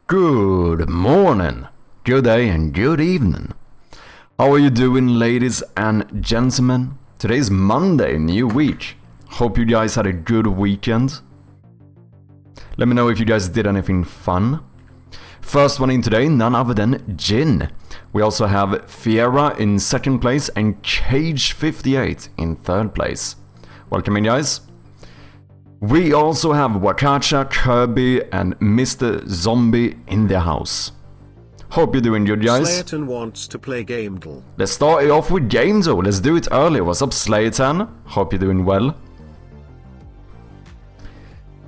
Good morning, good day and good evening. How are you doing, ladies and gentlemen? Today's Monday, new week. Hope you guys had a good weekend. Let me know if you guys did anything fun. First one in today, none other than Jin. We also have Fiera in second place and Cage58 in third place. Welcome in, guys. We also have Wakacha, Kirby, and Mr. Zombie in the house. Hope you're doing good, guys. Slayton wants to play gamedev. Let's start it off with gamedev. Let's do it early. What's up, Slayton? Hope you're doing well.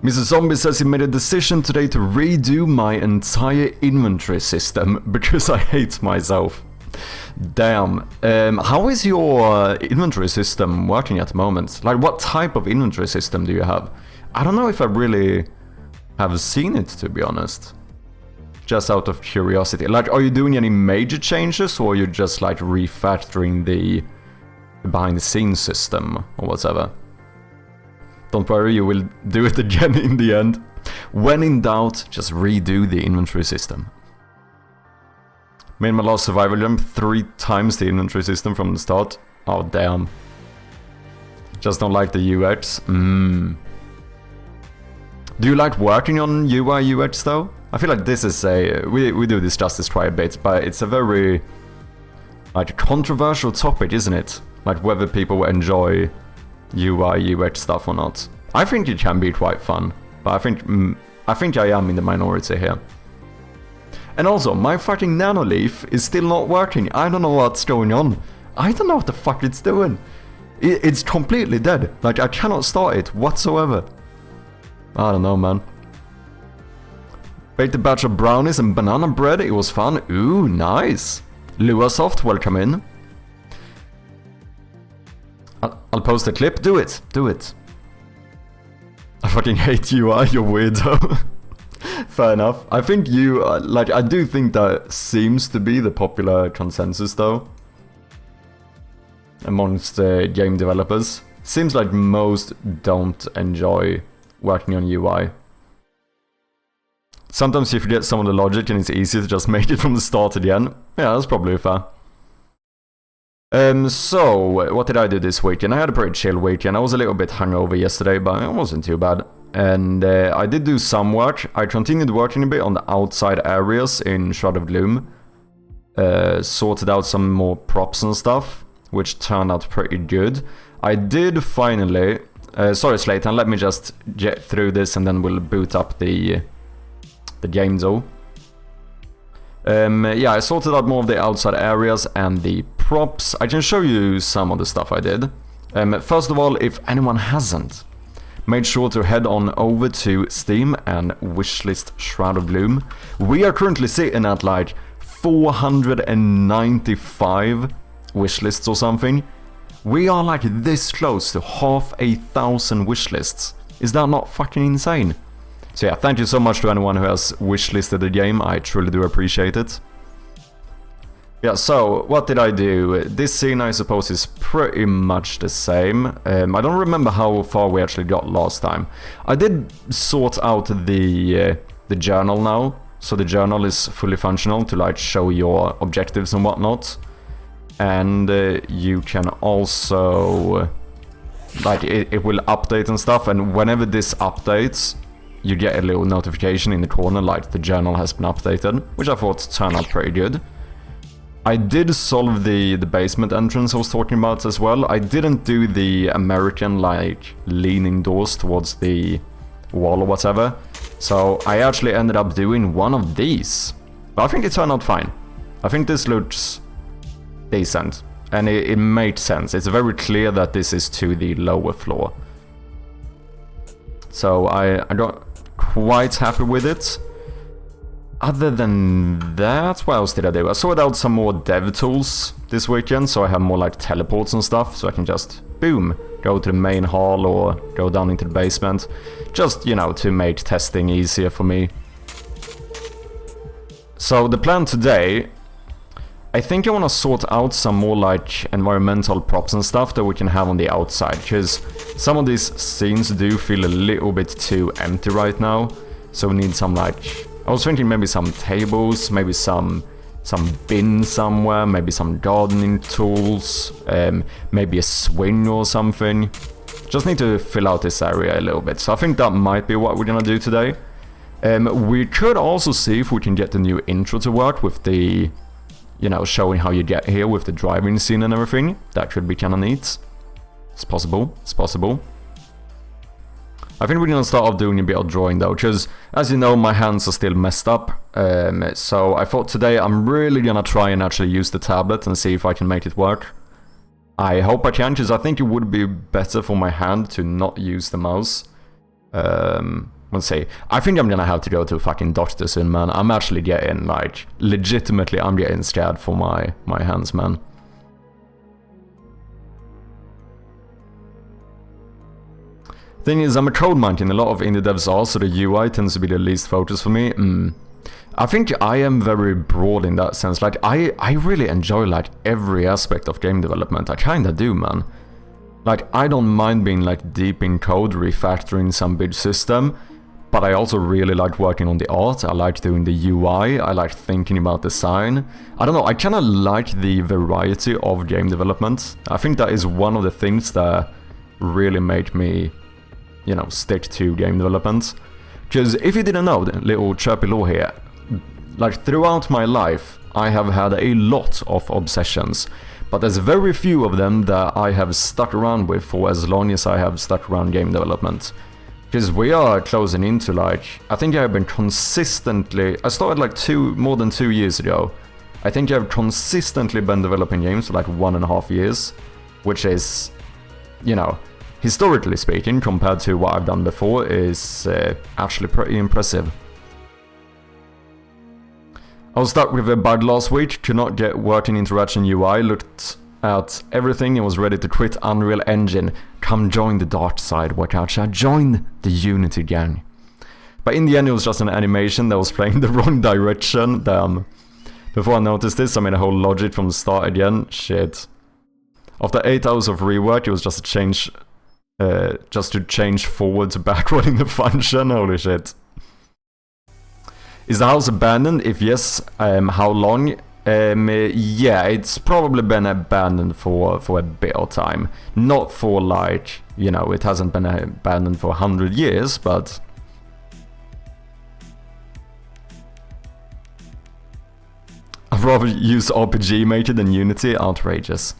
Mr. Zombie says he made a decision today to redo my entire inventory system because I hate myself. Damn. How is your inventory system working at the moment? Like, what type of inventory system do you have? I don't know if I really have seen it, to be honest. Just out of curiosity. Like, are you doing any major changes, or are you just, like, refactoring the behind-the-scenes system, or whatever? Don't worry, you will do it again in the end. When in doubt, just redo the inventory system. Made my last survival jump 3 times the inventory system from the start. Oh, damn. Just don't like the UX. Do you like working on UI UX though? I feel like this is a... We do this justice quite a bit, but it's a very... like, controversial topic, isn't it? Like, whether people enjoy UI UX stuff or not. I think it can be quite fun, but I think I am in the minority here. And also, my fucking Nanoleaf is still not working. I don't know what's going on. I don't know what the fuck it's doing. It's completely dead. Like, I cannot start it whatsoever. I don't know, man. Baked a batch of brownies and banana bread. It was fun. Ooh, nice. Luasoft, welcome in. I'll post a clip. Do it. Do it. I fucking hate UI, you're weirdo. Fair enough. I think you, like, I do think that seems to be the popular consensus, though. Amongst game developers. Seems like most don't enjoy working on UI. Sometimes you forget some of the logic and it's easy to just make it from the start again. Yeah, that's probably fair. So, what did I do this weekend? I had a pretty chill weekend. I was a little bit hungover yesterday, but it wasn't too bad. And I did do some work. I continued working a bit on the outside areas in Shroud of Gloom. Sorted out some more props and stuff, which turned out pretty good. I did finally... sorry, Slayton, let me just get through this and then we'll boot up the game though. Yeah, I sorted out more of the outside areas and the props. I can show you some of the stuff I did. First of all, if anyone hasn't, make sure to head on over to Steam and wishlist Shroud of Gloom. We are currently sitting at like 495 wishlists or something. We are like this close to 1,500 wishlists. Is that not fucking insane? So yeah, thank you so much to anyone who has wishlisted the game. I truly do appreciate it. Yeah, so what did I do? This scene, I suppose, is pretty much the same. I don't remember how far we actually got last time. I did sort out the journal now, so the journal is fully functional to like show your objectives and whatnot. And you can also like it will update and stuff. And whenever this updates, you get a little notification in the corner like the journal has been updated, which I thought turned out pretty good. I did solve the basement entrance I was talking about as well. I didn't do the American, like, leaning doors towards the wall or whatever. So I actually ended up doing one of these. But I think it turned out fine. I think this looks decent. And it made sense. It's very clear that this is to the lower floor. So I got quite happy with it. Other than that, what else did I do? I sorted out some more dev tools this weekend, so I have more like teleports and stuff, so I can just, boom, go to the main hall or go down into the basement. Just, you know, to make testing easier for me. So the plan today, I think I want to sort out some more like environmental props and stuff that we can have on the outside, because some of these scenes do feel a little bit too empty right now, so we need some like I was thinking maybe some tables, maybe some bin somewhere, maybe some gardening tools, maybe a swing or something. Just need to fill out this area a little bit. So I think that might be what we're gonna do today. We could also see if we can get the new intro to work with the, you know, showing how you get here with the driving scene and everything. That could be kind of neat. It's possible. It's possible. I think we're gonna start off doing a bit of drawing though, because as you know, my hands are still messed up. So I thought today I'm really gonna try and actually use the tablet and see if I can make it work. I hope I can, because I think it would be better for my hand to not use the mouse. Let's see. I think I'm gonna have to go to a fucking doctor soon, man. I'm actually getting, like, legitimately, I'm getting scared for my hands, man. Thing is, I'm a code monkey, a lot of indie devs are, so the UI tends to be the least focus for me. I think I am very broad in that sense. Like, I really enjoy, like, every aspect of game development. I kinda do, man. Like, I don't mind being, like, deep in code, refactoring some big system, but I also really like working on the art. I like doing the UI, I like thinking about design. I don't know, I kinda like the variety of game development. I think that is one of the things that really make me, you know, stick to game development. Because if you didn't know, little chirpy law here, like throughout my life, I have had a lot of obsessions, but there's very few of them that I have stuck around with for as long as I have stuck around game development. Because we are closing into, like, I think I have been consistently, I started like more than 2 years ago. I think I've consistently been developing games for like 1.5 years, which is, you know, historically speaking, compared to what I've done before, is actually pretty impressive. I was stuck with a bug last week, could not get working interaction UI, looked at everything and was ready to quit Unreal Engine. Come join the dark side, Wakacha, join the Unity gang. But in the end it was just an animation that was playing the wrong direction. Damn. Before I noticed this, I made a whole logic from the start again. Shit. After 8 hours of rework, it was just a change... just to change forward to backward in the function. Holy shit. Is the house abandoned? If yes, how long? Yeah, it's probably been abandoned for a bit of time. Not for, like, you know, it hasn't been abandoned for 100 years, but... I'd rather use RPG Maker than Unity. Outrageous.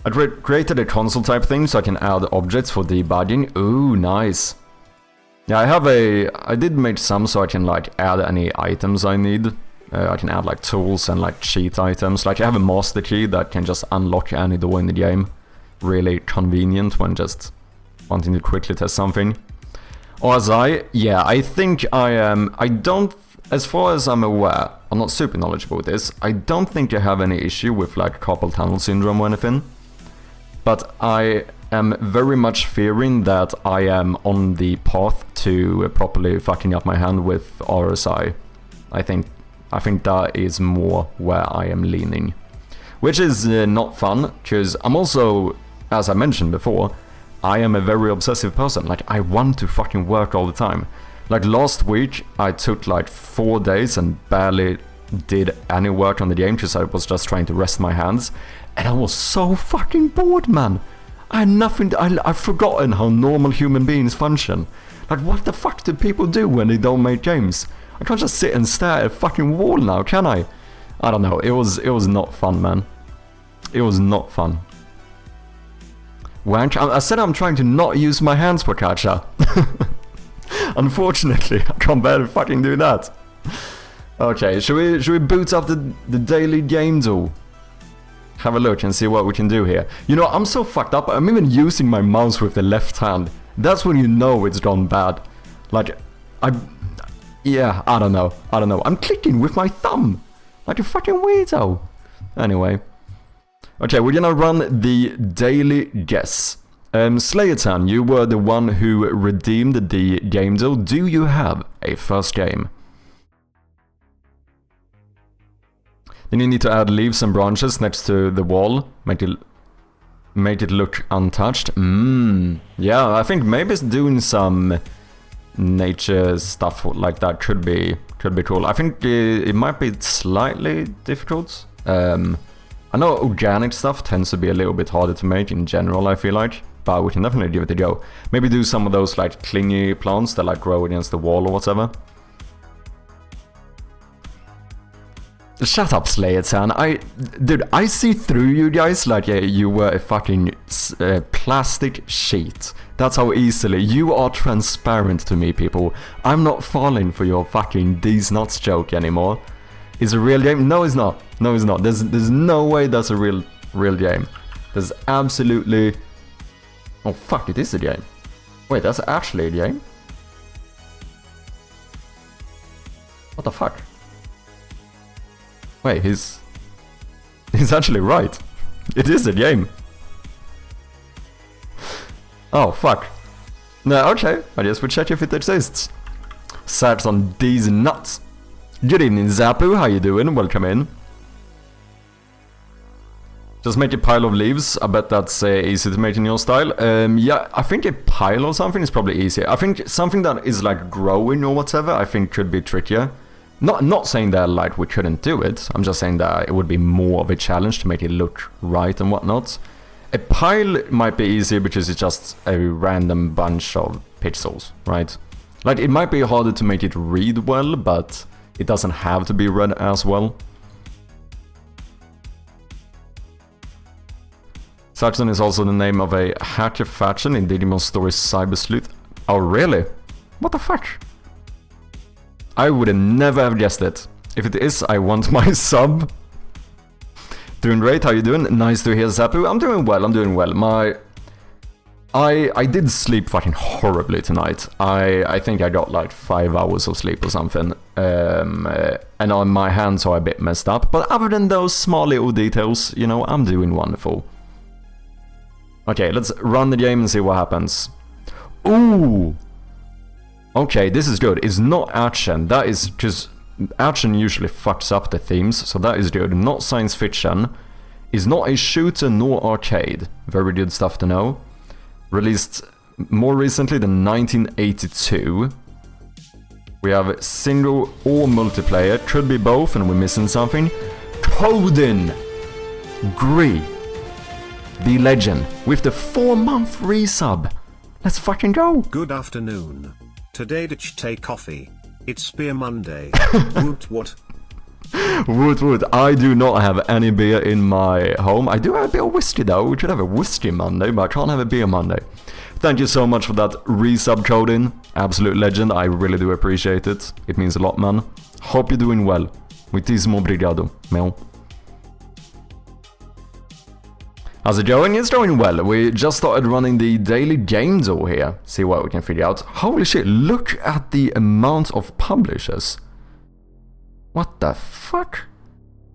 I created a console type thing so I can add objects for debugging. Ooh, nice. Yeah, I did make some so I can, like, add any items I need. I can add, like, tools and, like, cheat items. Like, I have a master key that can just unlock any door in the game. Really convenient when just wanting to quickly test something. Yeah, I think I don't, as far as I'm aware, I'm not super knowledgeable with this, I don't think I have any issue with, like, carpal tunnel syndrome or anything. But I am very much fearing that I am on the path to properly fucking up my hand with RSI. I think that is more where I am leaning. Which is not fun, because I'm also, as I mentioned before, I am a very obsessive person. Like, I want to fucking work all the time. Like, last week, I took like 4 days and barely did any work on the game, because I was just trying to rest my hands. And I was so fucking bored, man. I had nothing, I've forgotten how normal human beings function. Like, what the fuck do people do when they don't make games? I can't just sit and stare at a fucking wall now, can I? I don't know, it was not fun, man. It was not fun. Wank, I said I'm trying to not use my hands for catcher. Unfortunately, I can't bear to fucking do that. Okay, should we boot up the daily game tool? Have a look and see what we can do here. You know, I'm so fucked up, I'm even using my mouse with the left hand. That's when you know it's gone bad. Like, yeah, I don't know. I'm clicking with my thumb. Like a fucking weirdo. Anyway. Okay, we're gonna run the daily guess. Slayertan, you were the one who redeemed the game deal. Do you have a first game? Then you need to add leaves and branches next to the wall. Make it look untouched. Yeah, I think maybe it's doing some nature stuff like that could be cool. I think it might be slightly difficult. I know organic stuff tends to be a little bit harder to make in general, I feel like, but we can definitely give it a go. Maybe do some of those like clingy plants that like grow against the wall or whatever. Shut up, Slayertan. Dude, I see through you guys like you were a fucking plastic sheet. That's how easily you are transparent to me, people. I'm not falling for your fucking these nuts joke anymore. Is a real game? No, it's not. No, it's not. There's no way that's a real game. There's absolutely. Oh fuck! It is a game. Wait, that's actually a game. What the fuck? Wait, he's actually right. It is a game. Oh, fuck. No, okay. I guess we'll check if it exists. Search on these nuts. Good evening, Zapu. How you doing? Welcome in. Just make a pile of leaves. I bet that's easy to make in your style. Yeah, I think a pile or something is probably easier. I think something that is like growing or whatever, I think could be trickier. Not saying that like we couldn't do it. I'm just saying that it would be more of a challenge to make it look right and whatnot. A pile might be easier because it's just a random bunch of pixels, right? Like it might be harder to make it read well, but it doesn't have to be read as well. Saxon is also the name of a hacker faction in Digimon Stories Cyber Sleuth. Oh really? What the fuck? I would never have guessed it. If it is, I want my sub. Doing great, how you doing? Nice to hear, Zapu. I'm doing well, I did sleep fucking horribly tonight. I think I got like 5 hours of sleep or something. And on my hands are a bit messed up. But other than those small little details, you know, I'm doing wonderful. Okay, let's run the game and see what happens. Ooh! Okay, this is good. It's not action. That is because action usually fucks up the themes, so that is good. Not science fiction. It's not a shooter nor arcade. Very good stuff to know. Released more recently than 1982. We have single or multiplayer. Could be both, and we're missing something. Coden! Gree. The legend. With the 4-month resub. Let's fucking go! Good afternoon. Today did you take coffee? It's Beer Monday. Woot what? Woot woot. I do not have any beer in my home. I do have a bit of whiskey though. We should have a whiskey Monday, but I can't have a beer Monday. Thank you so much for that resub coding. Absolute legend. I really do appreciate it. It means a lot, man. Hope you're doing well. Muitíssimo obrigado, meu. How's it going? It's going well. We just started running the daily game door here. See what we can figure out. Holy shit, look at the amount of publishers. What the fuck?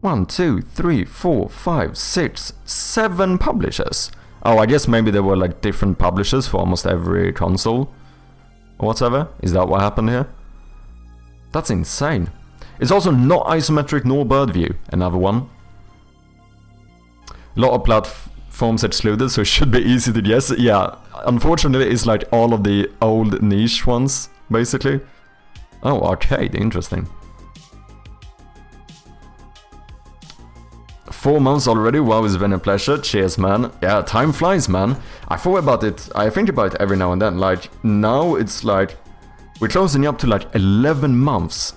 1, 2, 3, 4, 5, 6, 7 publishers. Oh, I guess maybe there were like different publishers for almost every console. Or whatever. Is that what happened here? That's insane. It's also not isometric nor bird view. Another one. A lot of platforms excluded, so it should be easy to guess. Yeah, unfortunately it's like all of the old niche ones, basically. Oh, arcade, interesting. 4 months already, wow, it's been a pleasure. Cheers, man. Yeah, time flies, man. I thought about it, I think about it every now and then. Like, now it's like, we're closing up to like 11 months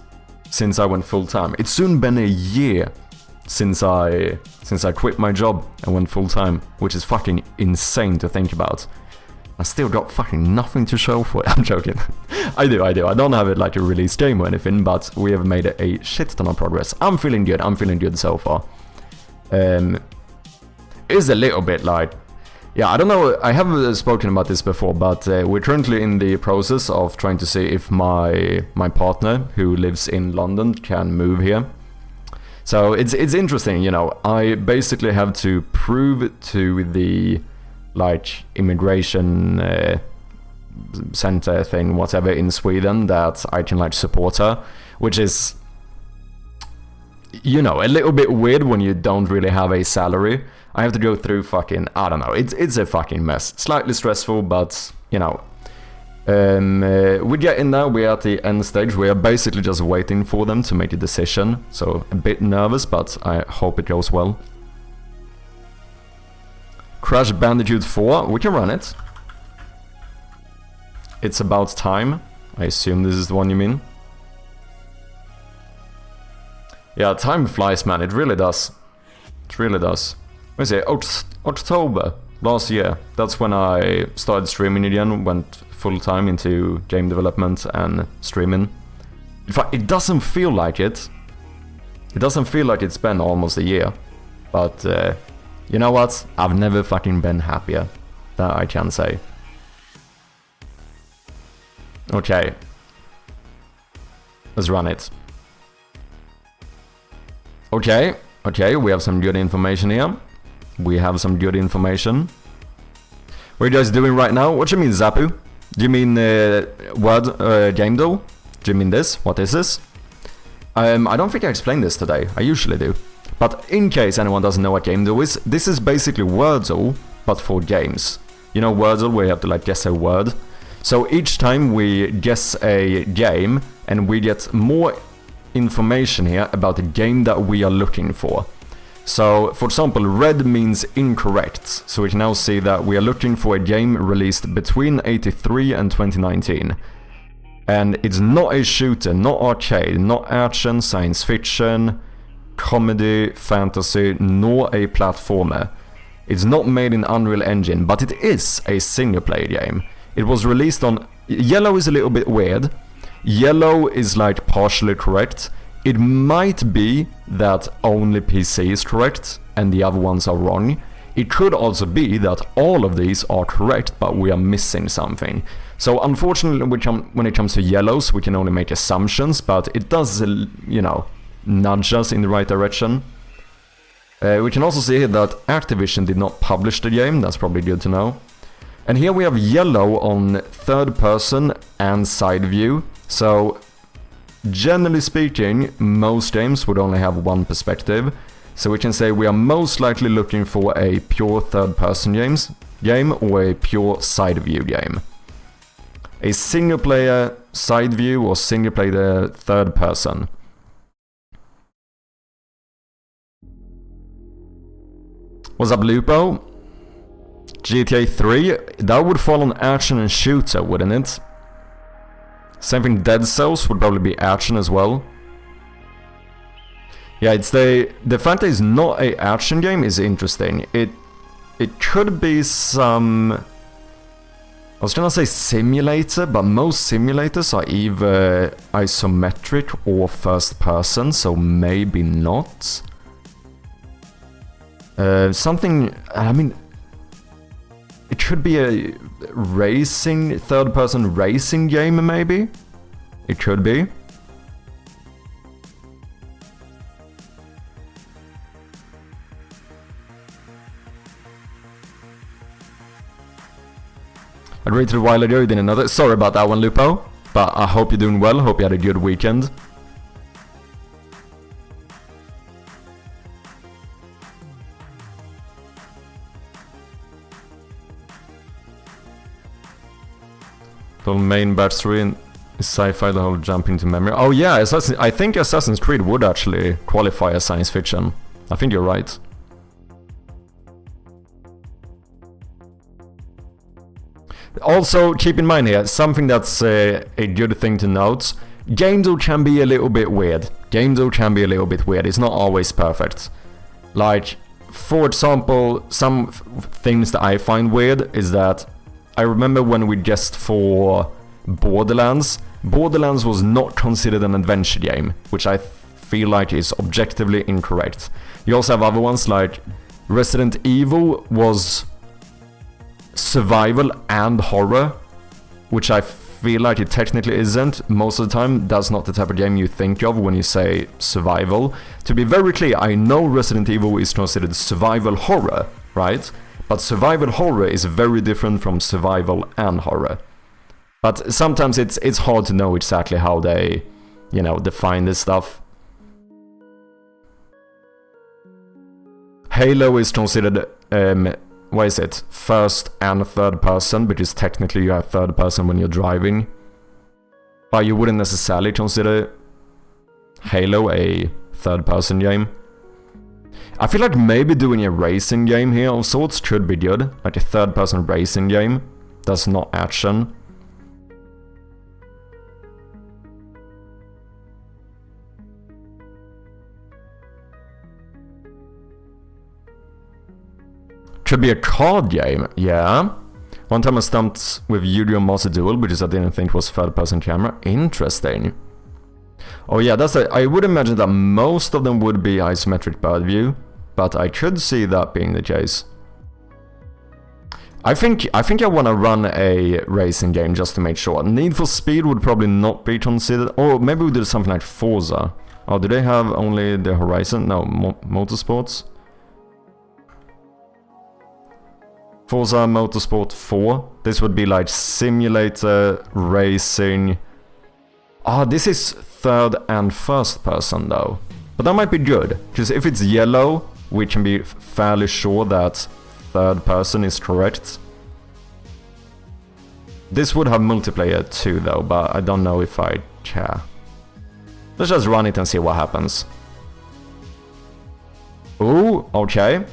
since I went full time. It's soon been a year since I quit my job and went full time, which is fucking insane to think about. I still got fucking nothing to show for it. I'm joking. I do. I don't have it like a release game or anything, but we have made a shit ton of progress. I'm feeling good so far. It's a little bit like, yeah, I don't know, I have spoken about this before, but we're currently in the process of trying to see if my partner, who lives in London, can move here. So it's interesting, you know. I basically have to prove to the like immigration center thing, whatever, in Sweden that I can like support her, which is, you know, a little bit weird when you don't really have a salary. I have to go through fucking, I don't know, it's a fucking mess. Slightly stressful, but, you know, We're getting there, we're at the end stage, we are basically just waiting for them to make a decision, so a bit nervous, but I hope it goes well. Crash Bandicoot 4, we can run it. It's About Time, I assume this is the one you mean. Yeah, time flies, man, it really does. It really does. What is it? October last year, that's when I started streaming again, went full-time into game development and streaming. In fact, it doesn't feel like it. It doesn't feel like it's been almost a year. But, you know what? I've never fucking been happier. That I can say. Okay. Let's run it. Okay, we have some good information here. We have some good information. What are you guys doing right now? What do you mean, Zapu? Do you mean gamedev? Do you mean this? What is this? I don't think I explained this today. I usually do. But in case anyone doesn't know what gamedev is, this is basically Wordle, but for games. You know Wordle, where you have to like guess a word? So each time we guess a game, and we get more information here about the game that we are looking for. So, for example, red means incorrect, so we can now see that we are looking for a game released between 83 and 2019. And it's not a shooter, not arcade, not action, science fiction, comedy, fantasy, nor a platformer. It's not made in Unreal Engine, but it is a single-player game. It was released on... Yellow is a little bit weird. Yellow is like partially correct. It might be that only PC is correct and the other ones are wrong. It could also be that all of these are correct, but we are missing something. So unfortunately, when it comes to yellows, we can only make assumptions, but it does, you know, nudge us in the right direction. We can also see that Activision did not publish the game, that's probably good to know. And here we have yellow on third person and side view. So, generally speaking, most games would only have one perspective. So we can say we are most likely looking for a pure third-person game or a pure side-view game. A single-player side-view or single-player third-person. What's up, Lupo? GTA 3? That would fall on action and shooter, wouldn't it? Same thing, Dead Cells would probably be action as well. Yeah, it's the fact that it's not a action game is interesting. It could be some... I was gonna say simulator, but most simulators are either isometric or first person, so maybe not. Something... I mean... It could be a racing, third-person racing game, maybe? It could be. I rated a while ago, you didn't know that. Sorry about that one, Lupo. But I hope you're doing well, hope you had a good weekend. The main backstory is sci-fi, the whole jump into memory. Oh yeah, I think Assassin's Creed would actually qualify as science fiction. I think you're right. Also, keep in mind here, something that's a good thing to note. Gamedev can be a little bit weird. Gamedev can be a little bit weird. It's not always perfect. Like, for example, some things that I find weird is that I remember when we guessed for Borderlands. Borderlands was not considered an adventure game, which I feel like is objectively incorrect. You also have other ones like Resident Evil was survival and horror, which I feel like it technically isn't. Most of the time, that's not the type of game you think of when you say survival. To be very clear, I know Resident Evil is considered survival horror, right? But survival horror is very different from survival and horror. But sometimes it's hard to know exactly how they, you know, define this stuff. Halo is considered what is it? First and third person, because technically you have third person when you're driving. But you wouldn't necessarily consider Halo a third person game. I feel like maybe doing a racing game here of sorts could be good. Like a third person racing game that's not action. Could be a card game, yeah. One time I stumped with Yu-Gi-Oh! Master Duel, because I didn't think was third-person camera. Interesting. Oh yeah, I would imagine that most of them would be isometric bird view, but I could see that being the case. I think I want to run a racing game just to make sure. Need for Speed would probably not be considered, or maybe we did something like Forza. Oh, do they have only the Horizon? No, Motorsports. Forza Motorsport 4. This would be like simulator, racing. Ah, this is third and first person though. But that might be good, because if it's yellow, we can be fairly sure that third person is correct. This would have multiplayer too though, but I don't know if I care. Let's just run it and see what happens. Ooh, okay.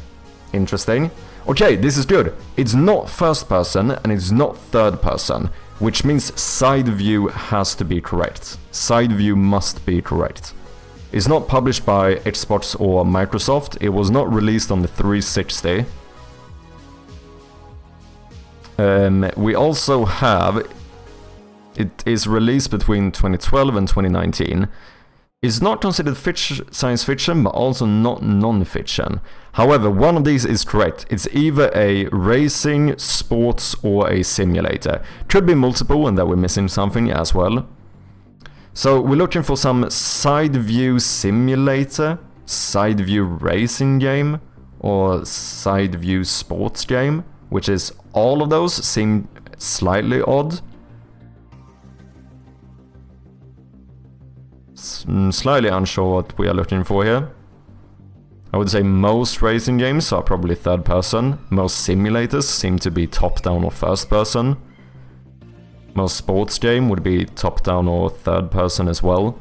Interesting. Okay, this is good. It's not first person and it's not third person, which means side view has to be correct. Side view must be correct. It's not published by Xbox or Microsoft. It was not released on the 360. We also have... It is released between 2012 and 2019. It's not considered science fiction, but also not non-fiction. However, one of these is correct. It's either a racing, sports, or a simulator. Could be multiple, and that we're missing something as well. So we're looking for some side view simulator, side view racing game, or side view sports game, which is all of those seem slightly odd. Slightly unsure what we are looking for here. I would say most racing games are probably third person. Most simulators seem to be top down or first person. Most sports game would be top down or third person as well.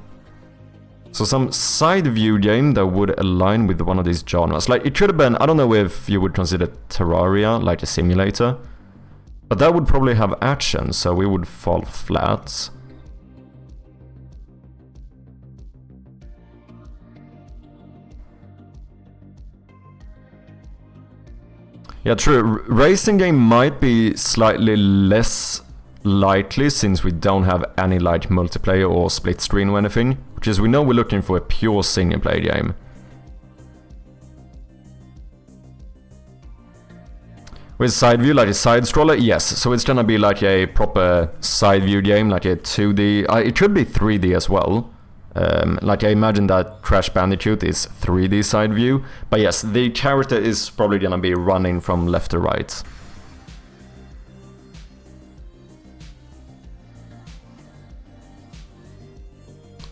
So some side view game that would align with one of these genres. Like it could have been, I don't know if you would consider Terraria like a simulator, but that would probably have action, so we would fall flat. Yeah, true. Racing game might be slightly less likely since we don't have any like multiplayer or split screen or anything, which is we know we're looking for a pure single player game. With side view, like a side scroller, yes. So it's gonna be like a proper side view game, like a 2D. It could be 3D as well. Like I imagine that Crash Bandicoot is 3D side view, but yes, the character is probably gonna be running from left to right.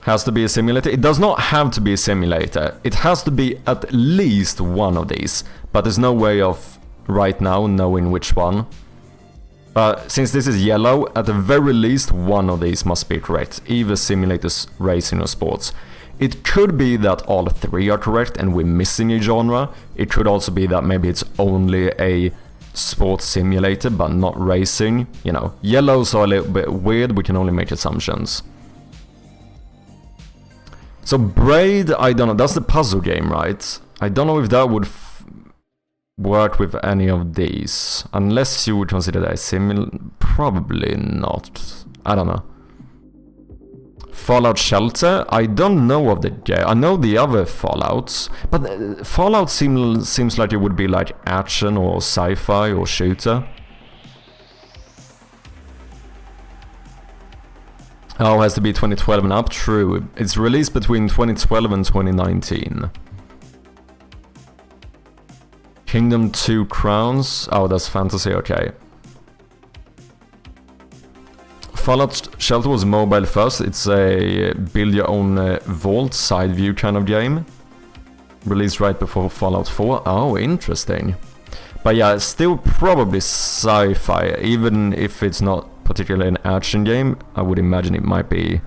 Has to be a simulator? It does not have to be a simulator. It has to be at least one of these, but there's no way of right now knowing which one. But since this is yellow, at the very least one of these must be correct, either simulators, racing or sports. It could be that all three are correct and we're missing a genre. It could also be that maybe it's only a sports simulator but not racing. You know, yellows are a little bit weird, we can only make assumptions. So Braid, I don't know, that's the puzzle game, right? I don't know if that would work with any of these, unless you would consider that similar. Probably not. I don't know. Fallout Shelter, I don't know of the game. I know the other Fallouts, but Fallout seems like it would be like action or sci-fi or shooter. Oh, it has to be 2012 and up. True. It's released between 2012 and 2019. Kingdom 2 Crowns. Oh, that's fantasy, okay. Fallout Shelter was mobile first. It's a build your own vault side view kind of game. Released right before Fallout 4. Oh, interesting. But yeah, still probably sci-fi, even if it's not particularly an action game. I would imagine it might be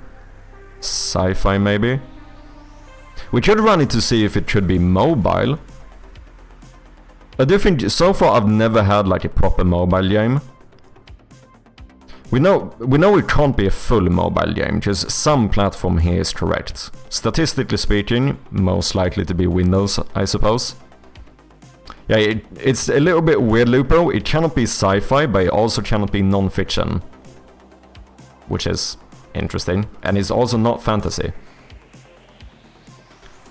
sci-fi maybe. We could run it to see if it could be mobile. I do think, so far I've never had like a proper mobile game. We know it can't be a full mobile game, because some platform here is correct. Statistically speaking, most likely to be Windows, I suppose. Yeah, it's a little bit weird, Lupo. It cannot be sci-fi, but it also cannot be non-fiction. Which is interesting, and it's also not fantasy.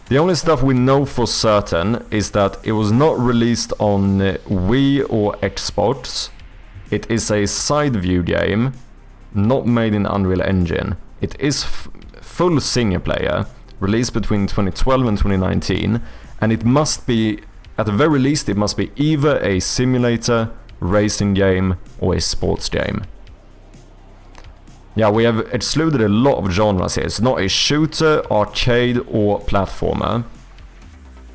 The only stuff we know for certain is that it was not released on Wii or Xbox. It is a side view game, not made in Unreal Engine. It is full single player, released between 2012 and 2019, and it must be, at the very least, it must be either a simulator, racing game, or a sports game. Yeah, we have excluded a lot of genres here. It's not a shooter, arcade, or platformer.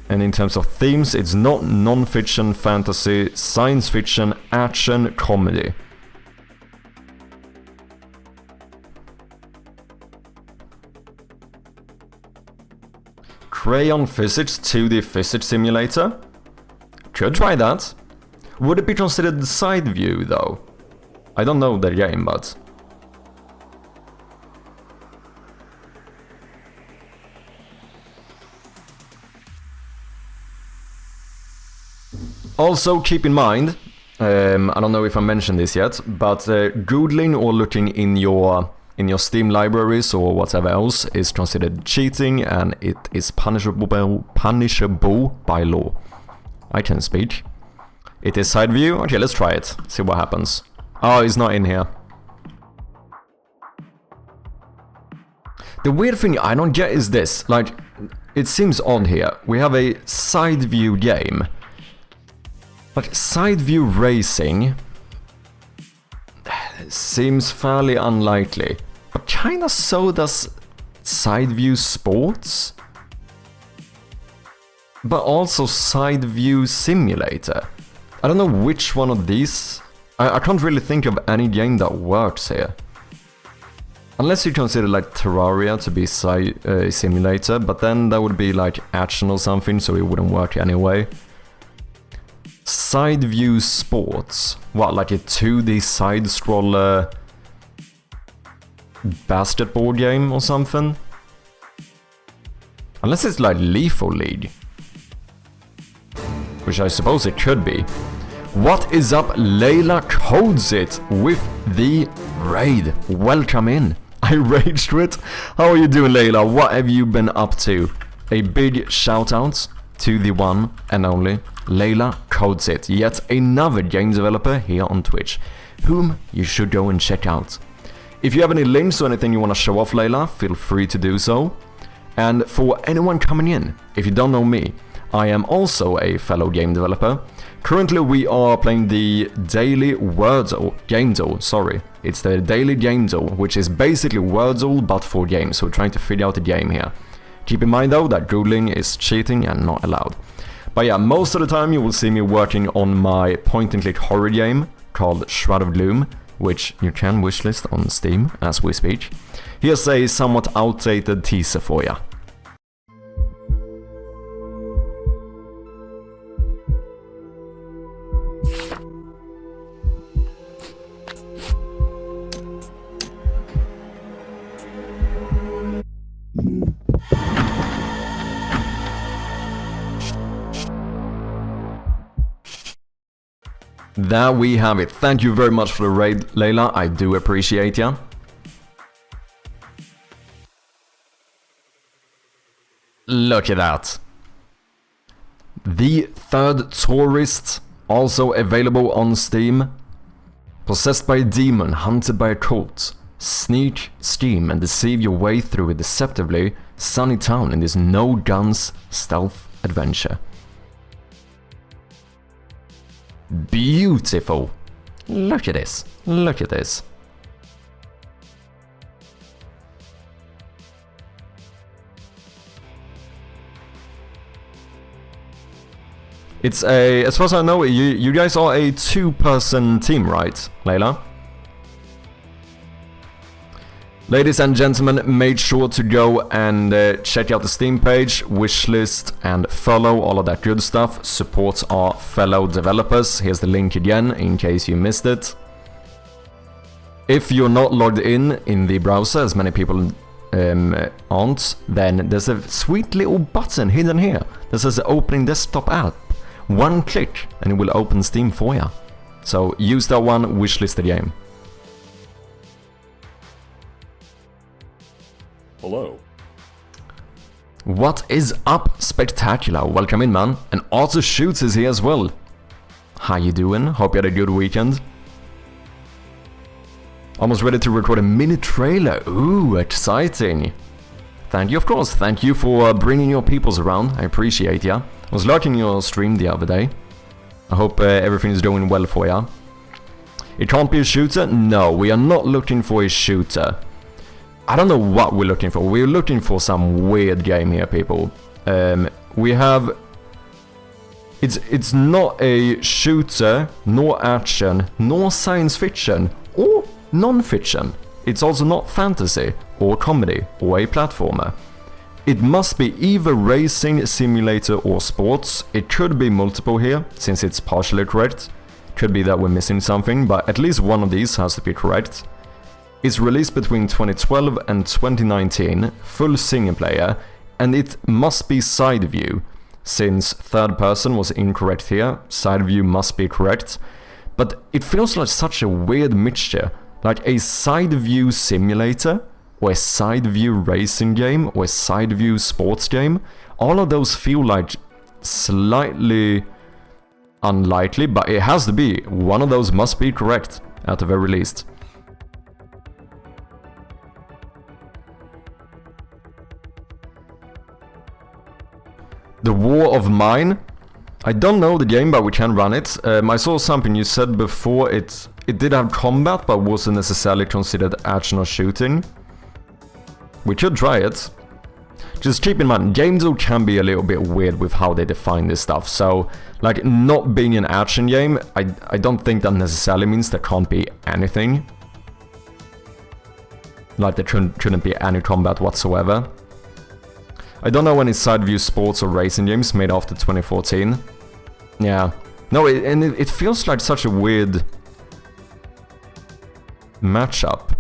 And in terms of themes, it's not non-fiction, fantasy, science fiction, action, comedy. Crayon Physics 2D Physics Simulator? Could try that. Would it be considered side view though? I don't know the game, but... Also, keep in mind, I don't know if I mentioned this yet, but googling or looking in your Steam libraries or whatever else is considered cheating, and it is punishable by law. I can speak. It is side view. Okay, let's try it. See what happens. Oh, it's not in here. The weird thing I don't get is this. Like, it seems odd here. We have a side view game. Like, side view racing seems fairly unlikely, but kinda so does side view sports, but also side view simulator. I don't know which one of these. I can't really think of any game that works here. Unless you consider like Terraria to be simulator, but then that would be like action or something, so it wouldn't work anyway. Side view sports. What, like a 2D side scroller basketball game or something? Unless it's like Lethal League. Which I suppose it could be. What is up, Layla Codes It with the raid. Welcome in. I raged with. How are you doing, Layla? What have you been up to? A big shout out to the one and only Layla Codes It, yet another game developer here on Twitch, whom you should go and check out. If you have any links or anything you want to show off, Layla, feel free to do so. And for anyone coming in, if you don't know me, I am also a fellow game developer. Currently we are playing the daily Wordle, sorry. It's the daily Gamedle, which is basically Wordle but for games, so we're trying to figure out the game here. Keep in mind though that Googling is cheating and not allowed. But yeah, most of the time you will see me working on my point-and-click horror game called Shroud of Gloom, which you can wishlist on Steam as we speak. Here's a somewhat outdated teaser for ya. There we have it. Thank you very much for the raid, Layla. I do appreciate ya. Look at that. The Third Tourist, also available on Steam. Possessed by a demon, hunted by a cult. Sneak, scheme, and deceive your way through a deceptively sunny town in this no-guns stealth adventure. Beautiful. Look at this. Look at this. It's a, as far as I know, you guys are a 2-person team, right, Layla? Ladies and gentlemen, make sure to go and check out the Steam page, wishlist, and follow, all of that good stuff. Support our fellow developers. Here's the link again, in case you missed it. If you're not logged in the browser, as many people aren't, then there's a sweet little button hidden here that says Opening Desktop App. One click, and it will open Steam for you. So use that one, wishlist the game. Hello. What is up, Spectacular? Welcome in, man. And Arthur Shoots is here as well. How you doing? Hope you had a good weekend. Almost ready to record a mini trailer. Ooh, exciting. Thank you, of course. Thank you for bringing your peoples around. I appreciate ya. I was lurking your stream the other day. I hope everything is going well for ya. It can't be a shooter? No, we are not looking for a shooter. I don't know what we're looking for. We're looking for some weird game here, people. We have... It's not a shooter, nor action, nor science fiction, or non-fiction. It's also not fantasy, or comedy, or a platformer. It must be either racing, simulator, or sports. It could be multiple here, since it's partially correct. Could be that we're missing something, but at least one of these has to be correct. It's released between 2012 and 2019, full single player, and it must be side view. Since third person was incorrect here, side view must be correct. But it feels like such a weird mixture, like a side view simulator, or a side view racing game, or a side view sports game. All of those feel like slightly unlikely, but it has to be. One of those must be correct, at the very least. The War of Mine. I don't know the game, but we can run it. I saw something you said before. It did have combat, but wasn't necessarily considered action or shooting. We could try it. Just keep in mind, gamedev can be a little bit weird with how they define this stuff. So, like, not being an action game, I don't think that necessarily means there can't be anything. Like, there couldn't be any combat whatsoever. I don't know any side view sports or racing games made after 2014. Yeah. No, it feels like such a weird matchup.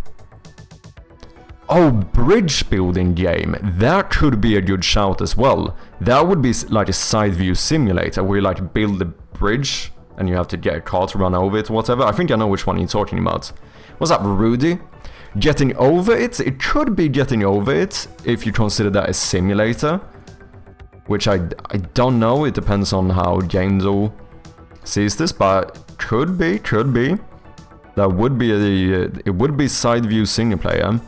Oh, bridge building game. That could be a good shout as well. That would be like a side view simulator where you like build a bridge and you have to get a car to run over it or whatever. I think I know which one you're talking about. What's up, Rudy? Getting over it? It could be getting over it if you consider that a simulator. Which I don't know, it depends on how gamedev sees this, but could be. That would be it would be side view single player.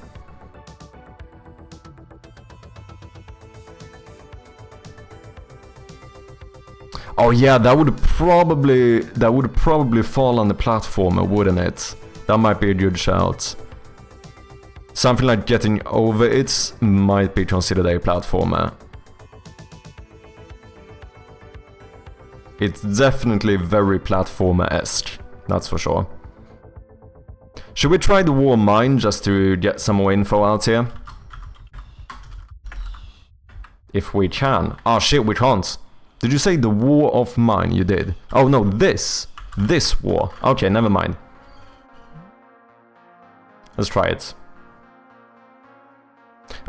Oh yeah, that would probably fall on the platformer, wouldn't it? That might be a good shout. Something like Getting Over It might be considered a platformer. It's definitely very platformer-esque, that's for sure. Should we try the War of Mine just to get some more info out here? If we can. Oh shit, we can't. Did you say the War of Mine? You did. Oh no, this war. Okay, never mind. Let's try it.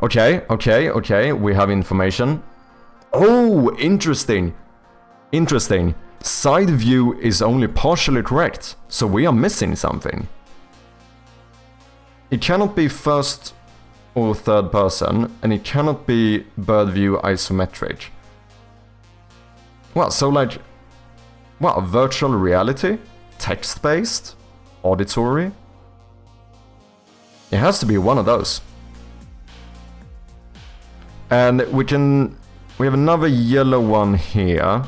Okay, we have information. Oh, interesting. Side view is only partially correct, so we are missing something. It cannot be first or third person, and it cannot be bird view isometric. Well, so like, well, virtual reality? Text-based? Auditory? It has to be one of those. And we have another yellow one here.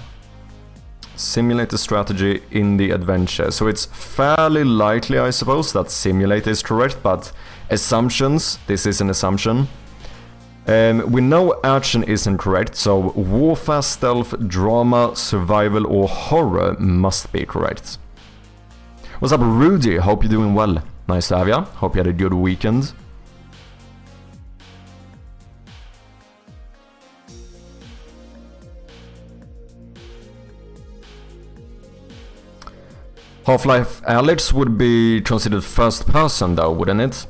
Simulator strategy in the adventure. So it's fairly likely, I suppose, that simulator is correct, but assumptions, this is an assumption. We know action isn't correct, so warfare, stealth, drama, survival or horror must be correct. What's up, Rudy? Hope you're doing well. Nice to have ya. Hope you had a good weekend. Half-Life Alyx would be considered first person though, wouldn't it?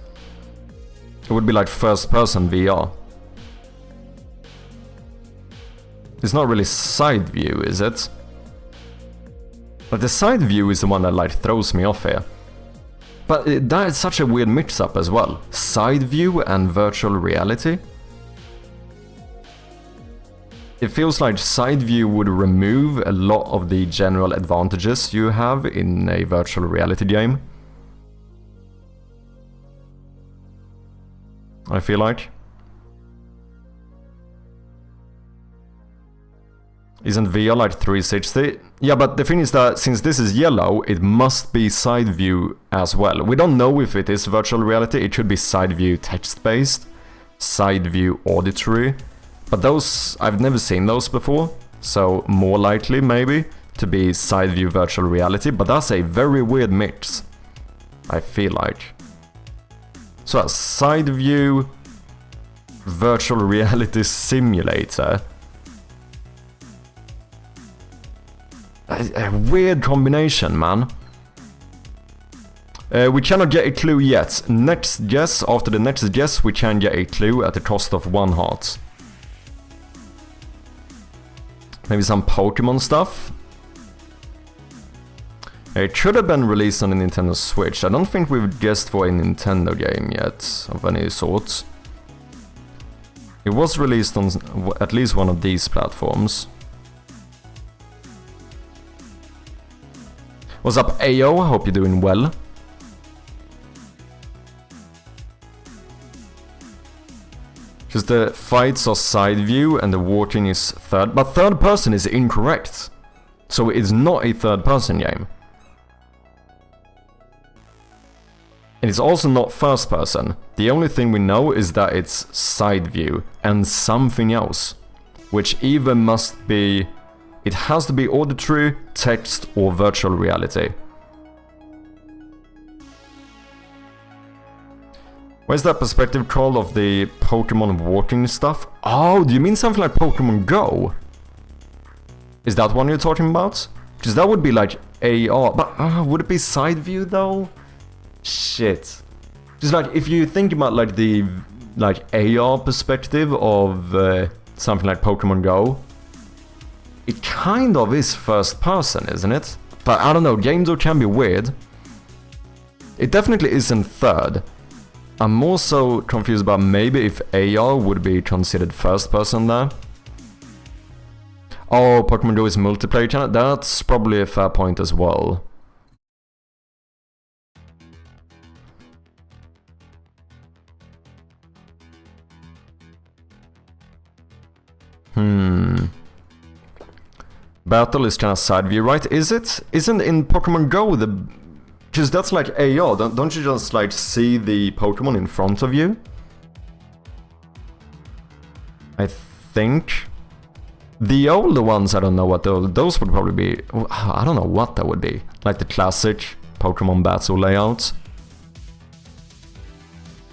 It would be like first person VR. It's not really side view, is it? But the side view is the one that like throws me off here. But that is such a weird mix-up as well. Side view and virtual reality. It feels like side view would remove a lot of the general advantages you have in a virtual reality game. I feel like. Isn't VR like 360? Yeah, but the thing is that since this is yellow, it must be side view as well. We don't know if it is virtual reality. It should be side view text-based, side view auditory. But those, I've never seen those before. So more likely, maybe, to be side view virtual reality. But that's a very weird mix, I feel like. So a side view virtual reality simulator. A weird combination, man. We cannot get a clue yet. Next guess, after the next guess, we can get a clue at the cost of 1 heart. Maybe some Pokemon stuff? It should have been released on the Nintendo Switch. I don't think we've guessed for a Nintendo game yet, of any sort. It was released on at least one of these platforms. What's up, Ayo? Hope you're doing well. Because the fights are side view and the walking is third. But third person is incorrect. So it's not a third person game. And it's also not first person. The only thing we know is that it's side view and something else. Which either must be... It has to be auditory, text, or virtual reality. Where's that perspective call of the Pokemon walking stuff? Oh, do you mean something like Pokemon Go? Is that one you're talking about? Because that would be like AR, but would it be side view though? Shit. Just like if you think about like the AR perspective of something like Pokemon Go, it kind of is first person, isn't it? But I don't know, games can be weird. It definitely isn't third. I'm also confused about maybe if AR would be considered first person there. Oh, Pokemon Go is multiplayer channel? That's probably a fair point as well. Battle is kind of side view, right? Is it? Isn't in Pokemon Go the... Because that's like AR, don't you just like see the Pokemon in front of you? I think. The older ones, I don't know what those would probably be. I don't know what that would be. Like the classic Pokemon battle layout.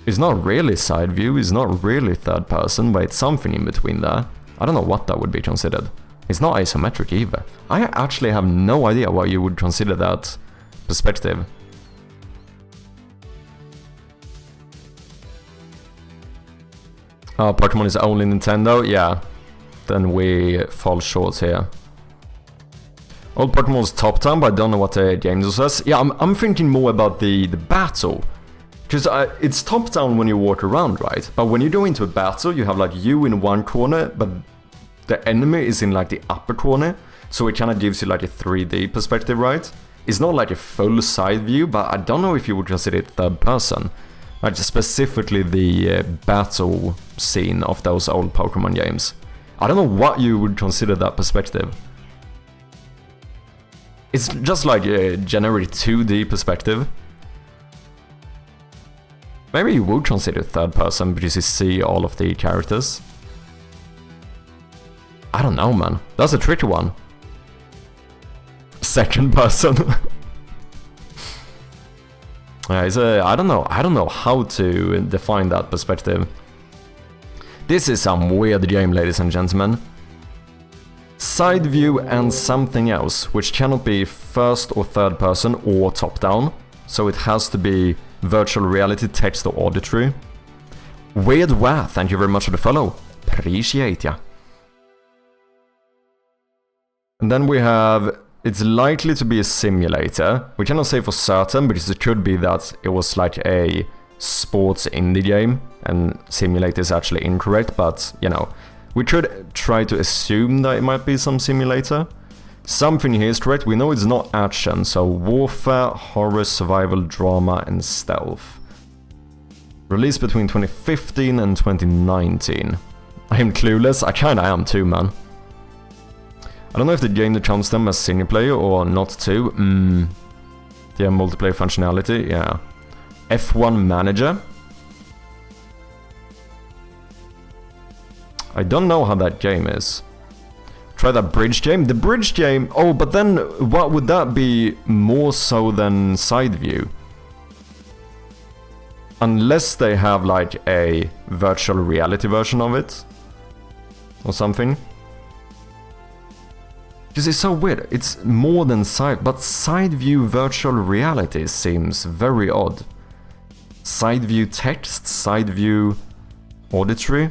It's not really side view, it's not really third person, but it's something in between there. I don't know what that would be considered. It's not isometric either. I actually have no idea why you would consider that perspective. Oh, Pokemon is only Nintendo? Yeah. Then we fall short here. Old Pokemon's top-down, but I don't know what the game says. Yeah, I'm thinking more about the battle. Because it's top-down when you walk around, right? But when you go into a battle, you have like you in one corner, but the enemy is in like the upper corner. So it kind of gives you like a 3D perspective, right? It's not like a full side view, but I don't know if you would consider it third person. Like specifically the battle scene of those old Pokemon games. I don't know what you would consider that perspective. It's just like a generic 2D perspective. Maybe you would consider third person because you see all of the characters. I don't know, man. That's a tricky one. Second person. I don't know how to define that perspective. This is some weird game, ladies and gentlemen. Side view and something else, which cannot be first or third person or top down. So it has to be virtual reality, text or auditory. Weird Wah, thank you very much for the follow. Appreciate ya. And then we have, it's likely to be a simulator. We cannot say for certain, because it could be that it was like a sports indie game, and simulator is actually incorrect, but, you know, we could try to assume that it might be some simulator. Something here is correct, we know it's not action, so warfare, horror, survival, drama, and stealth. Released between 2015 and 2019. I am clueless, I kinda am too, man. I don't know if the game that counts them as single player or not too. Yeah, multiplayer functionality, yeah. F1 Manager. I don't know how that game is. Try that bridge game. The bridge game... Oh, but then what would that be more so than side view? Unless they have like a virtual reality version of it. Or something. Because it's so weird. It's more than side... But side view virtual reality seems very odd. Side view text, side view auditory.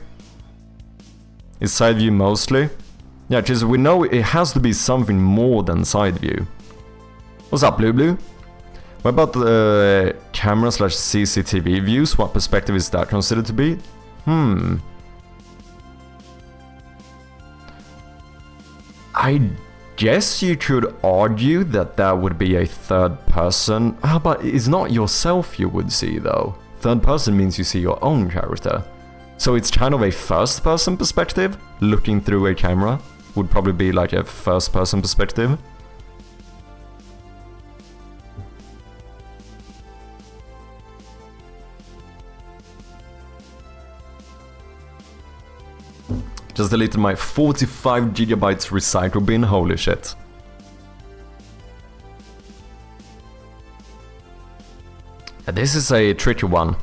Is side view mostly? Yeah, because we know it has to be something more than side view. What's up, Blue Blue? What about the camera slash CCTV views? What perspective is that considered to be? I guess you could argue that that would be a third person. But it's not yourself you would see, though. Third person means you see your own character. So it's kind of a first person perspective, looking through a camera. Would probably be like a first person perspective. Just deleted my 45 gigabytes recycle bin, holy shit. This is a tricky one.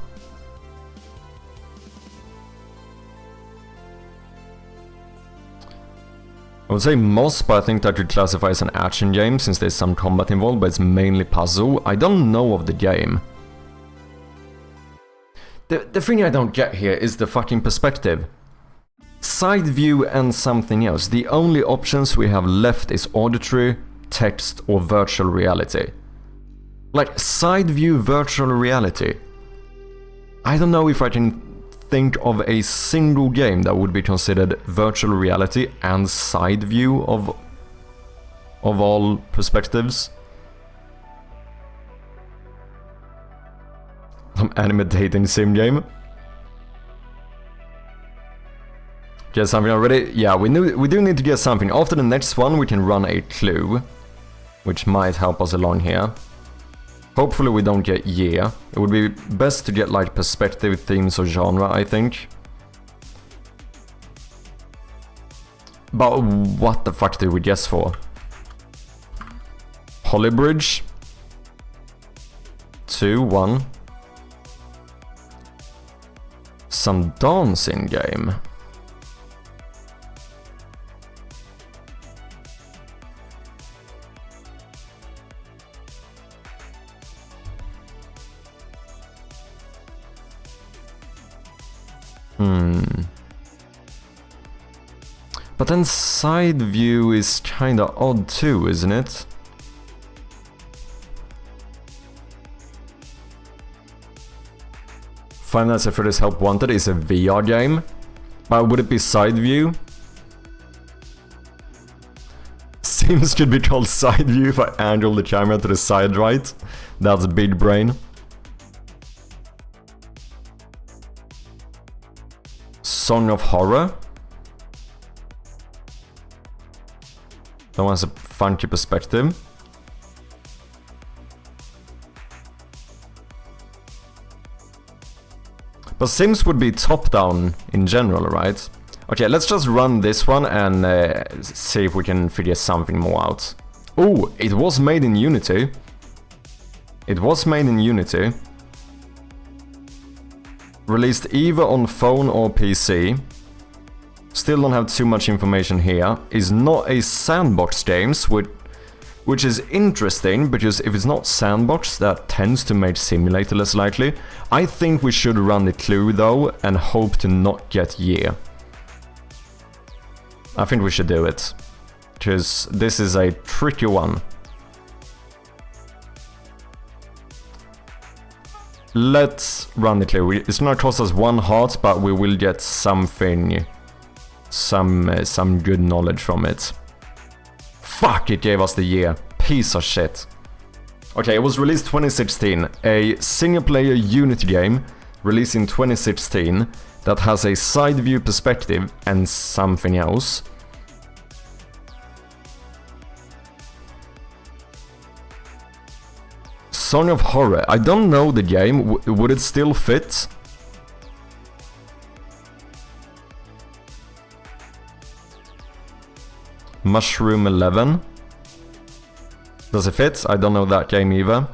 I would say Moss, but I think that could classify as an action game since there's some combat involved, but it's mainly puzzle. I don't know of the game. The thing I don't get here is the fucking perspective. Side view and something else. The only options we have left is auditory, text or virtual reality. Like side view virtual reality. I don't know if I can think of a single game that would be considered virtual reality and side view of all perspectives. Some anime dating sim game. Get something already? Yeah, we do need to get something. After the next one we can run a clue, which might help us along here. Hopefully we don't get yeah. It would be best to get like perspective, themes or genre, I think. But what the fuck did we guess for? Hollybridge. 2, 1. Some dancing game. But then side view is kinda odd too, isn't it? Five Nights at Freddy's Help Wanted is a VR game. But would it be side view? Sims could be called side view if I angle the camera to the side right. That's big brain. Song of Horror. That one's a funky perspective. But Sims would be top-down in general, right? Okay, let's just run this one and see if we can figure something more out. Oh, it was made in Unity. It was made in Unity. Released either on phone or PC. Still don't have too much information here. Is not a sandbox games, which is interesting, because if it's not sandbox, that tends to make simulator less likely. I think we should run the clue though, and hope to not get year. I think we should do it, because this is a tricky one. Let's run the clue. It's gonna cost us 1 heart, but we will get something, some good knowledge from it. Fuck, it gave us the year. Piece of shit. Okay, it was released 2016. A single-player Unity game released in 2016 that has a side-view perspective and something else. Song of Horror. I don't know the game. Would it still fit? Mushroom 11. Does it fit? I don't know that game either.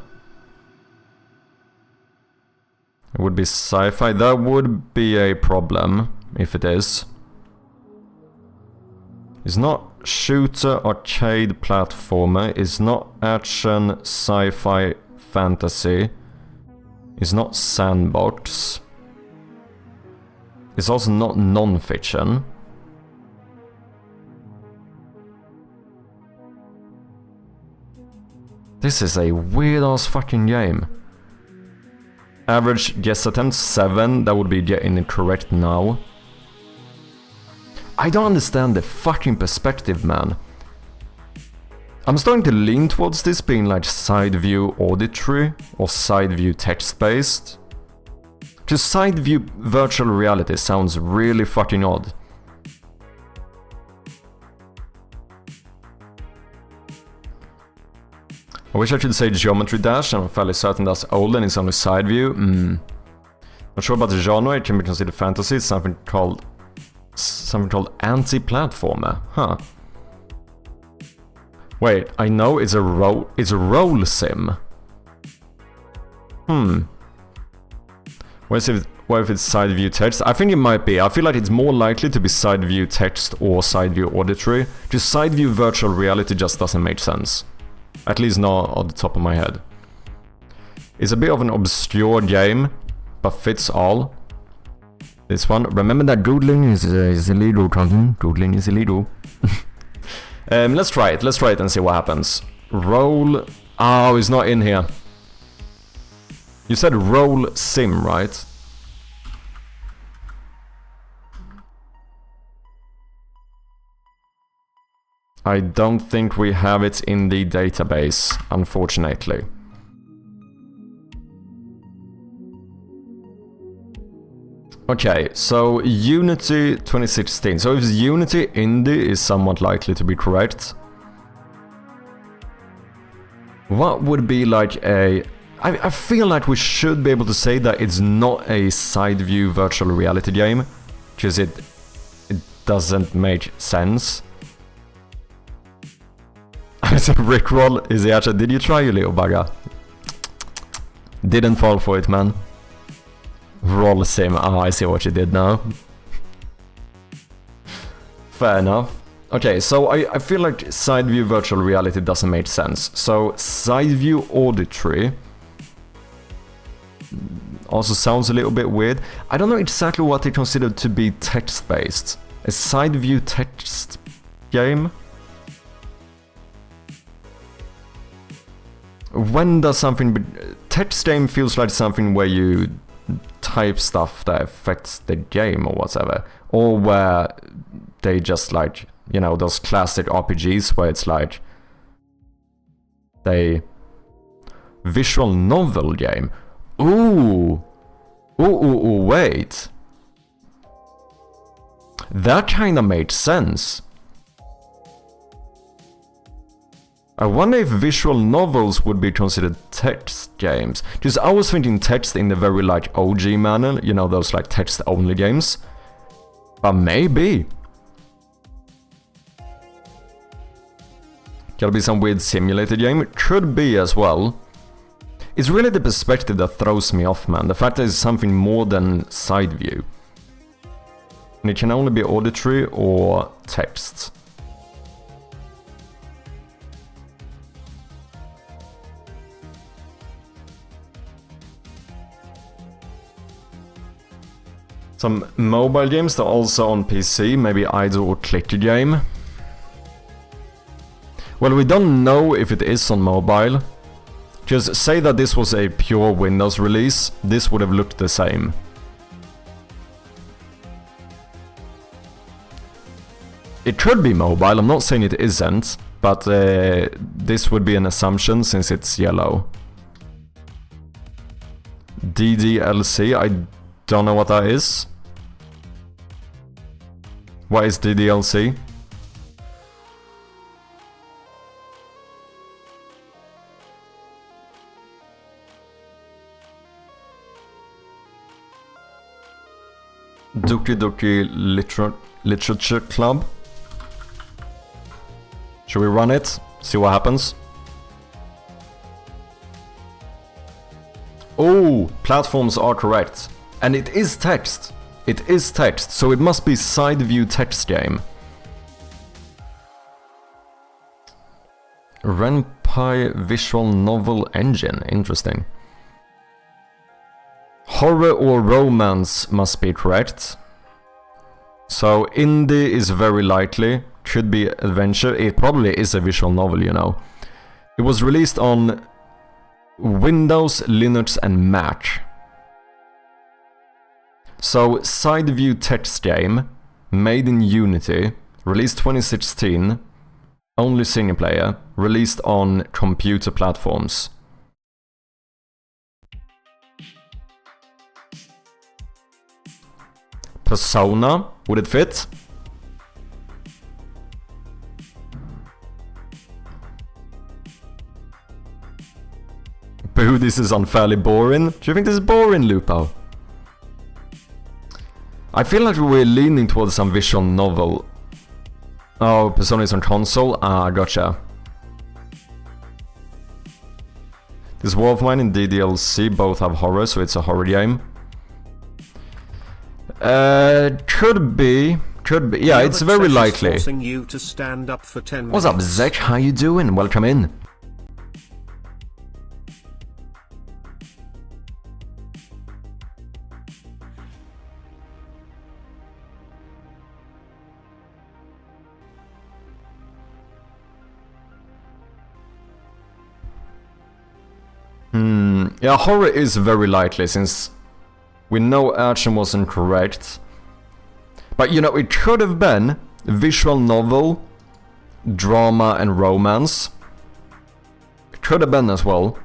It would be sci-fi. That would be a problem if it is. It's not shooter, arcade, platformer. It's not action, sci-fi, fantasy. It's not sandbox. It's also not non-fiction. This is a weird-ass fucking game. Average guess attempt 7, that would be getting it correct now. I don't understand the fucking perspective, man. I'm starting to lean towards this being like side view auditory or side view text-based. Because side view virtual reality sounds really fucking odd. I wish I could say Geometry Dash, I'm fairly certain that's old and it's only side view. Not sure about the genre, it can be considered fantasy, it's something called anti-platformer, huh. Wait, I know it's a role sim. What if it's side view text? I think it might be. I feel like it's more likely to be side view text or side view auditory. Just side view virtual reality just doesn't make sense. At least not on the top of my head. It's a bit of an obscure game, but fits all. This one. Remember that Googling is illegal, Content. Googling is illegal. Let's try it. Let's try it and see what happens. Roll. Oh, it's not in here. You said roll sim, right? I don't think we have it in the database, unfortunately. Okay, so Unity 2016. So if Unity Indie is somewhat likely to be correct. What would be like a... I feel like we should be able to say that it's not a side view virtual reality game. Because it doesn't make sense. It's a Rickroll. Is he actually... Did you try, you little bugger? Didn't fall for it, man. Roll sim. Ah, I see what you did now. Fair enough. Okay, so I feel like side view virtual reality doesn't make sense. So side view auditory also sounds a little bit weird. I don't know exactly what they consider to be text-based. A side view text game? When does something... Text game feels like something where you type stuff that affects the game or whatever. Or where they just like, you know, those classic RPGs where it's like... They... Visual novel game. Ooh! Ooh, wait. That kinda made sense. I wonder if visual novels would be considered text games. Because I was thinking text in the very like OG manner, you know, those like text-only games. But maybe. Gotta be some weird simulated game. It could be as well. It's really the perspective that throws me off, man. The fact that it's something more than side view. And it can only be auditory or text. Some mobile games that are also on PC, maybe idle or clicker game. Well, we don't know if it is on mobile. Just say that this was a pure Windows release, this would have looked the same. It could be mobile, I'm not saying it isn't, but this would be an assumption since it's yellow. DDLC, I don't know what that is. What is DDLC? Doki Doki Literature Club. Should we run it? See what happens? Oh, platforms are correct. And it is text. It is text, so it must be side view text game. Renpai Visual Novel Engine, interesting. Horror or romance must be correct. So indie is very likely, could be adventure, it probably is a visual novel, you know. It was released on Windows, Linux and Mac. So side view text game, made in Unity, released 2016, only single player, released on computer platforms. Persona, would it fit? Boo, this is unfairly boring. Do you think this is boring, Lupo? I feel like we're leaning towards some visual novel. Oh, Persona is on console? Ah, gotcha. This Wolfmine and DDLC both have horror, so it's a horror game. Could be. Yeah, it's very likely. You to stand up for 10 What's up, Zek? How you doing? Welcome in. Yeah, horror is very likely since we know action wasn't correct. But you know, it could have been visual novel, drama and romance. It could have been as well.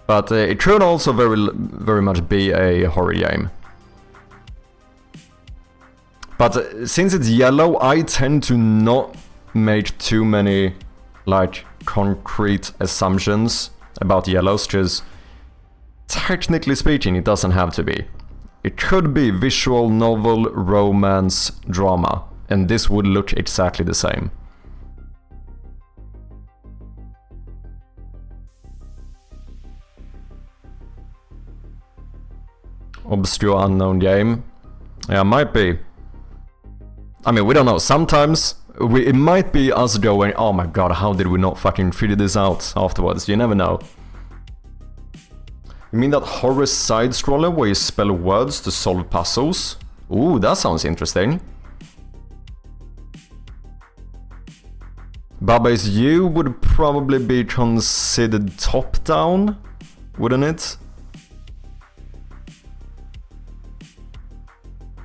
But it could also very much be a horror game. But since it's yellow, I tend to not make too many like concrete assumptions about yellows, because technically speaking it doesn't have to be. It could be visual novel, romance, drama, and this would look exactly the same. Obscure unknown game. Yeah, might be. I mean, we don't know. Sometimes it might be us going, oh my god, how did we not fucking figure this out afterwards? You never know. You mean that horror side-scroller where you spell words to solve puzzles? Ooh, that sounds interesting. Baba Is You would probably be considered top-down, wouldn't it?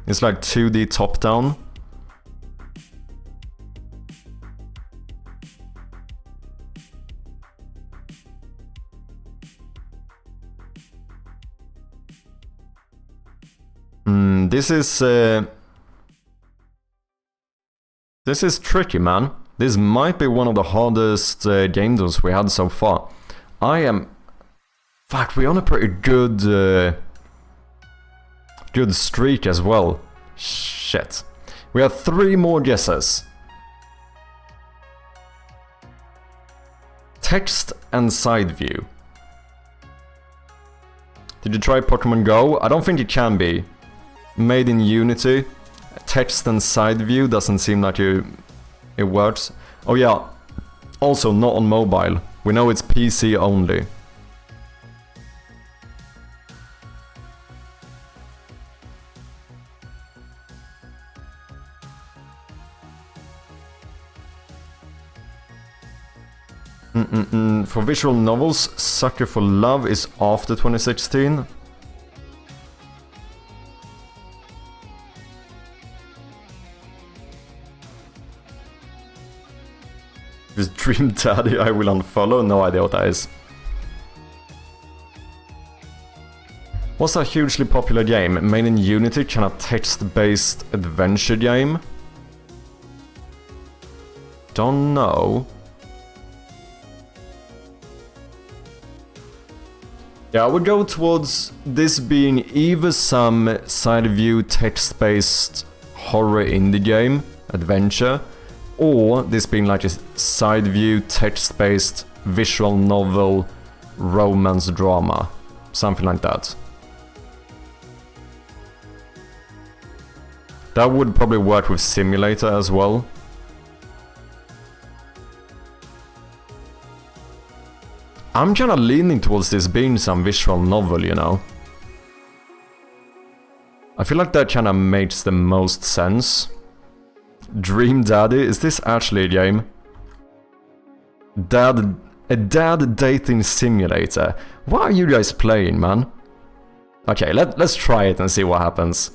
It's like 2D top-down. This is tricky, man. This might be one of the hardest game deals we had so far. I am... Fuck, we're on a pretty good... good streak as well. Shit. We have 3 more guesses. Text and side view. Did you try Pokemon Go? I don't think it can be. Made in Unity. Text and side view doesn't seem like it works. Oh yeah, also not on mobile. We know it's PC only. For visual novels, Sucker for Love is after 2016. This Dream Daddy I will unfollow, no idea what that is. What's a hugely popular game made in Unity, kind of text-based adventure game? Don't know. Yeah, I would go towards this being either some side view text-based horror indie game, adventure, or this being like a side view text-based visual novel romance drama. Something like that. That would probably work with Simulator as well. I'm kinda leaning towards this being some visual novel, you know. I feel like that kinda makes the most sense. Dream Daddy, is this actually a game? A dad dating simulator. What are you guys playing, man? Okay, let's try it and see what happens.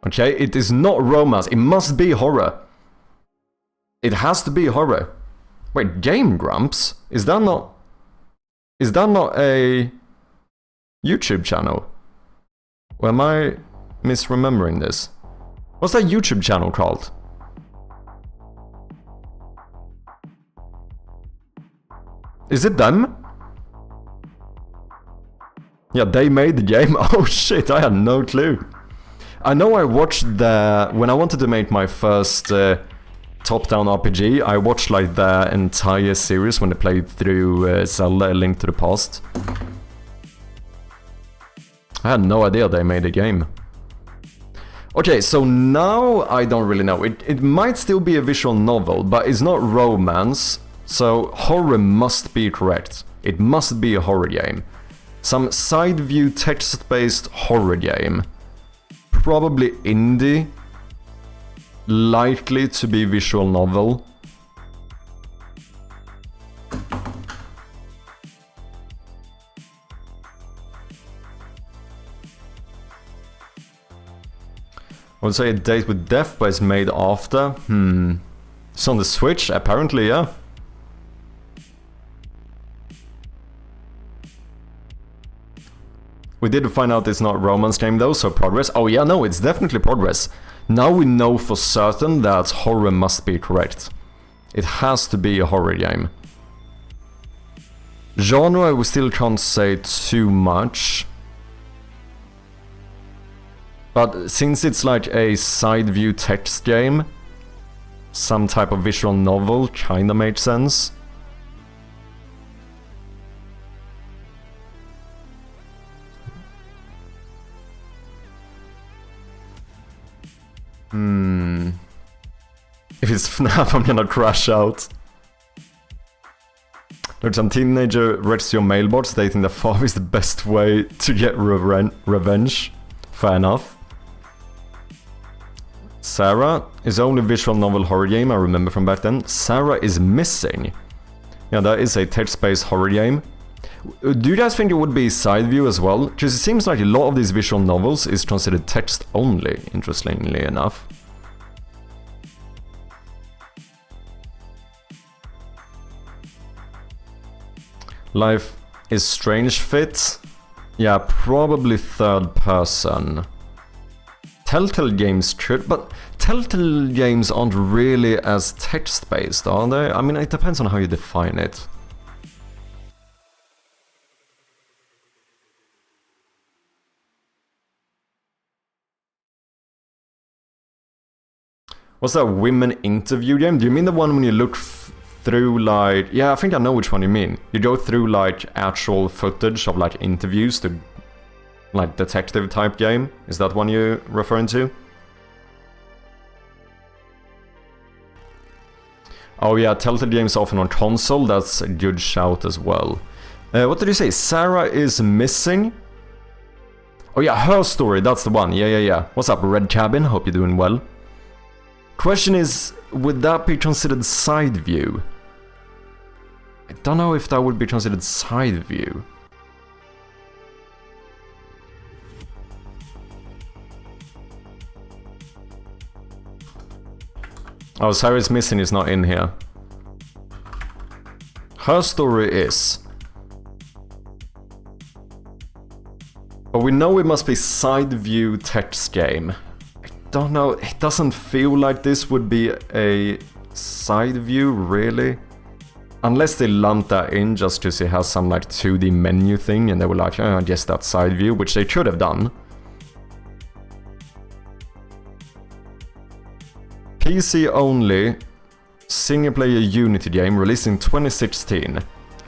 Okay, it is not romance, it must be horror. It has to be horror. Wait, Game Grumps? Is that not a YouTube channel? Or am I misremembering this? What's that YouTube channel called? Is it them? Yeah, they made the game. Oh shit, I had no clue. I know I watched when I wanted to make my first top-down RPG, I watched like the entire series when they played through Zelda: A Link to the Past. I had no idea they made a game. Okay, so now I don't really know. It might still be a visual novel, but it's not romance, so horror must be correct. It must be a horror game. Some side-view text-based horror game. Probably indie. Likely to be visual novel. I would say A Date with Death, but it's made after. It's on the Switch, apparently, yeah. We did find out it's not a romance game though, so progress. Oh yeah, no, it's definitely progress. Now we know for certain that horror must be correct. It has to be a horror game. Genre, we still can't say too much. But since it's like a side view text game, some type of visual novel kinda made sense. If it's FNAF, I'm gonna crash out. Look, some teenager writes your mailbox stating that father is the best way to get revenge. Fair enough. Sarah is only visual novel horror game I remember from back then. Sarah is missing. Yeah, that is a text-based horror game. Do you guys think it would be side view as well? Because it seems like a lot of these visual novels is considered text only, interestingly enough. Life is Strange fit? Yeah, probably third person. Telltale Games could, but Telltale games aren't really as text-based, are they? I mean, it depends on how you define it. What's that women interview game? Do you mean the one when you look through like... Yeah, I think I know which one you mean. You go through like actual footage of like interviews, the like detective type game? Is that one you're referring to? Oh yeah, Telltale games often on console, that's a good shout as well. What did you say? Sarah is missing? Oh yeah, Her Story, that's the one. Yeah. What's up, Red Cabin? Hope you're doing well. Question is, would that be considered side view? I don't know if that would be considered side view. Oh, Sarah's Missing is not in here. Her Story is. But we know it must be side view text game. I don't know, it doesn't feel like this would be a side view, really. Unless they lumped that in just because it has some like 2D menu thing and they were like, oh, I guess that's side view, which they should have done. PC only, single-player Unity game released in 2016,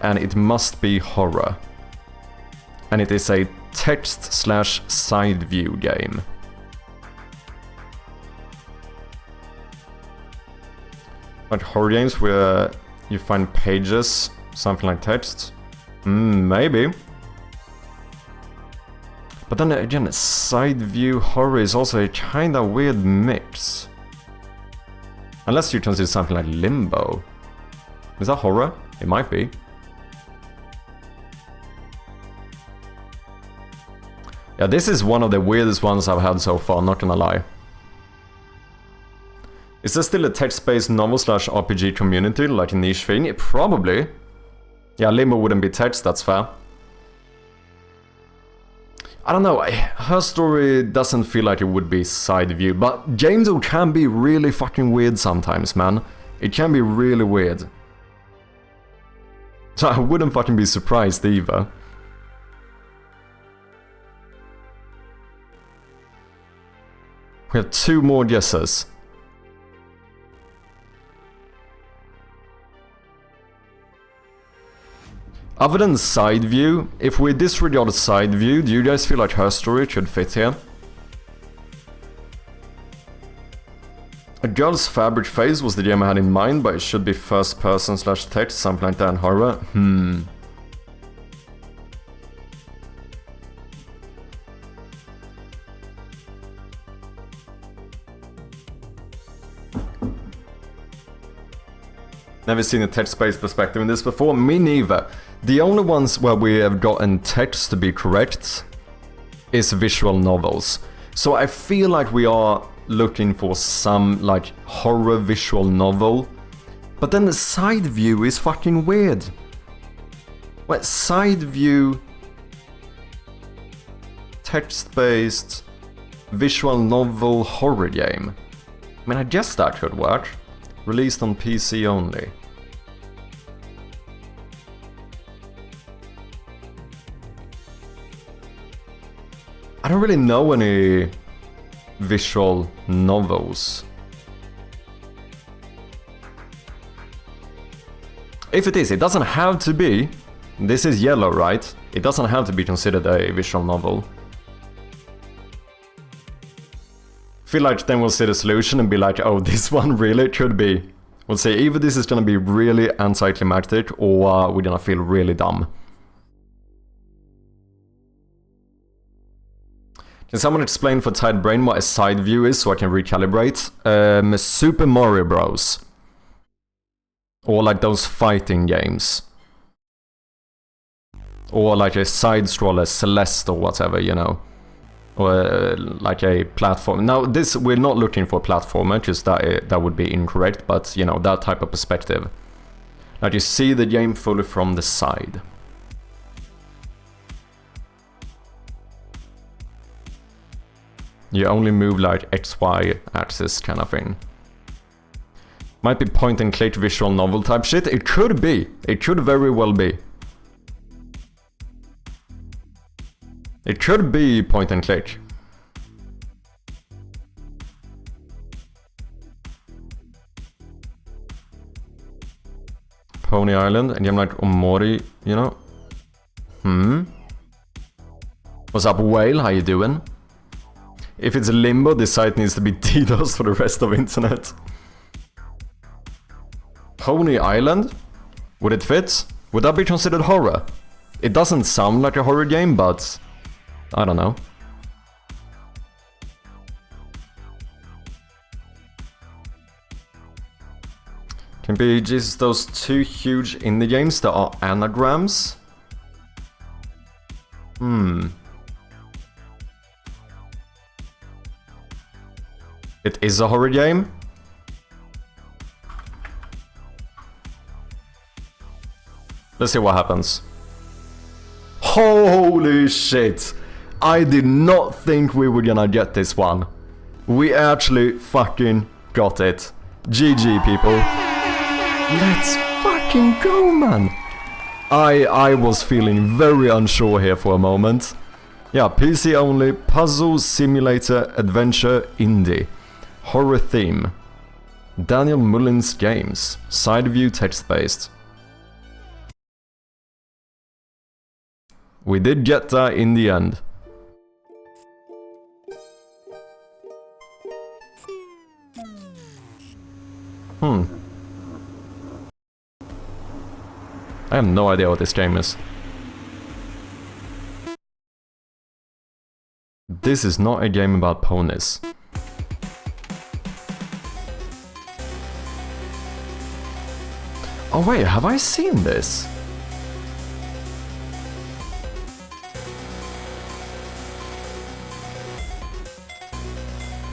and it must be horror. And it is a text/side view game. Like horror games where you find pages, something like text? Maybe. But then again, side view horror is also a kinda weird mix. Unless you consider something like Limbo. Is that horror? It might be. Yeah, this is one of the weirdest ones I've had so far, not gonna lie. Is there still a text-based novel/RPG community, like a niche thing? Probably. Yeah, Limbo wouldn't be text, that's fair. I don't know, Her Story doesn't feel like it would be side view, but games can be really fucking weird sometimes, man. It can be really weird. So I wouldn't fucking be surprised either. We have 2 more guesses. Other than side view, if we disregard side view, do you guys feel like Her Story should fit here? A Girl's Fabric Face was the game I had in mind, but it should be first person/text, something like that in horror. Never seen a text-based perspective in this before, me neither. The only ones where we have gotten text to be correct is visual novels. So I feel like we are looking for some like horror visual novel. But then the side view is fucking weird. What, side view, text-based, visual novel horror game? I mean, I guess that could work. Released on PC only. I don't really know any visual novels. If it is, it doesn't have to be. This is yellow, right? It doesn't have to be considered a visual novel. Feel like then we'll see the solution and be like, oh, this one really could be. We'll say either this is gonna be really anticlimactic or we're gonna feel really dumb. Can someone explain for Tired Brain what a side view is so I can recalibrate? Super Mario Bros. Or like those fighting games. Or like a side-scroller, Celeste or whatever, you know. Or like a platform. Now this, we're not looking for a platformer, because that would be incorrect, but you know, that type of perspective. Like you see the game fully from the side. You only move like XY axis kind of thing. Might be point and click visual novel type shit. It could be. It could very well be. It could be point and click. Pony Island, and I'm like Omori, you know? What's up, Whale? How you doing? If it's Limbo, this site needs to be DDoS for the rest of internet. Pony Island? Would it fit? Would that be considered horror? It doesn't sound like a horror game, but I don't know. Can be just those two huge indie games that are anagrams. It is a horror game. Let's see what happens. Holy shit! I did not think we were gonna get this one. We actually fucking got it. GG, people. Let's fucking go, man! I was feeling very unsure here for a moment. Yeah, PC only, puzzle, simulator, adventure, indie. Horror theme. Daniel Mullins Games. Side view text-based. We did get that in the end. I have no idea what this game is. This is not a game about ponies. Oh wait, have I seen this?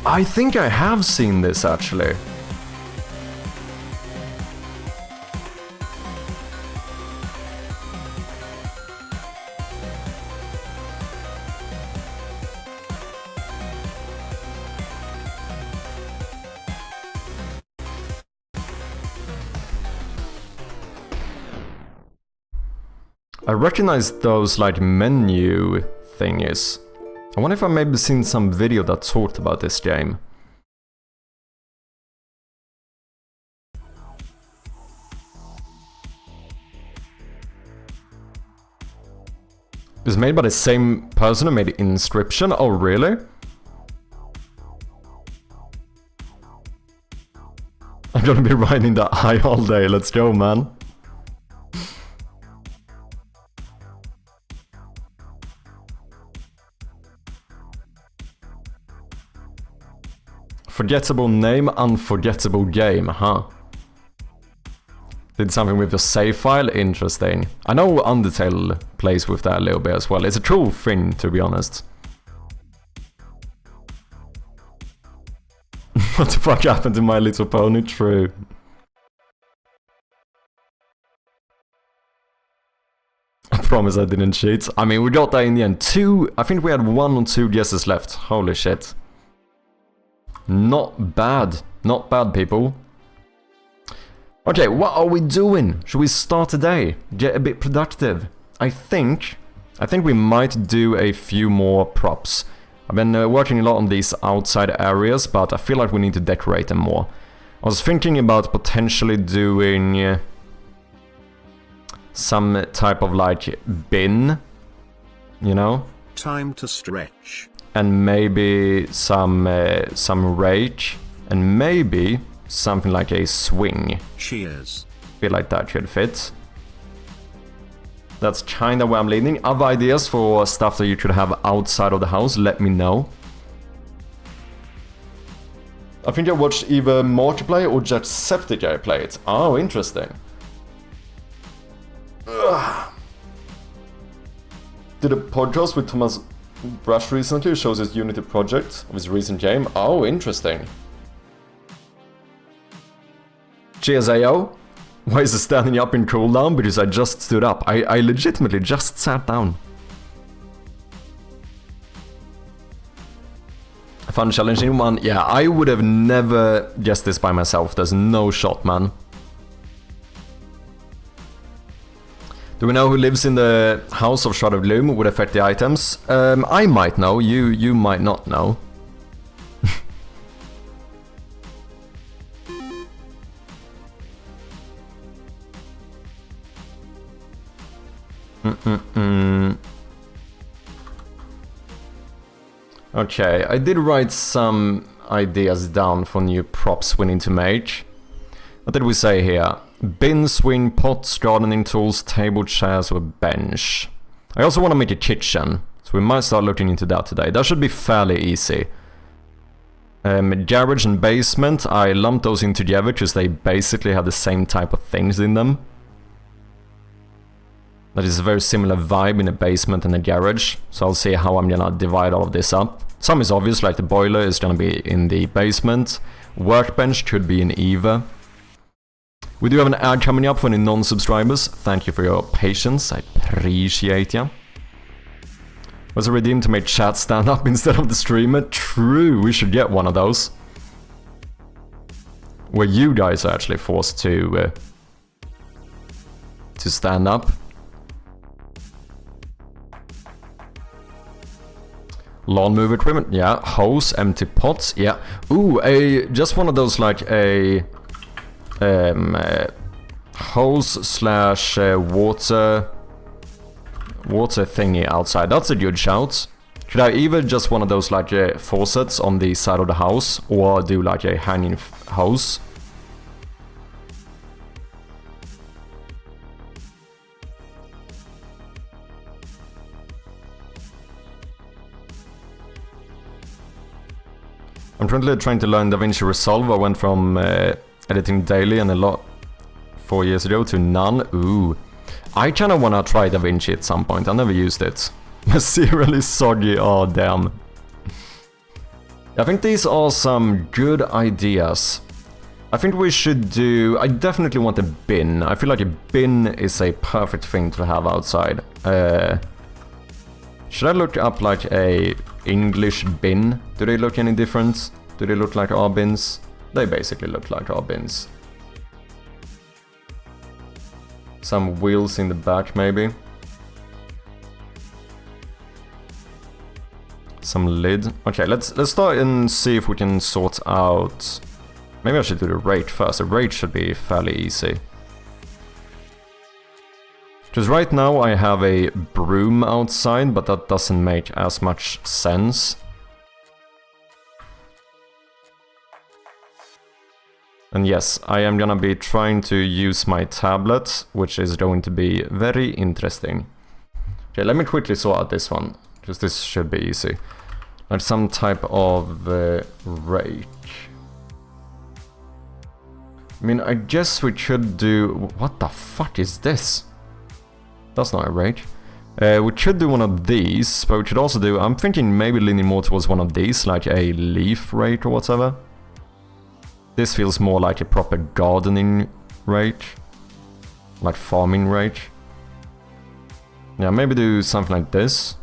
I think I have seen this actually. I recognize those like menu thingies. I wonder if I maybe seen some video that talked about this game. It's made by the same person who made Inscription. Oh, really? I'm gonna be riding that high all day. Let's go, man. Forgettable name, unforgettable game, huh? Did something with the save file? Interesting. I know Undertale plays with that a little bit as well. It's a cool thing, to be honest. What the fuck happened to My Little Pony? True. I promise I didn't cheat. I mean, we got that in the end. I think we had 1 or 2 guesses left. Holy shit. Not bad. Not bad, people. Okay, what are we doing? Should we start today? Get a bit productive? I think we might do a few more props. I've been working a lot on these outside areas, but I feel like we need to decorate them more. I was thinking about potentially doing some type of like bin, you know? Time to stretch. And maybe some rake, and maybe something like a swing. Cheers. Feel like that should fit. That's kinda where I'm leaning. Other ideas for stuff that you could have outside of the house, let me know. I think I watched either Markiplier or Jacksepticeye play it. Oh, interesting. Ugh. Did a podcast with Thomas Brush recently, shows his Unity project of his recent game. Oh, interesting. Cheers, AO. Why is it standing up in cooldown? Because I just stood up. I legitimately just sat down. Fun challenging one. Yeah, I would have never guessed this by myself. There's no shot, man. Do we know who lives in the House of Shroud of Gloom would affect the items? I might know. You might not know. Okay, I did write some ideas down for new props we need to make. What did we say here? Bin, swing, pots, gardening tools, table, chairs, or bench. I also want to make a kitchen, so we might start looking into that today. That should be fairly easy. Garage and basement, I lumped those in together because they basically have the same type of things in them. That is a very similar vibe in a basement and a garage, so I'll see how I'm gonna divide all of this up. Some is obvious, like the boiler is gonna be in the basement. Workbench could be in either. We do have an ad coming up for any non-subscribers. Thank you for your patience, I appreciate ya. Was a redeem to make chat stand up instead of the streamer? True, we should get one of those. Where you guys are actually forced to stand up. Lawn mower equipment, yeah. Hose, empty pots, yeah. Ooh, just one of those like a hose slash water thingy outside. That's a good shout. Should I either just one of those like faucets on the side of the house or do like a hanging hose? I'm currently trying to learn DaVinci Resolve. I went from editing daily and a lot 4 years ago to none. Ooh. I kinda wanna try DaVinci at some point. I never used it. Serially soggy, oh damn. I think these are some good ideas. I think we should do... I definitely want a bin. I feel like a bin is a perfect thing to have outside. Should I look up like a English bin? Do they look any different? Do they look like our bins? They basically look like our bins. Some wheels in the back maybe. Some lid. Okay, let's start and see if we can sort out... Maybe I should do the rate first. The rate should be fairly easy. Because right now I have a broom outside, but that doesn't make as much sense. And yes, I am gonna be trying to use my tablet, which is going to be very interesting. Okay, let me quickly sort out this one, because this should be easy. Like some type of rake. I mean, I guess we could do... What the fuck is this? That's not a rake. We could do one of these, but we could also do... I'm thinking maybe leaning more towards one of these, like a leaf rake or whatever. This feels more like a proper gardening rake. Like farming rake. Yeah, maybe do something like this.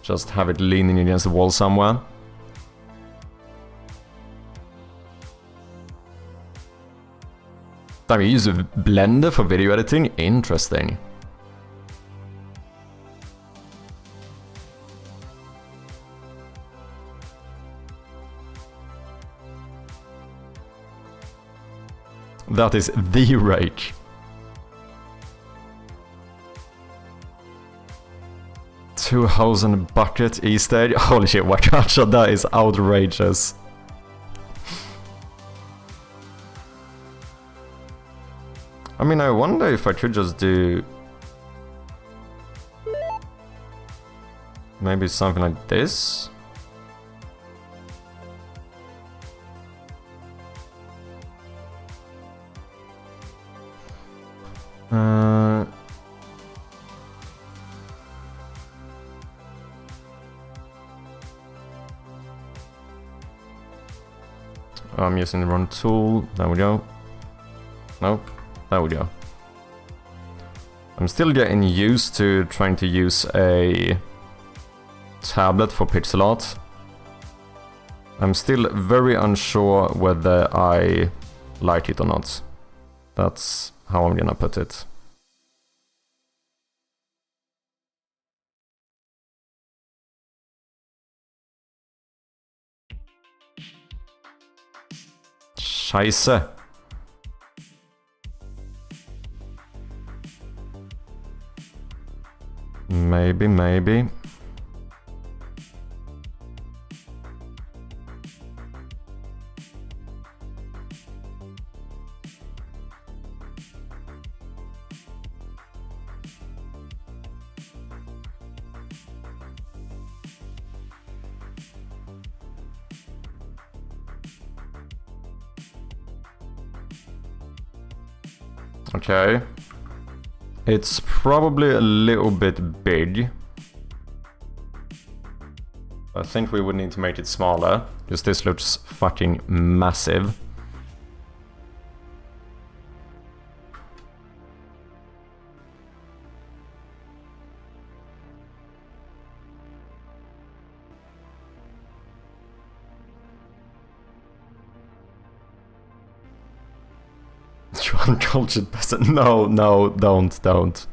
Just have it leaning against the wall somewhere. Damn, you use a blender for video editing? Interesting. That is the rake. Two hoes and a bucket Easter egg. Holy shit, Wakacha, that is outrageous. I mean, I wonder if I could just do... Maybe something like this? I'm using the wrong tool. There we go. Nope. There we go. I'm still getting used to trying to use a tablet for pixel art. I'm still very unsure whether I like it or not. That's how I'm gonna put it. Scheiße. Maybe. Okay. It's probably a little bit big. I think we would need to make it smaller, because this looks fucking massive. You uncultured peasant. No, don't.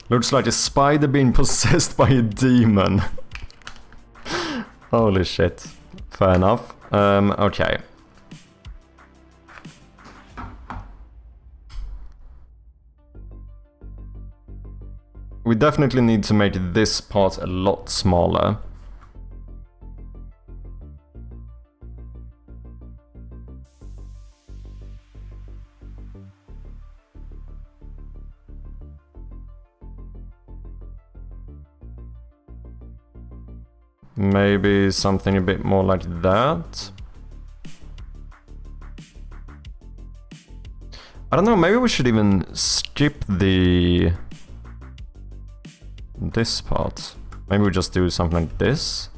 Looks like a spider being possessed by a demon. Holy shit. Fair enough. Okay. We definitely need to make this part a lot smaller. Maybe something a bit more like that. I don't know, maybe we should even skip this part. Maybe we just do something like this.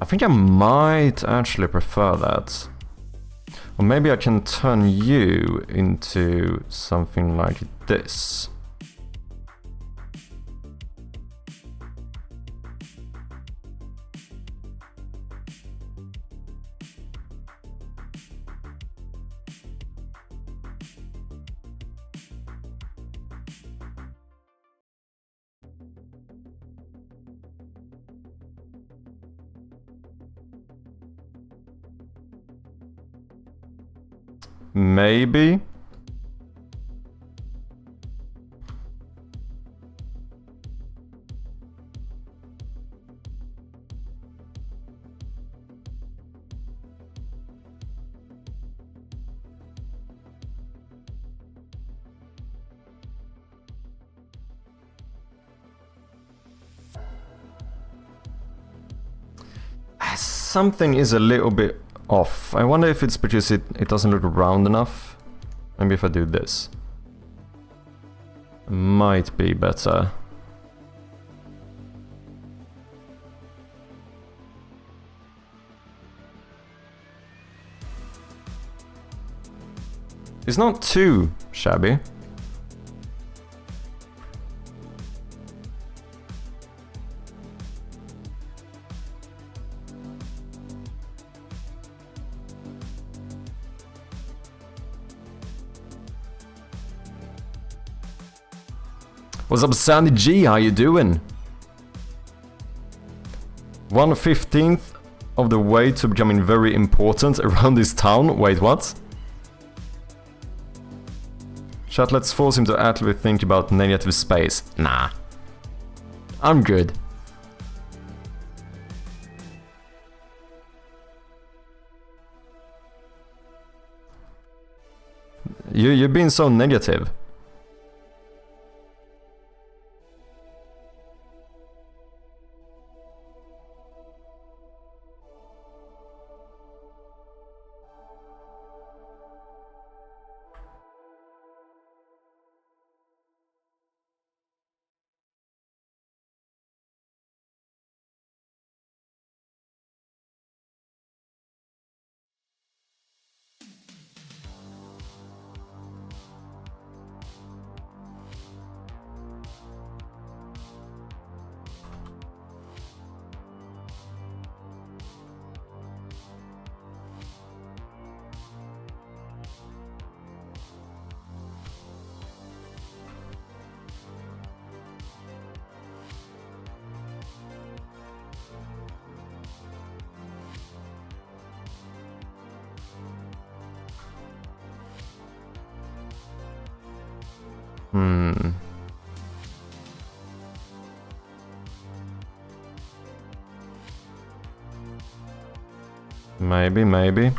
I think I might actually prefer that. Or maybe I can turn you into something like this. Maybe. Something is a little bit off. I wonder if it's because it doesn't look round enough. Maybe if I do this. Might be better. It's not too shabby. What's up, Sandy G? How you doing? 1/15 of the way to becoming very important around this town. Wait, what? Chat, let's force him to actively think about negative space. Nah. I'm good. You're being so negative. Hmm. Maybe.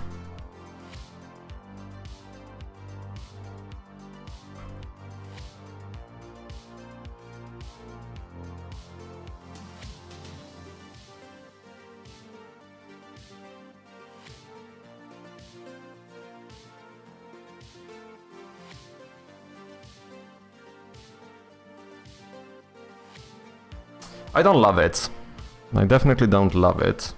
I don't love it. I definitely don't love it.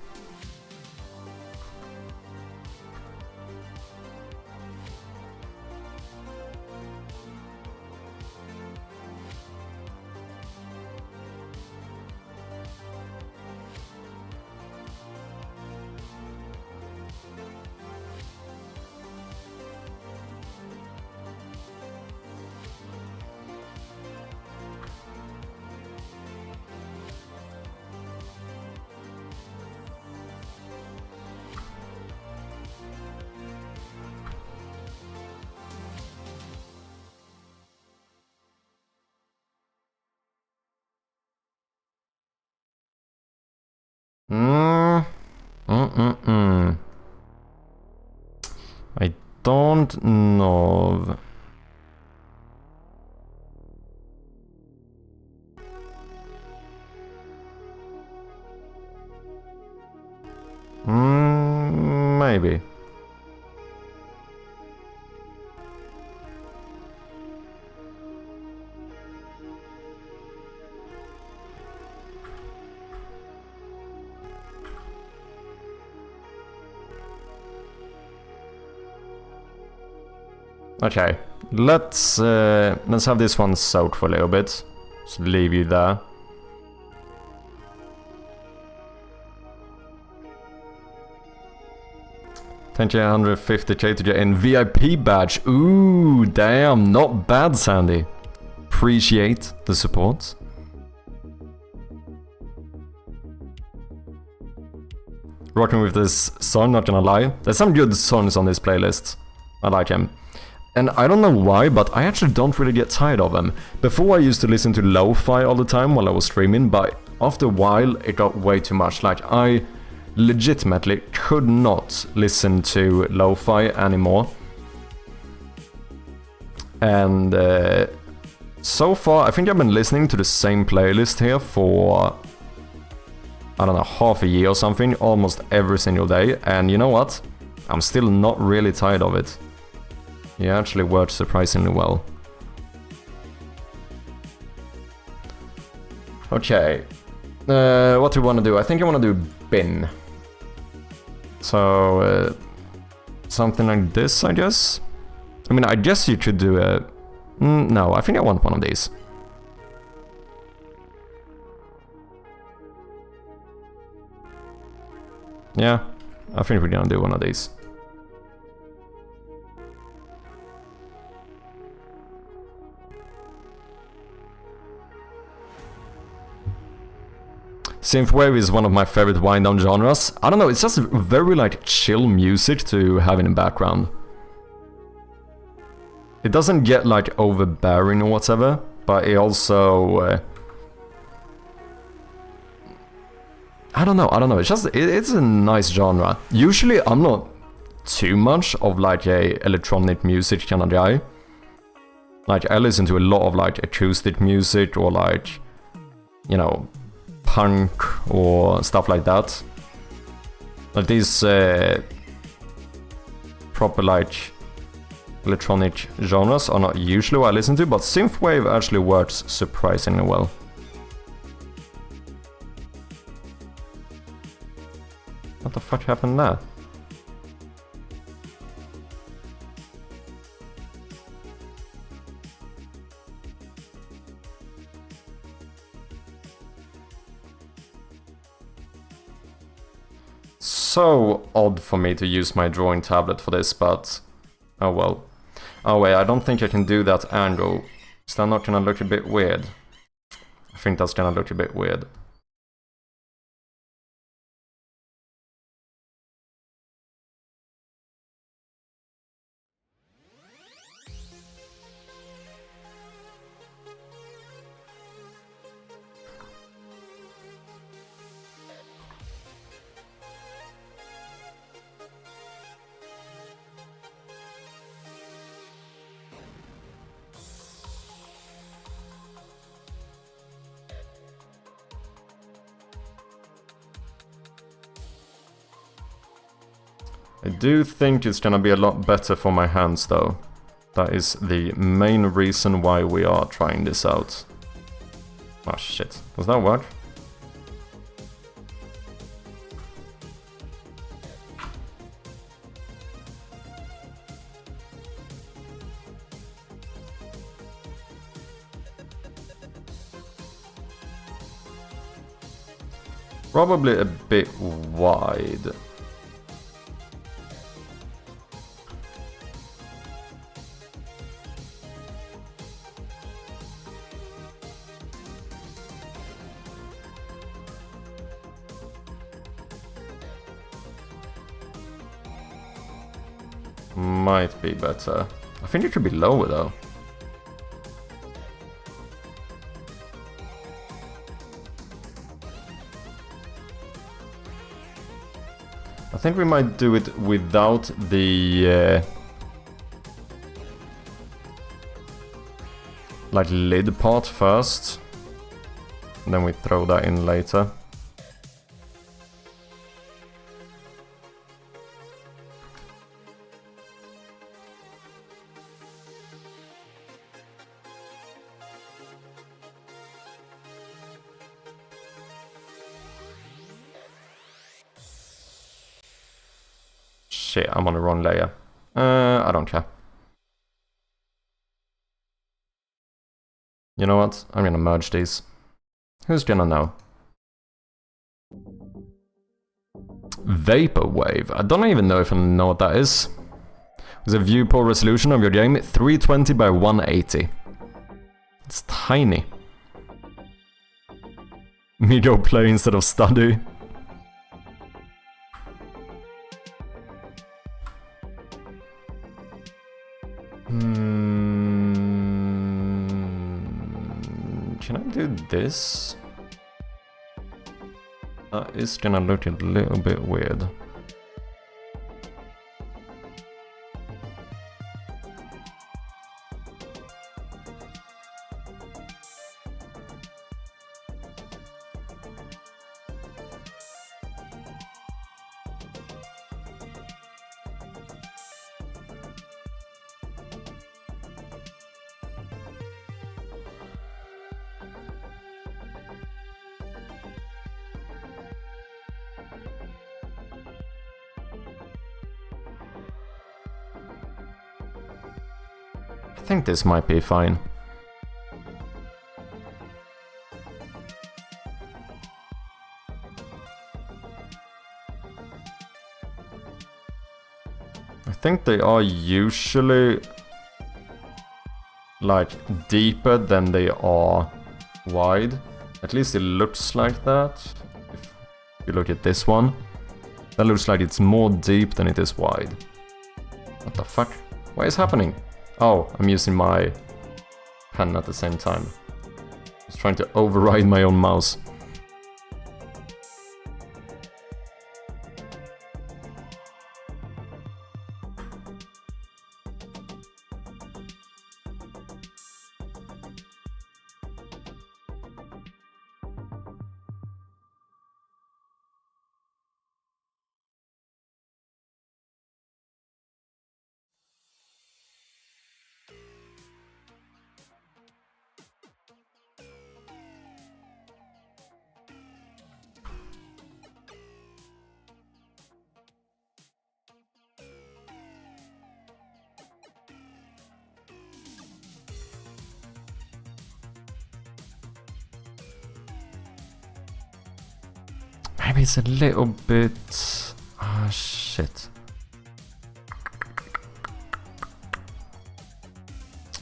I don't know. Maybe. Okay, let's have this one soak for a little bit. Just leave you there. Thank you, 150k to get in VIP badge. Ooh, damn, not bad, Sandy. Appreciate the support. Rocking with this song, not gonna lie. There's some good songs on this playlist. I like him. And I don't know why, but I actually don't really get tired of them. Before I used to listen to lo-fi all the time while I was streaming, but after a while it got way too much. Like, I legitimately could not listen to lo-fi anymore. And so far, I think I've been listening to the same playlist here for, I don't know, half a year or something, almost every single day. And you know what? I'm still not really tired of it. It actually works surprisingly well. Okay. What do we want to do? I think I want to do bin. So, something like this, I guess? I mean, I guess you could do a... no, I think I want one of these. Yeah, I think we're gonna do one of these. Synthwave is one of my favorite wind-down genres. I don't know, it's just very like chill music to have in the background. It doesn't get like overbearing or whatever, but it also... I don't know, it's just, it's a nice genre. Usually I'm not too much of like a electronic music kind of guy. Like, I listen to a lot of like acoustic music or like, you know, punk or stuff like that. Like these proper like electronic genres are not usually what I listen to, but synthwave actually works surprisingly well. What the fuck happened there? So odd for me to use my drawing tablet for this, but oh well. Oh wait, I don't think I can do that angle. Is that not gonna look a bit weird? I think that's gonna look a bit weird. I do think it's gonna be a lot better for my hands though. That is the main reason why we are trying this out. Oh shit, does that work? Probably a bit wide. Might be better. I think it should be lower though. I think we might do it without the like lid part first, and then we throw that in later. Shit, I'm on the wrong layer. I don't care. You know what? I'm gonna merge these. Who's gonna know? Vaporwave. I don't even know if I know what that is. It's a viewport resolution of your game, 320 by 180. It's tiny. Me go play instead of study. Can I do this? That is gonna look a little bit weird. I think this might be fine. I think they are usually like deeper than they are wide. At least it looks like that. If you look at this one, that looks like it's more deep than it is wide. What the fuck? What is happening? Oh, I'm using my pen at the same time. Just trying to override my own mouse. Maybe it's a little bit... Ah, shit.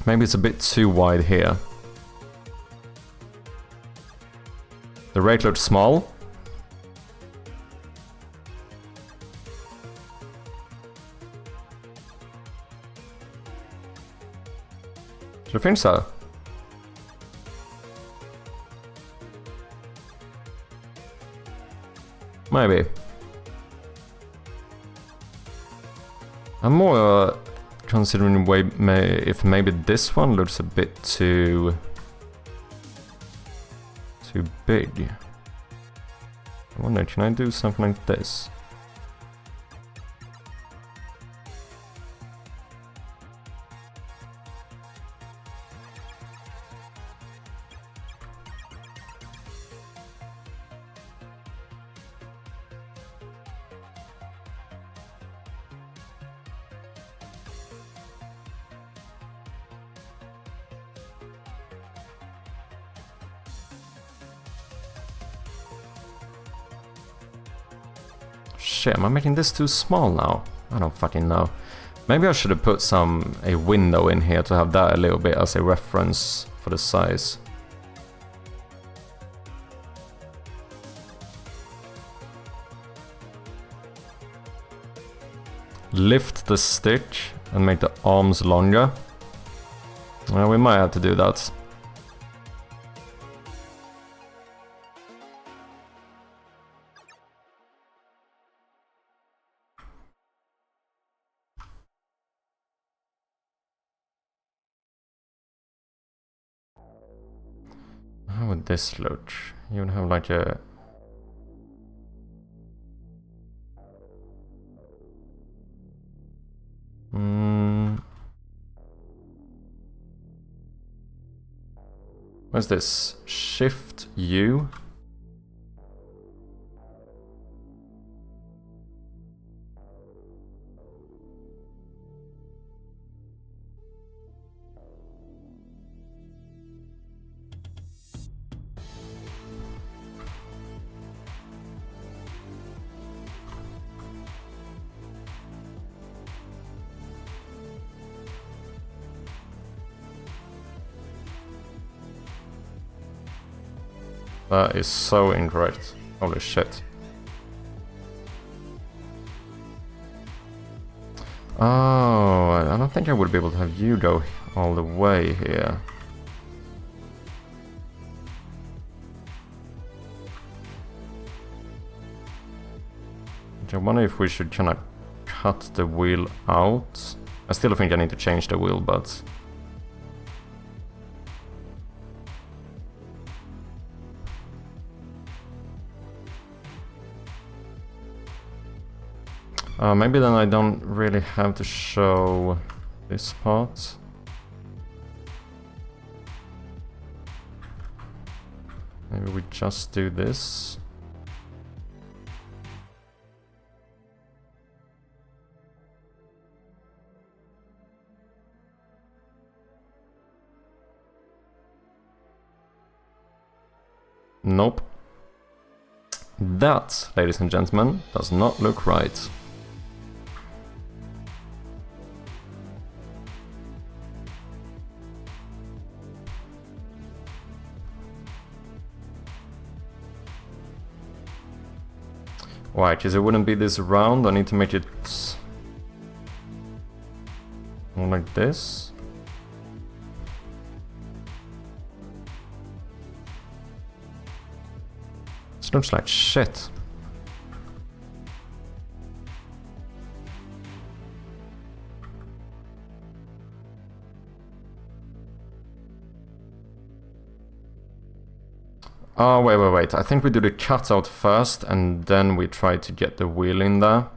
Maybe it's a bit too wide here. The rake looks small. Do you think so? Maybe. I'm more considering if maybe this one looks a bit too big. I wonder, can I do something like this? Shit, am I making this too small now? I don't fucking know. Maybe I should have put a window in here to have that a little bit as a reference for the size. Lift the stitch and make the arms longer. Well, we might have to do that. How would this look? You would have like a... What's this? Shift U? That is so incorrect. Holy shit. Oh, I don't think I would be able to have you go all the way here. I wonder if we should kind of cut the wheel out. I still think I need to change the wheel, but... maybe then I don't really have to show this part. Maybe we just do this. Nope. That, ladies and gentlemen, does not look right. Why? Because it wouldn't be this round, I need to make it more like this. This looks like shit. Oh, wait. I think we do the cutout first and then we try to get the wheel in there.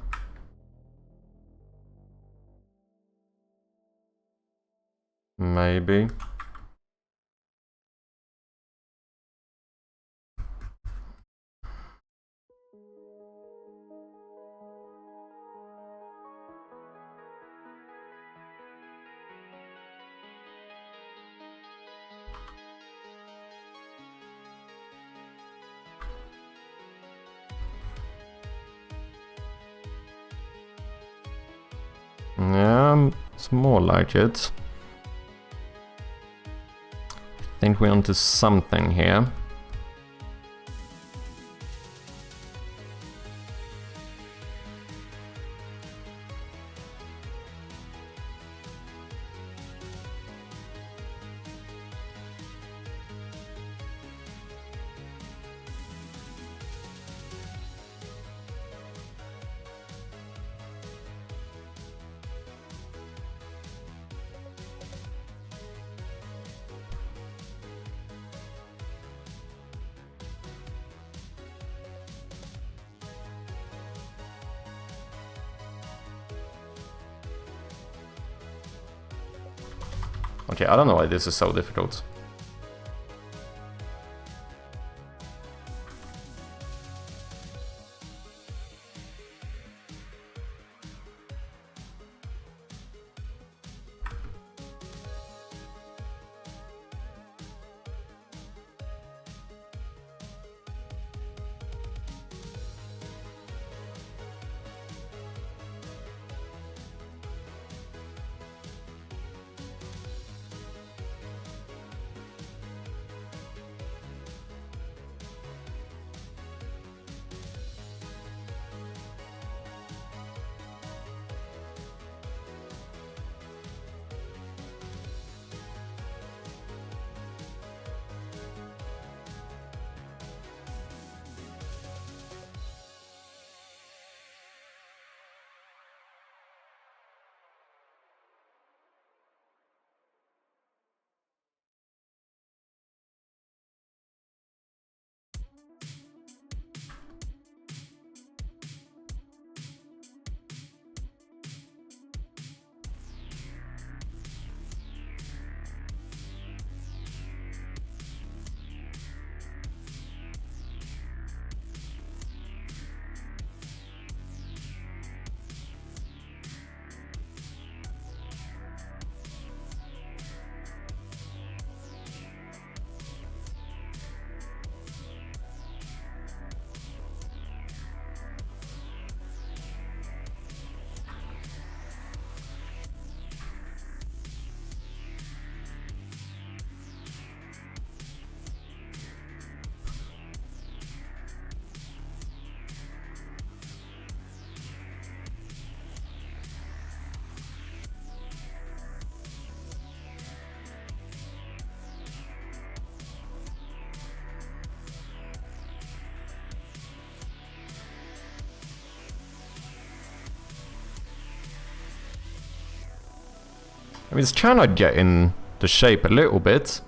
Maybe. Yeah, it's more like it. I think we're onto something here. Okay, I don't know why this is so difficult. mean, it's trying to get in the shape a little bit.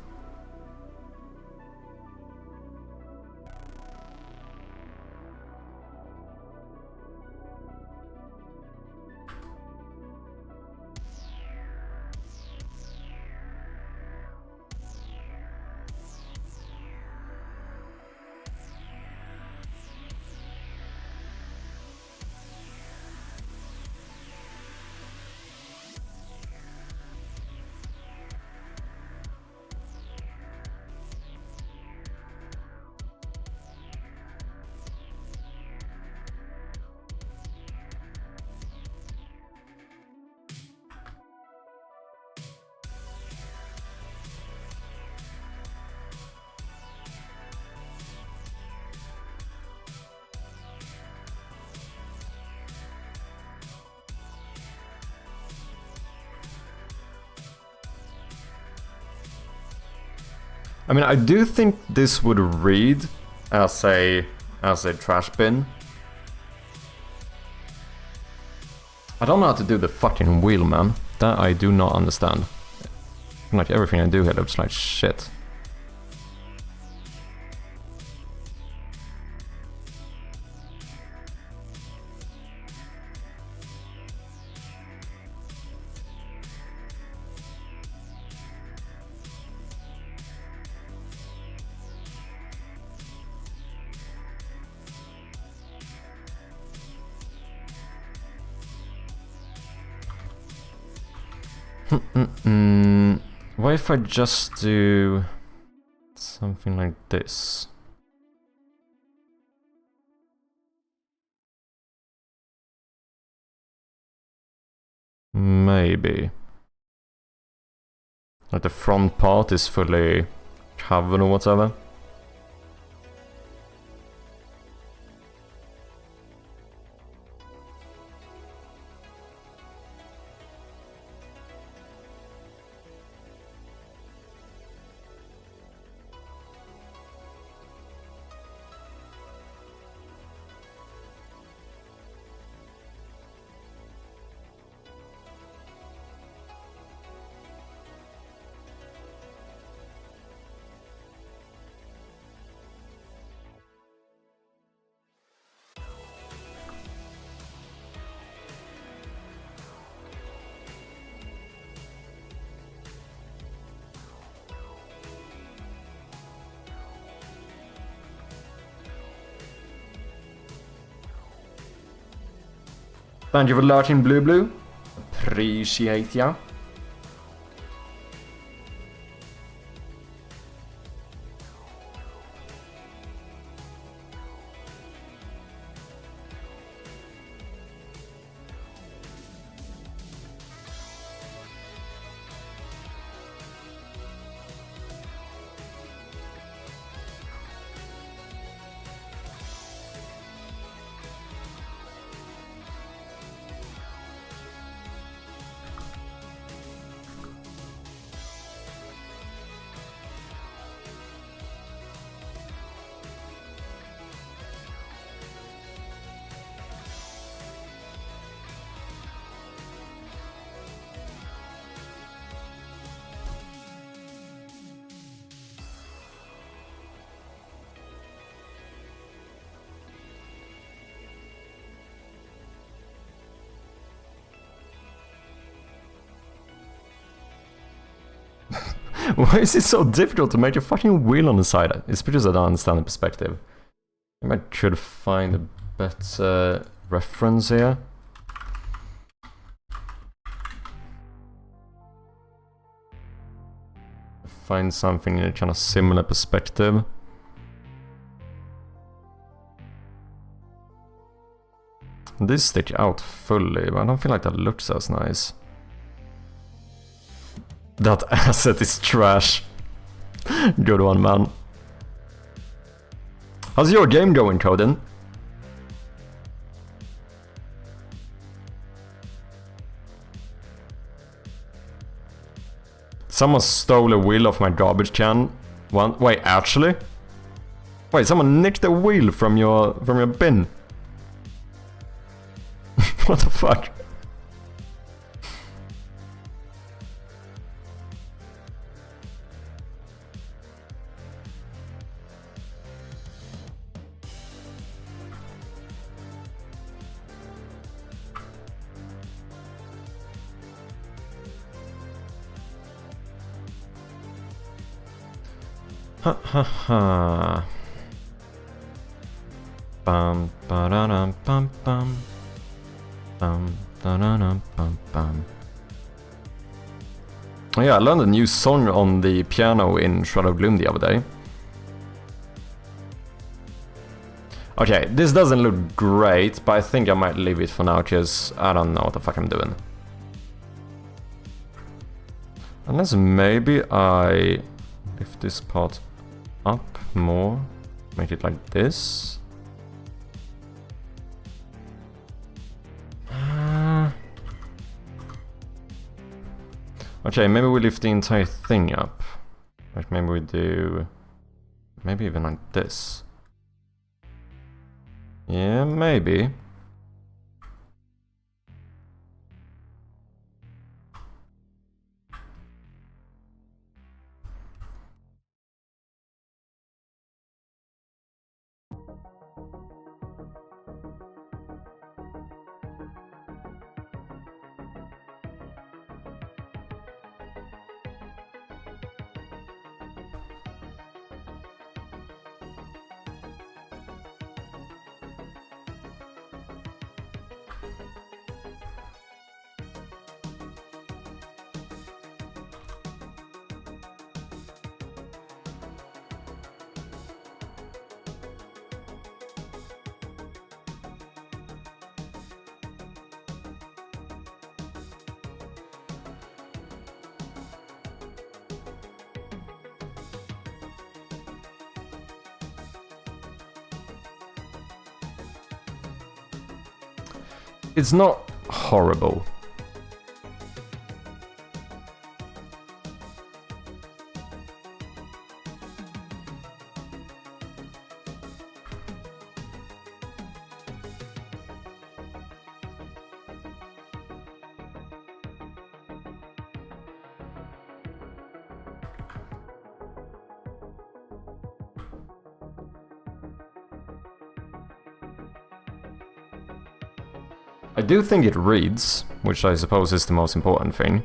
I mean, I do think this would read as a trash bin. I don't know how to do the fucking wheel, man. That I do not understand. Like, everything I do here looks like shit. What if I just do something like this? Maybe. Like the front part is fully covered or whatever. Thank you for lurking, Blue Blue. Appreciate ya. Why is it so difficult to make a fucking wheel on the side? It's because I don't understand the perspective. I might should find a better reference here. Find something in a kind of similar perspective. This stick out fully, but I don't feel like that looks as nice. That asset is trash. Good one, man. How's your game going, Coden? Someone stole a wheel off my garbage can. Wait, actually? Wait, someone nicked a wheel from your bin. What the fuck? Ha ha ha. Bum ba da dum bum bum. Bum da da dum bum bum. Oh yeah, I learned a new song on the piano in Shroud of Gloom the other day. Okay, this doesn't look great, but I think I might leave it for now, because I don't know what the fuck I'm doing. Unless maybe I lift this part up more, make it like this. Okay, maybe we lift the entire thing up. Like maybe we do... maybe even like this. Yeah, maybe. It's not horrible. I do think it reads, which I suppose is the most important thing.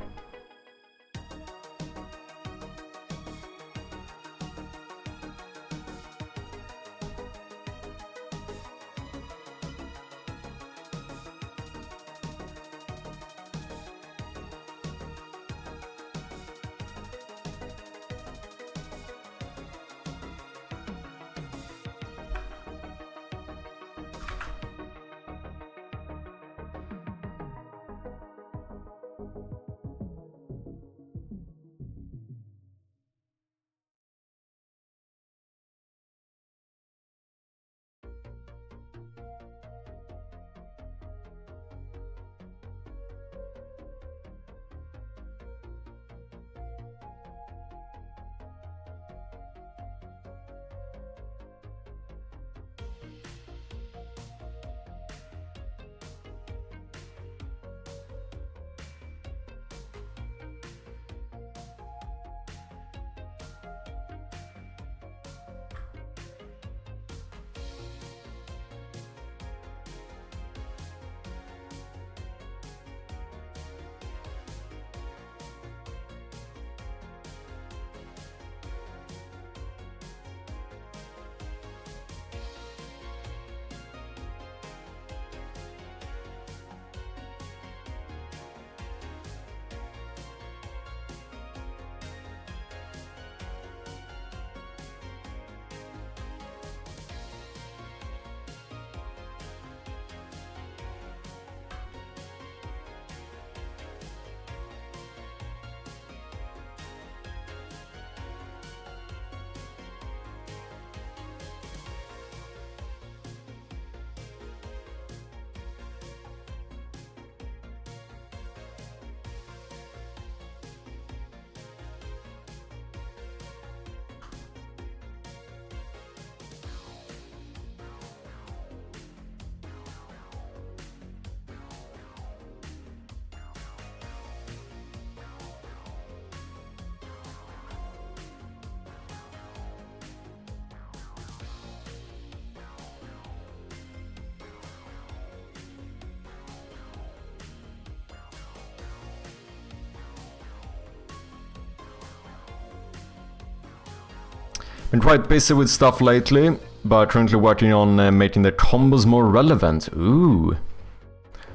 Been quite busy with stuff lately, but currently working on making the combos more relevant. Ooh.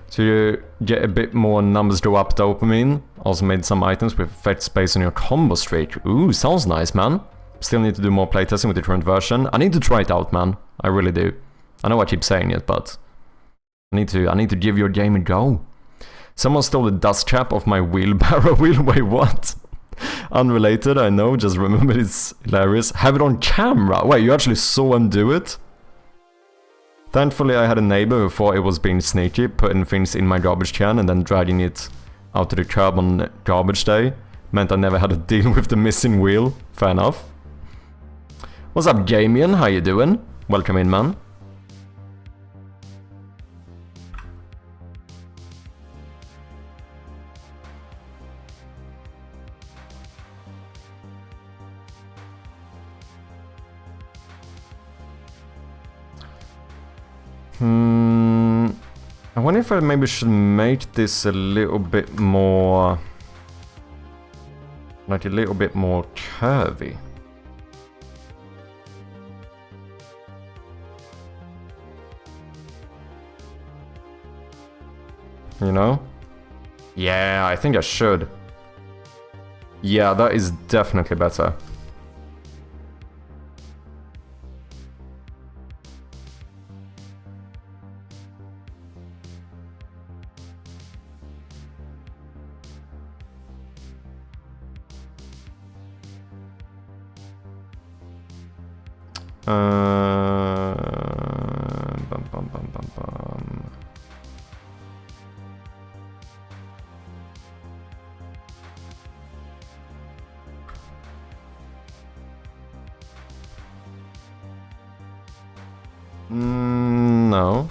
So you get a bit more numbers to up dopamine. Also made some items with effects based on your combo streak. Ooh, sounds nice, man. Still need to do more playtesting with the current version. I need to try it out, man. I really do. I know I keep saying it, but I need to give your game a go. Someone stole the dust cap off my wheelbarrow wheel. Wait, what? Unrelated, I know. Just remember it's hilarious. Have it on camera. Wait, you actually saw him do it? Thankfully, I had a neighbor who thought it was being sneaky, putting things in my garbage can and then dragging it out to the curb on garbage day. Meant I never had to deal with the missing wheel. Fair enough. What's up, Gamian? How you doing? Welcome in, man. I wonder if I maybe should make this a little bit more... like a little bit more curvy. You know? Yeah, I think I should. Yeah, that is definitely better. Bum, bum, bum, bum, bum. No.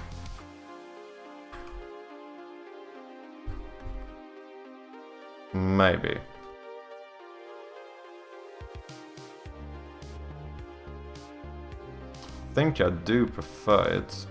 Maybe. I think I do prefer it.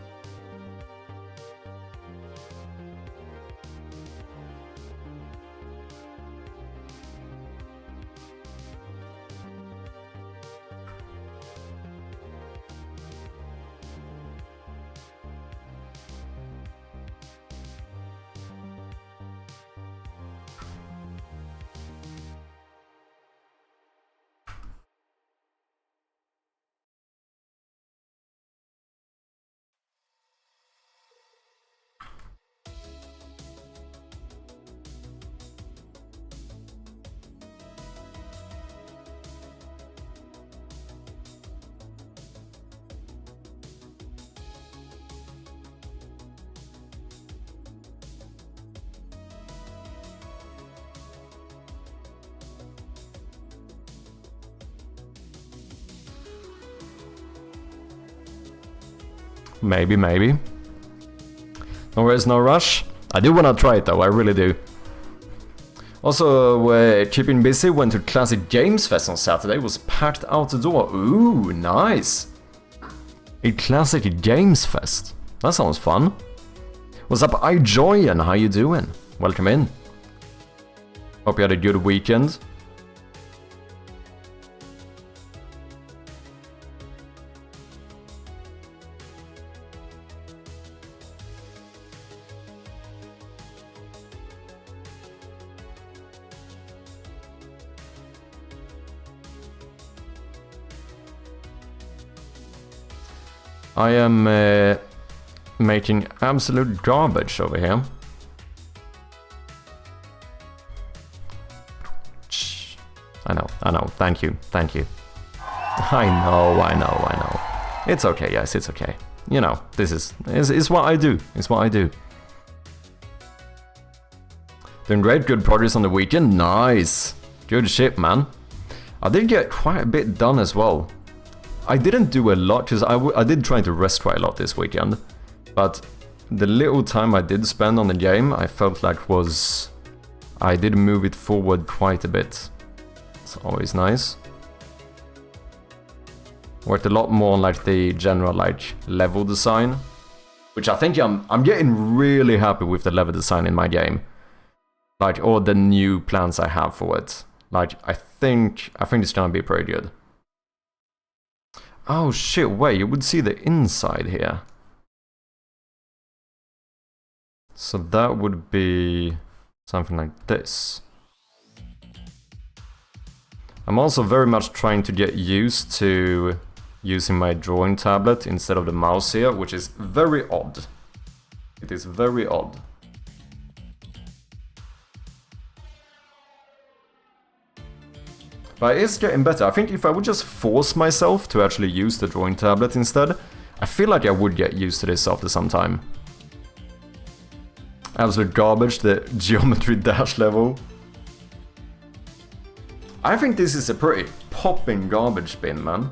Maybe, maybe. No worries, no rush. I do wanna try it though, I really do. Also, keeping busy, went to Classic Games Fest on Saturday, was packed out the door. Ooh, nice! A Classic Games Fest. That sounds fun. What's up, iJoyan? How you doing? Welcome in. Hope you had a good weekend. I am making absolute garbage over here. Shh. I know. Thank you. I know. It's okay, guys. It's okay. You know, this is what I do. It's what I do. Doing great. Good progress on the weekend. Nice. Good shit, man. I did get quite a bit done as well. I didn't do a lot, because I did try to rest quite a lot this weekend, but the little time I did spend on the game, I felt like I did move it forward quite a bit. It's always nice. Worked a lot more on like the general like level design, which I think I'm getting really happy with the level design in my game. Like all the new plans I have for it. Like I think it's gonna be pretty good. Oh shit, wait, you would see the inside here. So that would be something like this. I'm also very much trying to get used to using my drawing tablet instead of the mouse here, which is very odd. It is very odd. But it's getting better. I think if I would just force myself to actually use the drawing tablet instead, I feel like I would get used to this after some time. Absolute garbage, the geometry dash level. I think this is a pretty popping garbage bin, man.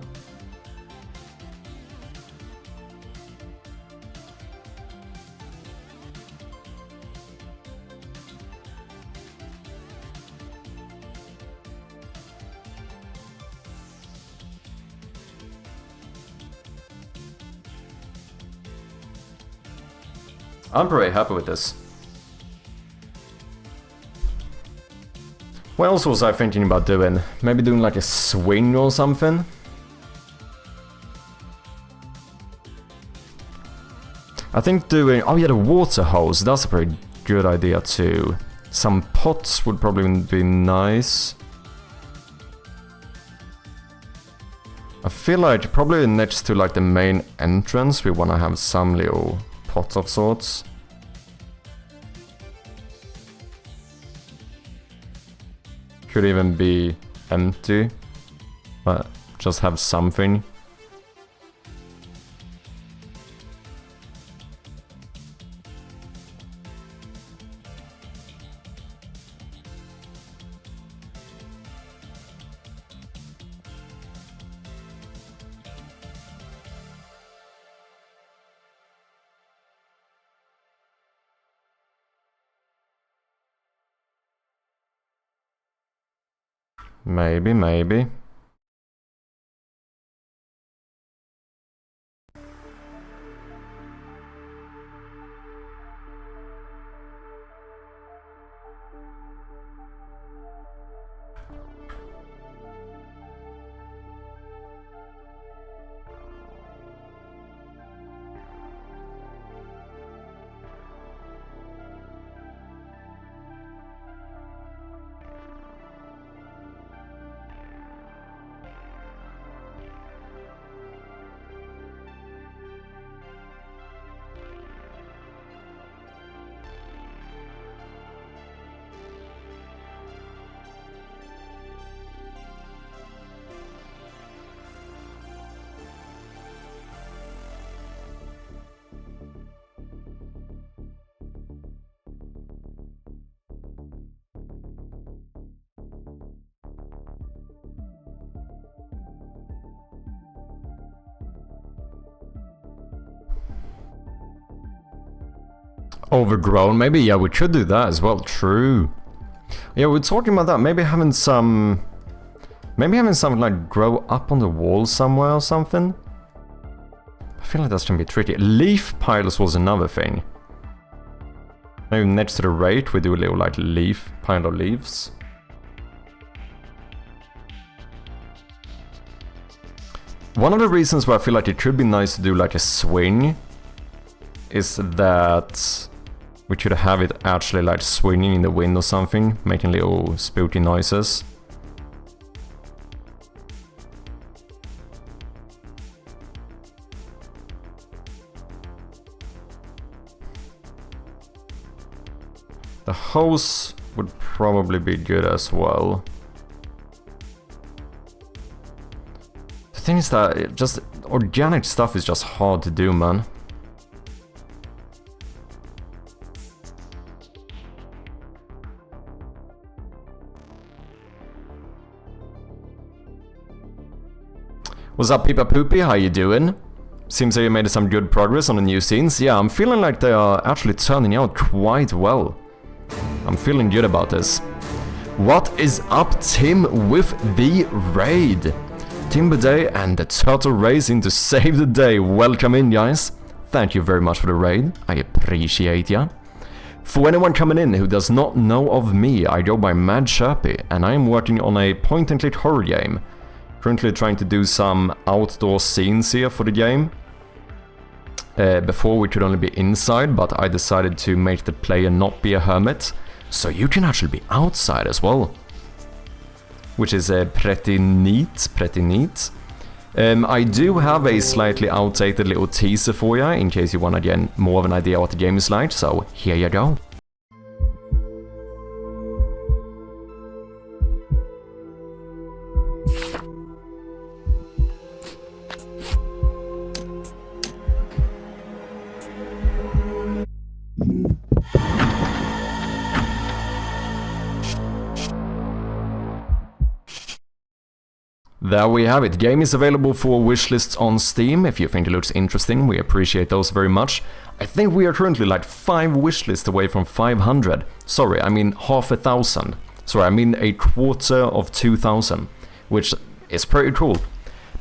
I'm pretty happy with this. What else was I thinking about doing? Maybe doing like a swing or something? I think doing... oh yeah, the water hose. That's a pretty good idea too. Some pots would probably be nice. I feel like probably next to like the main entrance we want to have some little pot of sorts. Could even be empty, but just have something. Maybe. Overgrown, maybe, yeah, we could do that as well, true. Yeah, we're talking about that, maybe having something like grow up on the wall somewhere or something. I feel like that's gonna be tricky. Leaf piles was another thing. Maybe next to the rate we do a little like leaf pile of leaves. One of the reasons why I feel like it could be nice to do like a swing is that we could have it actually like swinging in the wind or something, making little spooky noises. The hose would probably be good as well. The thing is that just organic stuff is just hard to do, man. What's up, Peepa Poopy? How you doing? Seems like you made some good progress on the new scenes. Yeah, I'm feeling like they are actually turning out quite well. I'm feeling good about this. What is up, Tim, with the raid? Timber Day and the Turtle Racing to save the day. Welcome in, guys. Thank you very much for the raid. I appreciate ya. For anyone coming in who does not know of me, I go by Mad Sherpy, and I am working on a point-and-click horror game Currently trying to do some outdoor scenes here for the game. Before we could only be inside, but I decided to make the player not be a hermit, so you can actually be outside as well. Which is pretty neat, I do have a slightly outdated little teaser for you, in case you want to get more of an idea what the game is like, so here you go. There we have it. Game is available for wishlists on Steam. If you think it looks interesting, we appreciate those very much. I think we are currently like 5 wishlists away from 500. Sorry, I mean half a thousand. Sorry, I mean a quarter of 2,000, which is pretty cool.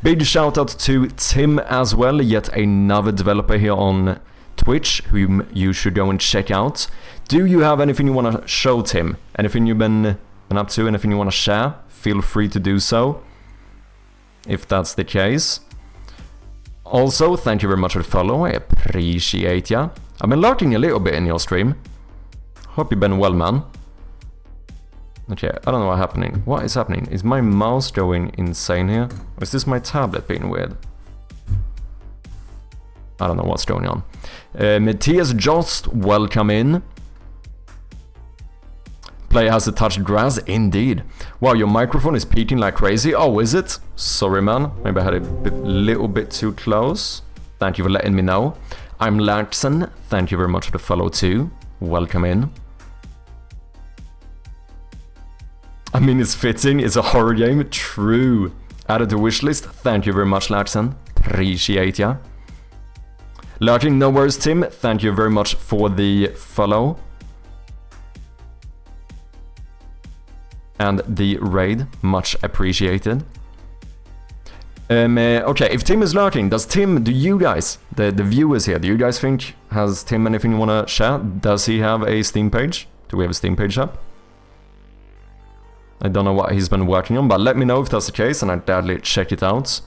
Big shout out to Tim as well, yet another developer here on Twitch, whom you should go and check out. Do you have anything you want to show, Tim? Anything you've been up to? Anything you want to share? Feel free to do so, if that's the case. Also, thank you very much for the follow, I appreciate ya. I've been lurking a little bit in your stream. Hope you've been well, man. Okay, I don't know what's happening. What is happening? Is my mouse going insane here? Or is this my tablet being weird? I don't know what's going on. Matthias Jost, welcome in. Player has touched grass, indeed. Wow, your microphone is peaking like crazy. Oh, is it? Sorry, man. Maybe I had a little bit too close. Thank you for letting me know. I'm Larkson. Thank you very much for the follow too. Welcome in. I mean, it's fitting. It's a horror game. True. Added to wishlist. Thank you very much, Larkson. Appreciate ya. Lurking, no worries, Tim. Thank you very much for the follow. And the raid, much appreciated. Okay, if Tim is lurking, do you guys, the viewers here, do you guys think, has Tim anything you want to share? Does he have a Steam page? Do we have a Steam page up? I don't know what he's been working on, but let me know if that's the case and I'd gladly check it out.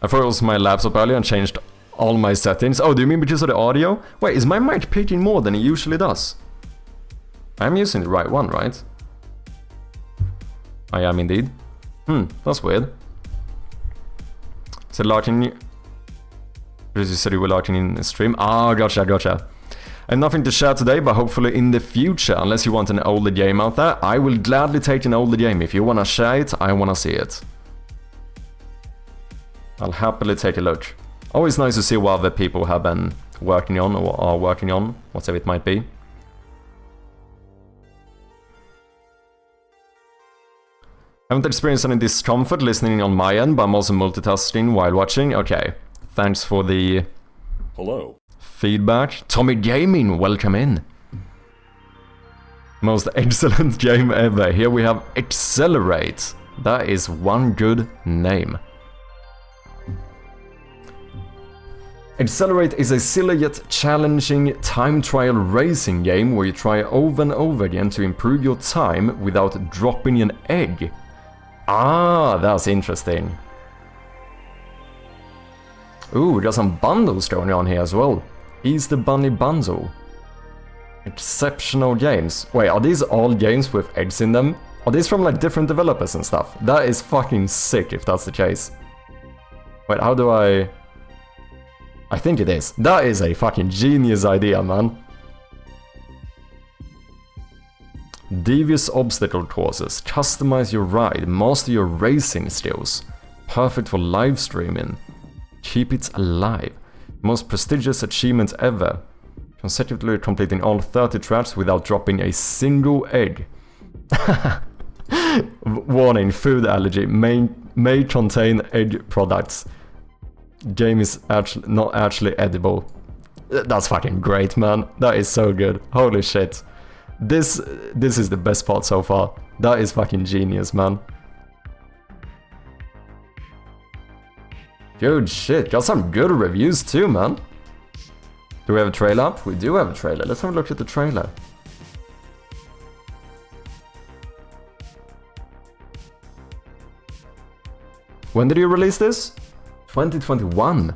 I thought it was my laptop earlier and changed all my settings. Oh, do you mean because of the audio? Wait, is my mic peaking more than it usually does? I'm using the right one, right? I am indeed. That's weird. So lurking... Because you said you were lurking in the stream. Ah, gotcha. I have nothing to share today, but hopefully in the future, unless you want an older game out there, I will gladly take an older game. If you want to share it, I want to see it. I'll happily take a look. Always nice to see what other people have been working on or are working on, whatever it might be. Haven't experienced any discomfort listening on my end, but I'm also multitasking while watching. Okay, thanks for the feedback. Tommy Gaming, welcome in. Most excellent game ever. Here we have Accelerate. That is one good name. Accelerate is a silly yet challenging time trial racing game where you try over and over again to improve your time without dropping an egg. Ah, that's interesting. Ooh, we got some bundles going on here as well. Easter Bunny Bundle. Exceptional games. Wait, are these all games with eggs in them? Are these from like different developers and stuff? That is fucking sick if that's the case. Wait, how do I think it is. That is a fucking genius idea, man. Devious obstacle courses. Customize your ride. Master your racing skills. Perfect for live streaming. Keep it alive. Most prestigious achievement ever. Consecutively completing all 30 tracks without dropping a single egg. Warning, food allergy. May contain egg products. Game is not actually edible. That's fucking great, man. That is so good. Holy shit. This is the best part so far. That is fucking genius, man. Good shit, got some good reviews too, man. Do we have a trailer up? We do have a trailer. Let's have a look at the trailer. When did you release this? 2021.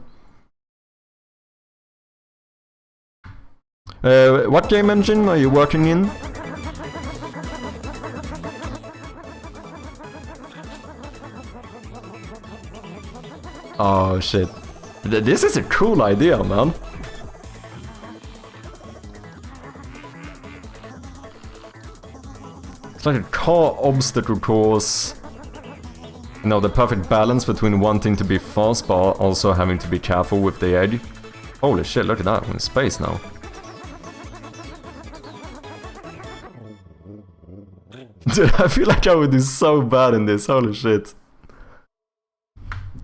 What game engine are you working in? Oh shit. This is a cool idea, man. It's like a car obstacle course. You know, the perfect balance between wanting to be fast but also having to be careful with the edge. Holy shit, look at that, we're in space now. Dude, I feel like I would do so bad in this, holy shit.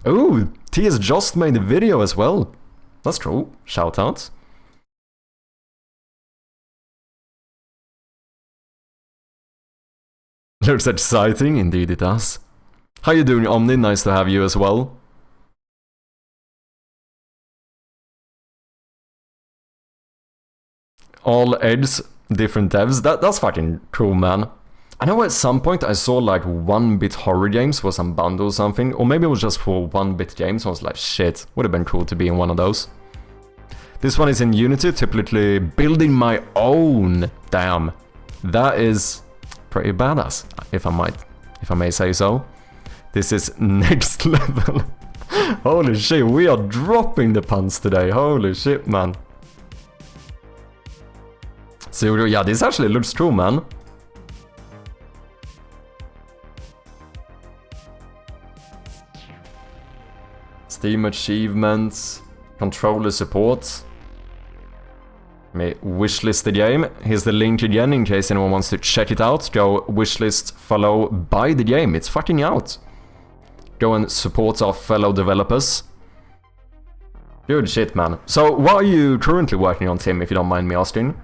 Ooh, T has just made a video as well. That's cool, shout out. Looks exciting, indeed it does. How you doing, Omni? Nice to have you as well. All edges, different devs. That's fucking cool, man. I know at some point I saw like 1-bit horror games for some bundle or something, or maybe it was just for 1-bit games. I was like, shit, would have been cool to be in one of those. This one is in Unity, typically building my own. Damn, that is pretty badass, if I may say so. This is next level. Holy shit, we are dropping the puns today. Holy shit, man. So yeah, this actually looks cool, man. Steam achievements, controller support. May wishlist the game. Here's the link again in case anyone wants to check it out. Go wishlist, follow, buy the game. It's fucking out. Go and support our fellow developers. Good shit, man. So, what are you currently working on, Tim, if you don't mind me asking?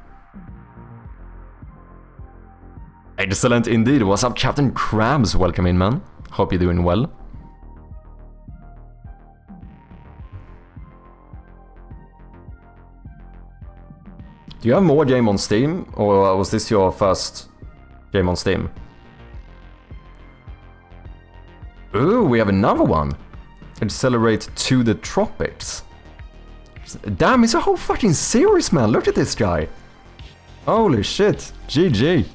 Excellent indeed. What's up, Captain Krabs? Welcome in, man. Hope you're doing well. Do you have more game on Steam, or was this your first game on Steam? Ooh, we have another one. Accelerate to the Tropics. Damn, it's a whole fucking series, man. Look at this guy. Holy shit. GG.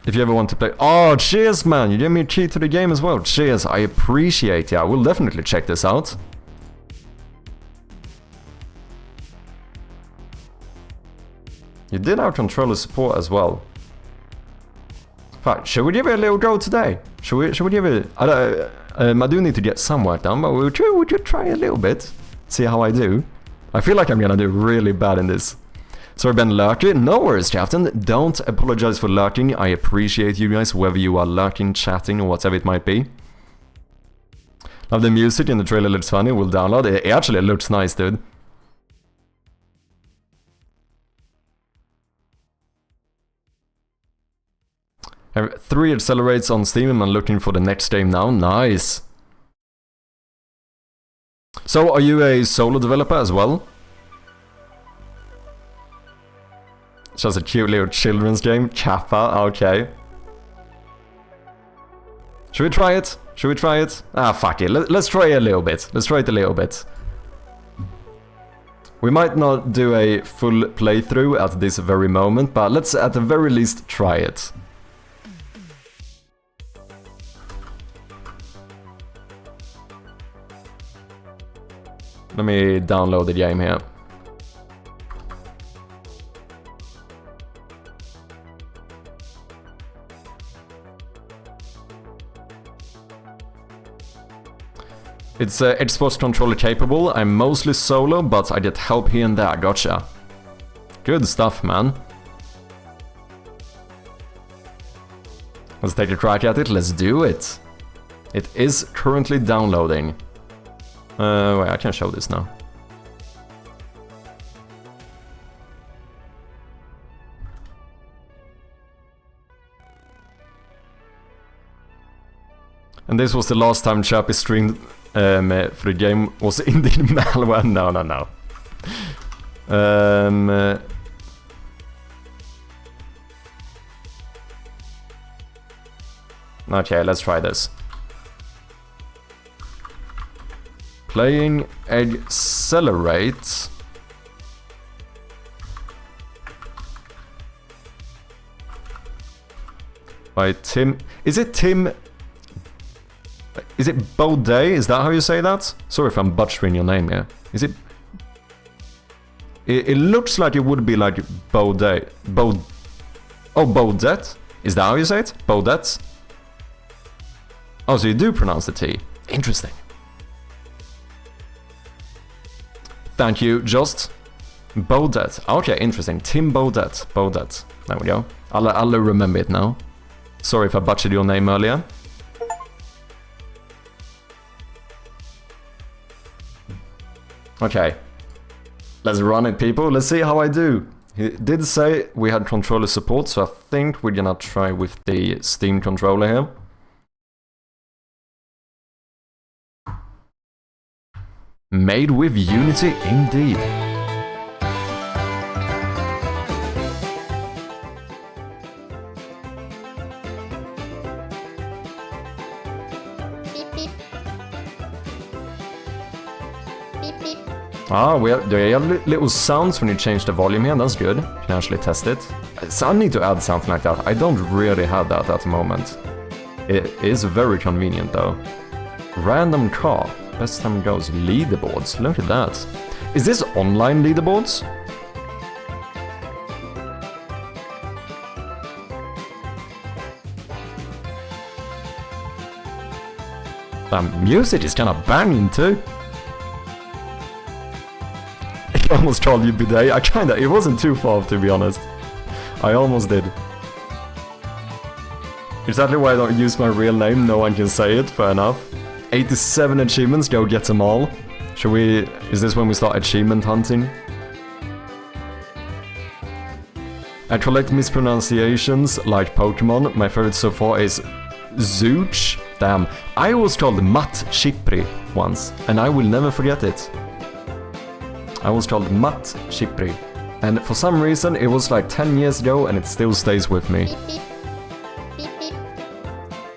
If you ever want to play... Oh, cheers, man. You gave me a key to the game as well. Cheers. I appreciate it. I will definitely check this out. You did our controller support as well. Right, should we give it a little go today? Should we give it... I do need to get some work done, but we could try a little bit. See how I do. I feel like I'm gonna do really bad in this. Sorry, Ben lurking. No worries, Captain. Don't apologize for lurking. I appreciate you guys, whether you are lurking, chatting, or whatever it might be. Love the music and the trailer looks funny. We'll download it. It actually looks nice, dude. I have 3 accelerates on Steam and I'm looking for the next game now. Nice. So, are you a solo developer as well? Just a cute little children's game. Kappa, okay. Should we try it? Should we try it? Ah, fuck it. Let's try a little bit. Let's try it a little bit. We might not do a full playthrough at this very moment, but let's at the very least try it. Let me download the game here. It's Xbox controller capable. I'm mostly solo, but I get help here and there. Gotcha. Good stuff, man. Let's take a crack at it. Let's do it. It is currently downloading. Wait, I can show this now. And this was the last time Chappie streamed for the game. Was indeed malware? No. Okay, let's try this. Playing Accelerate. By Tim. Is it Tim? Is it Baudet? Is that how you say that? Sorry if I'm butchering your name here. Is it? It looks like it would be like Baudet. Oh, Baudet? Is that how you say it? Baudet? Oh, so you do pronounce the T. Interesting. Thank you, Just. Baudet. Okay, interesting. Tim Baudet. Baudet. There we go. I'll remember it now. Sorry if I butchered your name earlier. Okay. Let's run it, people. Let's see how I do. He did say we had controller support, so I think we're gonna try with the Steam controller here. Made with Unity, indeed. Ah, they have little sounds when you change the volume here, that's good. You can actually test it. So I need to add something like that. I don't really have that at the moment. It is very convenient though. Random car. Best time goes. Leaderboards. Look at that. Is this online leaderboards? The music is kind of banging too. I almost called you Bidet. It wasn't too far to be honest. I almost did. Exactly why I don't use my real name, no one can say it, fair enough. 87 achievements, go get them all. Should we... Is this when we start achievement hunting? I collect mispronunciations like Pokemon. My favorite so far is Zooch. Damn, I was called Matt Chipri once, and I will never forget it. I was called Matt Chipri, and for some reason it was like 10 years ago and it still stays with me.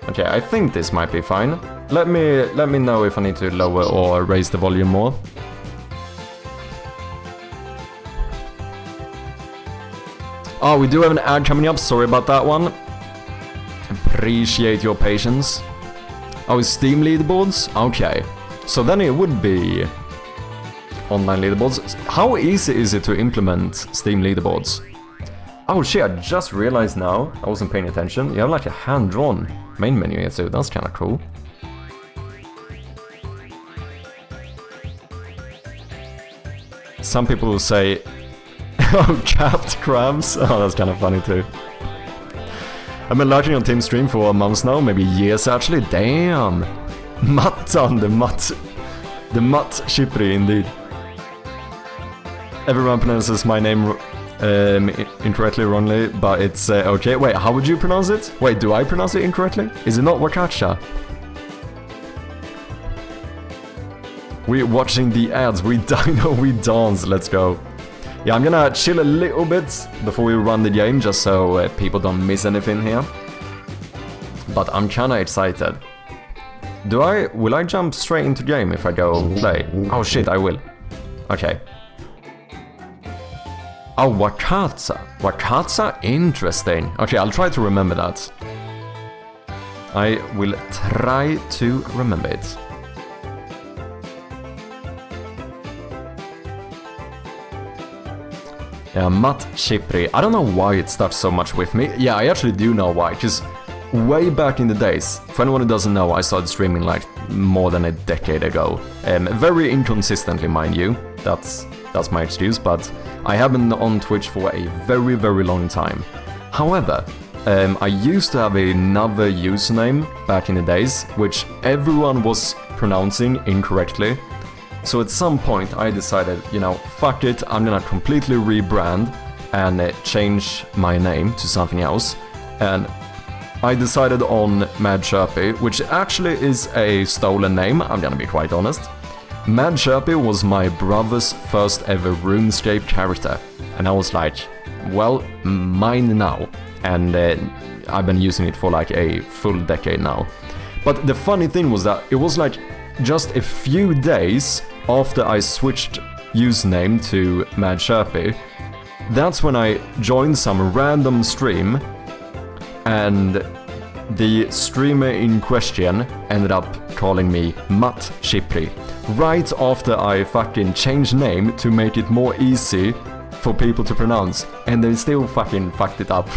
Okay, I think this might be fine. Let me know if I need to lower or raise the volume more. Oh, we do have an ad coming up, sorry about that one. Appreciate your patience. Oh, it's Steam leaderboards? Okay. So then it would be online leaderboards. How easy is it to implement Steam leaderboards? Oh shit, I just realized now, I wasn't paying attention. You have like a hand-drawn main menu here too, that's kinda cool. Some people will say, oh, capped crabs. Oh, that's kind of funny too. I've been lurking on Tim's stream for months now, maybe years actually. Damn. Mattan, the Matt Chipri indeed. Everyone pronounces my name incorrectly, wrongly, but it's okay. Wait, how would you pronounce it? Wait, do I pronounce it incorrectly? Is it not Wakacha? We're watching the ads, we dino, we dance, let's go. Yeah, I'm gonna chill a little bit before we run the game, just so people don't miss anything here. But I'm kinda excited. Will I jump straight into game if I go play? Oh shit, I will. Okay. Oh, Wakatsa. Wakatsa? Interesting. Okay, I'll try to remember that. I will try to remember it. Yeah, Matt Chipri. I don't know why it stuck so much with me. Yeah, I actually do know why, because way back in the days, for anyone who doesn't know, I started streaming like more than a decade ago. Very inconsistently, mind you. That's my excuse, but I have been on Twitch for a very, very long time. However, I used to have another username back in the days, which everyone was pronouncing incorrectly. So at some point I decided, you know, fuck it, I'm gonna completely rebrand and change my name to something else. And I decided on Mad Chirpy, which actually is a stolen name, I'm gonna be quite honest. Mad Chirpy was my brother's first ever RuneScape character, and I was like, well, mine now. And I've been using it for like a full decade now. But the funny thing was that it was like just a few days after I switched username to Mad Chirpy, that's when I joined some random stream, and the streamer in question ended up calling me Matt Chipri, right after I fucking changed name to make it more easy for people to pronounce, and they still fucking fucked it up.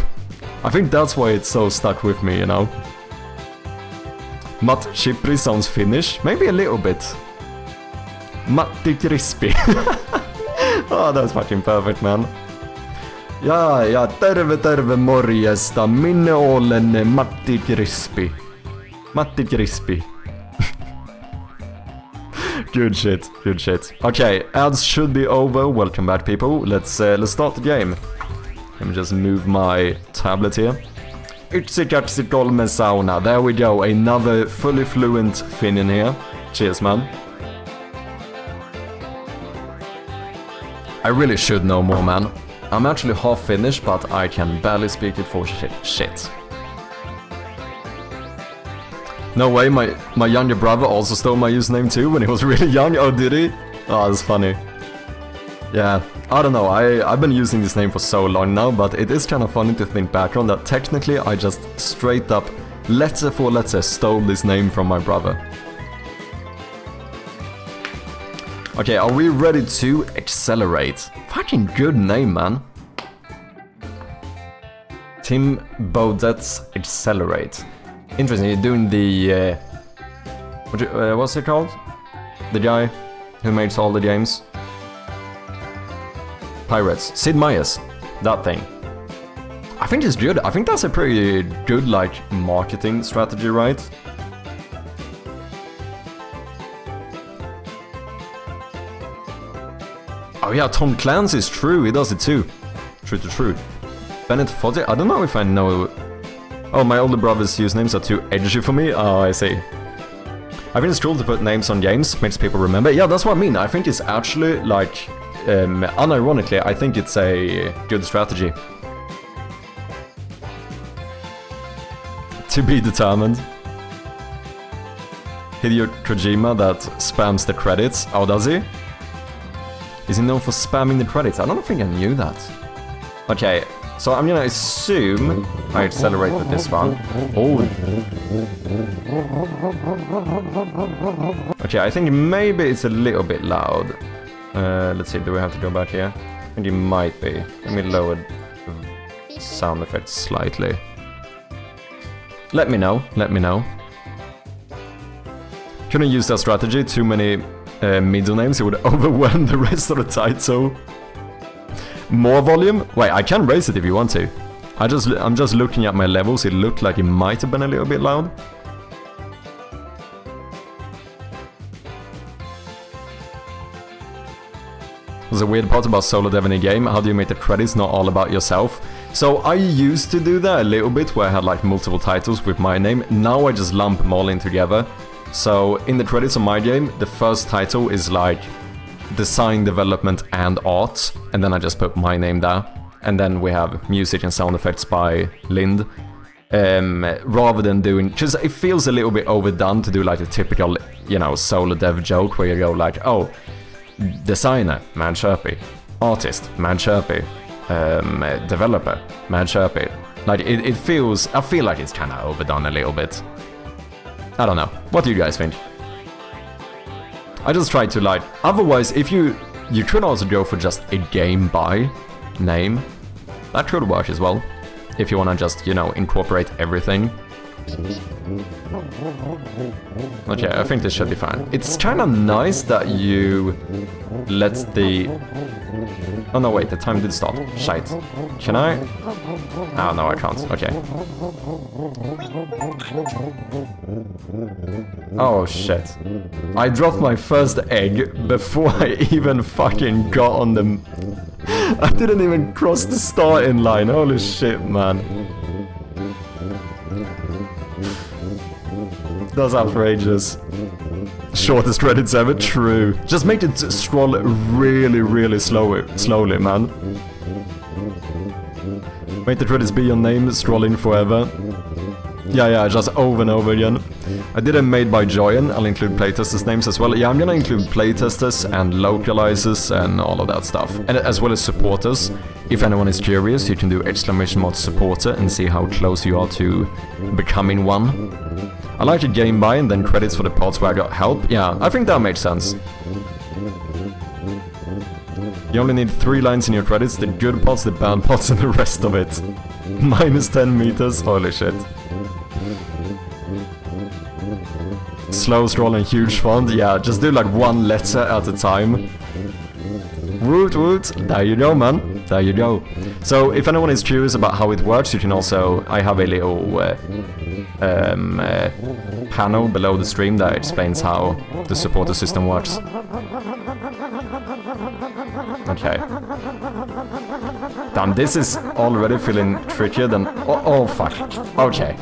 I think that's why it's so stuck with me, you know. Matt Chipri sounds Finnish, maybe a little bit. Matti Crispy. Oh, that's fucking perfect, man. Ja, terve morjesta, minne olen Matti Crispy. Matti Crispy. Good shit, good shit. Okay, ads should be over. Welcome back, people. Let's start the game. Let me just move my tablet here. Yksi kolme sauna. There we go. Another fully fluent Finn in here. Cheers, man. I really should know more, man. I'm actually half Finnish, but I can barely speak it for shit. No way, my younger brother also stole my username too when he was really young. Oh, did he? Oh, that's funny. Yeah, I don't know, I've been using this name for so long now, but it is kind of funny to think back on that technically I just straight up, letter for letter, stole this name from my brother. Okay, are we ready to accelerate? Fucking good name, man. Tim Baudet's Accelerate. Interesting, you're doing the... what's it called? The guy who makes all the games? Pirates. Sid Meier's. That thing. I think it's good. I think that's a pretty good, like, marketing strategy, right? Oh yeah, Tom Clancy's true, he does it too. True. Bennett Foddy, I don't know if I know... Oh, my older brother's usernames are too edgy for me? Oh, I see. I think it's cool to put names on games, makes people remember. Yeah, that's what I mean. I think it's actually, like, unironically, I think it's a good strategy. To be determined. Hideo Kojima that spams the credits. Oh, does he? Is he known for spamming the credits? I don't think I knew that. Okay, so I'm gonna assume I accelerate with this one. Oh. Okay, I think maybe it's a little bit loud. Let's see, do we have to go back here? I think it might be. Let me lower the sound effects slightly. Let me know. Couldn't use that strategy, too many middle names, it would overwhelm the rest of the title. More volume? Wait, I can raise it if you want to. I'm just looking at my levels, it looked like it might have been a little bit loud. There's a weird part about solo dev in a game, how do you make the credits not all about yourself? So I used to do that a little bit, where I had like multiple titles with my name, now I just lump them all in together. So in the credits of my game, the first title is like design, development and art, and then I just put my name there. And then we have music and sound effects by Lind. Rather than doing, because it feels a little bit overdone to do like a typical, you know, solo dev joke where you go like, oh, designer, Mad Chirpy, artist, Mad Chirpy, developer, Mad Chirpy. Like it feels, I feel like it's kind of overdone a little bit. I don't know. What do you guys think? I just try to like... Otherwise, if you could also go for just a game by name. That could work as well. If you want to just, you know, incorporate everything. Okay, I think this should be fine. It's kind of nice that you let the... Oh no, wait, the time did stop. Shite. Can I? Oh no, I can't. Okay. Oh shit. I dropped my first egg before I even fucking got on the... I didn't even cross the starting line. Holy shit, man. That's outrageous. Shortest credits ever, true. Just make it scroll really, really slowly, man. Make the credits be your name, scroll in forever. Yeah, just over and over again. I did a made by Joyan, I'll include playtesters' names as well. Yeah, I'm gonna include playtesters and localizers and all of that stuff. And as well as supporters. If anyone is curious, you can do !mod supporter and see how close you are to becoming one. I like a game by and then credits for the parts where I got help. Yeah, I think that makes sense. You only need 3 lines in your credits, the good parts, the bad parts, and the rest of it. Minus 10 meters, holy shit. Slow scroll and huge font, yeah, just do like 1 letter at a time. Woot woot, there you go, man, there you go. So if anyone is curious about how it works, you can also, I have a little panel below the stream that explains how the supporter system works. Okay. Damn, this is already feeling trickier than... Oh fuck. Okay.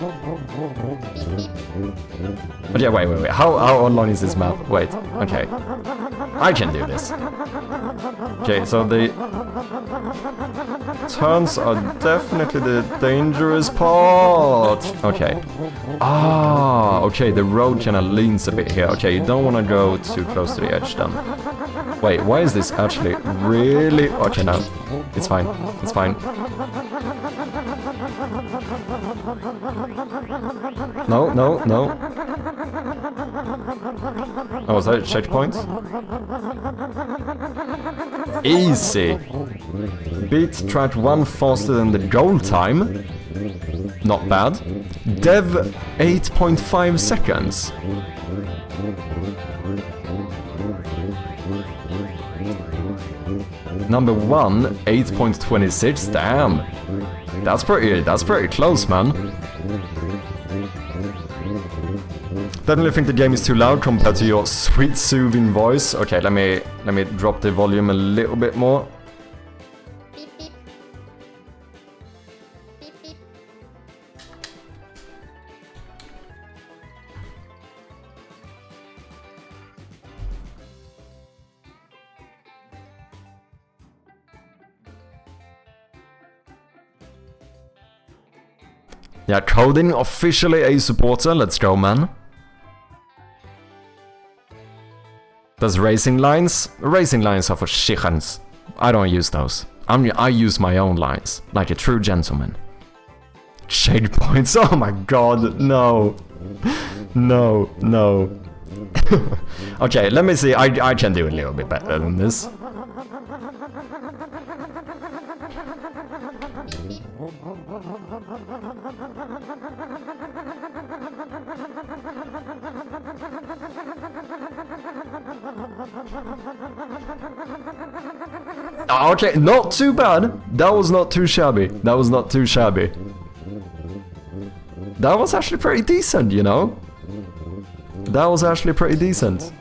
But yeah, wait. How long is this map? Wait, okay. I can do this. Okay, so the turns are definitely the dangerous part. Okay. Ah, okay, the road kinda leans a bit here. Okay, you don't wanna go too close to the edge then. Wait, why is this actually really... Okay, no. It's fine. It's fine. No. Oh, was that a checkpoint? Easy. Beat track 1 faster than the goal time. Not bad. Dev 8.5 seconds. Number 1, 8.26. Damn. That's pretty close, man. Definitely think the game is too loud compared to your sweet soothing voice. Okay, let me drop the volume a little bit more. Yeah, coding officially a supporter. Let's go, man. Does racing lines? Racing lines are for chickens. I don't use those. I use my own lines, like a true gentleman. Shade points. Oh my god, no. No. Okay, let me see. I can do a little bit better than this. Okay, not too bad. That was not too shabby. That was actually pretty decent, you know? That was actually pretty decent.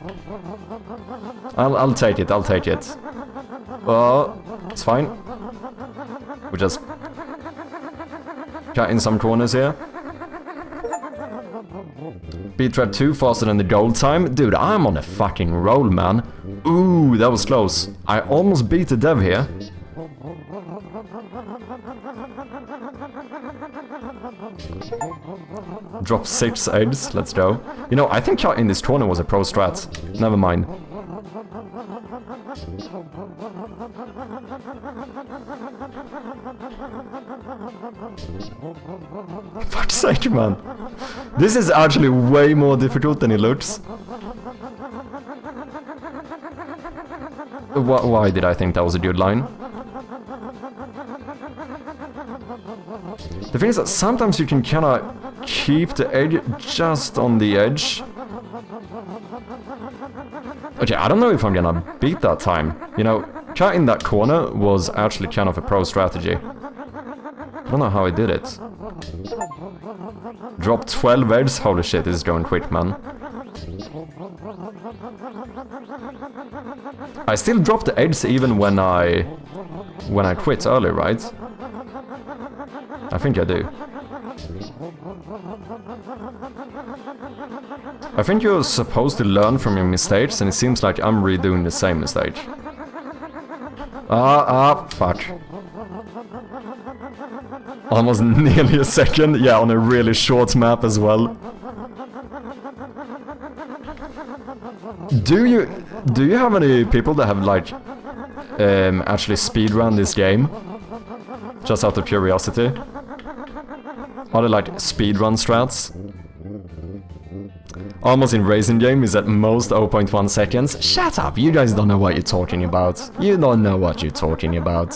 I'll take it. It's fine. We just cut in some corners here. Beat track 2 faster than the goal time. Dude, I'm on a fucking roll, man. Ooh, that was close. I almost beat the dev here. Drop 6 eggs, let's go. You know, I think cut in this corner was a pro strat. Never mind. Fuck's sake, man. This is actually way more difficult than it looks. Why did I think that was a good line? The thing is that sometimes you can kinda keep the egg just on the edge. Okay, I don't know if I'm gonna beat that time. You know, cutting that corner was actually kind of a pro strategy. I don't know how I did it. Drop 12 eggs? Holy shit, this is going quick, man. I still dropped the eggs even when I quit early, right? I think I do. I think you're supposed to learn from your mistakes, and it seems like I'm redoing the same mistake. Fuck. Almost nearly a second, yeah, on a really short map as well. Do you have any people that have like actually speedrun this game? Just out of curiosity. Are there like speedrun strats? Almost in racing game is at most 0.1 seconds. Shut up, you guys don't know what you're talking about. You don't know what you're talking about.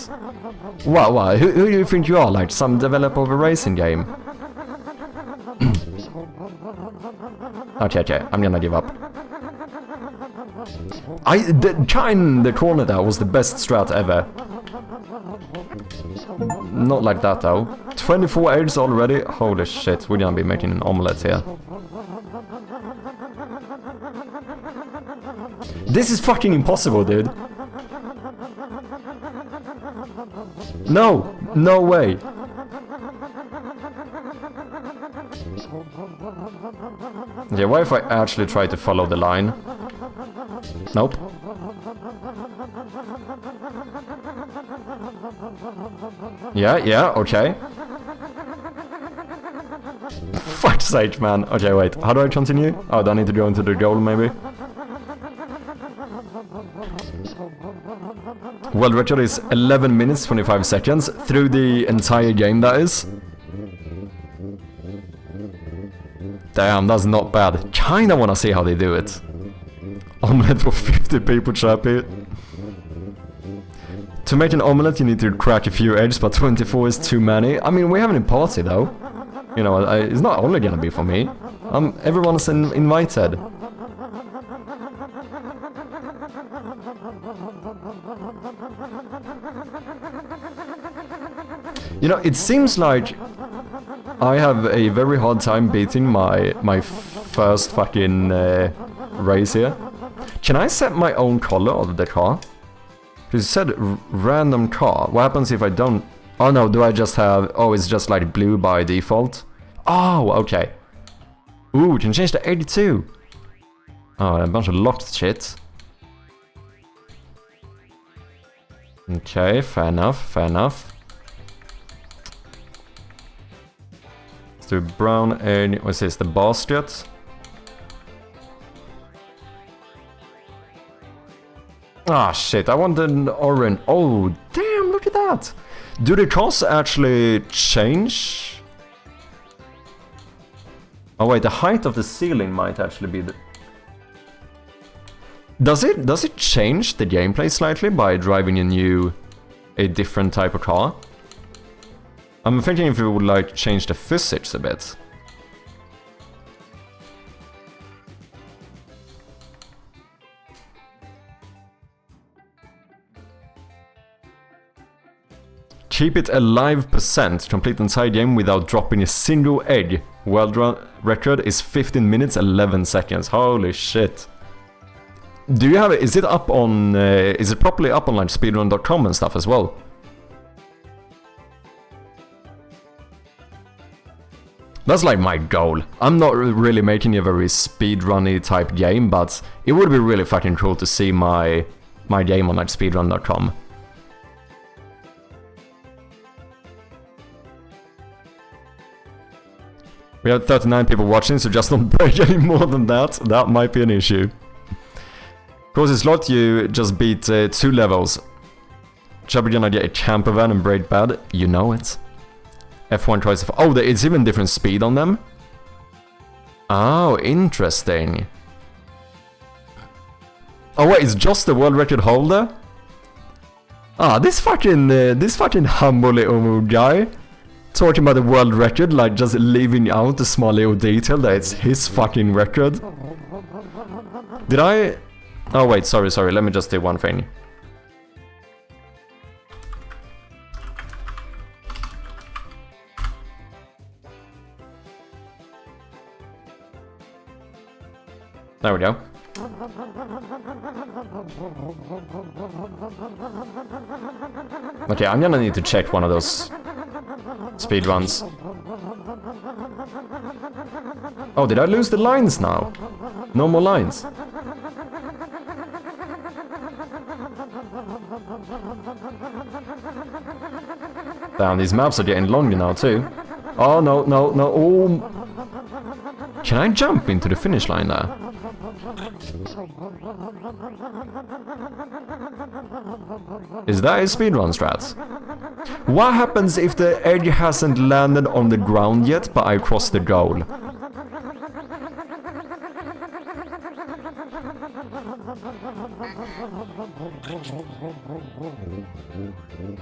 What? Who do you think you are? Like some developer of a racing game? Okay, I'm gonna give up. The guy in the corner there was the best strat ever. Not like that though. 24 eggs already? Holy shit, we're gonna be making an omelette here. This is fucking impossible, dude. No way. Yeah, what if I actually try to follow the line? Nope. Yeah, okay. Fuck's sake, man. Okay, wait. How do I continue? Oh, do I need to go into the goal, maybe? World record is 11 minutes 25 seconds through the entire game, that is. Damn, that's not bad. Kinda wanna see how they do it. Omelette for 50 people, Chappy. To make an omelette, you need to crack a few eggs, but 24 is too many. I mean, we're having a party, though. You know, it's not only gonna be for me. Everyone's invited. You know, it seems like I have a very hard time beating my first fucking race here. Can I set my own color of the car? Because it said random car. What happens if I don't? Oh no, do I just have... Oh, it's just like blue by default? Oh, okay. Ooh, we can change to 82. Oh, a bunch of locked shit. Okay, fair enough. Let's do brown egg. What's this? The basket. Ah, shit, I want an orange. Oh, damn, look at that. Do the cars actually change? Oh, wait, the height of the ceiling might actually be the... Does it change the gameplay slightly by driving a different type of car? I'm thinking if it would like change the physics a bit. Keep it alive %. Complete the entire game without dropping a single egg. World record is 15 minutes 11 seconds. Holy shit. Do you have it? Is it up on... is it properly up on like speedrun.com and stuff as well? That's like my goal. I'm not really making a very speedrunny type game, but it would be really fucking cool to see my game on like speedrun.com. We have 39 people watching, so just don't break any more than that. That might be an issue. Of course, it's lot you just beat 2 levels. Chubby gonna get a camper van and break bad. You know it. F1 tries to... Oh, it's even different speed on them? Oh, interesting. Oh wait, it's just the world record holder? Ah, this fucking humble little guy. Talking about the world record, like just leaving out the small little detail that it's his fucking record. Did I... Oh wait, sorry, let me just do one thing. There we go. Okay, I'm gonna need to check one of those speedruns. Oh, did I lose the lines now? No more lines. Damn, these maps are getting longer now too. Oh, no, no, no, oh. Can I jump into the finish line there? Is that a speedrun strat? What happens if the egg hasn't landed on the ground yet, but I crossed the goal?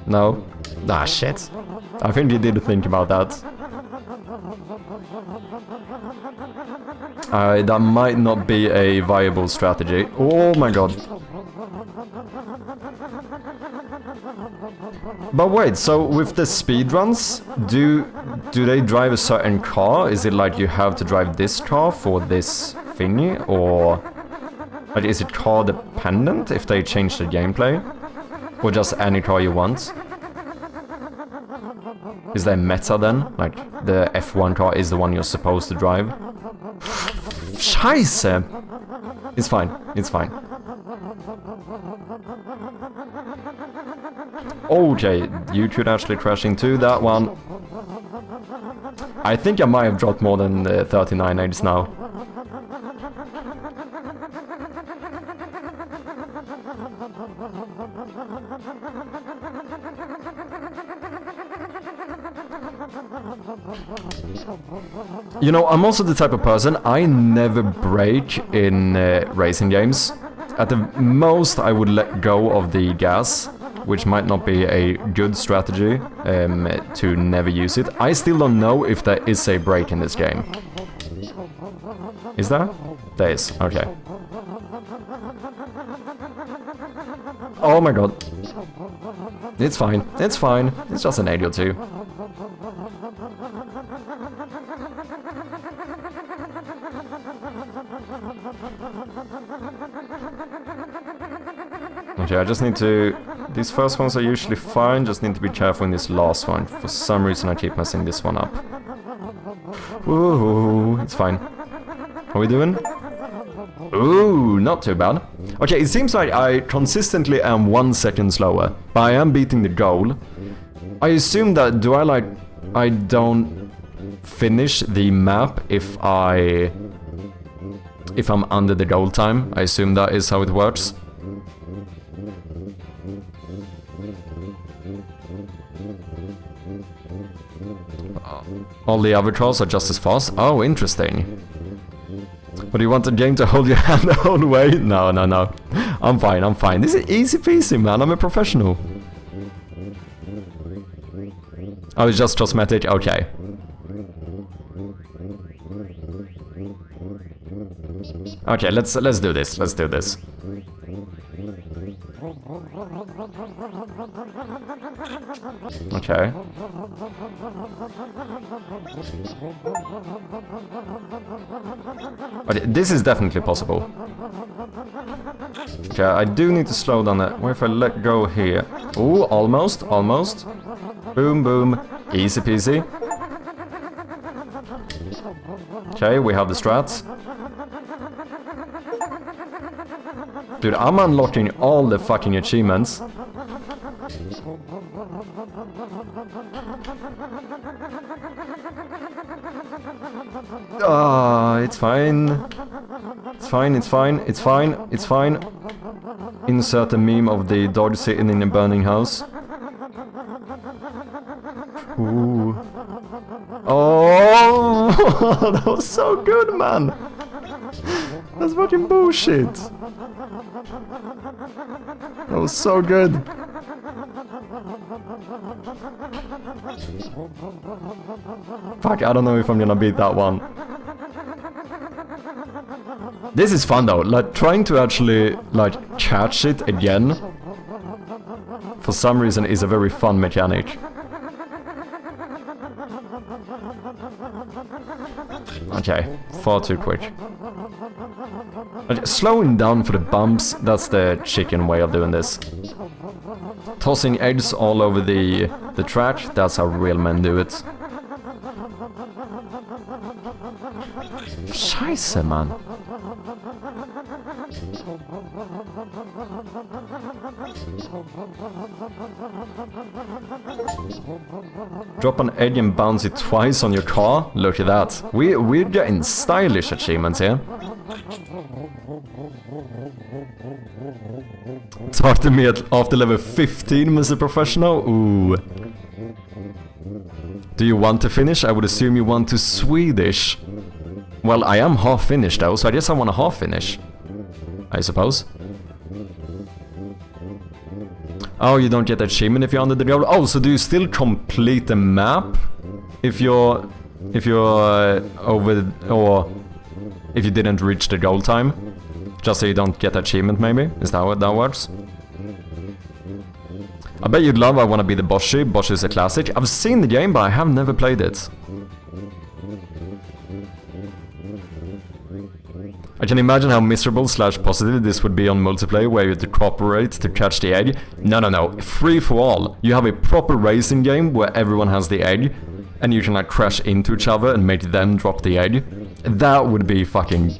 No? Ah, shit. I think you did think about that. That might not be a viable strategy. Oh my god. But wait, so with the speedruns, do they drive a certain car? Is it like you have to drive this car for this thingy? Or like, is it car dependent if they change the gameplay? Or just any car you want? Is there meta then? Like, the F1 car is the one you're supposed to drive? Scheiße! It's fine, it's fine. Okay, you could actually crash into that one. I think I might have dropped more than 39 eggs now. You know, I'm also the type of person, I never brake in racing games. At the most, I would let go of the gas, which might not be a good strategy to never use it. I still don't know if there is a brake in this game. Is there? There is, okay. Oh my god. It's fine, it's fine. It's just an egg or two. Okay, I just need to... These first ones are usually fine, just need to be careful in this last one. For some reason I keep messing this one up. Ooh, it's fine. How are we doing? Ooh, not too bad. Okay, it seems like I consistently am 1 second slower, but I am beating the goal. I assume that, I don't finish the map if I'm under the goal time. I assume that is how it works. All the other cars are just as fast? Oh, interesting. But you want the game to hold your hand the whole way? No, no, no. I'm fine, I'm fine. This is easy peasy, man. I'm a professional. Oh, it's just cosmetic? Okay. Okay, let's do this. Let's do this. Okay. Okay, this is definitely possible. Okay, I do need to slow down that. What if I let go here? Ooh, almost, almost. Boom, boom. Easy peasy. Okay, we have the strats. Dude, I'm unlocking all the fucking achievements. It's fine. It's fine, it's fine, it's fine, it's fine. Insert a meme of the dog sitting in a burning house. Ooh. Oh, that was so good, man. That's fucking bullshit. That was so good. Fuck, I don't know if I'm gonna beat that one. This is fun though, like trying to actually like catch it again for some reason is a very fun mechanic. Okay, far too quick. Slowing down for the bumps, that's the chicken way of doing this. Tossing eggs all over the track, that's how real men do it. Scheiße, man. Drop an egg and bounce it twice on your car? Look at that. We're getting stylish achievements here. Talk to me after level 15, Mr. Professional? Ooh. Do you want to finish? I would assume you want to Swedish. Well, I am half finished though, so I guess I want a half finish. I suppose. Oh, you don't get the achievement if you're under the goal. Oh, so do you still complete the map if you're over, or if you didn't reach the goal time? Just so you don't get the achievement, maybe? Is that how that works? I bet you'd love I Wanna Be the Boshi. Boshi is a classic. I've seen the game, but I have never played it. I can imagine how miserable / positive this would be on multiplayer, where you have to cooperate to catch the egg. No. Free for all. You have a proper racing game where everyone has the egg, and you can like crash into each other and make them drop the egg. That would be fucking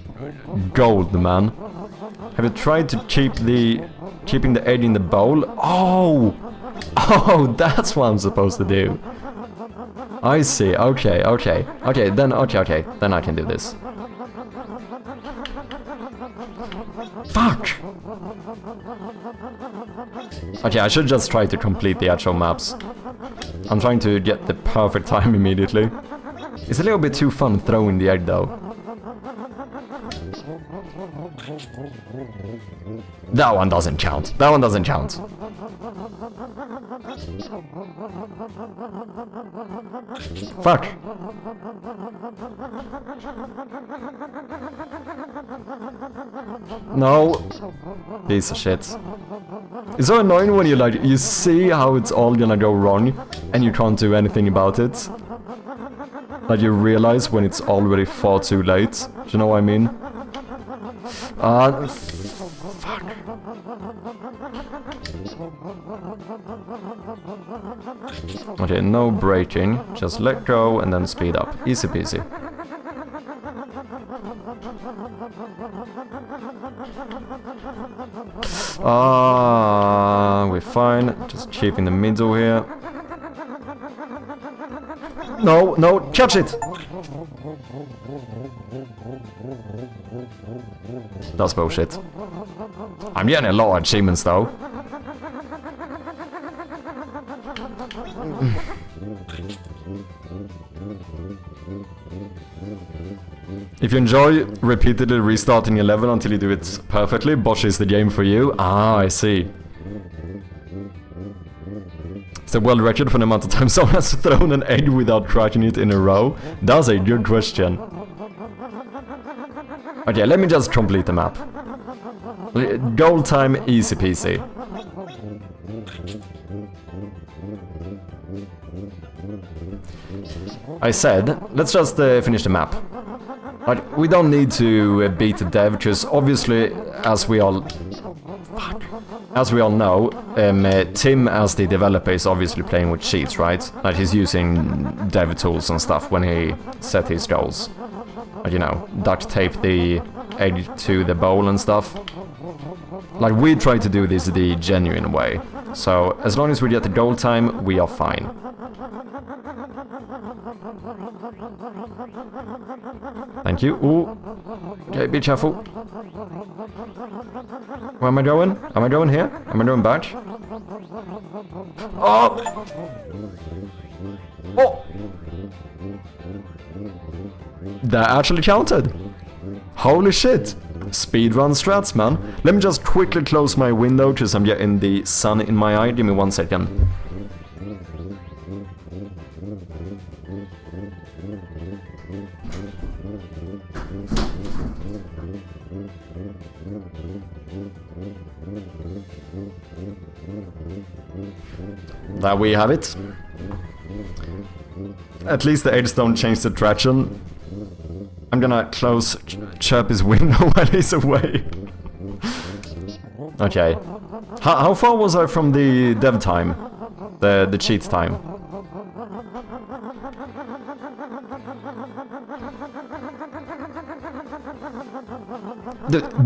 gold, man. Have you tried to keeping the egg in the bowl? Oh, that's what I'm supposed to do. I see. Okay. Then I can do this. Fuck! Okay, I should just try to complete the actual maps. I'm trying to get the perfect time immediately. It's a little bit too fun throwing the egg though. That one doesn't count. Fuck! No! Piece of shit. It's so annoying when you see how it's all gonna go wrong and you can't do anything about it. Like you realize when it's already far too late. Do you know what I mean? Fuck. Okay, no braking. Just let go and then speed up. Easy peasy. We're fine. Just keep in the middle here. No, catch it! That's bullshit. I'm getting a lot of achievements though. If you enjoy repeatedly restarting a level until you do it perfectly, Boshi is the game for you. Ah, I see. It's a world record for the amount of time someone has thrown an egg without cracking it in a row. That's a good question. Okay, let me just complete the map. Goal time, easy peasy. I said, let's just finish the map. Like, we don't need to beat the dev, because obviously, as we all know, Tim as the developer is obviously playing with cheats, right? Like he's using dev tools and stuff when he set his goals. Like, you know, duct tape the egg to the bowl and stuff. Like we try to do this the genuine way. So as long as we get the goal time, we are fine. Thank you. Ooh. Okay, be careful. Where am I going? Am I going here? Am I going back? Oh! Oh! That actually counted! Holy shit! Speedrun strats, man. Let me just quickly close my window because I'm getting the sun in my eye. Give me 1 second. There we have it. At least the eggs don't change the traction. I'm gonna close Chirpy's window while he's away. Okay. How far was I from the dev time? The cheat time?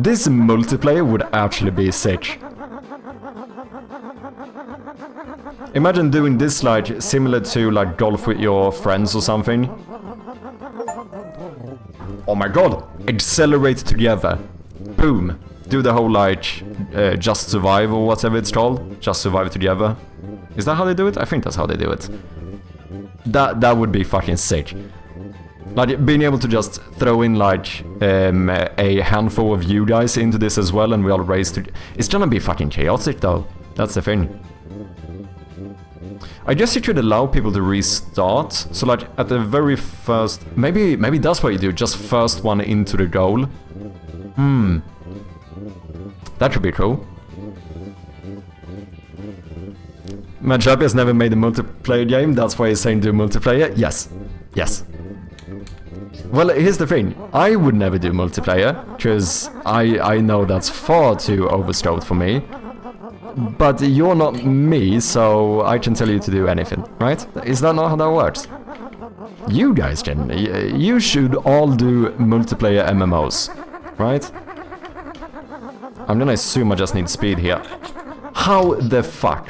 This multiplayer would actually be sick. Imagine doing this like similar to like golf with your friends or something. Oh my god! Accelerate together. Boom. Do the whole like Just Survive or whatever it's called. Just Survive together. Is that how they do it? I think that's how they do it. That would be fucking sick. Like being able to just throw in like a handful of you guys into this as well, and we all race to. It's gonna be fucking chaotic though. That's the thing. I guess you could allow people to restart. So like at the very first, maybe that's what you do. Just first one into the goal. That could be cool. Man, Chirpy has never made a multiplayer game. That's why he's saying do multiplayer. Yes. Yes. Well, here's the thing. I would never do multiplayer, because I know that's far too overscoped for me. But you're not me, so I can tell you to do anything, right? Is that not how that works? You guys can. You should all do multiplayer MMOs, right? I'm gonna assume I just need speed here. How the fuck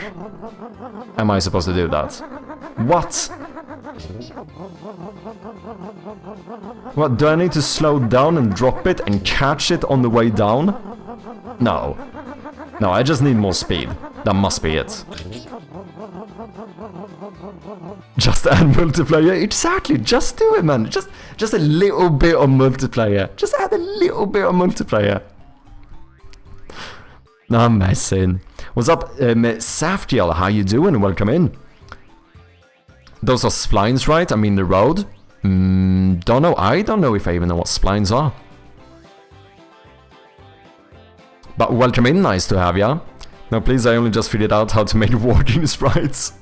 am I supposed to do that? What? What, do I need to slow down and drop it and catch it on the way down? No. No, I just need more speed. That must be it. Just add multiplayer? Exactly, just do it, man. Just a little bit of multiplayer. Just add a little bit of multiplayer. I'm messing. What's up, Saftiel? How you doing? Welcome in. Those are splines, right? I mean the road? Don't know. I don't know if I even know what splines are. But welcome in, nice to have ya. No, please, I only just figured out how to make walking sprites.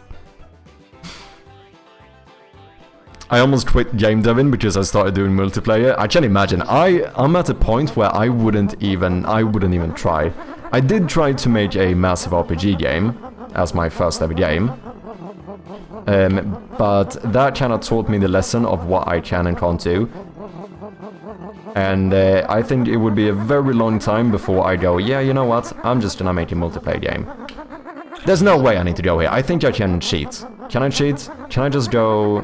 I almost quit game deving because I started doing multiplayer. I can imagine. I'm at a point where I wouldn't even try. I did try to make a massive RPG game as my first ever game. But that kind of taught me the lesson of what I can and can't do. And I think it would be a very long time before I go, yeah, you know what, I'm just gonna make a multiplayer game. There's no way I need to go here. I think I can cheat. Can I cheat? Can I just go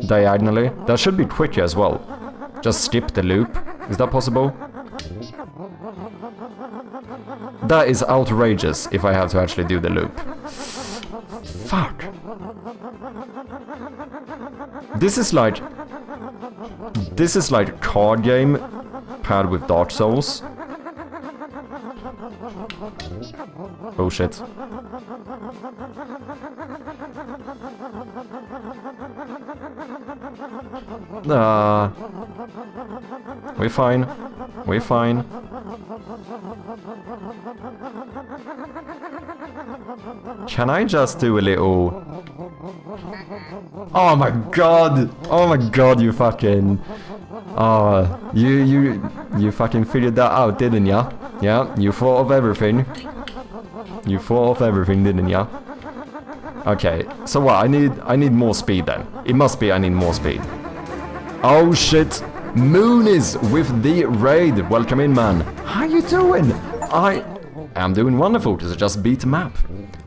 diagonally? That should be quicker as well. Just skip the loop. Is that possible? That is outrageous if I have to actually do the loop. Fuck. This is like a card game paired with Dark Souls. Oh shit. We're fine. We're fine. Can I just do a little... Oh my god! Oh my god, you fucking... Oh, you fucking figured that out, didn't ya? Yeah, you thought of everything. You thought of everything, didn't ya? Okay, so what? I need more speed then. It must be I need more speed. Oh shit! Moon is with the raid. Welcome in, man. How you doing? I am doing wonderful because I just beat the map.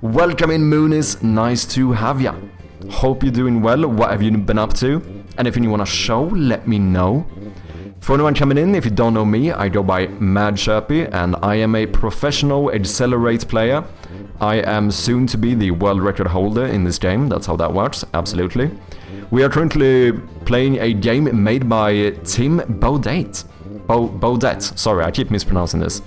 Welcome in, Moon is. Nice to have ya. Hope you're doing well. What have you been up to? Anything you want to show, let me know. For anyone coming in, if you don't know me, I go by Mad Chirpy, and I am a professional Accelerate player. I am soon to be the world record holder in this game. That's how that works, absolutely. We are currently playing a game made by Tim Baudet. Baudet, sorry, I keep mispronouncing this.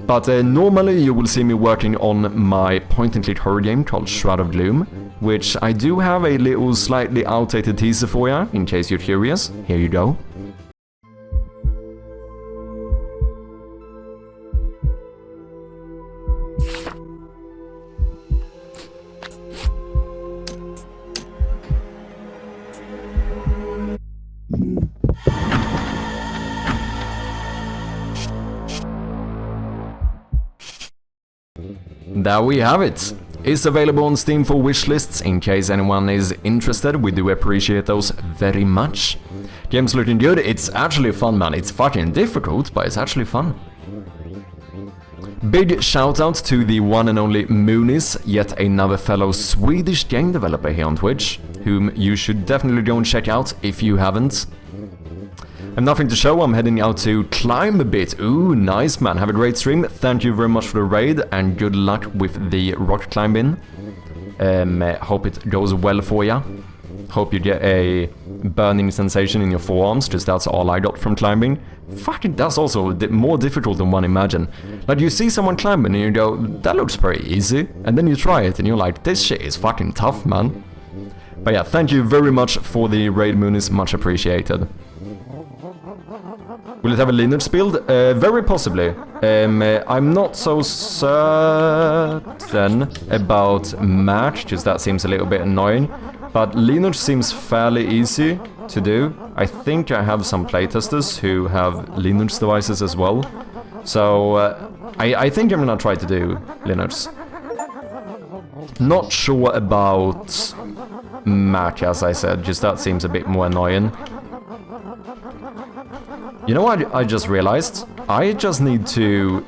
But normally you will see me working on my point-and-click horror game called Shroud of Gloom, which I do have a little slightly outdated teaser for you, in case you're curious. Here you go. And there we have it. It's available on Steam for wishlists in case anyone is interested. We do appreciate those very much. Game's looking good. It's actually fun, man. It's fucking difficult, but it's actually fun. Big shout out to the one and only Moonis, yet another fellow Swedish game developer here on Twitch, whom you should definitely go and check out if you haven't. I have nothing to show, I'm heading out to climb a bit. Ooh, nice man, have a great stream. Thank you very much for the raid and good luck with the rock climbing. Hope it goes well for ya. Hope you get a burning sensation in your forearms, because that's all I got from climbing. Fucking, that's also more difficult than one imagine. Like, you see someone climbing and you go, that looks pretty easy. And then you try it and you're like, this shit is fucking tough, man. But yeah, thank you very much for the raid, Moonis, much appreciated. Will it have a Linux build? Very possibly. I'm not so certain about Mac, because that seems a little bit annoying. But Linux seems fairly easy to do. I think I have some playtesters who have Linux devices as well. So I think I'm gonna try to do Linux. Not sure about Mac, as I said, just that seems a bit more annoying. You know what I just realized? I just need to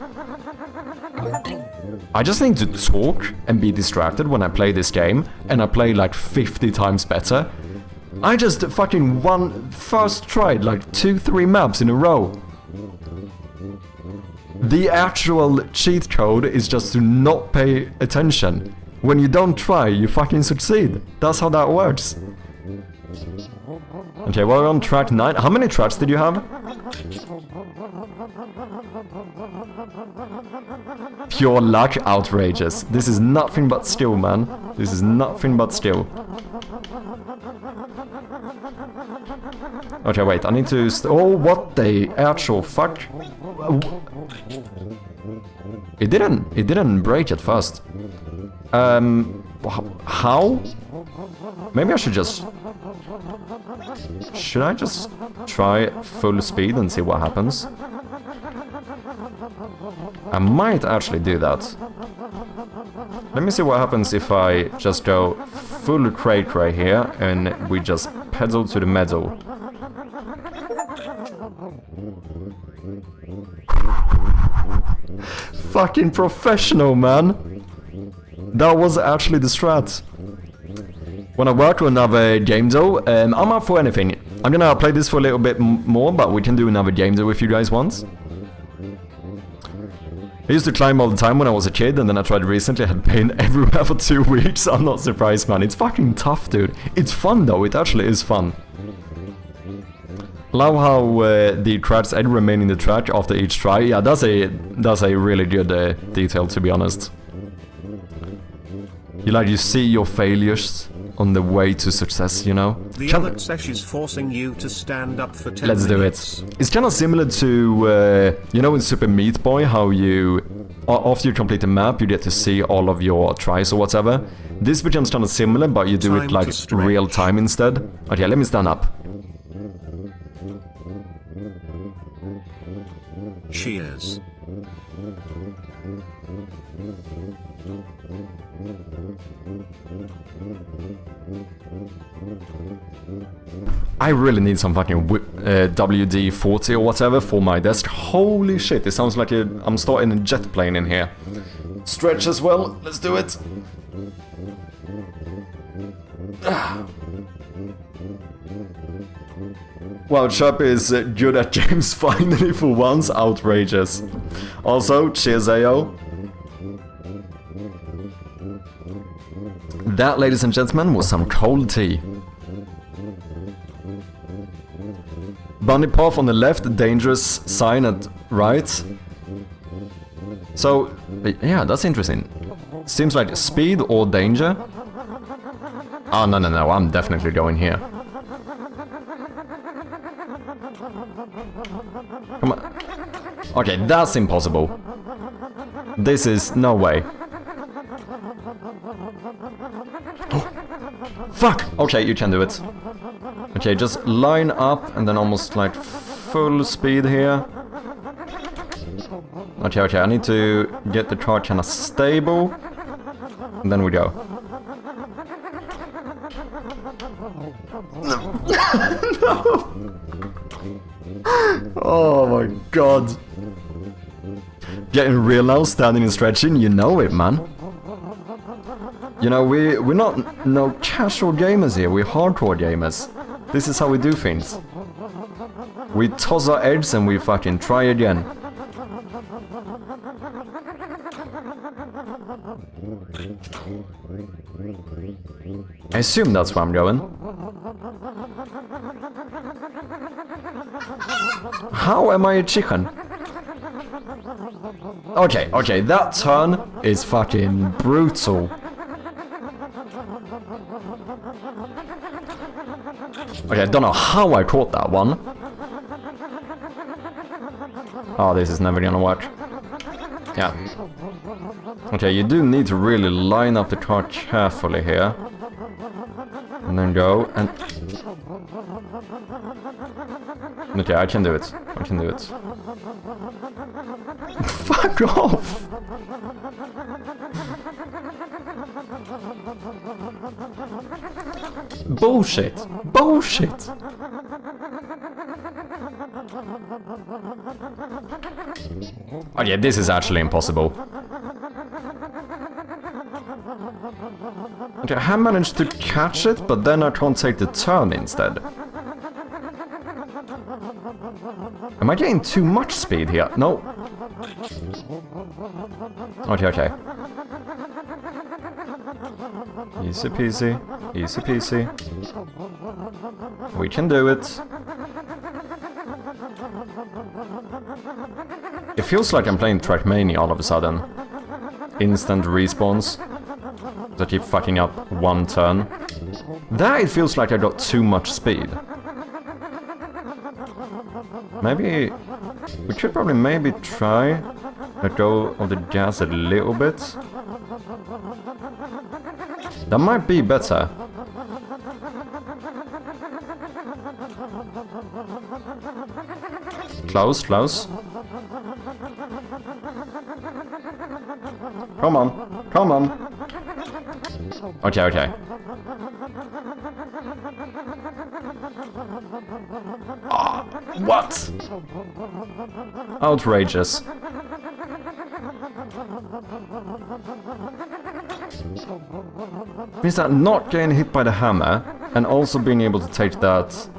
talk and be distracted when I play this game, and I play like 50 times better. I just fucking first tried like 2-3 maps in a row. The actual cheat code is just to not pay attention. When you don't try, you fucking succeed. That's how that works. Okay, well, we're on track 9. How many tracks did you have? Pure luck, outrageous. This is nothing but skill, man. This is nothing but skill. Okay, wait, I need to... oh, what the actual fuck? It didn't break at first. How? Maybe I should just... should I just try full speed and see what happens? I might actually do that. Let me see what happens if I just go full cray-cray here and we just pedal to the metal. Fucking professional, man! That was actually the strat. When I work on another game though, I'm up for anything. I'm gonna play this for a little bit more, but we can do another game though if you guys want. I used to climb all the time when I was a kid, and then I tried recently, I had pain everywhere for 2 weeks. I'm not surprised, man. It's fucking tough, dude. It's fun though, it actually is fun. Love how the cracks remain in the track after each try. Yeah, that's a really good detail, to be honest. You see your failures on the way to success, you know? The other session is forcing you to stand up for 10 Let's do minutes. it. It's kind of similar to, you know, in Super Meat Boy, how you, after you complete a map, you get to see all of your tries or whatever. This becomes kind of similar, but you do it like real time instead. Okay, let me stand up. Cheers. I really need some fucking WD-40 or whatever for my desk. Holy shit, it sounds like I'm starting a jet plane in here. Stretch as well, let's do it. Wow, Chub is good at games finally for once, outrageous. Also, cheers Ayo. That, ladies and gentlemen, was some cold tea. Bunny path on the left, dangerous sign at right. So, yeah, that's interesting. Seems like speed or danger. Oh, no, I'm definitely going here. Come on. Okay, that's impossible. This is no way. Fuck! Okay, you can do it. Okay, just line up and then almost like full speed here. Okay, I need to get the car kind of stable. And then we go. No. Oh my god. Getting real now, standing and stretching, you know it, man. You know, we're not no casual gamers here, we're hardcore gamers. This is how we do things. We toss our eggs and we fucking try again. I assume that's where I'm going. How am I a chicken? Okay, okay, that turn is fucking brutal. Okay, I don't know how I caught that one. Oh, this is never gonna work. Yeah. Okay, you do need to really line up the car carefully here. And then go, and... Okay, I can do it. I can do it. Fuck off! Bullshit! Bullshit! Oh yeah, this is actually impossible. Okay, I have managed to catch it, but then I can't take the turn instead. Am I getting too much speed here? No. Okay, okay. Easy peasy, easy peasy. We can do it. It feels like I'm playing Trackmania all of a sudden. Instant respawns. I keep fucking up one turn. There it feels like I got too much speed. Maybe... we should probably maybe try let go of the gas a little bit. That might be better. Close, close. Come on, come on. Okay, okay. Oh, what? Outrageous. Means that not getting hit by the hammer and also being able to take that.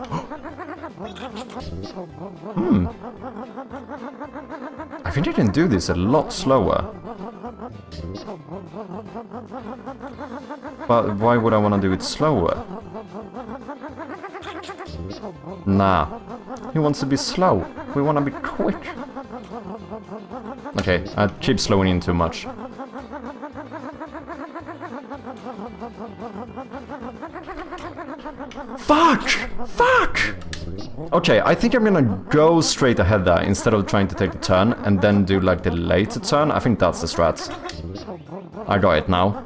I think I can do this a lot slower. But why would I want to do it slower? Nah. He wants to be slow. We want to be quick. Okay, I keep slowing in too much. Fuck! Fuck! Okay, I think I'm gonna go straight ahead there instead of trying to take the turn and then do like the later turn. I think that's the strat. I got it now.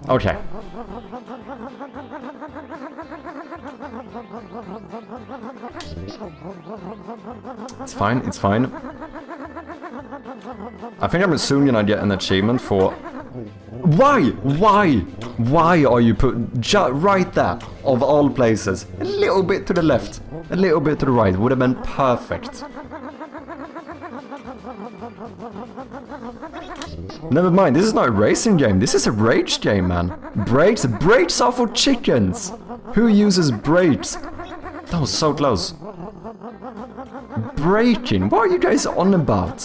Okay. It's fine, it's fine. I think I'm soon gonna get an achievement for... Why? Why? Why are you put right there, of all places? A little bit to the left, a little bit to the right, would have been perfect. Never mind, this is not a racing game, this is a rage game, man. Brakes? Brakes are for chickens! Who uses brakes? That was so close. Braking? What are you guys on about?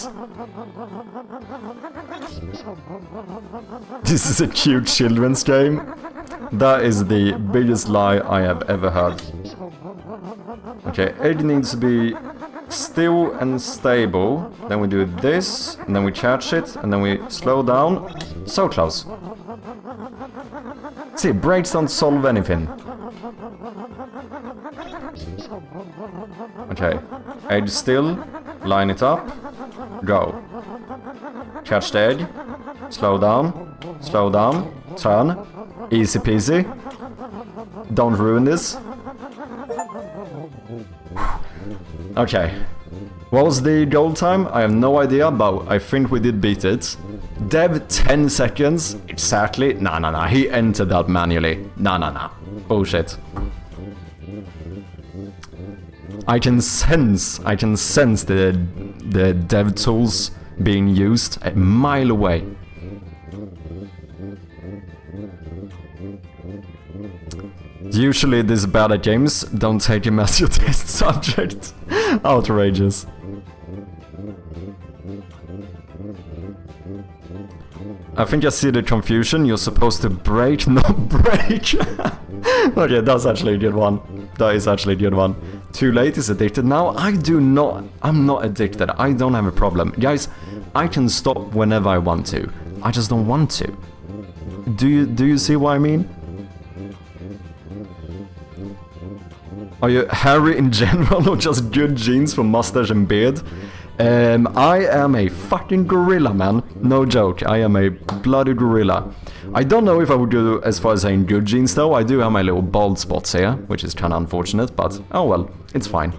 This is a cute children's game. That is the biggest lie I have ever heard. Okay, egg needs to be still and stable. Then we do this, and then we charge it, and then we slow down. So close. See, brakes don't solve anything. Okay, edge still, line it up, go. Catch the egg, slow down, turn, easy peasy. don't ruin this. Okay. What was the goal time? I have no idea, but I think we did beat it. Dev 10 seconds. Exactly. Nah. He entered that manually. Nah. Bullshit. I can sense the dev tools being used a mile away. Usually this bad at games, don't take him as your test subject. Outrageous. I think I see the confusion. You're supposed to break, not break. Okay, that's actually a good one. That is actually a good one. Too late is addicted now. I'm not addicted. I don't have a problem. Guys, I can stop whenever I want to. I just don't want to. Do you see what I mean? Are you hairy in general or just good genes for mustache and beard? I am a fucking gorilla, man. No joke, I am a bloody gorilla. I don't know if I would go as far as saying good genes though. I do have my little bald spots here, which is kinda unfortunate, but oh well, it's fine.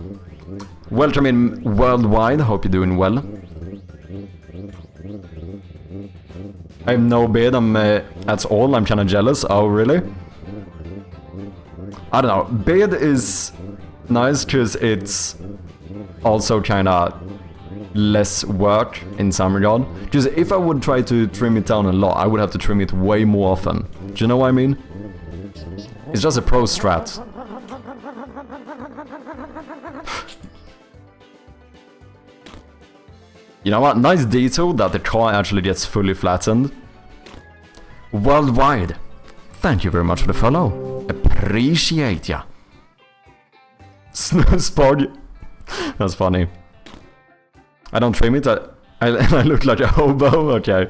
Welcome in worldwide, hope you're doing well. I have no beard at all, I'm kinda jealous. Oh really? I don't know, beard is nice because it's also kinda less work in some regard. Because if I would try to trim it down a lot, I would have to trim it way more often. Do you know what I mean? It's just a pro strat. You know what? Nice detail that the car actually gets fully flattened. Worldwide. Thank you very much for the follow. Appreciate ya. Spog. That's funny. I don't trim it, I look like a hobo? Okay.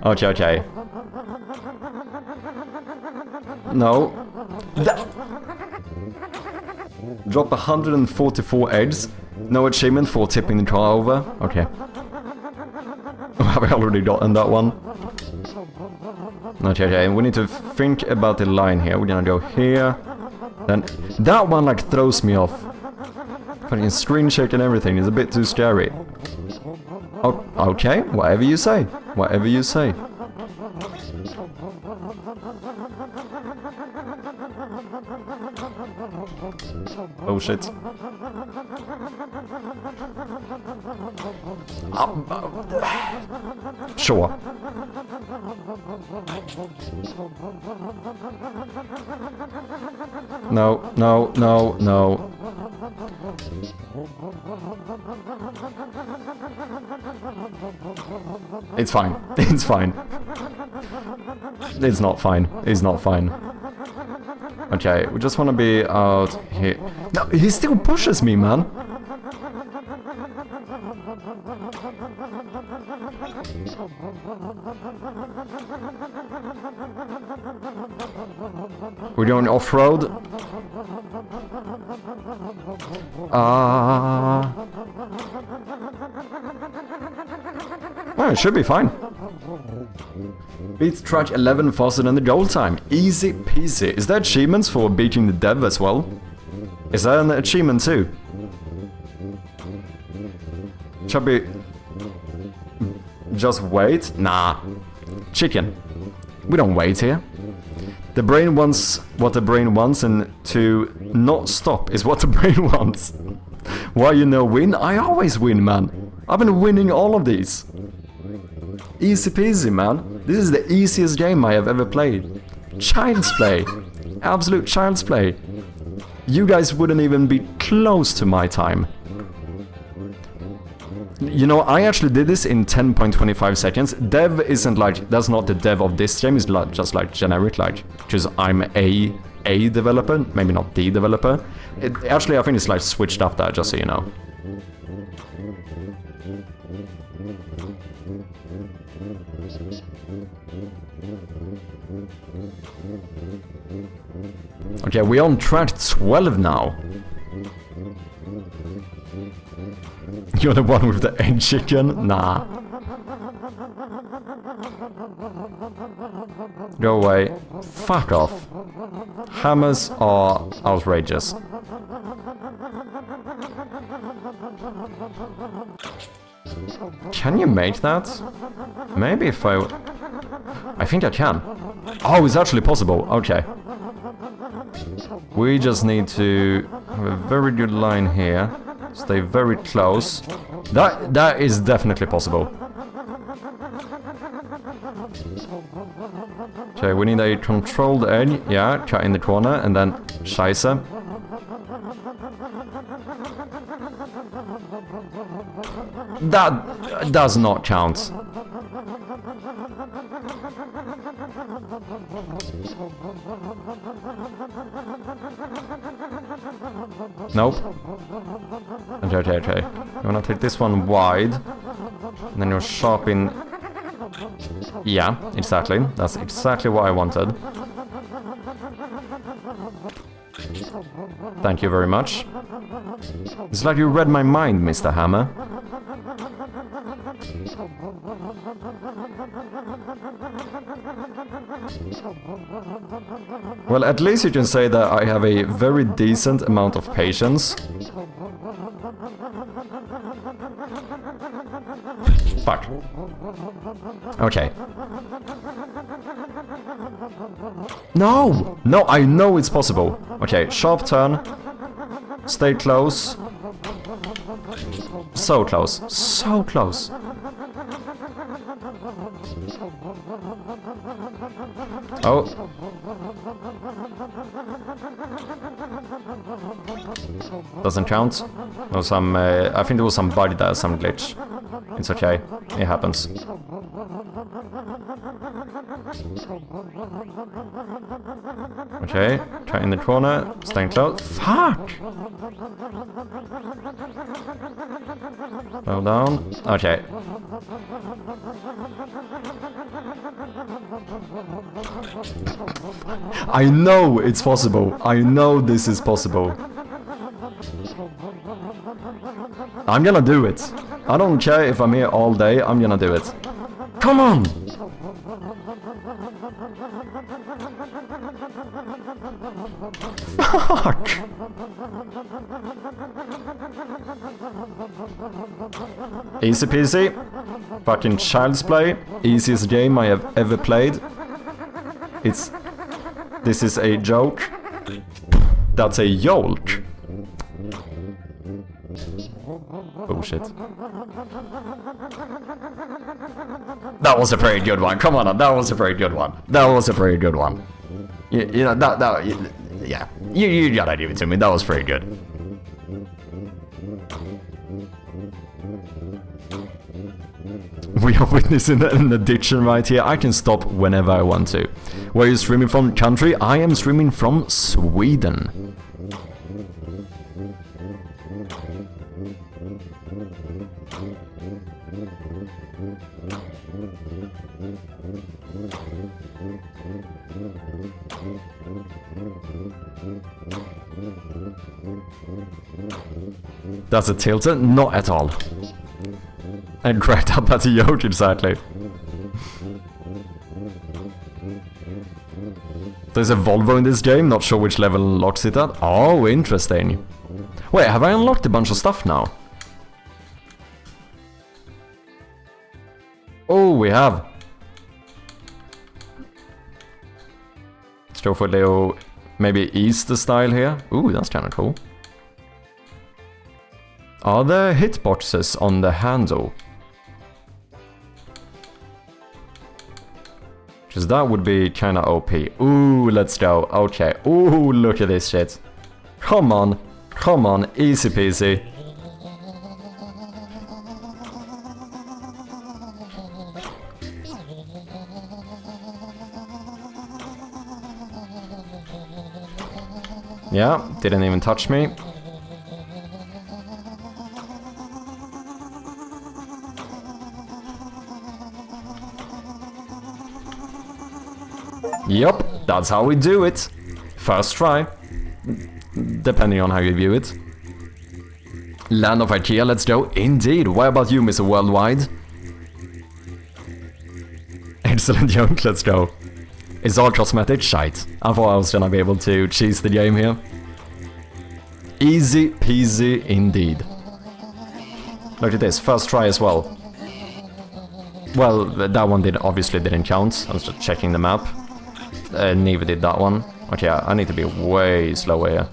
Okay. No. Drop 144 eggs. No achievement for tipping the car over. Okay. Have I already gotten that one? Okay, we need to think about the line here. We're gonna go here. Then that one like throws me off. Fucking screen check and everything is a bit too scary. Oh, okay, whatever you say. Whatever you say. Oh shit. Sure. No. It's fine. It's fine. It's not fine. It's not fine. Okay, we just want to be out here. No, he still pushes me, man. We're going off-road. Well, it should be fine. Beat track 11 faster than the goal time. Easy peasy. Is there achievements for beating the dev as well? Is that an achievement too? Should be... Just wait? Nah. Chicken. We don't wait here. The brain wants what the brain wants, and to not stop is what the brain wants. Why you no win? I always win, man. I've been winning all of these. Easy peasy, man. This is the easiest game I have ever played. Child's play. Absolute child's play. You guys wouldn't even be close to my time. You know, I actually did this in 10.25 seconds. Dev isn't like, that's not the dev of this game, it's like, just like generic, like, because I'm a developer, maybe not the developer. Actually, I think it's like switched up there, just so you know. Okay, we're on track 12 now. You're the one with the egg chicken? Nah. Go away. Fuck off. Hammers are outrageous. Can you make that? Maybe if I think I can. Oh, it's actually possible. Okay. We just need to have a very good line here. Stay very close. That is definitely possible. Okay, we need a controlled edge. Yeah, cut in the corner and then Scheisse. That does not count. Nope. Okay. You wanna take this one wide, and then you're sharp in... Yeah, exactly. That's exactly what I wanted. Thank you very much. It's like you read my mind, Mr. Hammer. Well, at least you can say that I have a very decent amount of patience. Fuck. Okay. No! No, I know it's possible. Okay, sharp turn. Stay close. So close. So close. Oh. Doesn't count. There was some, I think there was some bug there, some glitch. It's okay. It happens. Okay, try in the corner, staying close. Fuck! Slow down. Okay. I know it's possible. I know this is possible. I'm gonna do it. I don't care if I'm here all day, I'm gonna do it. Come on! Fuck! Easy peasy. Fucking child's play. Easiest game I have ever played. This is a joke. That's a yoke. Bullshit. That was a very good one. Come on, that was a very good one. That was a very good one. You know, yeah. You gotta give it to me. That was pretty good. We are witnessing an addiction right here. I can stop whenever I want to. Where are you streaming from? Country? I am streaming from Sweden. That's a tilter? Not at all. And cracked up at a yoke, exactly. There's a Volvo in this game, not sure which level unlocks it at. Oh, interesting. Wait, have I unlocked a bunch of stuff now? Oh, we have. Let's go for a little, maybe Easter style here. Ooh, that's kind of cool. Are there hitboxes on the handle? Because that would be kind of OP. Ooh, let's go. Okay. Ooh, look at this shit. Come on. Come on. Easy peasy. Yeah, didn't even touch me. Yup, that's how we do it. First try. Depending on how you view it. Land of IKEA, let's go. Indeed. What about you, Mr. Worldwide? Excellent joke, let's go. It's all cosmetic shite. I thought I was gonna be able to cheese the game here. Easy peasy indeed. Look at this, first try as well. Well, that one obviously didn't count. I was just checking the map. Neither did that one. Okay, I need to be way slower here.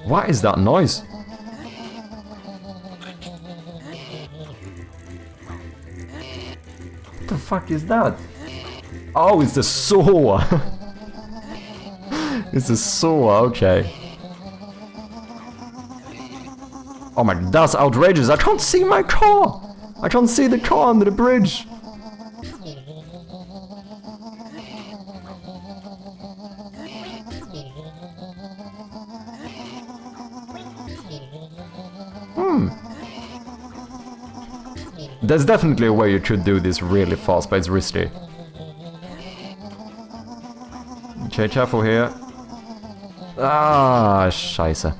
What is that noise? What the fuck is that? Oh, it's the saw! It's the saw, okay. Oh my, that's outrageous! I can't see my car! I can't see the car under the bridge! There's definitely a way you could do this really fast, but it's risky. Okay, careful here. Ah, scheiße.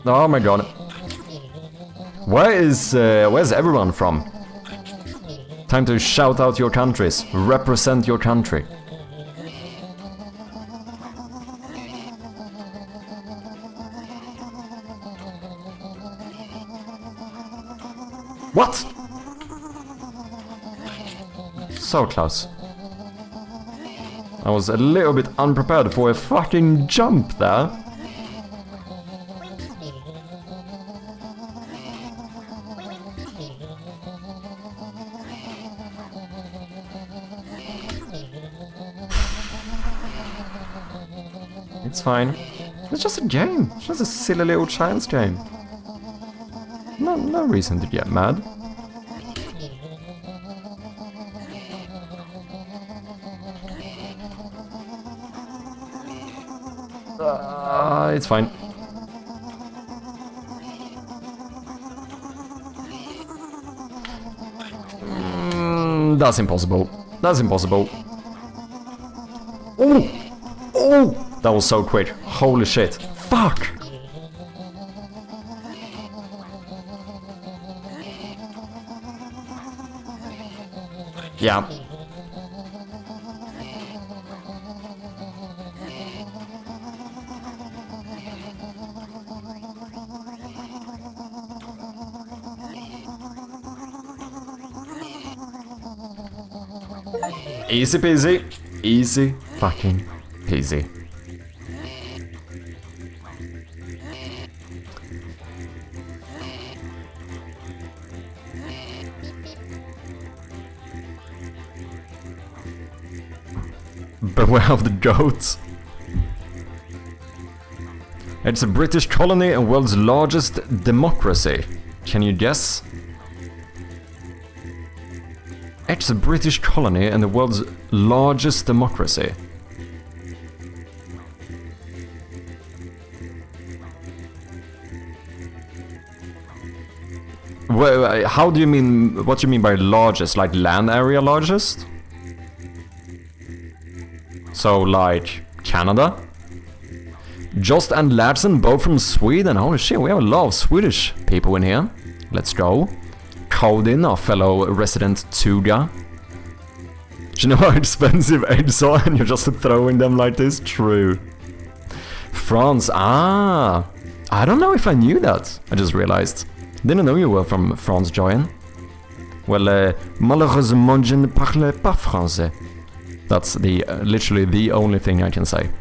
Oh my god. Where's everyone from? Time to shout out your countries. Represent your country. What? So close. I was a little bit unprepared for a fucking jump there. It's fine. It's just a game. It's just a silly little child's game. No reason to get mad. It's fine. That's impossible. That's impossible. Oh! Oh! That was so quick. Holy shit. Fuck! Yeah. Easy peasy. Easy fucking peasy. Beware of the goats. It's a British colony and world's largest democracy. Can you guess? It's a British colony and the world's largest democracy. Well, how do you mean, what do you mean by largest? Like land area largest? So like Canada? Just and Larsen, both from Sweden. Holy shit, we have a lot of Swedish people in here. Let's go. Codin, our fellow resident Tuga. Do you know how expensive eggs are and you're just throwing them like this? True. France, I don't know if I knew that. I just realized. Didn't know you were from France, Joyan. Well, malheureusement je ne parle pas français. That's the literally the only thing I can say.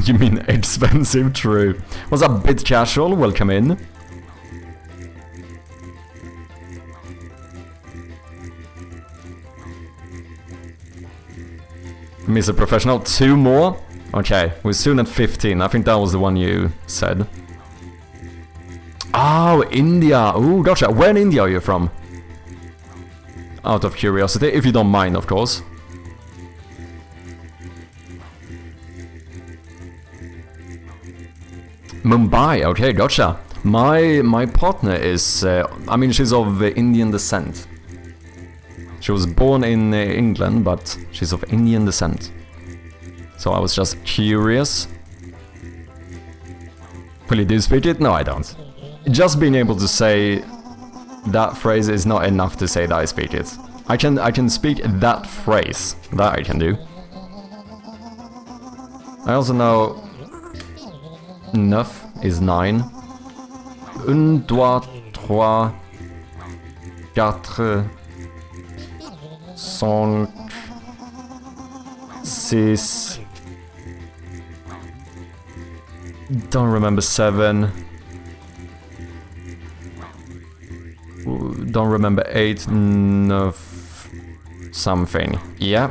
You mean expensive? True. What's up, Bit Casual? Welcome in. Mr. Professional, 2 more? Okay, we're soon at 15. I think that was the one you said. Oh, India. Ooh, gotcha. Where in India are you from? Out of curiosity, if you don't mind, of course. Mumbai, okay, gotcha. My partner is, I mean, she's of Indian descent. She was born in England, but she's of Indian descent. So I was just curious. Will you do speak it? No, I don't. Just being able to say that phrase is not enough to say that I speak it. I can speak that phrase. That I can do. I also know 9 is 9. 1, 2, 3, 4, 5, 6. Don't remember 7. Don't remember 8. No, something. Yeah.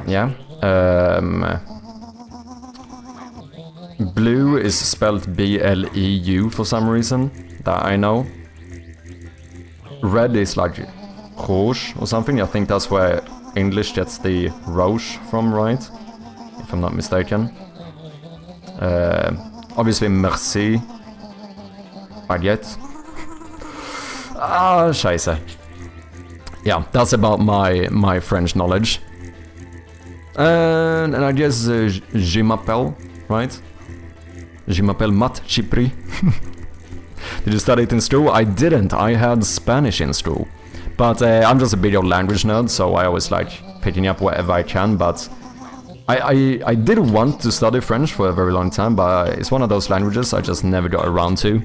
Blue is spelled B-L-E-U for some reason, that I know. Red is like rouge or something. I think that's where English gets the rouge from, right? If I'm not mistaken. Obviously merci. Baguette. Ah, scheiße. Yeah, that's about my French knowledge. And I guess je m'appelle, right? Je m'appelle Matt Chipri. Did you study it in school? I didn't. I had Spanish in school. But I'm just a video language nerd, so I always like picking up whatever I can, but I did want to study French for a very long time, but it's one of those languages I just never got around to.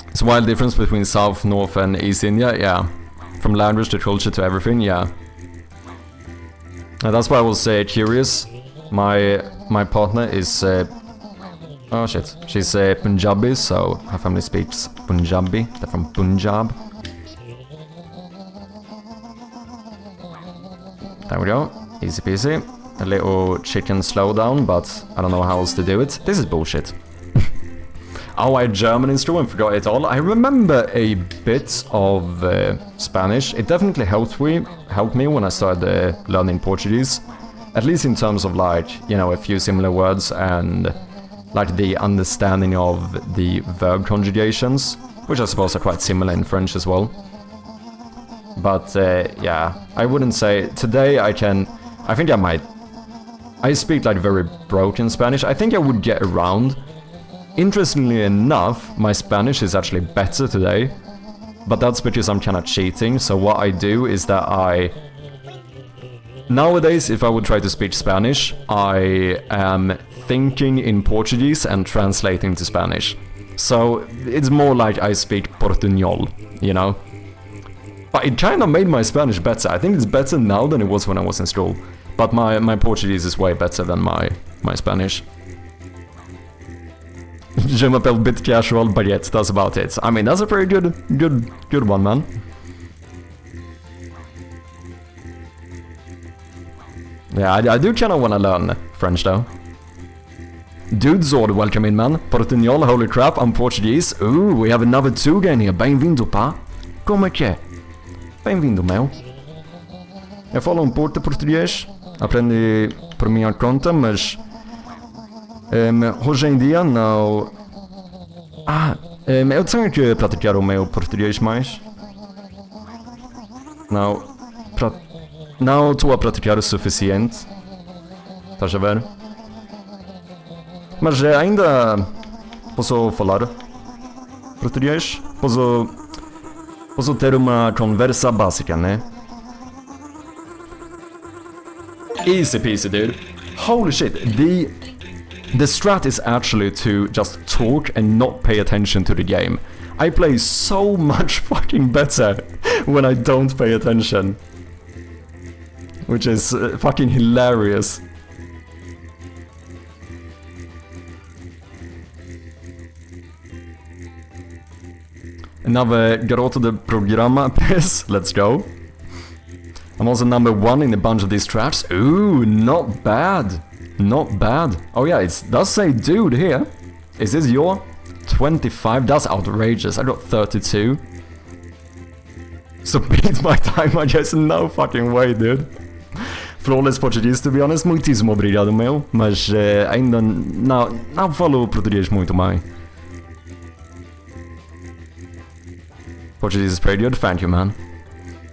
It's a wild difference between South, North and East India, yeah. From language to culture to everything, yeah. That's why I was curious. My partner is... oh shit. She's Punjabi, so her family speaks Punjabi. They're from Punjab. There we go. Easy peasy. A little chicken slowdown, but I don't know how else to do it. This is bullshit. Oh, I had German in school and forgot it all. I remember a bit of Spanish. It definitely helped me when I started learning Portuguese. At least in terms of like, you know, a few similar words and like the understanding of the verb conjugations, which I suppose are quite similar in French as well. But yeah, I wouldn't say today I think I might. I speak like very broken Spanish. I think I would get around. Interestingly enough, my Spanish is actually better today, but that's because I'm kind of cheating. So what I do is that nowadays, if I would try to speak Spanish, I am thinking in Portuguese and translating to Spanish. So it's more like I speak Portuñol, you know? But it kind of made my Spanish better. I think it's better now than it was when I was in school. But my Portuguese is way better than my Spanish. Je m'appelle bit casual, but yet that's about it. I mean, that's a pretty good one, man. Yeah, I do kind of want to learn French though. Dude Zord, welcome in, man. Portuñol, holy crap, I'm Portuguese. Ooh, we have another Tuga in here. Bem-vindo, pá. Como é que é? Bem-vindo, meu. Eu falo pouco de português. Aprendi por minha conta, mas... hoje em dia não... eu tenho que praticar o meu português mais. Não estou a praticar o suficiente. Estás a ver? Mas ainda posso falar português. Posso ter uma conversa básica, né? Easy peasy, dude. Holy shit, the strat is actually to just talk and not pay attention to the game. I play so much fucking better when I don't pay attention. Which is fucking hilarious. Another Garoto de Programa piss. Let's go. I'm also number 1 in a bunch of these strats. Ooh, not bad. Not bad. Oh yeah, it does say dude here. Is this your 25? That's outrageous. I got 32. So beat my time, I guess. No fucking way, dude. Flawless Portuguese, to be honest. Muitíssimo obrigado, meu. Mas ainda não falo português muito bem. Portuguese is pretty good. Thank you, man.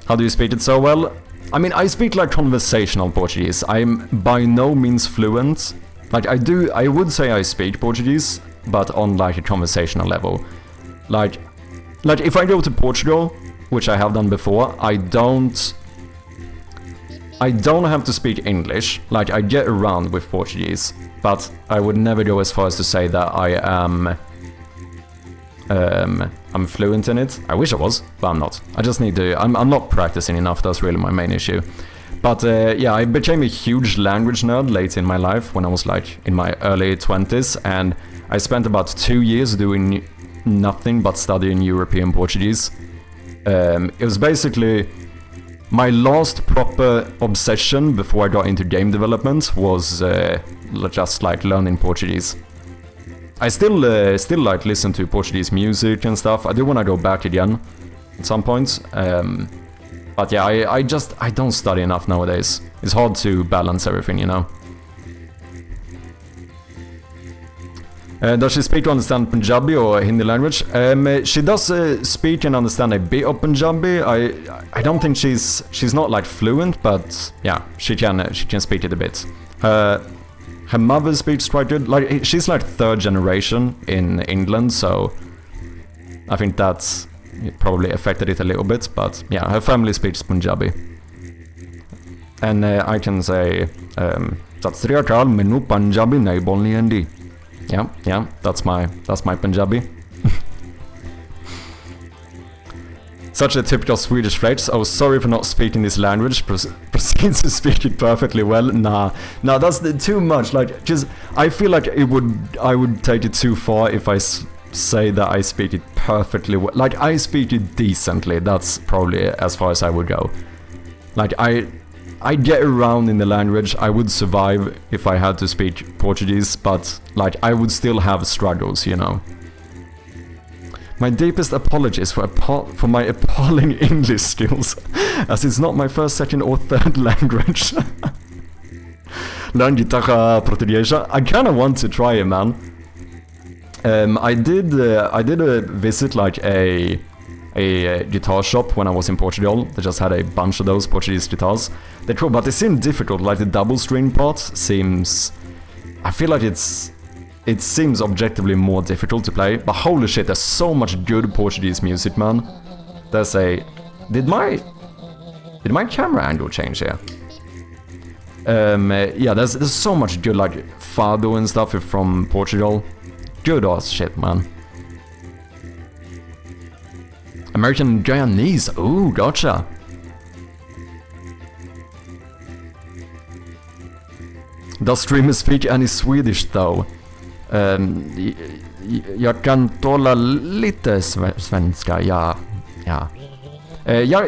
How do you speak it so well? I mean, I speak like conversational Portuguese. I'm by no means fluent. Like, I would say I speak Portuguese, but on like a conversational level. Like, like, if I go to Portugal, which I have done before, I don't have to speak English. Like, I get around with Portuguese, but I would never go as far as to say that I'm fluent in it. I wish I was, but I'm not. I just need to... I'm not practicing enough, that's really my main issue. But yeah, I became a huge language nerd late in my life, when I was like in my early 20s, and I spent about 2 years doing nothing but studying European Portuguese. It was basically... My last proper obsession before I got into game development was just like learning Portuguese. I still like listen to Portuguese music and stuff. I do want to go back again at some point. But yeah, I don't study enough nowadays. It's hard to balance everything, you know. Does she speak or understand Punjabi or Hindi language? She does speak and understand a bit of Punjabi. I don't think she's not like fluent, but yeah, she can speak it a bit. Her mother speaks quite good. Like, she's like 3rd generation in England, so I think that's probably affected it a little bit. But yeah, her family speaks Punjabi, and I can say Sat Sri Akal, mainu Punjabi nahi bolni aandi. Yeah, that's my Punjabi. Such a typical Swedish phrase. Oh, sorry for not speaking this language. Proceeds to speak it perfectly well. Nah, that's too much. Like, just I feel like I would take it too far if I say that I speak it perfectly well. Like, I speak it decently. That's probably as far as I would go. Like, I get around in the language. I would survive if I had to speak Portuguese, but like, I would still have struggles, you know. My deepest apologies for my appalling English skills, as it's not my first, second or third language. Learn guitarra portuguesa. I kind of want to try it, man. I did visit like a guitar shop when I was in Portugal. They just had a bunch of those Portuguese guitars. They're cool, but they seem difficult. Like, the double string part seems... I feel like it seems objectively more difficult to play. But holy shit, there's so much good Portuguese music, man. There's a... Did my camera angle change here? Yeah, there's so much good, like, fado and stuff from Portugal. Good ass shit, man. American Guyanese. Ooh, gotcha. Does streamer speak any Swedish though? Jag kan tala lite svenska, ja.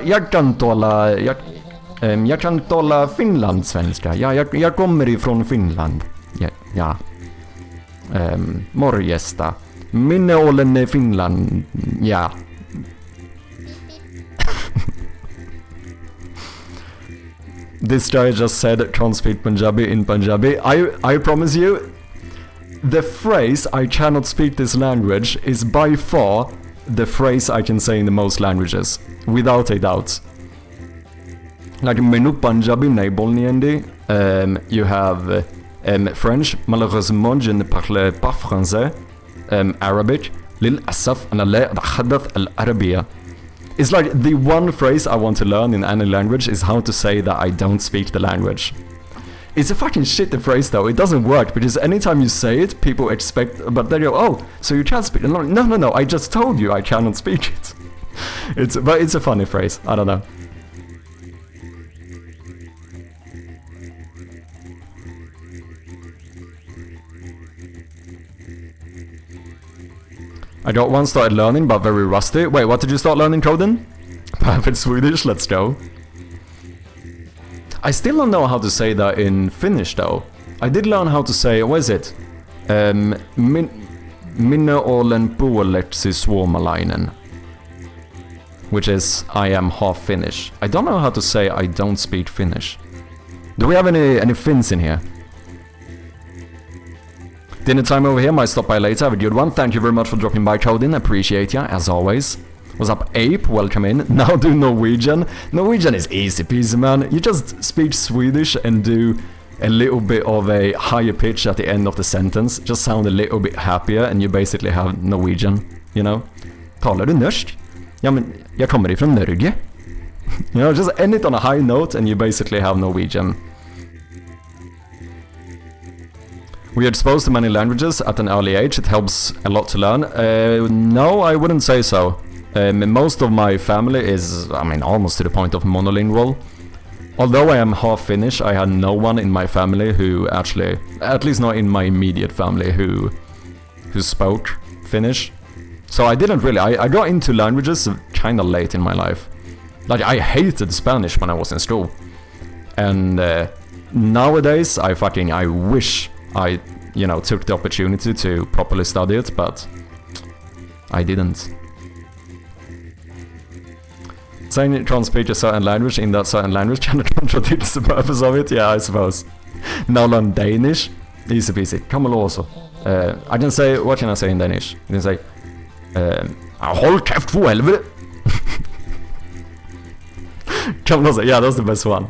Jag kan tala finlandssvenska. Ja, jag kommer ifrån Finland. Ja. Morjesta. Minne olen Finland. Ja. This guy just said can't speak Punjabi in Punjabi. I promise you, the phrase I cannot speak this language is by far the phrase I can say in the most languages, without a doubt. Like, menu Punjabi nahi bolni aandi. You have French, malheureusement je ne parle pas français. Arabic, للأسف أنا لا أتحدث العربية. It's like the one phrase I want to learn in any language is how to say that I don't speak the language. It's a fucking shitty phrase though, it doesn't work, because anytime you say it, people expect, but they go, oh, so you can't speak it. No, I just told you I cannot speak it. But it's a funny phrase, I don't know. I got one started learning, but very rusty. Wait, what did you start learning, Coden? Perfect Swedish, let's go. I still don't know how to say that in Finnish, though. I did learn how to say, what is it? Minne olen puoleksi suomalainen. Which is, I am half Finnish. I don't know how to say I don't speak Finnish. Do we have any Finns in here? Dinner time over here, might stop by later, have a good one. Thank you very much for dropping by, Codin, appreciate ya, as always. What's up, Ape? Welcome in. Now do Norwegian. Norwegian is easy peasy, man. You just speak Swedish and do a little bit of a higher pitch at the end of the sentence. Just sound a little bit happier and you basically have Norwegian, you know? Talar du norsk? Ja, men jag kommer ifrån Norge. You know, just end it on a high note and you basically have Norwegian. We are exposed to many languages at an early age. It helps a lot to learn. No, I wouldn't say so. Most of my family is, I mean, almost to the point of monolingual. Although I am half Finnish, I had no one in my family who actually, at least not in my immediate family, who spoke Finnish. So I didn't really, I got into languages kind of late in my life. Like, I hated Spanish when I was in school. And nowadays, I wish I, you know, took the opportunity to properly study it, but I didn't. Saying you can't speak a certain language in that certain language kind of contradicts the purpose of it, yeah, I suppose. Now learn Danish, easy peasy. Come on also. I can say, what can I say in Danish? I can say, hold kæft for helvete! Come on, yeah, that's the best one.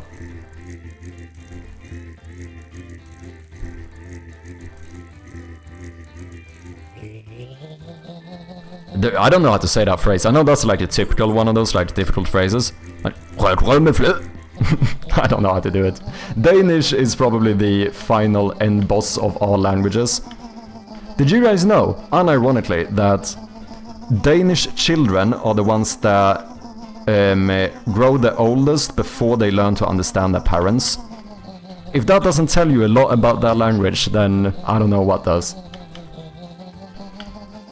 I don't know how to say that phrase. I know that's like a typical one of those like difficult phrases. Like, I don't know how to do it. Danish is probably the final end boss of all languages. Did you guys know, unironically, that Danish children are the ones that grow the oldest before they learn to understand their parents? If that doesn't tell you a lot about that language, then I don't know what does.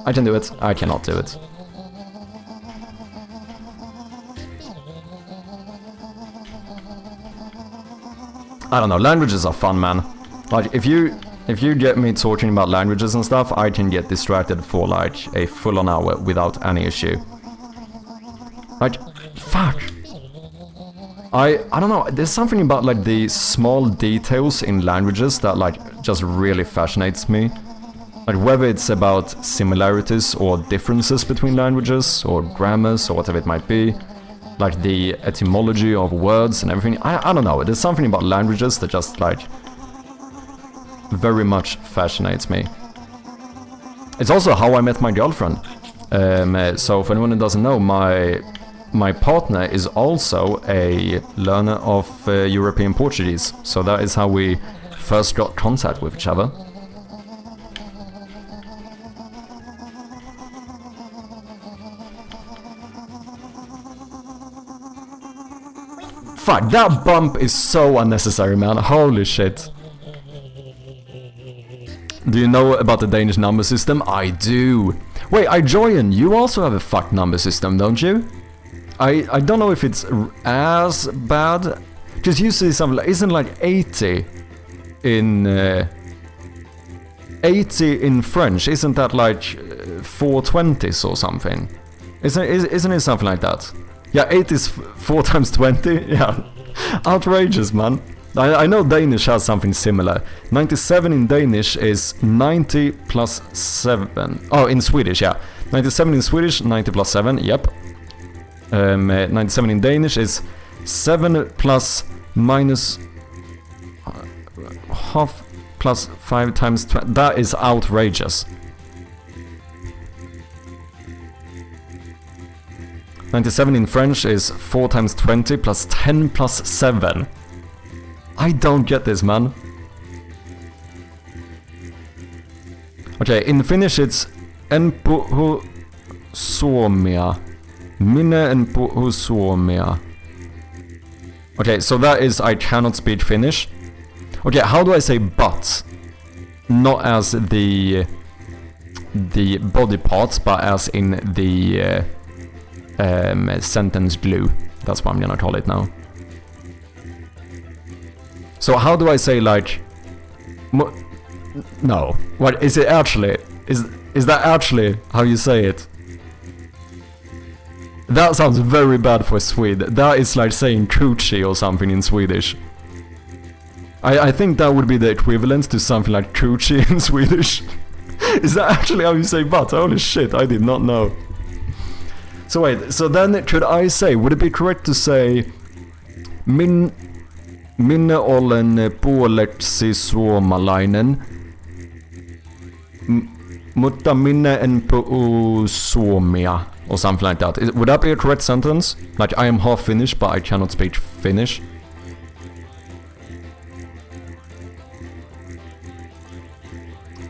I can do it. I cannot do it. I don't know. Languages are fun, man. Like, if you get me talking about languages and stuff, I can get distracted for like a full-on hour without any issue. Like, fuck. I don't know. There's something about like the small details in languages that like just really fascinates me. Like, whether it's about similarities or differences between languages, or grammars, or whatever it might be. Like, the etymology of words and everything. I don't know, there's something about languages that just, like, very much fascinates me. It's also how I met my girlfriend. So, for anyone who doesn't know, my partner is also a learner of European Portuguese. So that is how we first got contact with each other. Fuck, that bump is so unnecessary, man. Holy shit. Do you know about the Danish number system? I do. Wait, Joyan, you also have a fucked number system, don't you? I don't know if it's as bad. Just usually something like, isn't like 80 in 80 in French? Isn't that like 420s or something? Isn't it something like that? Yeah, 8 is 4 times 20. Yeah, outrageous, man. I know Danish has something similar. 97 in Danish is 90 plus 7. Oh, in Swedish, yeah. 97 in Swedish, 90 plus 7, yep. 97 in Danish is 7 plus minus half plus 5 times 20. That is outrageous. 97 in French is 4 times 20 plus 10 plus 7. I don't get this, man. Okay, in Finnish it's en puhu suomea. Minä en puhu suomea. Okay, so that is I cannot speak Finnish. Okay, how do I say but? Not as the body parts, but as in the sentence glue. That's what I'm gonna call it now. So how do I say like... No. What is it actually? Is that actually how you say it? That sounds very bad for Swede. That is like saying coochie or something in Swedish. I think that would be the equivalent to something like coochie in Swedish. Is that actually how you say butt? Holy shit, I did not know. So wait, so then could I say, would it be correct to say minä olen puoleksi suomalainen, mutta minä en puhu suomea. or something like that. Would that be a correct sentence? Like, I am half Finnish, but I cannot speak Finnish.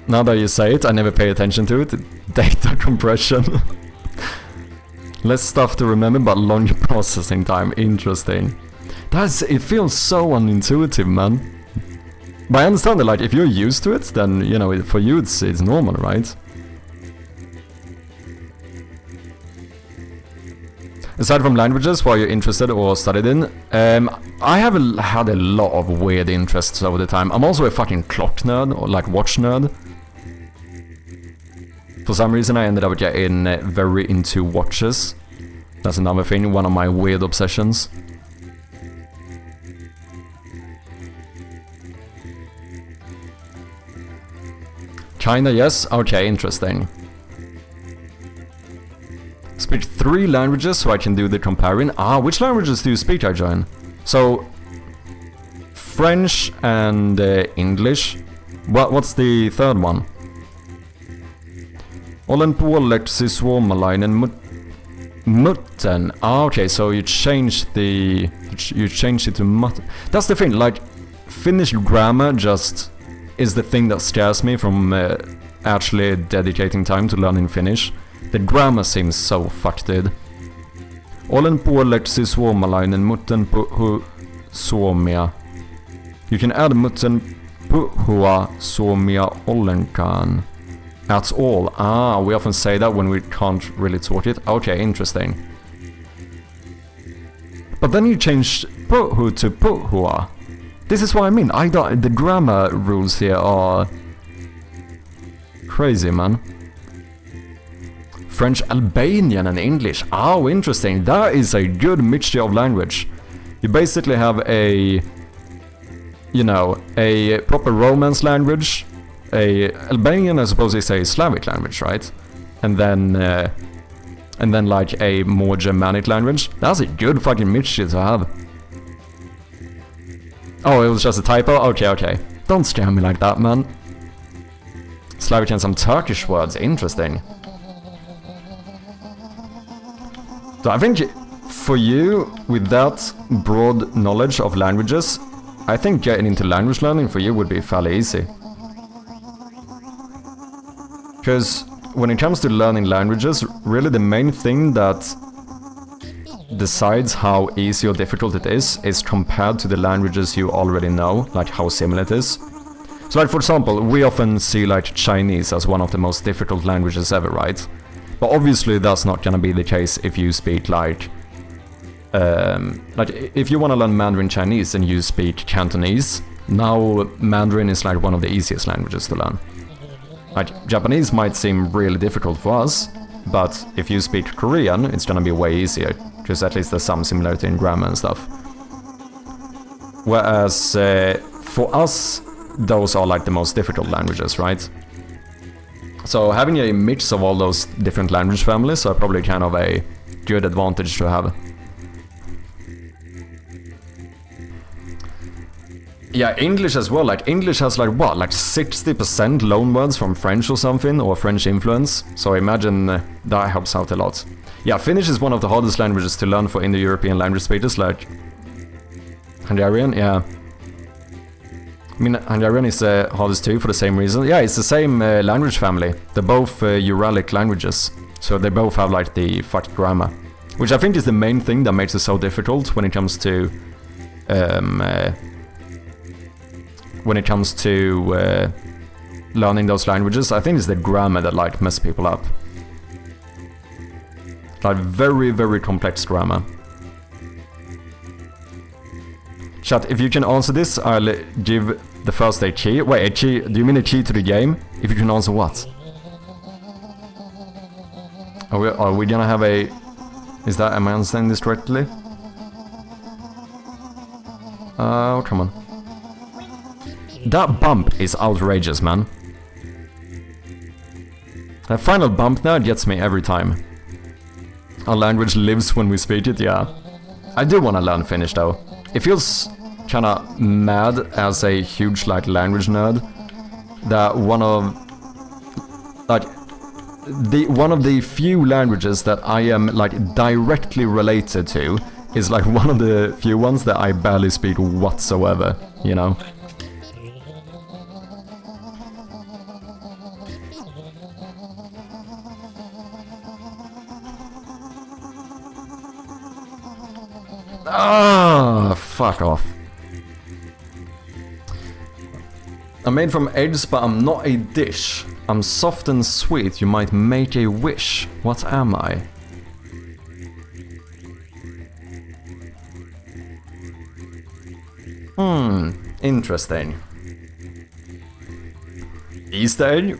Now that you say it, I never pay attention to it. Data compression. Less stuff to remember, but longer processing time. Interesting. It feels so unintuitive, man. But I understand that, like, if you're used to it, then, you know, for you it's normal, right? Aside from languages, what are you interested or studied in? I have had a lot of weird interests over the time. I'm also a fucking clock nerd, or like watch nerd. For some reason I ended up getting very into watches. That's another thing, one of my weird obsessions. Kinda, yes? Okay, interesting. Speak 3 languages so I can do the comparing. Which languages do you speak, Arjun? So, French and English. What's the third one? Olen puoleksi suomalainen mutten. Okay, so you changed it to mutten. That's the thing, like, Finnish grammar just is the thing that scares me from actually dedicating time to learning Finnish. The grammar seems so fucked, dude. Olen puoleksi suomalainen, mutten puhu suomea. You can add mutten puhua suomea ollenkaan. At all. We often say that when we can't really talk it. Okay, interesting. But then you change puhu to puhua. This is what I mean. The grammar rules here are crazy, man. French, Albanian and English. Interesting. That is a good mixture of language. You basically have a proper Romance language. Albanian, I suppose, is a Slavic language, right? And then like a more Germanic language. That's a good fucking mixture to have. Oh, it was just a typo? Okay. Don't scare me like that, man. Slavic and some Turkish words. Interesting. So I think for you, with that broad knowledge of languages, I think getting into language learning for you would be fairly easy. Because when it comes to learning languages, really the main thing that decides how easy or difficult it is compared to the languages you already know, like how similar it is. So like, for example, we often see like Chinese as one of the most difficult languages ever, right? But obviously that's not gonna be the case if you speak like if you want to learn Mandarin Chinese and you speak Cantonese, now Mandarin is like one of the easiest languages to learn. Like, Japanese might seem really difficult for us, but if you speak Korean, it's gonna be way easier, because at least there's some similarity in grammar and stuff. Whereas, for us, those are like the most difficult languages, right? So having a mix of all those different language families are probably kind of a good advantage to have. Yeah, English as well. Like, English has like, what, like 60% loanwords from French or something, or French influence. So I imagine that helps out a lot. Yeah, Finnish is one of the hardest languages to learn for Indo-European language speakers, like Hungarian, yeah. I mean, Hungarian is the hardest too for the same reason. Yeah, it's the same language family. They're both Uralic languages, so they both have like the fucked grammar. Which I think is the main thing that makes it so difficult when it comes to learning those languages. I think it's the grammar that like messes people up. Like very, very complex grammar. Chat, if you can answer this, I'll give the first a key. Wait, a key? Do you mean a key to the game? If you can answer what? Are we gonna have a... am I understanding this correctly? Oh, come on. That bump is outrageous, man. That final bump there gets me every time. Our language lives when we speak it, yeah. I do want to learn Finnish though. It feels kinda mad as a huge like language nerd that one of... like, one of the few languages that I am like directly related to is like one of the few ones that I barely speak whatsoever, you know? Ah, fuck off. I'm made from eggs, but I'm not a dish. I'm soft and sweet, you might make a wish. What am I? Interesting. Easter egg?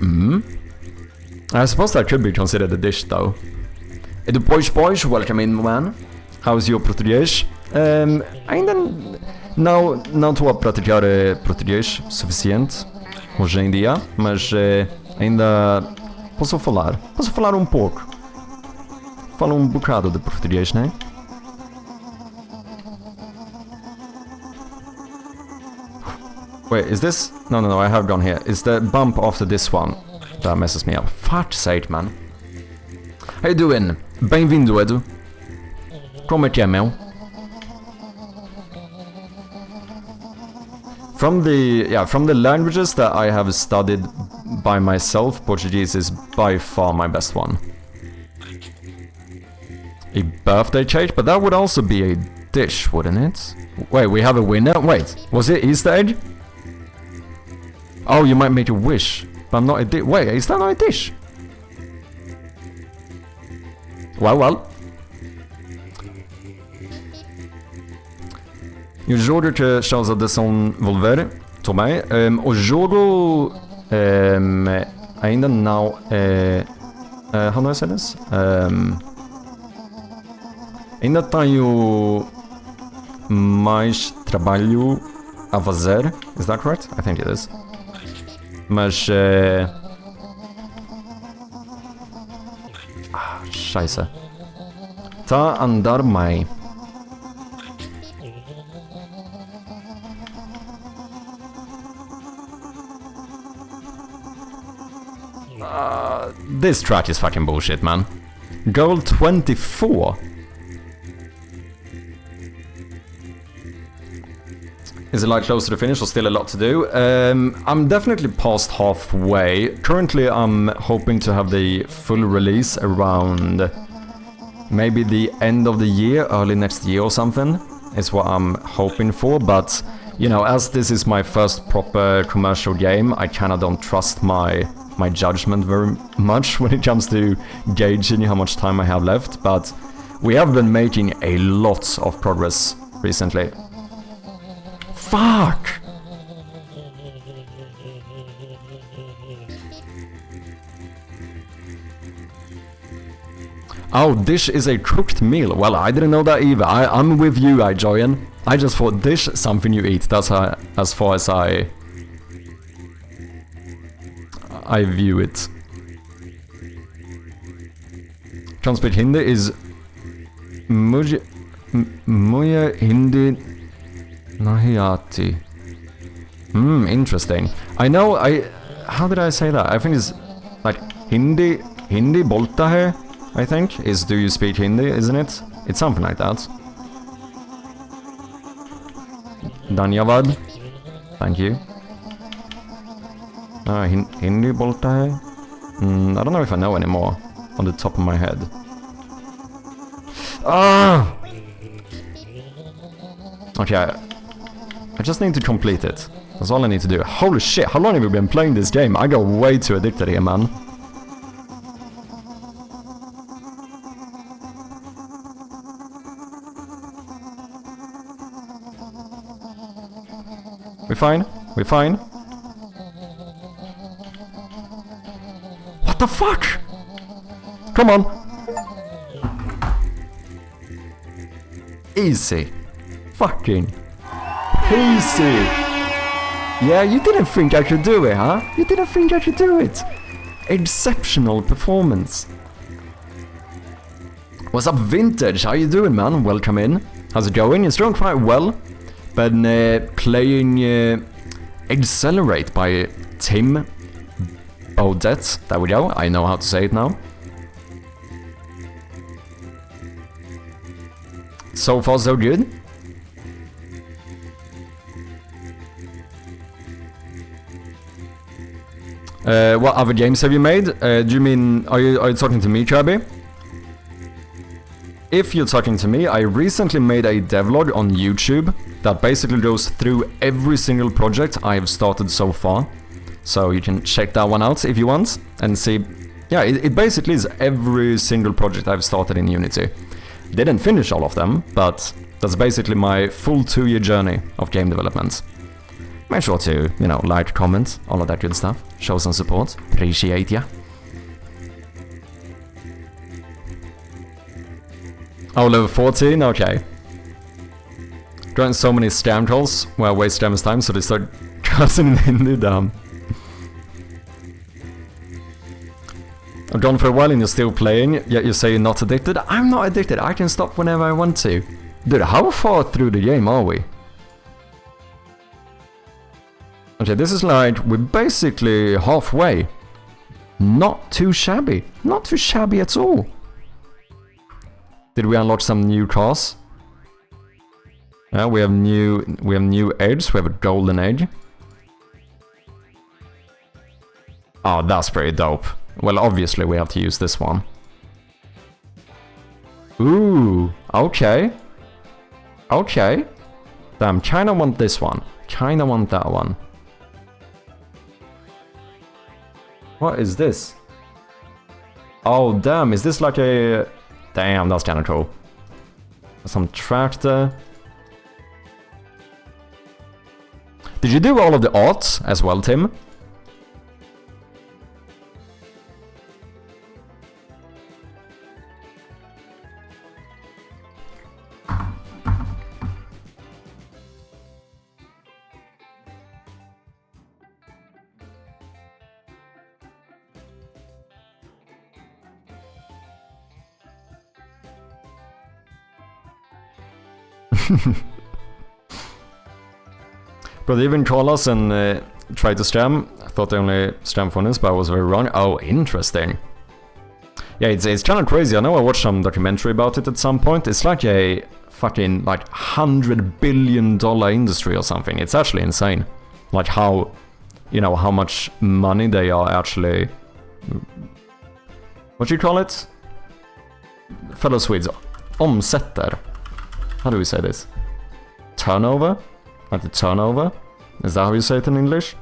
I suppose that could be considered a dish, though. The boys, welcome in, man. How's your português? Ainda não estou a praticar português suficiente hoje em dia, mas ainda posso falar um pouco. Falo um bocado de português, né? Wait, is this? No, I have gone here. Is the bump after this one that messes me up? Fuck's sake, man. How you doing? Bem-vindo, Edu. Como é que é, meu? From the languages that I have studied by myself, Portuguese is by far my best one. A birthday cake, but that would also be a dish, wouldn't it? Wait, we have a winner? Wait, was it Easter egg? Oh, you might make a wish, but I'm not a dish. Wait, is that not a dish? Well. E o jogo que estás a desenvolver, também, o jogo ainda não how do I say this? Ainda tenho mais trabalho a fazer, is that correct? I think it is. Mas scheiße. Tá a andar bem. This track is fucking bullshit, man. Goal 24. Is it like close to the finish or still a lot to do? I'm definitely past halfway. Currently I'm hoping to have the full release around maybe the end of the year, early next year or something, is what I'm hoping for, but you know, as this is my first proper commercial game, I kinda don't trust my judgment very much when it comes to gauging how much time I have left, but we have been making a lot of progress recently. Fuck! Oh, dish is a cooked meal. Well, I didn't know that either. I'm with you, Joyan. I just thought dish something you eat. That's how, as far as I view it. Can't speak Hindi is Mujhe Hindi nahi aati. Interesting. I know how did I say that? I think it's like Hindi bolta hai, I think, is do you speak Hindi, isn't it? It's something like that. Dhanyavad. Thank you. Hindi bolta hai? I don't know if I know anymore on the top of my head. Ah! Okay, I just need to complete it. That's all I need to do. Holy shit, how long have we been playing this game? I got way too addicted here, man. We fine? We fine? What the fuck? Come on. Easy. Fucking easy. Yeah, you didn't think I could do it, huh? You didn't think I could do it. Exceptional performance. What's up, Vintage? How you doing, man? Welcome in. How's it going? It's doing quite well. Been playing Accelerate by Tim Odette. There we go, I know how to say it now. So far so good. What other games have you made? Do you mean, are you talking to me, Kirby? If you're talking to me, I recently made a devlog on YouTube that basically goes through every single project I have started so far. So you can check that one out if you want and see. Yeah, it basically is every single project I've started in Unity. Didn't finish all of them, but that's basically my full 2-year journey of game development. Make sure to, you know, like, comment, all of that good stuff. Show some support. Appreciate ya. Oh, level 14? Okay. Drawing so many scam calls where I waste Jam's time, so they start cussing in the dumb. I've gone for a while and you're still playing, yet you say you're not addicted. I'm not addicted, I can stop whenever I want to. Dude, how far through the game are we? Okay, this is like, we're basically halfway. Not too shabby. Not too shabby at all. Did we unlock some new cars? Yeah, we have new eggs, we have a golden egg. Oh, that's pretty dope. Well, obviously we have to use this one. Ooh, okay. Okay. Damn, kinda want this one. Kinda want that one. What is this? Oh, damn, is this like a... Damn, that's kinda cool. Some tractor. Did you do all of the arts as well, Tim? But they even call us and try to scam. I thought they only scam for this, but I was very wrong. Oh, interesting. Yeah, it's kind of crazy. I know I watched some documentary about it at some point. It's like a fucking like $100 billion industry or something. It's actually insane. Like how, you know, how much money they are actually. What do you call it? Fellow Swedes, omsätter. How do we say this? Turnover? Like the turnover? Is that how you say it in English?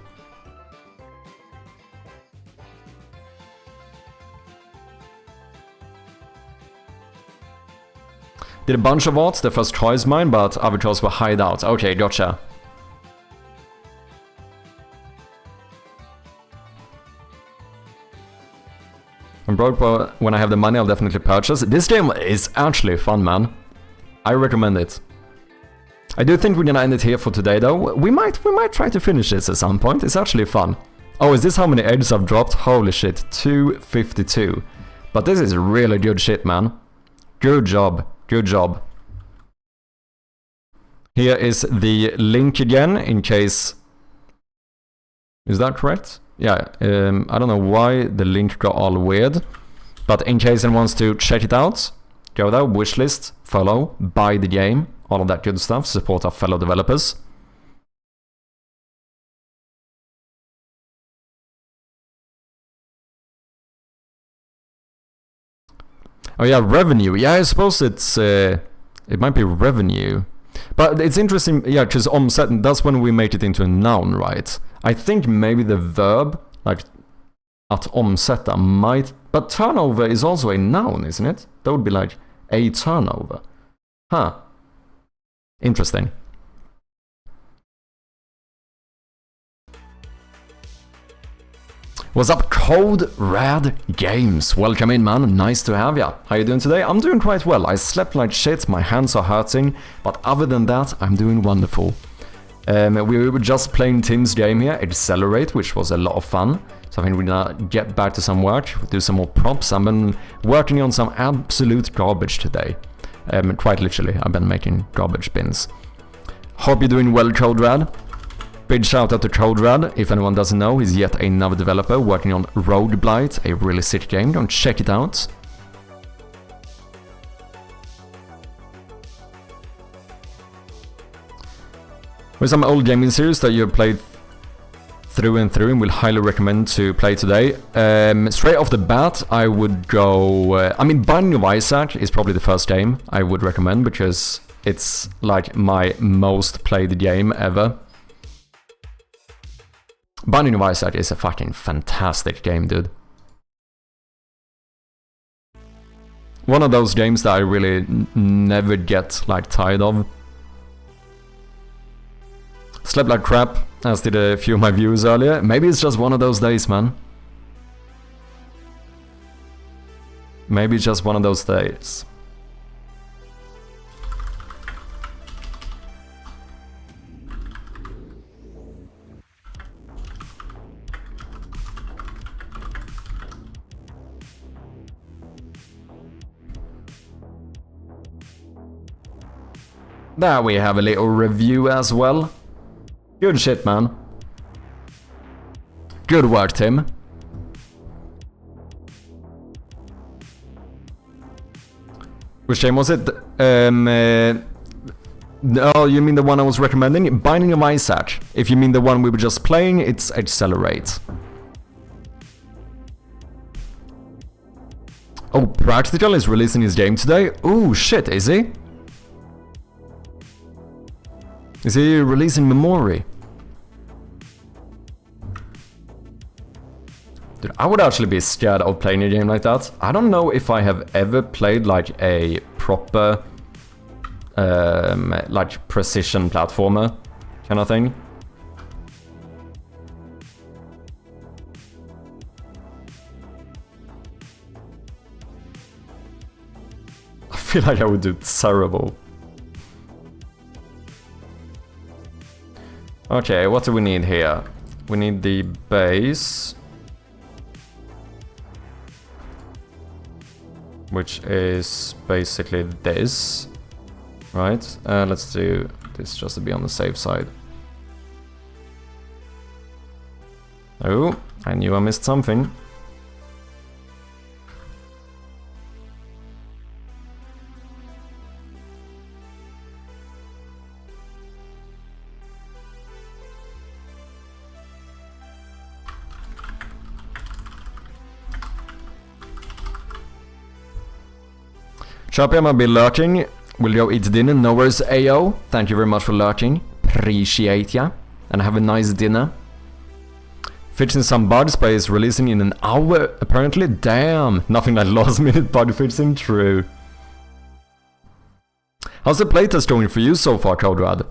Did a bunch of arts, the first try is mine, but other tries were hideouts. Okay, gotcha. I'm broke, but when I have the money I'll definitely purchase. This game is actually fun, man. I recommend it. I do think we're gonna end it here for today though. We might try to finish this at some point. It's actually fun. Oh, is this how many eggs I've dropped? Holy shit, 252. But this is really good shit, man. Good job, good job. Here is the link again, in case... Is that correct? Yeah, I don't know why the link got all weird. But in case anyone wants to check it out, go there, wishlist, follow, buy the game. All of that good stuff, support our fellow developers. Oh yeah, revenue. Yeah, I suppose it's... it might be revenue. But it's interesting, yeah, because omset, that's when we make it into a noun, right? I think maybe the verb, like, att omsätta might... But turnover is also a noun, isn't it? That would be like a turnover. Huh. Interesting. What's up, Code Red Games? Welcome in, man. Nice to have ya. How you doing today? I'm doing quite well. I slept like shit, my hands are hurting, but other than that, I'm doing wonderful. We were just playing Tim's game here, Accelerate, which was a lot of fun. So I think we're gonna get back to some work, do some more props. I've been working on some absolute garbage today. Quite literally, I've been making garbage bins. Hope you're doing well, Code Red. Big shout out to CodeRad. If anyone doesn't know, he's yet another developer working on Road Blight, a really sick game. Don't check it out. With some old gaming series that you've played through and through and will highly recommend to play today. Straight off the bat, I would go... I mean, Binding of Isaac is probably the first game I would recommend because it's like my most played game ever. Binding of Isaac is a fucking fantastic game, dude. One of those games that I really never get like tired of. Slept like crap, as did a few of my viewers earlier. Maybe it's just one of those days, man. Maybe it's just one of those days. There we have a little review as well. Good shit, man. Good work, Tim. Which game was it? Oh, you mean the one I was recommending? Binding of Isaac. If you mean the one we were just playing, it's Accelerate. Oh, Practical is releasing his game today? Oh, shit, is he? Is he releasing Memory? Dude, I would actually be scared of playing a game like that. I don't know if I have ever played like a proper like precision platformer kind of thing. I feel like I would do terrible. Okay, what do we need here? We need the base, which is basically this, right? Let's do this just to be on the safe side. Oh, I knew I missed something. Choppy, I'll be lurking. We'll go eat dinner. No worries, AO. Thank you very much for lurking. Appreciate ya. And have a nice dinner. Fixing some bugs, but it's releasing in an hour, apparently. Damn. Nothing like last minute bug fixing. True. How's the playtest going for you so far, CodeRad?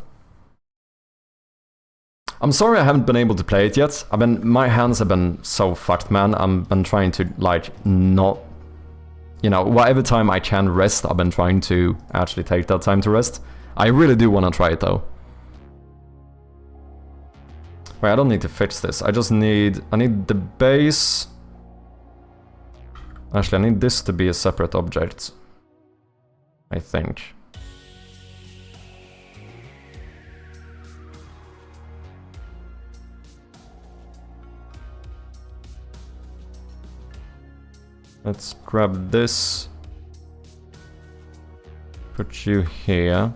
I'm sorry I haven't been able to play it yet. My hands have been so fucked, man. I've been trying to, like, not... You know, whatever time I can rest, I've been trying to actually take that time to rest. I really do want to try it, though. Wait, I don't need to fix this. I need the base. Actually, I need this to be a separate object. I think. Let's grab this. Put you here.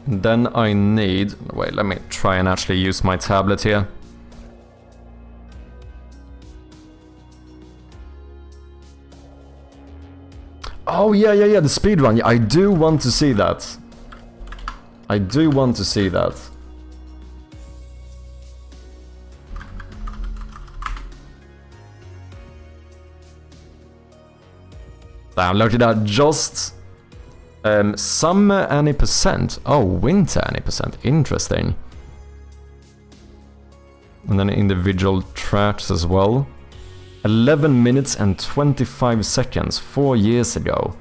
Then I need... Wait, let me try and actually use my tablet here. Oh, yeah, the speedrun. I do want to see that. I do want to see that. Damn, look at that, just summer any percent. Oh, winter any percent. Interesting. And then individual tracks as well. 11 minutes and 25 seconds, 4 years ago.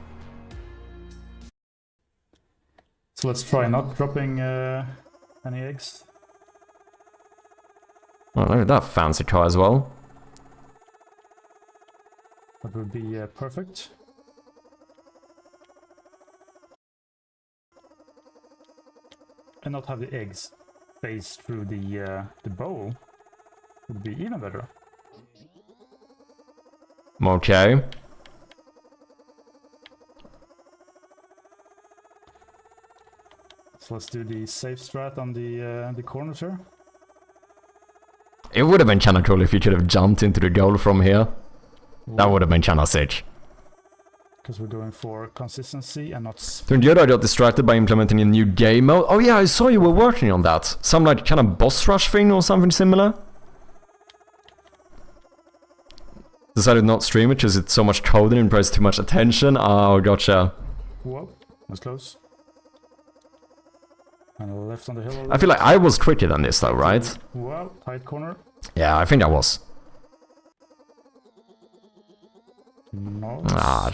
So let's try not dropping any eggs. Oh, look at that fancy car as well. That would be perfect. and not have the eggs phase through the bowl would be even better. Okay. So let's do the safe strat on the corners here. It would have been kinda cool if you could have jumped into the goal from here. That would have been kinda sick. Because we're going for consistency and not speed. Turned good, I got distracted by implementing a new game mode. Oh yeah, I saw you were working on that. Some like kind of boss rush thing or something similar. Decided not stream it because it's so much coding and requires too much attention. Oh, gotcha. Whoa, that's close. And left on the hill. I feel like I was quicker than this though, right? Whoa, tight corner. Yeah, I think I was. Nice. Ah,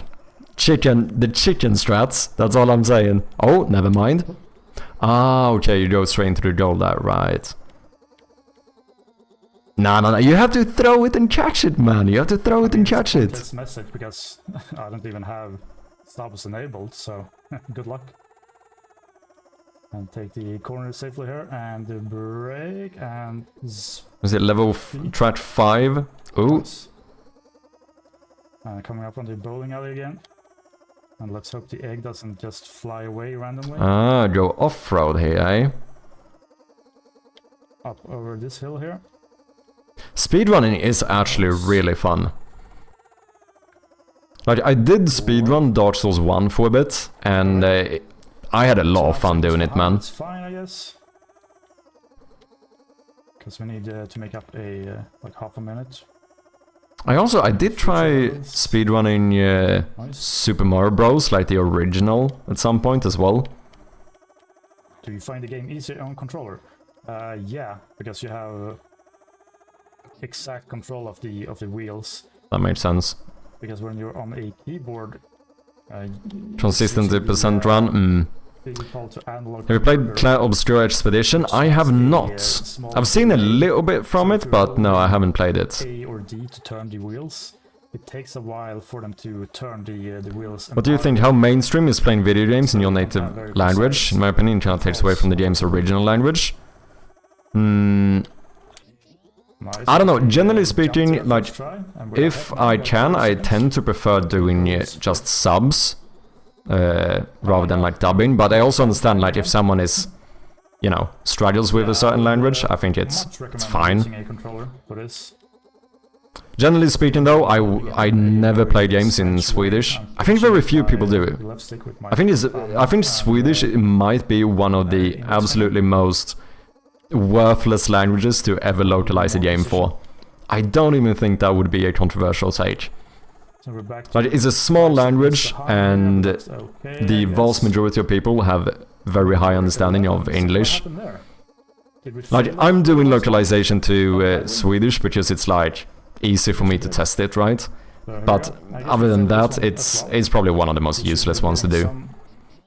the chicken strats, that's all I'm saying. Oh, never mind. Ah, okay, you go straight into the goal there, right. No, you have to throw it and catch it, man. You have to throw it and catch it. It's a message because I don't even have subs enabled, so good luck. And take the corner safely here, and the break, and... Is it level track 5? Ooh. Coming up on the bowling alley again. And let's hope the egg doesn't just fly away randomly. Ah, go off-road here, eh? Up over this hill here. Speedrunning is actually really fun. Like, I did speedrun Dark Souls 1 for a bit, and I had a lot of fun doing it, man. It's fine, I guess. Because we need to make up a like half a minute. I did try speedrunning Nice. Super Mario Bros, like the original, at some point as well. Do you find the game easier on controller? Yeah, because you have exact control of the wheels. That makes sense. Because when you're on a keyboard, Consistent percent run. default to analog. Have you played keyboard. Clair Obscura Expedition? I have not. I've seen a little bit from it, but no, I haven't played it. A or D to turn the wheels. It takes a while for them to turn the wheels. What do you think? How mainstream is playing video games in your native language? In my opinion, it kind of takes away from the game's original language. Nice. I don't know, generally speaking, Jump to like, first try, and we're if ahead now I by can, 5 I seconds. tend to prefer doing just subs rather than like dubbing, but I also understand like if someone is, you know, struggles with a certain language, I think it's Much recommend fine. using a controller for this. Generally speaking though, I never play games in Swedish. I think very few people do it. Left stick with my I think Swedish might be one of the absolutely most worthless languages to ever localize a game for. I don't even think that would be a controversial take. So we're back to Like, it's a small language, and okay, the I vast guess. majority of people have very high understanding of So English. what happened there? Did we Like, fail I'm it? doing localization to Swedish because it's like easy for me to test it, right? So here we But go. I guess other we than failed that, this one as well. it's probably one of the most We should useless be ones to doing do. some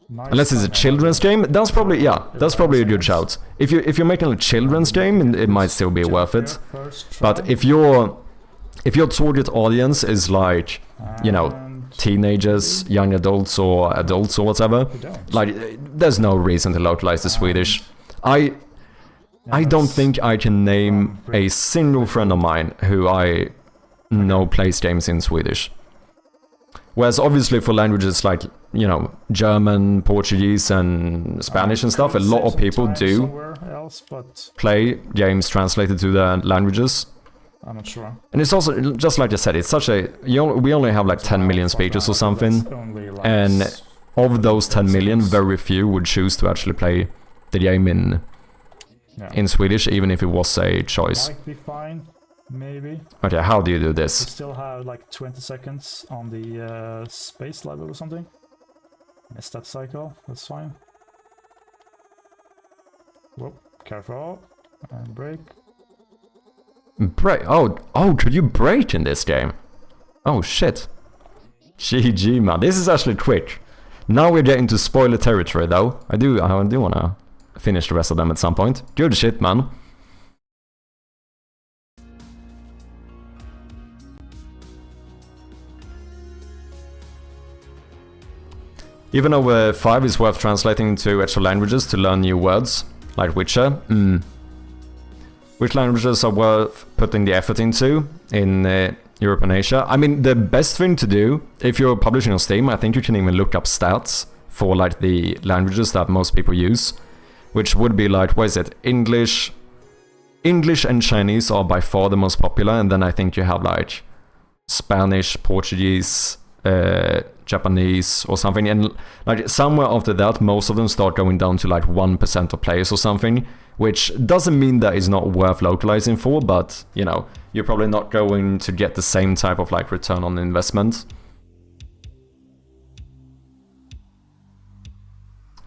nice Unless it's a timing. children's game, that's probably that's probably a good shout. If you're making a children's game, it might still be Jump worth here, it. first try, But if your target audience is like, you know, and teenagers, young adults or adults or whatever, we don't. like there's no reason to localize the Swedish. I don't that's- think I can name a single friend of mine who I know plays games in Swedish. Whereas obviously for languages like, you know, German, Portuguese and Spanish and stuff, a could lot save of some people time do somewhere else, but play games translated to their languages. I'm not sure. And it's also, just like I said, it's such a... we only have like 10 million speakers or something. And of those 10 million, very few would choose to actually play the game in Swedish, even if it was a choice. Might be fine, maybe. Okay, how do you do We this? still have like 20 seconds on the space level or something. Missed that cycle, that's fine. Whoa, careful. And break. Break? Oh, could you break in this game? Oh shit. GG, man, this is actually quick. Now we're getting to spoiler territory though. I do wanna finish the rest of them at some point. Good shit, man. Even though 5 is worth translating into extra languages to learn new words, Like Witcher? Which languages are worth putting the effort into in Europe and Asia? I mean, the best thing to do, if you're publishing on Steam, I think you can even look up stats for like the languages that most people use, which would be like, what is it? English and Chinese are by far the most popular, and then I think you have like Spanish, Portuguese, Japanese or something, and like somewhere after that most of them start going down to like 1% of players or something, which doesn't mean that it's not worth localizing for, but you know, you're probably not going to get the same type of like return on investment.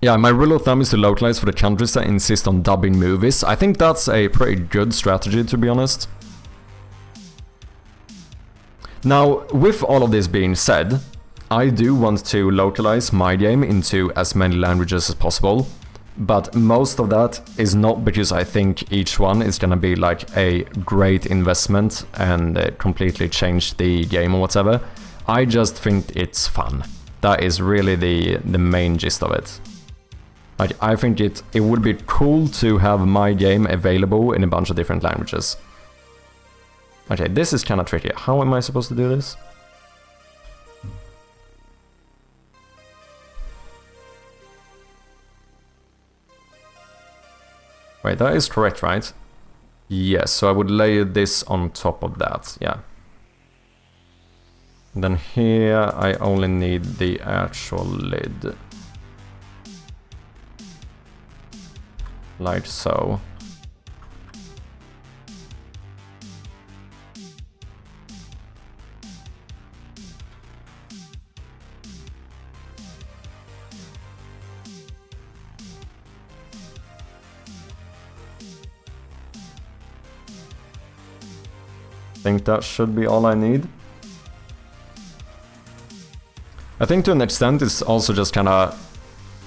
Yeah, my rule of thumb is to localize for the countries that insist on dubbing movies. I think that's a pretty good strategy, to be honest. Now, with all of this being said, I do want to localize my game into as many languages as possible, but most of that is not because I think each one is gonna be like a great investment and completely change the game or whatever. I just think it's fun. That is really the main gist of it. Like, I think it would be cool to have my game available in a bunch of different languages. Okay, this is kind of tricky. How am I supposed to do this? Wait, that is correct, right? Yes, so I would lay this on top of that, yeah. And then here I only need the actual lid. Like so. I think that should be all I need. I think to an extent it's also just kind of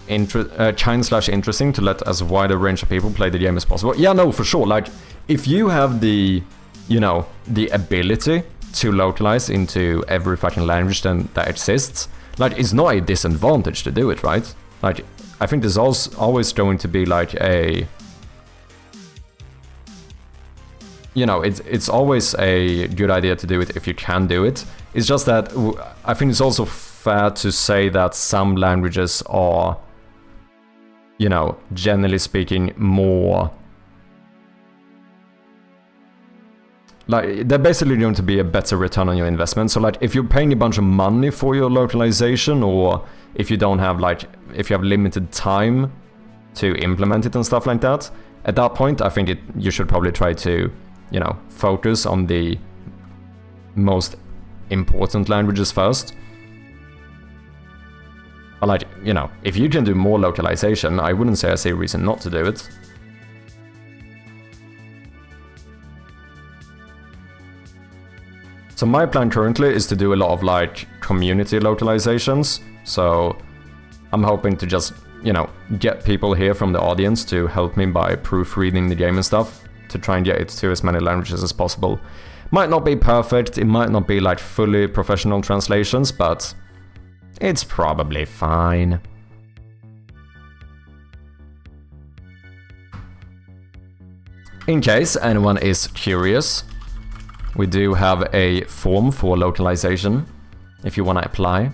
kind/interesting to let as wide a range of people play the game as possible. Yeah, no, for sure. Like, if you have the, you know, the ability to localize into every fucking language that exists, like, it's not a disadvantage to do it, right? Like, I think there's always going to be like a, you know, it's always a good idea to do it if you can do it. It's just that I think it's also fair to say that some languages are, you know, generally speaking, more like, they're basically going to be a better return on your investment. So like, if you're paying a bunch of money for your localization, or if you don't have like, if you have limited time to implement it and stuff like that, at that point I think you should probably try to, you know, focus on the most important languages first. But like, you know, if you can do more localization, I wouldn't say I see a reason not to do it. So my plan currently is to do a lot of like community localizations. So I'm hoping to just, you know, get people here from the audience to help me by proofreading the game and stuff, to try and get it to as many languages as possible. Might not be perfect, it might not be like fully professional translations, but it's probably fine. In case anyone is curious, we do have a form for localization, if you want to apply.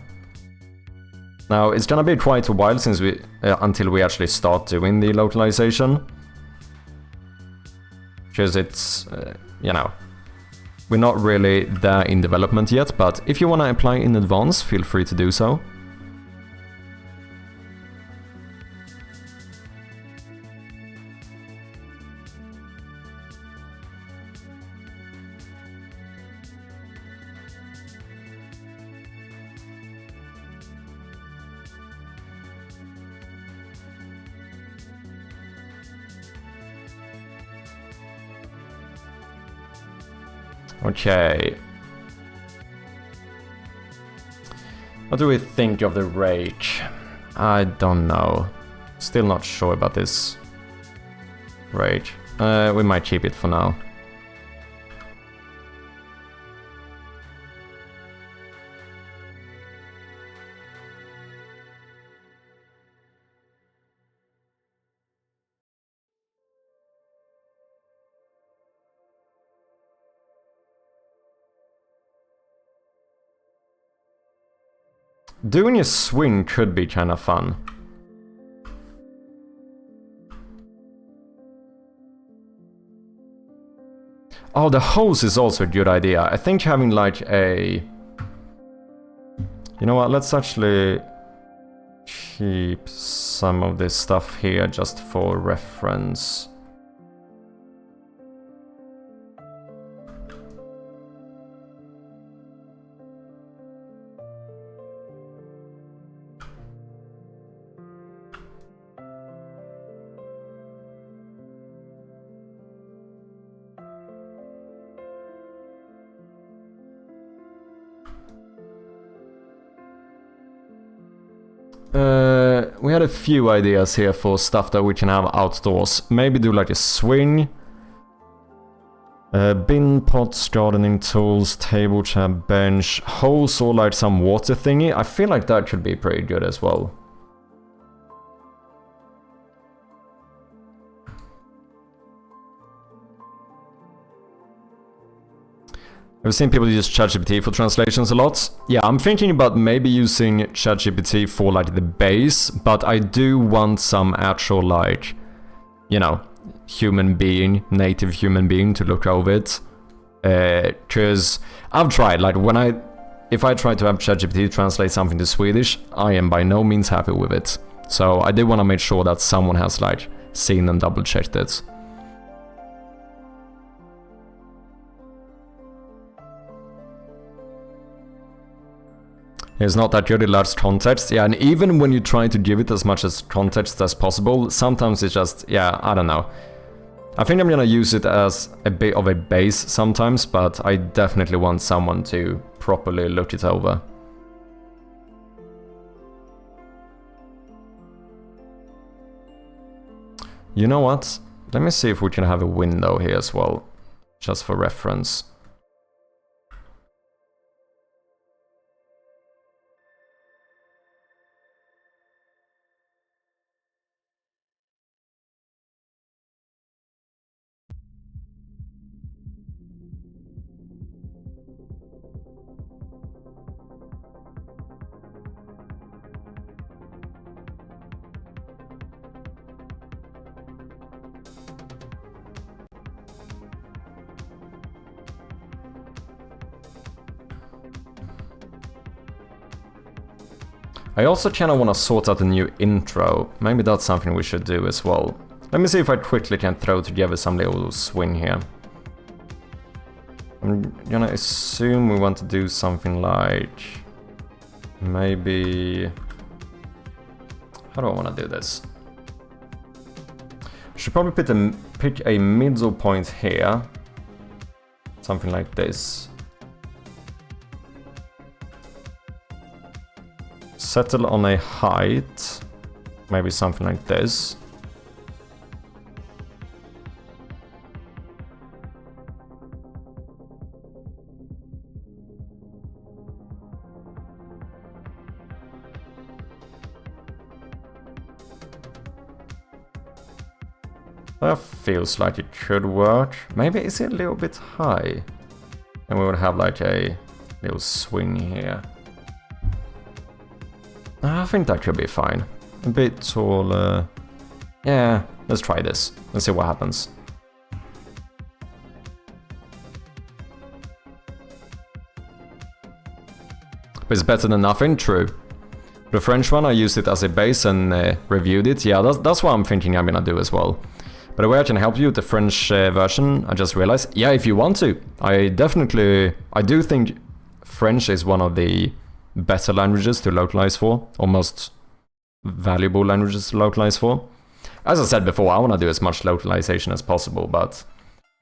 Now, it's gonna be quite a while since until we actually start doing the localization. Because it's, you know, we're not really there in development yet, but if you want to apply in advance, feel free to do so. Okay. What do we think of the rage? I don't know. Still not sure about this rage. We might keep it for now. doing a swing could be kind of fun. Oh, the hose is also a good idea. I think having like a... You know what, let's actually keep some of this stuff here just for reference. We had a few ideas here for stuff that we can have outdoors. Maybe do like a swing. Bin, pots, gardening tools, table, chair, bench, hose, or like some water thingy. I feel like that could be pretty good as well. I've seen people use ChatGPT for translations a lot. Yeah, I'm thinking about maybe using ChatGPT for like the base, but I do want some actual like, you know, human being, native human being to look over it. Cause I've tried, like if I try to have ChatGPT translate something to Swedish, I am by no means happy with it. So I do want to make sure that someone has like seen and double checked it. It's not that good, it lacks context. Yeah, and even when you try to give it as much as context as possible, sometimes it's just, yeah, I don't know. I think I'm gonna use it as a bit of a base sometimes, but I definitely want someone to properly look it over. You know what? Let me see if we can have a window here as well, just for reference. I also kind of want to sort out a new intro. Maybe that's something we should do as well. Let me see if I quickly can throw together some little swing here. I'm gonna assume we want to do something like... maybe... How do I want to do this? Should probably pick a middle point here. Something like this. Settle on a height, maybe something like this. That feels like it could work. Maybe is it a little bit high? And we would have like a little swing here. I think that could be fine. A bit taller. Yeah, let's try this and see what happens. But it's better than nothing, true. The French one, I used it as a base and reviewed it. Yeah, that's what I'm thinking I'm gonna do as well. By the way, I can help you with the French version, I just realized. Yeah, if you want to. I do think French is one of the better languages to localize for, or most valuable languages to localize for. As I said before, I want to do as much localization as possible, but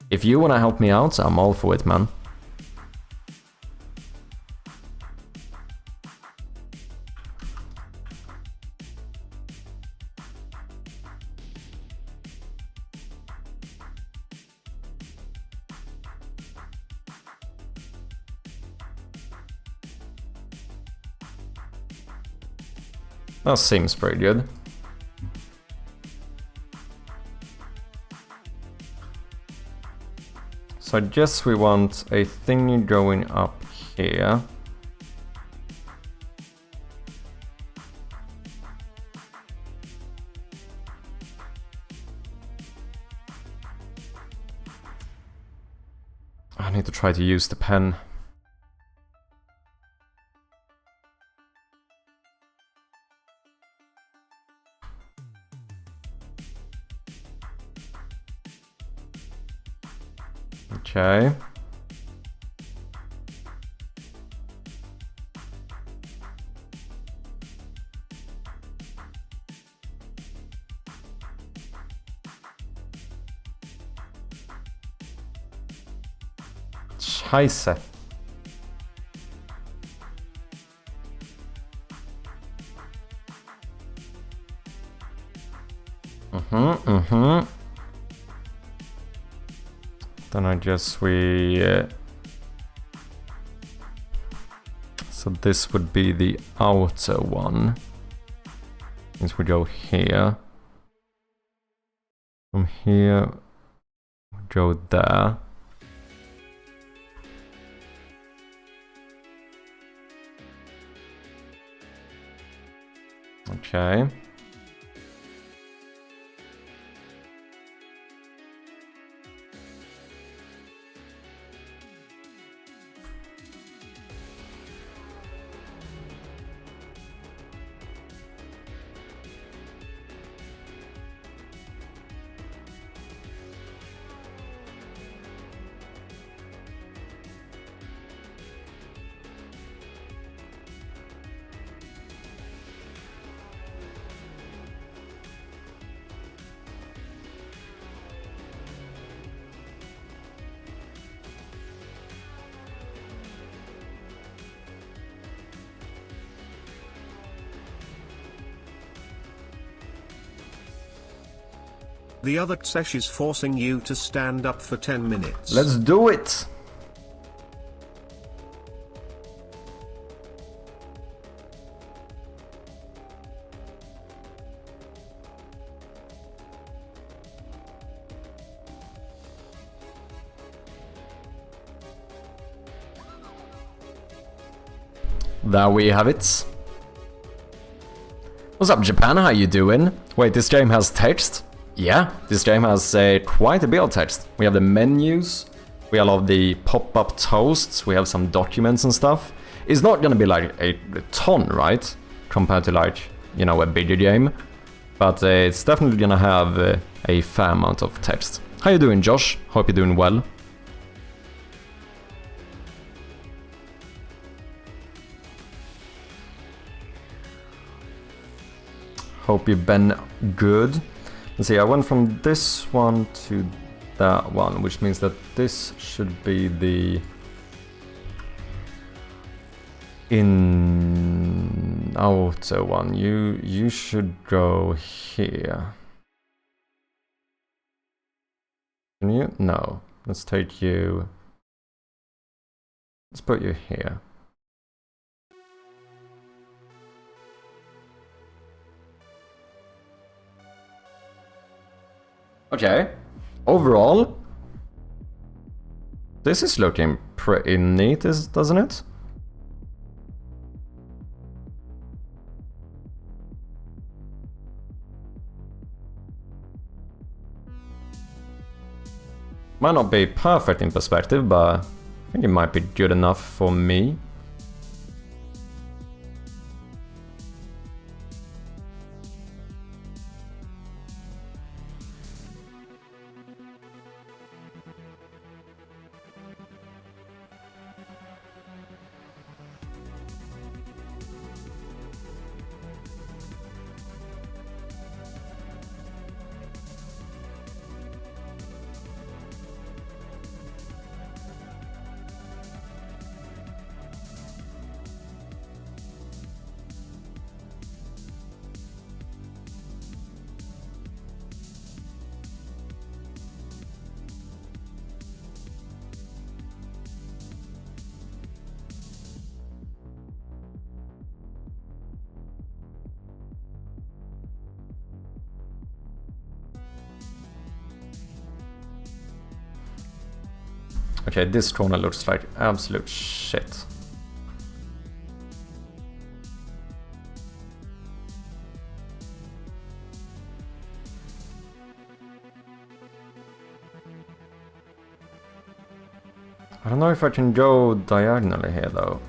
if you want to help me out, I'm all for it, man. That seems pretty good. So I guess we want a thingy going up here. I need to try to use the pen. Okay. Scheiße. Then I guess so this would be the outer one. Since we go here. From here, we go there. Okay. The other sesh is forcing you to stand up for 10 minutes. Let's do it! There we have it. What's up, Japan? How you doing? Wait, this game has text? Yeah, this game has quite a bit of text. We have the menus, we have all the pop-up toasts, we have some documents and stuff. It's not gonna be like a ton, right? Compared to like, you know, a bigger game. But it's definitely gonna have a fair amount of text. How you doing, Josh? Hope you're doing well. Hope you've been good. Let's see, I went from this one to that one, which means that this should be the outer one. You should go here. Can you? No. Let's take you. Let's put you here. Okay, overall, this is looking pretty neat, doesn't it? Might not be perfect in perspective, but I think it might be good enough for me. Okay, this corner looks like absolute shit. I don't know if I can go diagonally here though.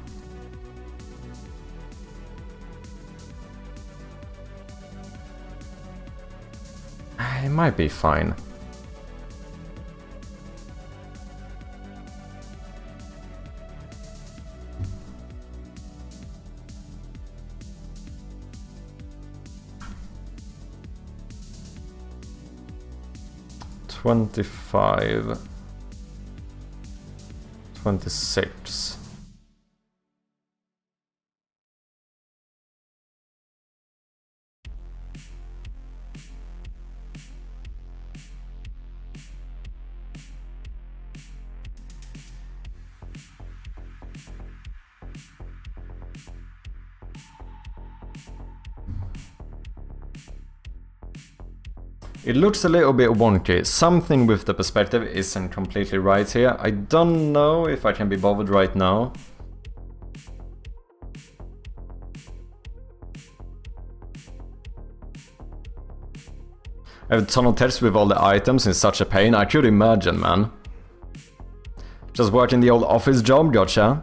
It might be fine. $25, $26. It looks a little bit wonky. Something with the perspective isn't completely right here. I don't know if I can be bothered right now. I have a ton of tests with all the items in such a pain. I could imagine, man. Just working the old office job, gotcha.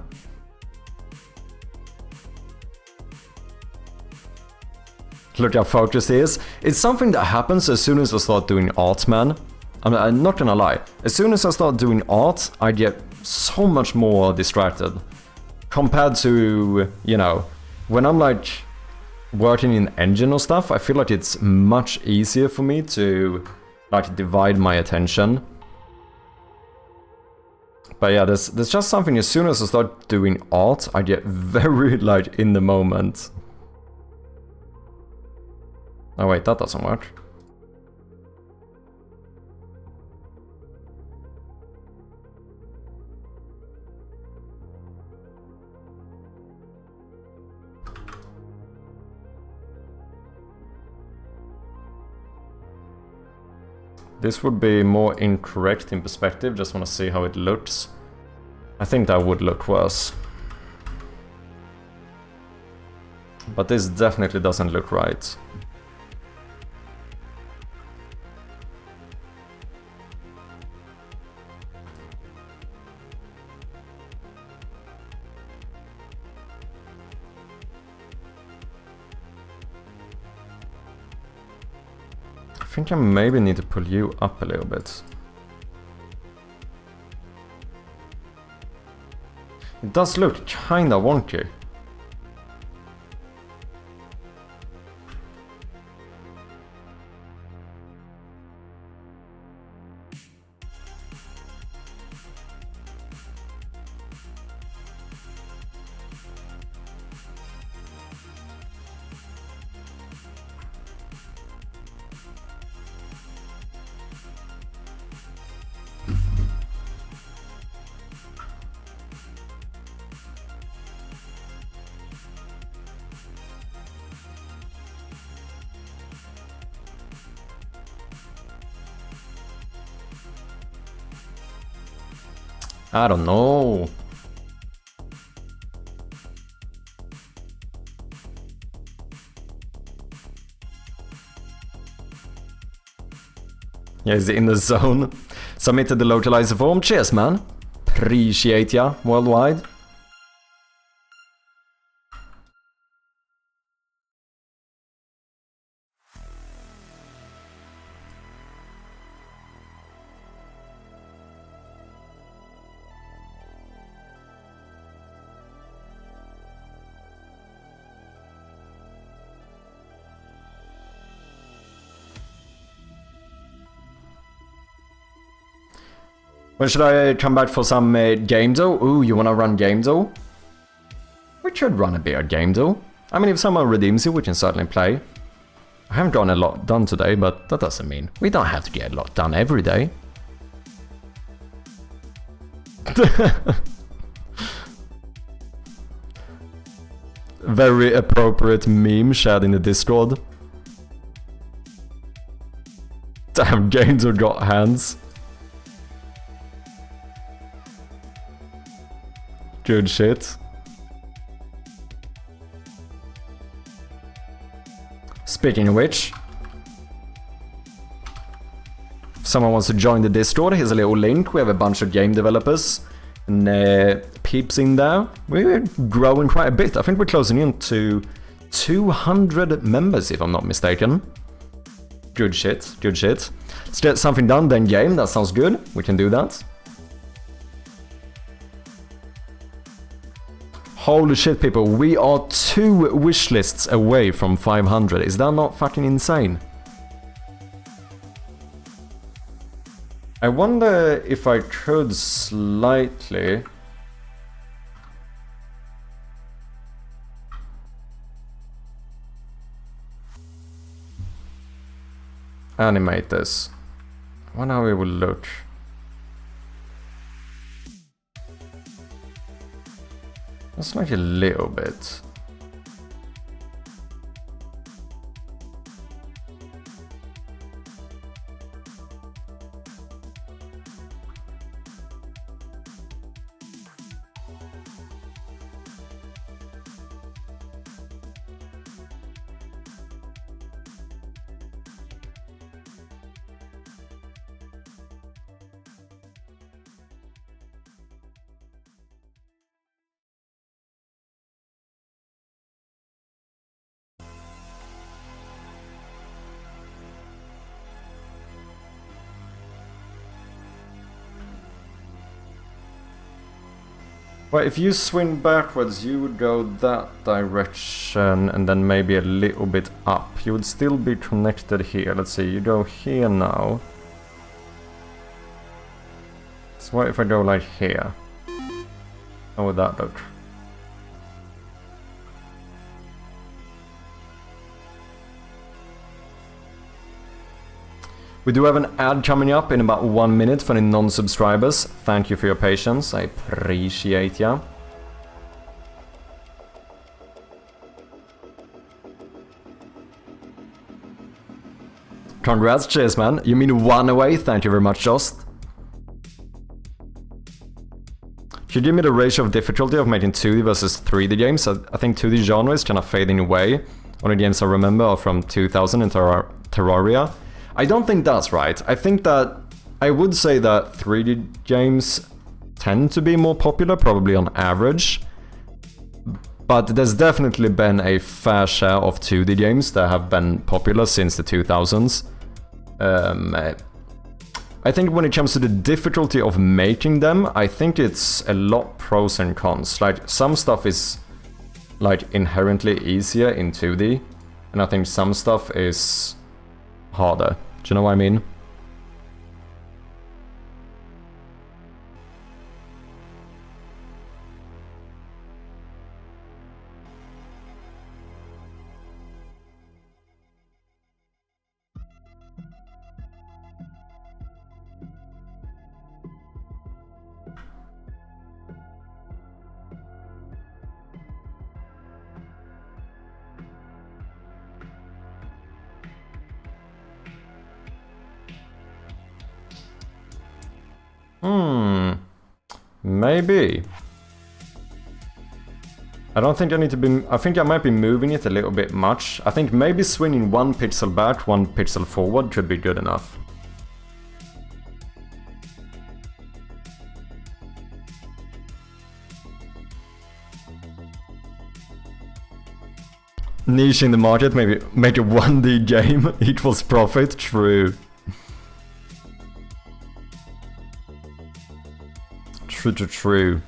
Look how focused he is. It's something that happens as soon as I start doing art, man. I'm not gonna lie. As soon as I start doing art, I get so much more distracted. Compared to, you know, when I'm like working in engine or stuff, I feel like it's much easier for me to like divide my attention. But yeah, there's just something, as soon as I start doing art, I get very like in the moment. Oh wait, that doesn't work. This would be more incorrect in perspective, just want to see how it looks. I think that would look worse. But this definitely doesn't look right. I think I maybe need to pull you up a little bit. It does look kinda wonky. I don't know. Yeah, he's in the zone. Submitted the localizer form. Cheers, man. Appreciate ya worldwide. When should I come back for some game though? Ooh, you wanna run game though? We should run a bit of game though. I mean, if someone redeems it, we can certainly play. I haven't gotten a lot done today, but that doesn't mean we don't have to get a lot done every day. Very appropriate meme shared in the Discord. Damn, games have got hands. Good shit. Speaking of which, if someone wants to join the Discord, here's a little link. We have a bunch of game developers peeps in there. We're growing quite a bit. I think we're closing in to 200 members, if I'm not mistaken. Good shit, good shit. Let's get something done then, game. That sounds good. We can do that. Holy shit, people. We are 2 wish lists away from 500. Is that not fucking insane? I wonder if I could slightly... animate this. I wonder how it will look. That's like a little bit. Well, if you swing backwards, you would go that direction and then maybe a little bit up. You would still be connected here. Let's see, you go here now. So what if I go like here? How would that look? We do have an ad coming up in about 1 minute for the non-subscribers. Thank you for your patience. I appreciate ya. Congrats, cheers, man. You mean 1 away? Thank you very much, Jost. Could you give me the ratio of difficulty of making 2D versus 3D games? I think 2D genre is kind of fading away. Only games I remember are from 2000 and Terraria. I don't think that's right. I think that I would say that 3D games tend to be more popular, probably on average. But there's definitely been a fair share of 2D games that have been popular since the 2000s. I think when it comes to the difficulty of making them, I think it's a lot pros and cons. Like, some stuff is like inherently easier in 2D, and I think some stuff is harder. Do you know what I mean? Maybe. I don't think I need to be... I think I might be moving it a little bit much. I think maybe swinging 1 pixel back, 1 pixel forward could be good enough. Niche in the market, maybe make a 1D game equals profit, true. True.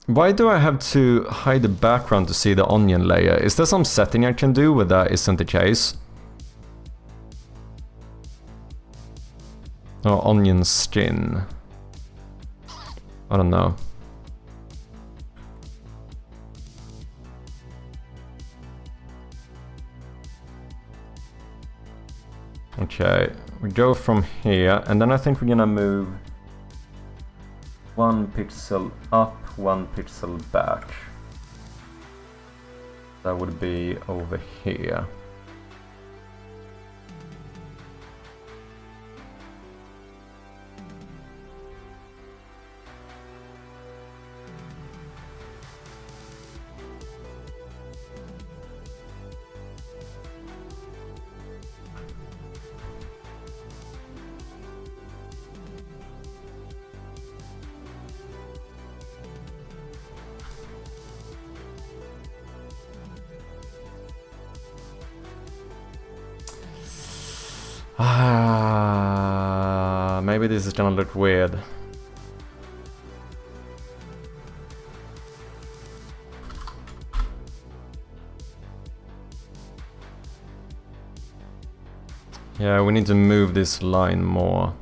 Why do I have to hide the background to see the onion layer? Is there some setting I can do where that isn't the case? Oh, onion skin. I don't know. Okay, we go from here, and then I think we're gonna move 1 pixel up, 1 pixel back. That would be over here. Maybe this is gonna look weird. Yeah, we need to move this line more.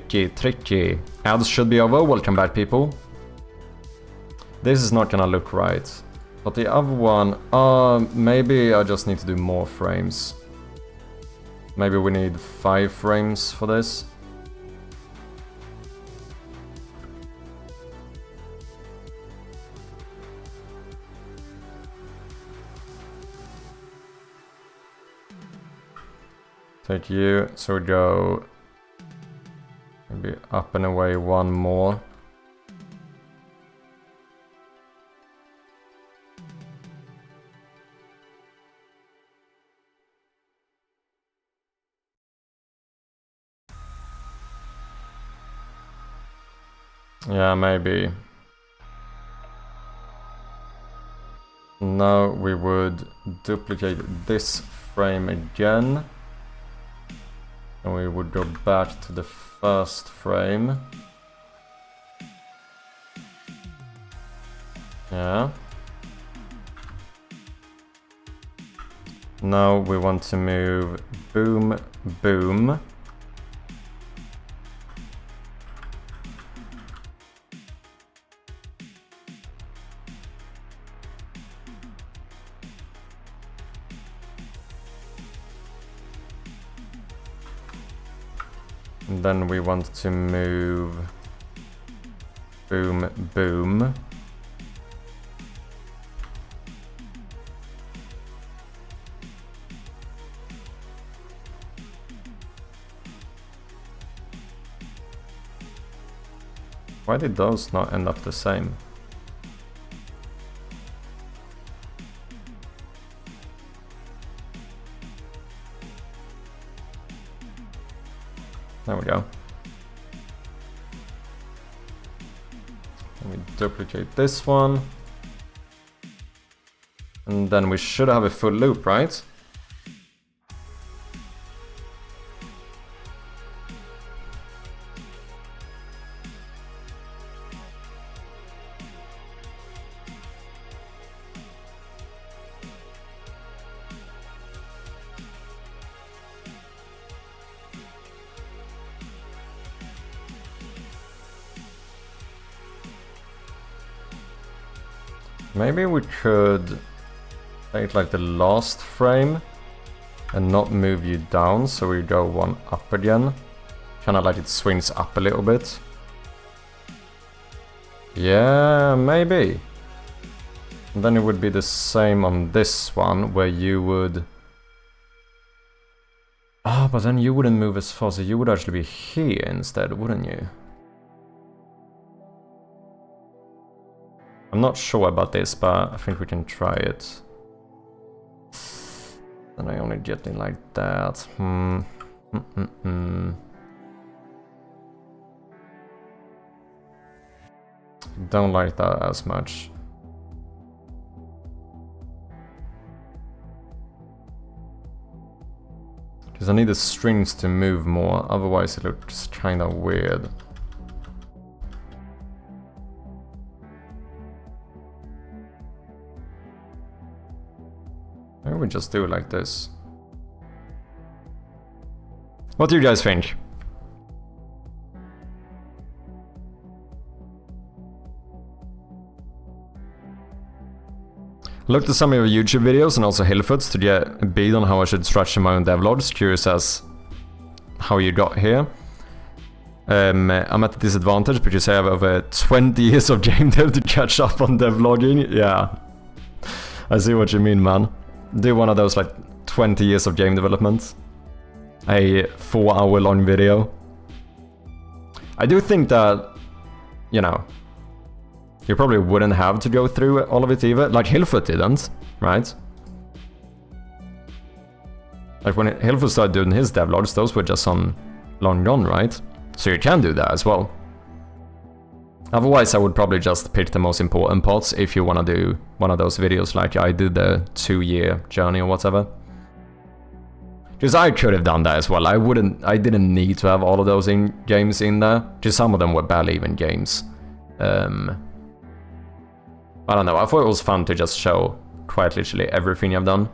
Tricky. Ads should be over. Welcome back, people. This is not gonna look right. But the other one, maybe I just need to do more frames. Maybe we need 5 frames for this. Take you, so we go maybe up and away one more. Yeah, maybe. Now we would duplicate this frame again. And we would go back to the first frame. Yeah. Now we want to move boom, boom. And then we want to move boom, boom. Why did those not end up the same? There we go. And we duplicate this one. And then we should have a full loop, right? Maybe we could take like the last frame and not move you down, so we go one up again. Kinda like it swings up a little bit. Yeah, maybe. And then it would be the same on this one, where you would... Ah, but then you wouldn't move as far, so you would actually be here instead, wouldn't you? I'm not sure about this, but I think we can try it. Then I only get in like that. Don't like that as much. Because I need the strings to move more, otherwise it looks kind of weird. Maybe we just do it like this. What do you guys think? Looked at some of your YouTube videos and also Hillfoot's to get a beat on how I should structure my own devlogs. Curious as how you got here. I'm at a disadvantage because I have over 20 years of game dev to catch up on devlogging. Yeah, I see what you mean, man. Do one of those like 20 years of game development. A 4-hour long video. I do think that, you know, you probably wouldn't have to go through all of it either. Like Hillfoot didn't, right? Like when Hillfoot started doing his devlogs, those were just on long gone, right? So you can do that as well. Otherwise, I would probably just pick the most important parts if you want to do one of those videos like I did, the 2-year journey or whatever. Just I could have done that as well. I didn't need to have all of those games in there. Just some of them were barely even games. I don't know, I thought it was fun to just show quite literally everything I've done.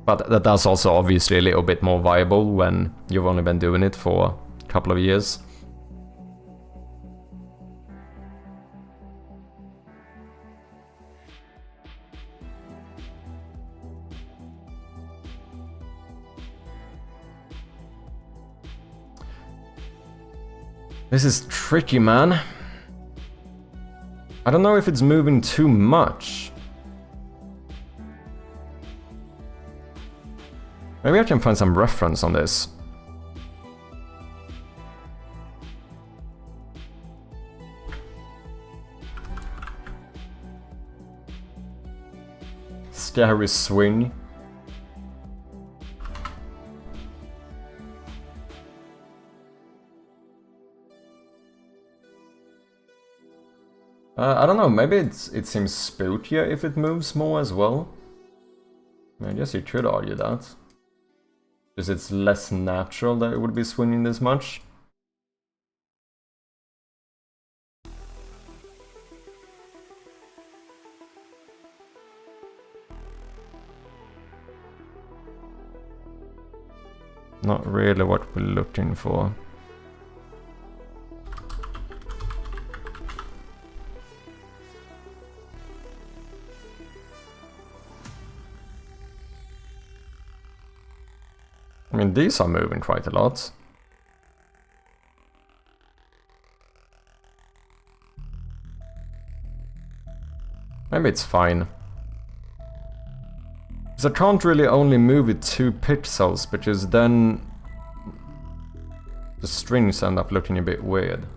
But that's also obviously a little bit more viable when you've only been doing it for a couple of years. This is tricky, man. I don't know if it's moving too much. Maybe I can find some reference on this. Scary swing. I don't know, maybe it seems spookier if it moves more as well. I guess you could argue that. Because it's less natural that it would be swinging this much. Not really what we're looking for. I mean, these are moving quite a lot. Maybe it's fine. Because I can't really only move it 2 pixels, because then the strings end up looking a bit weird.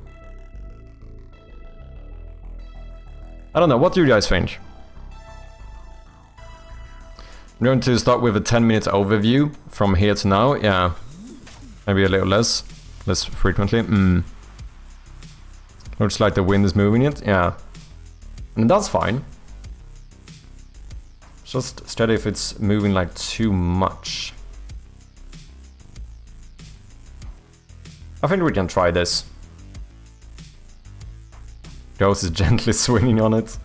I don't know, what do you guys think? I'm going to start with a 10-minute overview from here to now. Yeah, maybe a little less frequently. Looks like the wind is moving it. Yeah, and that's fine. Just study if it's moving like too much. I think we can try this. Ghost is gently swinging on it.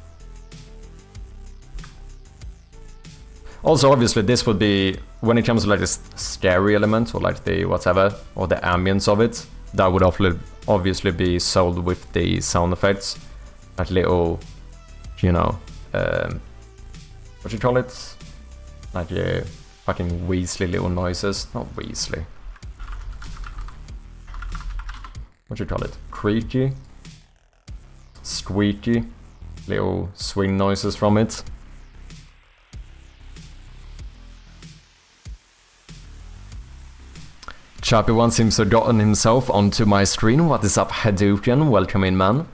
Also, obviously, this would be, when it comes to like this scary element, or like the whatever, or the ambience of it, that would obviously be sold with the sound effects. Like little, you know, what you call it? Like fucking Weasley little noises. Not Weasley. What you call it? Creaky? Squeaky? Little swing noises from it. Chappy one seems to have gotten himself onto my screen. What is up, Hadouken? Welcome in, man.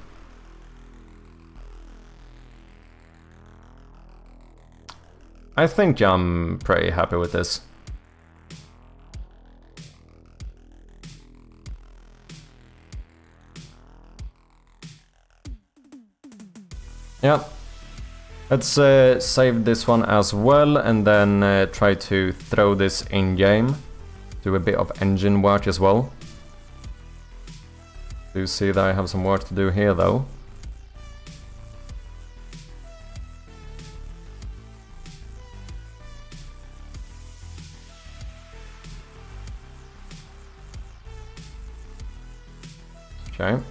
I think I'm pretty happy with this. Yeah. Let's save this one as well, and then try to throw this in-game. Do a bit of engine work as well. Do you see that I have some work to do here though? Okay.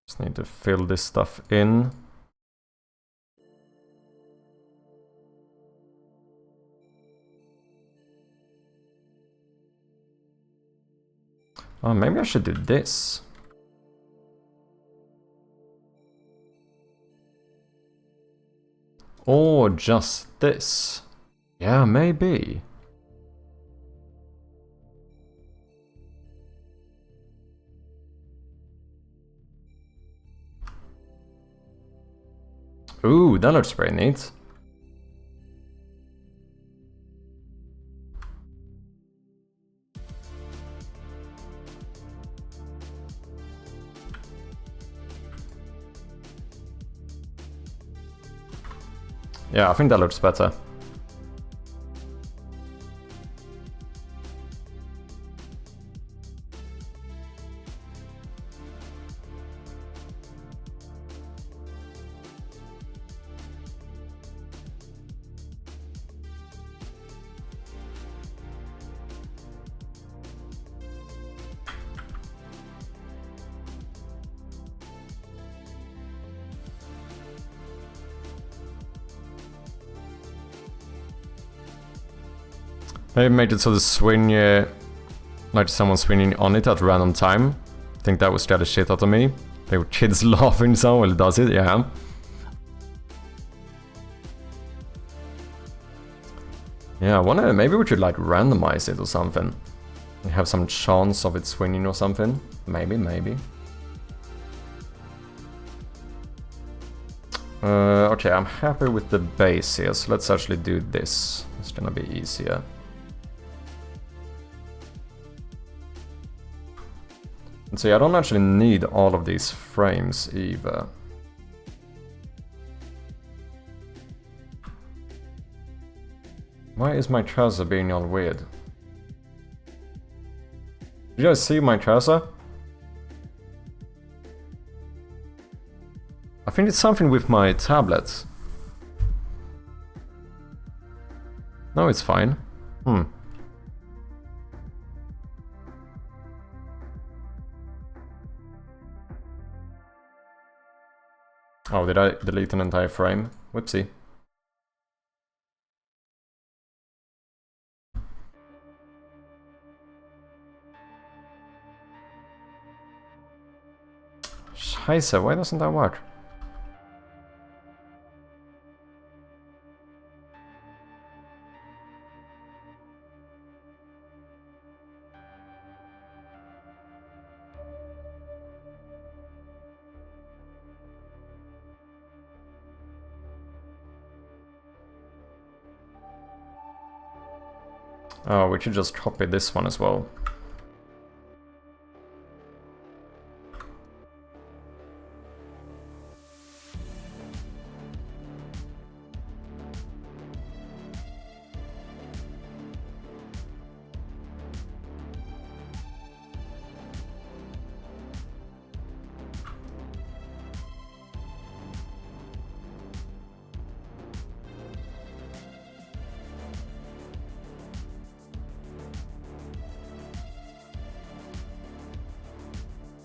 Just need to fill this stuff in. Oh, maybe I should do this. Or just this. Yeah, maybe. Ooh, that looks pretty neat. Yeah, I think that looks better. Maybe make it so the swing, like someone swinging on it at random time. I think that would scare the shit out of me. They were kids laughing so while it does it, yeah. Yeah, I wonder, maybe we should like randomize it or something. Have some chance of it swinging or something. Maybe. Okay, I'm happy with the base here, so let's actually do this. It's gonna be easier. And see, I don't actually need all of these frames either. Why is my trouser being all weird? Did you guys see my trouser? I think it's something with my tablet. No, it's fine. Oh, did I delete an entire frame? Whoopsie. Scheiße, why doesn't that work? Oh, we should just copy this one as well.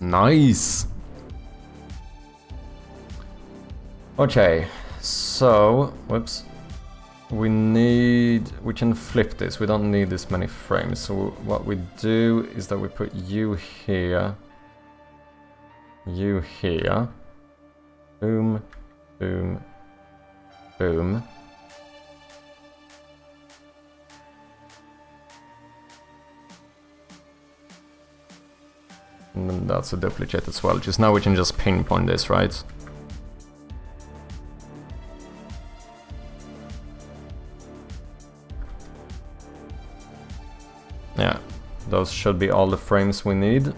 Nice! Okay, so, whoops. We can flip this, we don't need this many frames. So what we do is that we put you here. You here. Boom, boom, boom. And then that's a duplicate as well. Just now we can just pinpoint this, right? Yeah, those should be all the frames we need.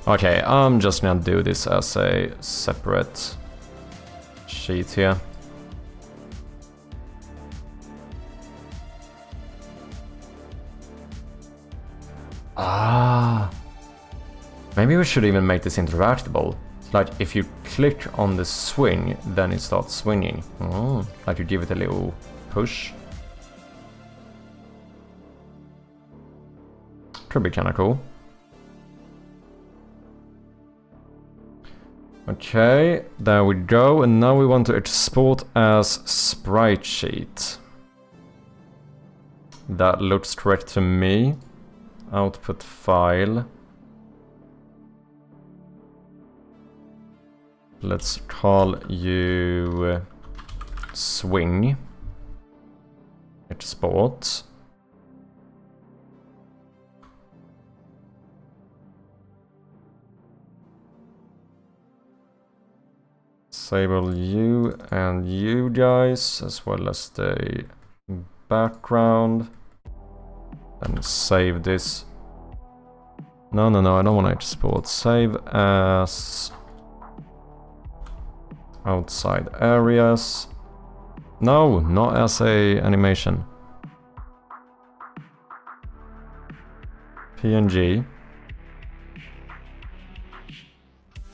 Okay, I'm just gonna do this as a separate sheet here. Ah, maybe we should even make this interactable. Like if you click on the swing, then it starts swinging. Oh, like you give it a little push. Could be kind of cool. Okay, there we go. And now we want to export as sprite sheet. That looks correct to me. Output file. Let's call you swing. Export. Disable you and you guys, as well as the background. And save this. No, I don't want to export. Save as outside areas. No, not as a animation. PNG.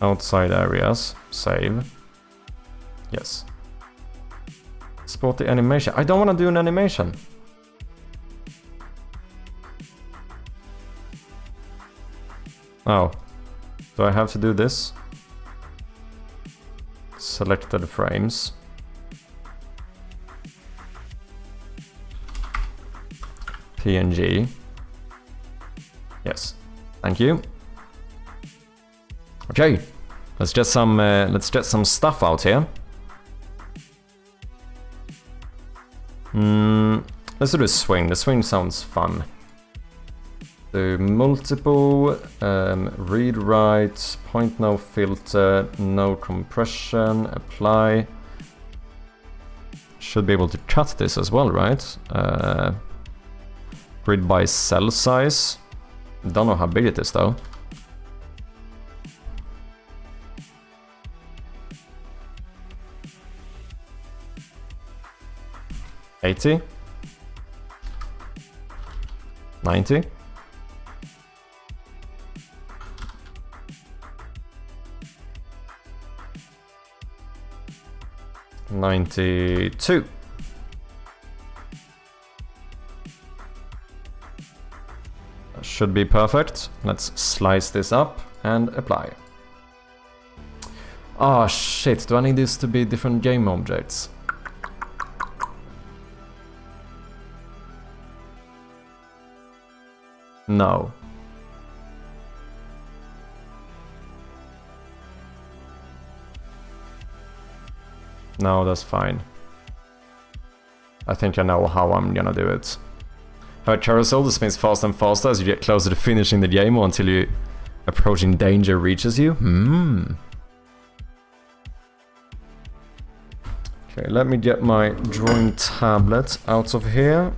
Outside areas. Save. Yes. Export the animation. I don't want to do an animation. Oh. Do I have to do this? Selected frames. PNG. Yes. Thank you. Okay. Let's get some stuff out here. Let's do the swing. The swing sounds fun. Do multiple, read write, point no filter, no compression, apply. Should be able to cut this as well, right? Grid by cell size. Don't know how big it is though. $80. $90. $92. That should be perfect. Let's slice this up and apply. Oh shit, do I need this to be different game objects? No. No, that's fine. I think I know how I'm gonna do it. Have a carousel that spins faster and faster as you get closer to finishing the game or until you approaching danger reaches you. Okay, let me get my drawing tablet out of here.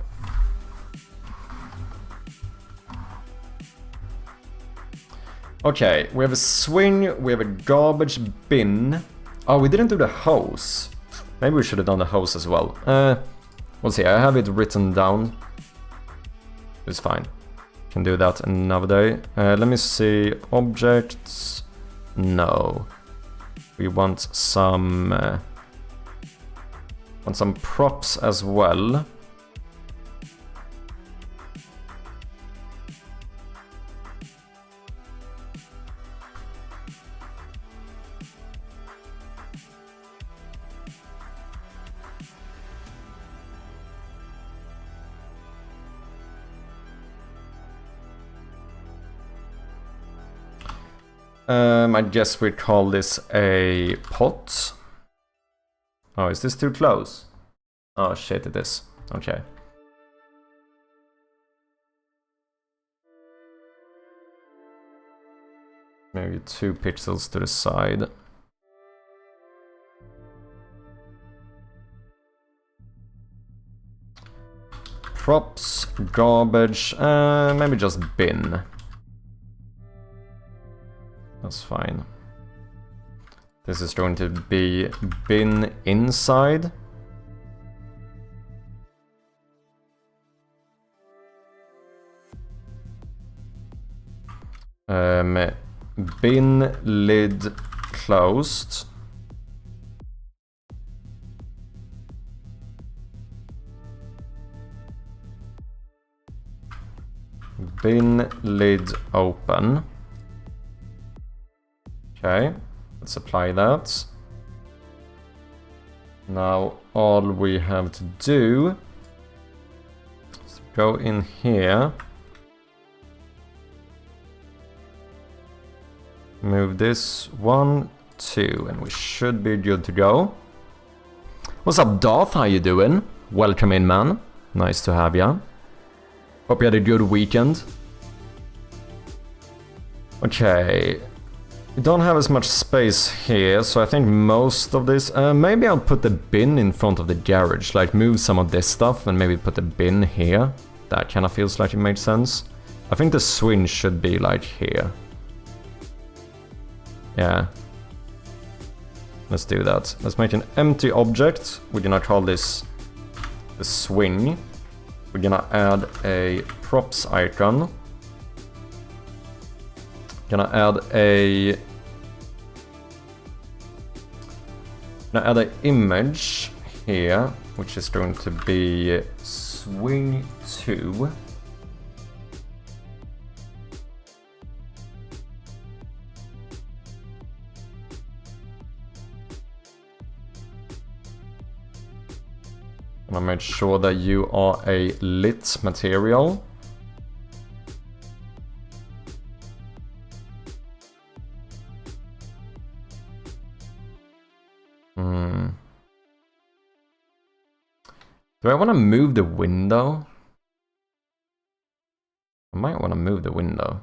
Okay, we have a swing, we have a garbage bin. Oh, we didn't do the hose. Maybe we should have done the hose as well. We'll see, I have it written down. It's fine. Can do that another day. Let me see, objects. No. We want some props as well. I guess we call this a pot. Oh, is this too close? Oh shit, it is. Okay. Maybe 2 pixels to the side. Props, garbage, maybe just bin. That's fine. This is going to be bin inside. Bin lid closed. Bin lid open. Okay, let's apply that. Now all we have to do is go in here. Move this 1, 2, and we should be good to go. What's up, Darth? How you doing? Welcome in, man. Nice to have ya. Hope you had a good weekend. Okay. We don't have as much space here, so I think most of this... maybe I'll put the bin in front of the garage, like move some of this stuff and maybe put the bin here. That kind of feels like it made sense. I think the swing should be like here. Yeah. Let's do that. Let's make an empty object. We're gonna call this the swing. We're gonna add a props icon. Gonna add an image here, which is going to be swing 2. Gonna make sure that you are a lit material. Do I want to move the window? I might want to move the window.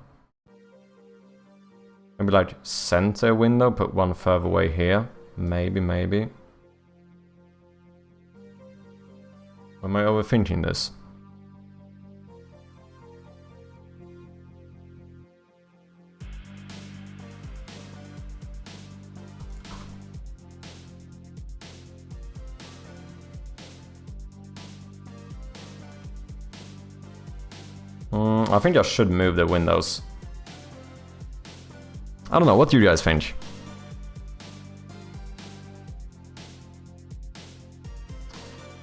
Maybe like center window, put one further away here. Maybe. Am I overthinking this? I think I should move the windows. I don't know, what do you guys think?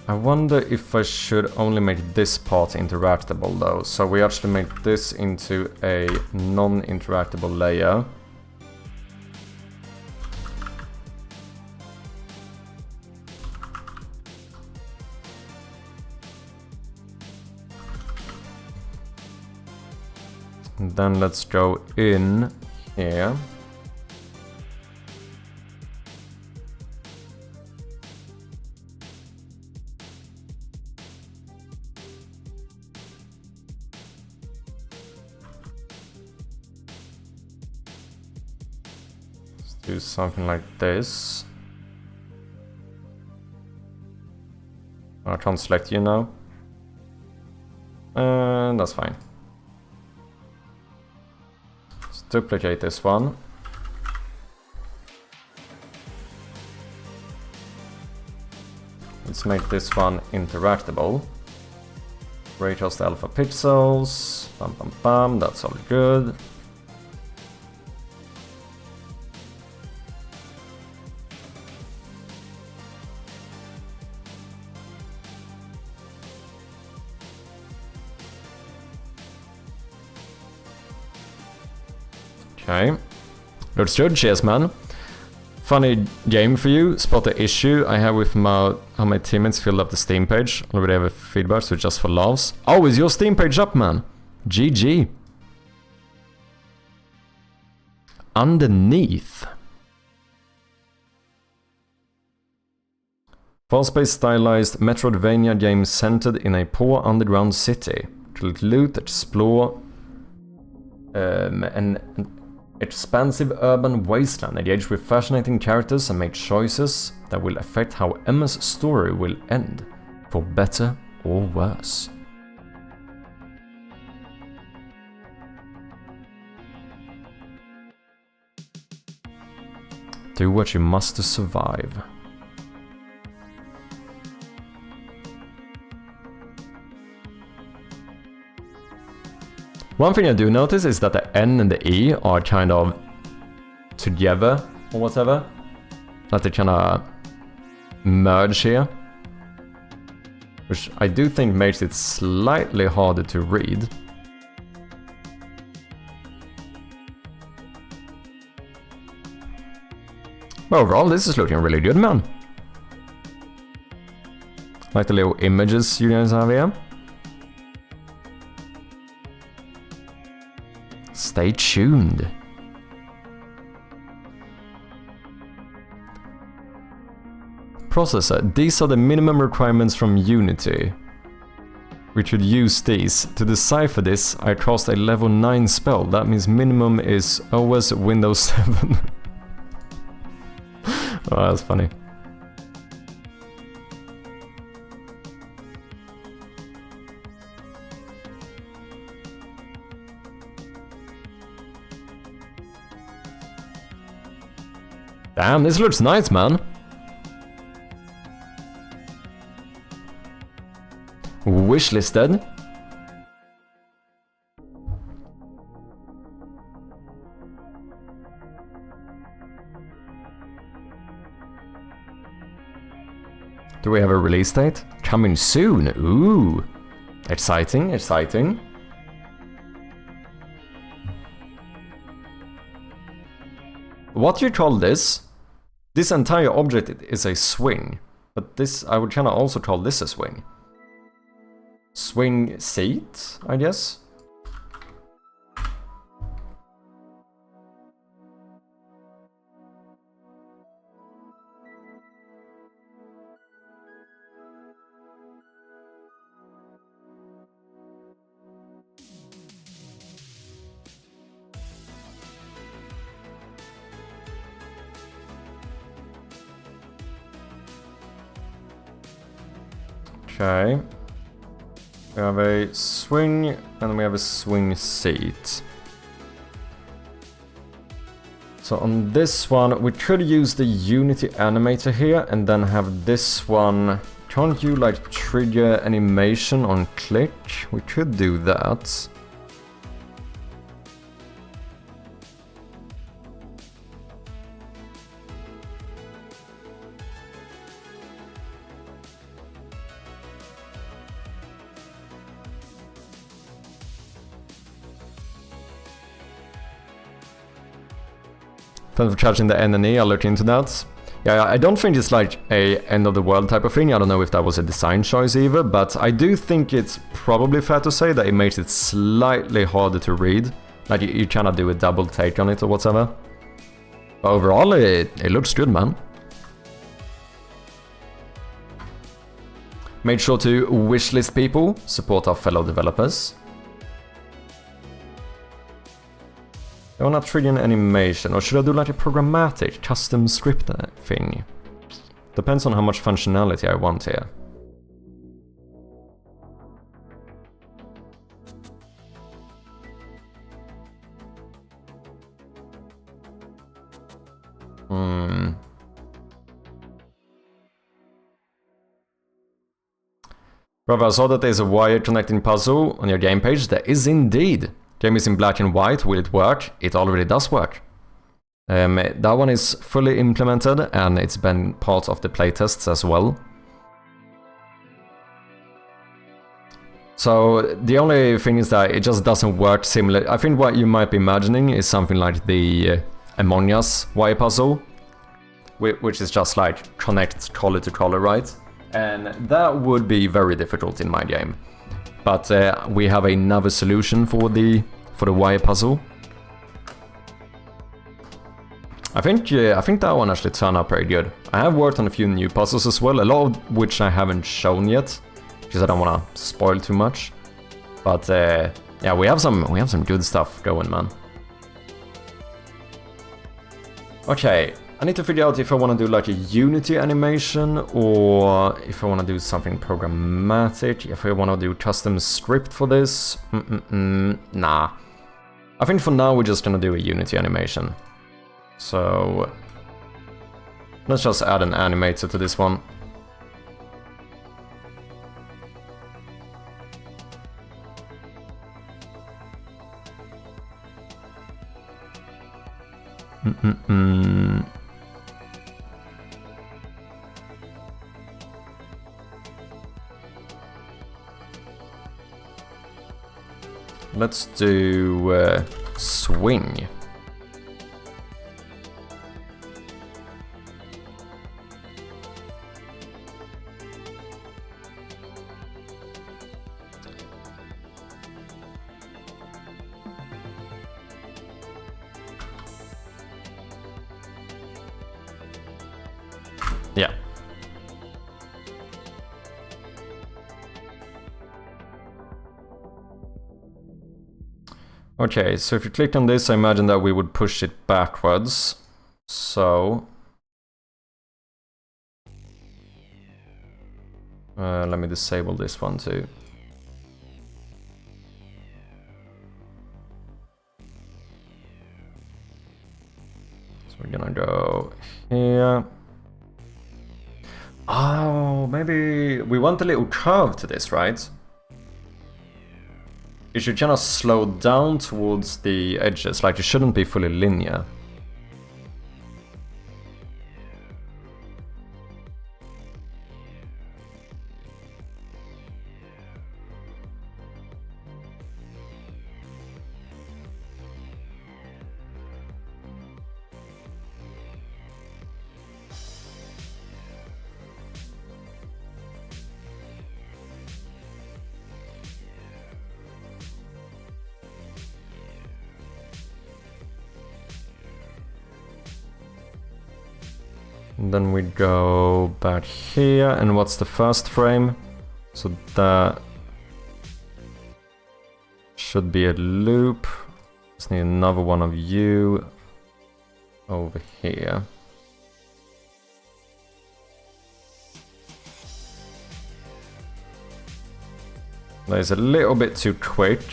I wonder if I should only make this part interactable though. So we actually make this into a non-interactable layer. And then let's go in here. Let's do something like this. I can't select you now. That's fine. Duplicate this one. Let's make this one interactable. Raycast alpha pixels. Bam. That's all good. Okay, looks good, cheers man. Funny game for you, spot the issue I have with how my teammates filled up the Steam page. Already have a feedback, so just for laughs. Oh, is your Steam page up, man? GG. Underneath. Fast-paced stylized Metroidvania game centered in a poor underground city. To loot, explore, an expansive urban wasteland, engage with fascinating characters and make choices that will affect how Emma's story will end, for better or worse. Do what you must to survive. One thing I do notice is that the N and the E are kind of together or whatever. That they kind of merge here. Which I do think makes it slightly harder to read. But overall, this is looking really good, man. Like the little images you guys have here. Stay tuned. Processor. These are the minimum requirements from Unity. we should use these. To decipher this, I cast a level 9 spell. That means minimum is OS Windows 7. Oh, that's funny. Damn, this looks nice, man. Wishlisted. Do we have a release date? Coming soon. Ooh. Exciting, exciting. What do you call this? This entire object is a swing. But this, I would kinda also call this a swing. Swing seat, I guess? Okay. We have a swing and we have a swing seat. So on this one, we could use the Unity animator here and then have this one. Can't you like trigger animation on click? We could do that. Thanks for charging the NNE, I'll look into that. Yeah, I don't think it's like a end of the world type of thing. I don't know if that was a design choice either, but I do think it's probably fair to say that it makes it slightly harder to read. Like you cannot do a double take on it or whatever. But overall, it looks good, man. Made sure to wishlist people, support our fellow developers. I wanna trigger an animation, or should I do like a programmatic, custom script thing? Depends on how much functionality I want here. Bravo, I saw that there's a wire connecting puzzle on your game page. There is indeed. Game is in black and white. Will it work? It already does work. That one is fully implemented and it's been part of the playtests as well. So the only thing is that it just doesn't work similar. I think what you might be imagining is something like the Among Us wire puzzle, which is just like connect color to color, right? And that would be very difficult in my game. But we have another solution for the wire puzzle. I think that one actually turned out pretty good. I have worked on a few new puzzles as well, a lot of which I haven't shown yet, because I don't want to spoil too much. But yeah, we have some good stuff going, man. Okay, I need to figure out if I want to do like a Unity animation or if I want to do something programmatic, if I want to do custom script for this. Nah. I think for now we're just gonna do a Unity animation. So let's just add an animator to this one. Let's do swing. Yeah. Okay, so if you click on this, I imagine that we would push it backwards. So... let me disable this one too. So we're gonna go here. Oh, maybe we want a little curve to this, right? You should kind of slow down towards the edges, like it shouldn't be fully linear. And then we go back here, and what's the first frame? So that should be a loop. Just need another one of you over here. That is a little bit too quick.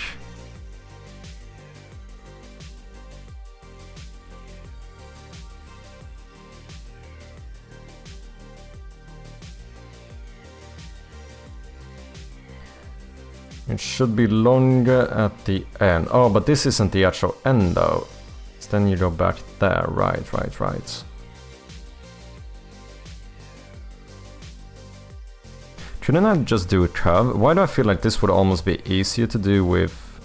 It should be longer at the end. Oh, but this isn't the actual end though. So then you go back there. Right. Couldn't I just do a curve? Why do I feel like this would almost be easier to do with...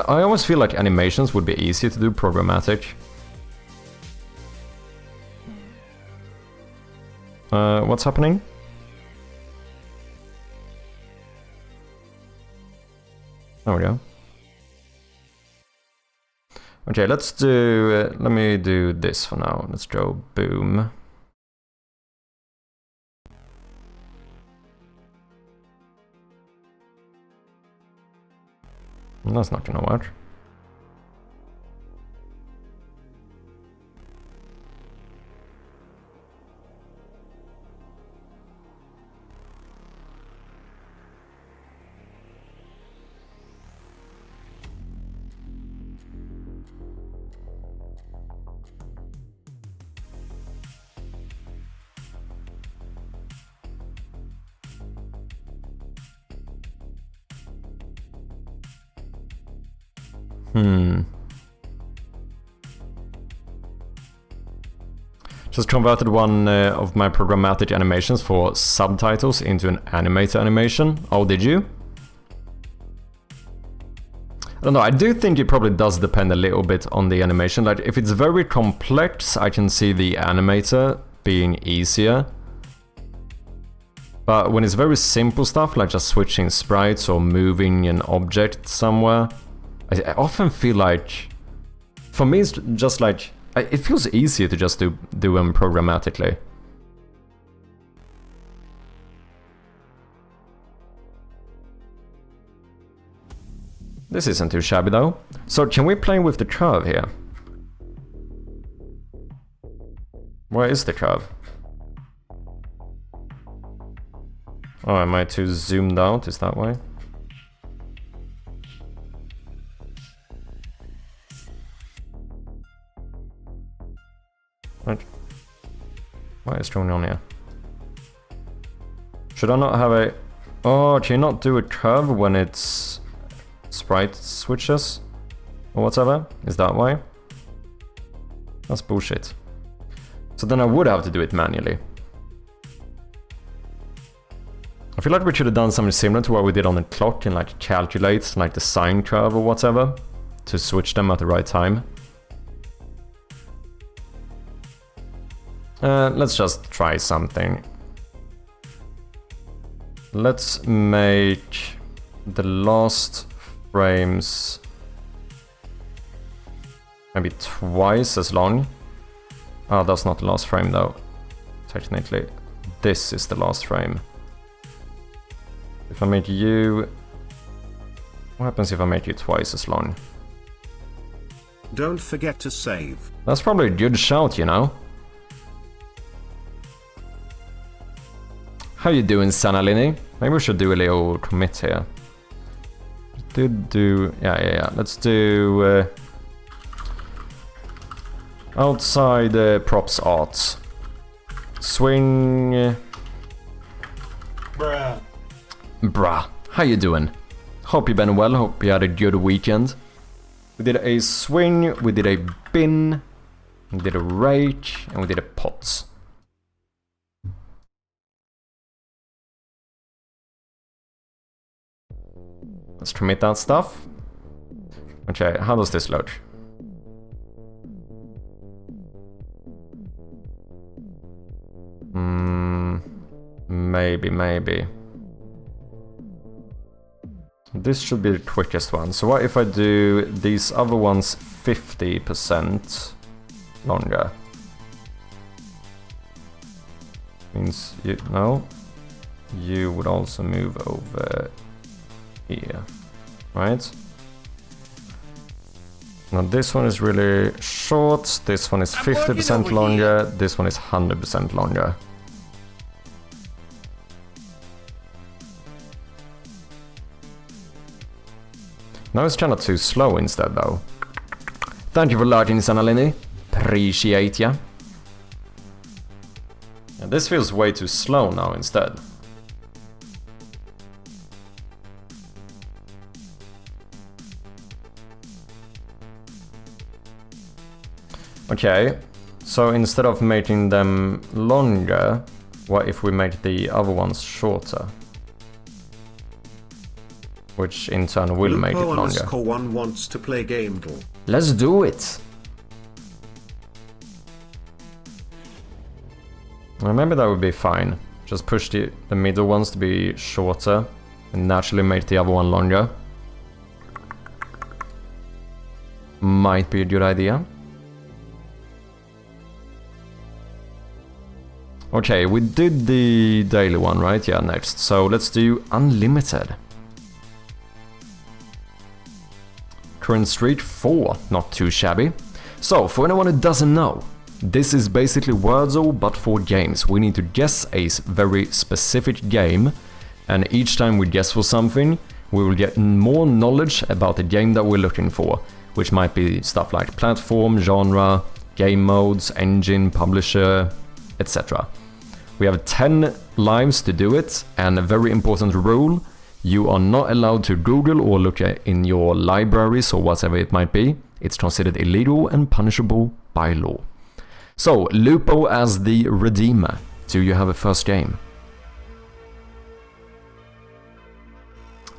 I always feel like animations would be easier to do programmatic. What's happening? There we go. Okay, let's do... let me do this for now. Let's go boom. That's not gonna work. Just converted one of my programmatic animations for subtitles into an animated animation. Oh, did you? I don't know, I do think it probably does depend a little bit on the animation. Like, if it's very complex, I can see the animator being easier. But when it's very simple stuff, like just switching sprites or moving an object somewhere, I often feel like, for me it's just like, it feels easier to just do them programmatically. This isn't too shabby though. So can we play with the curve here? Where is the curve? Oh, am I too zoomed out? Is that why? Right. What is going on here? Should I not have a... Oh, can you not do a curve when it's sprite switches? Or whatever? Is that why? That's bullshit. So then I would have to do it manually. I feel like we should have done something similar to what we did on the clock and like calculate like the sine curve or whatever to switch them at the right time. Let's just try something. Let's make the last frames maybe twice as long. Oh, that's not the last frame though. Technically, this is the last frame. If I make you What happens if I make you twice as long? Don't forget to save. That's probably a good shout, you know? How you doing, Sanalini? Maybe we should do a little commit here. Yeah. Let's do outside props art. Swing. Bruh. How you doing? Hope you've been well. Hope you had a good weekend. We did a swing. We did a bin. We did a rake, and we did a pot. Let's commit that stuff. Okay, how does this look? Maybe. This should be the quickest one. So what if I do these other ones 50% longer? Means you would also move over here, right? Now this one is really short, this one is 50% longer, this one is 100% longer. Now it's kinda too slow instead though. Thank you for lurking, Sanalini. Appreciate ya. Yeah, this feels way too slow now instead. Okay, so instead of making them longer, what if we make the other ones shorter? Which in turn will make it longer. Lupo_1 wants to play gamedev. Let's do it! Well, maybe that would be fine. Just push the middle ones to be shorter and naturally make the other one longer. Might be a good idea. Okay, we did the daily one, right? Yeah, next. So let's do unlimited. Current streak 4, not too shabby. So, for anyone who doesn't know, this is basically Wordle but for games. We need to guess a very specific game, and each time we guess for something, we will get more knowledge about the game that we're looking for, which might be stuff like platform, genre, game modes, engine, publisher, etc. We have 10 lives to do it, and a very important rule: you are not allowed to Google or look in your libraries or whatever it might be. It's considered illegal and punishable by law. So, Lupo as the Redeemer. Do you have a first game?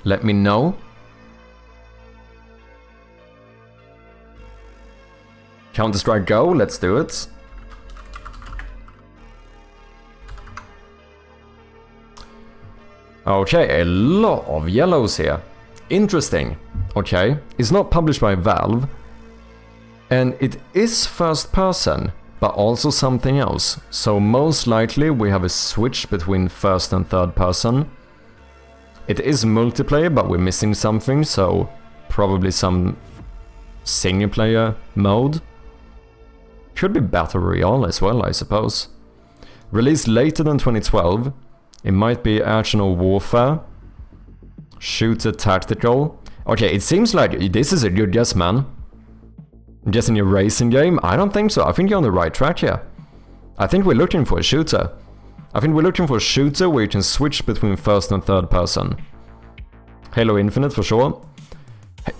Let me know. Counter-Strike Go, let's do it. Okay, a lot of yellows here. Interesting. Okay, it's not published by Valve. And it is first person, but also something else. So most likely we have a switch between first and third person. It is multiplayer, but we're missing something, so probably some single player mode. Could be Battle Royale as well, I suppose. Released later than 2012. It might be action or warfare. Shooter tactical. Okay, it seems like this is a good guess, man. I'm guessing a racing game? I don't think so. I think you're on the right track here. I think we're looking for a shooter. I think we're looking for a shooter where you can switch between first and third person. Halo Infinite for sure.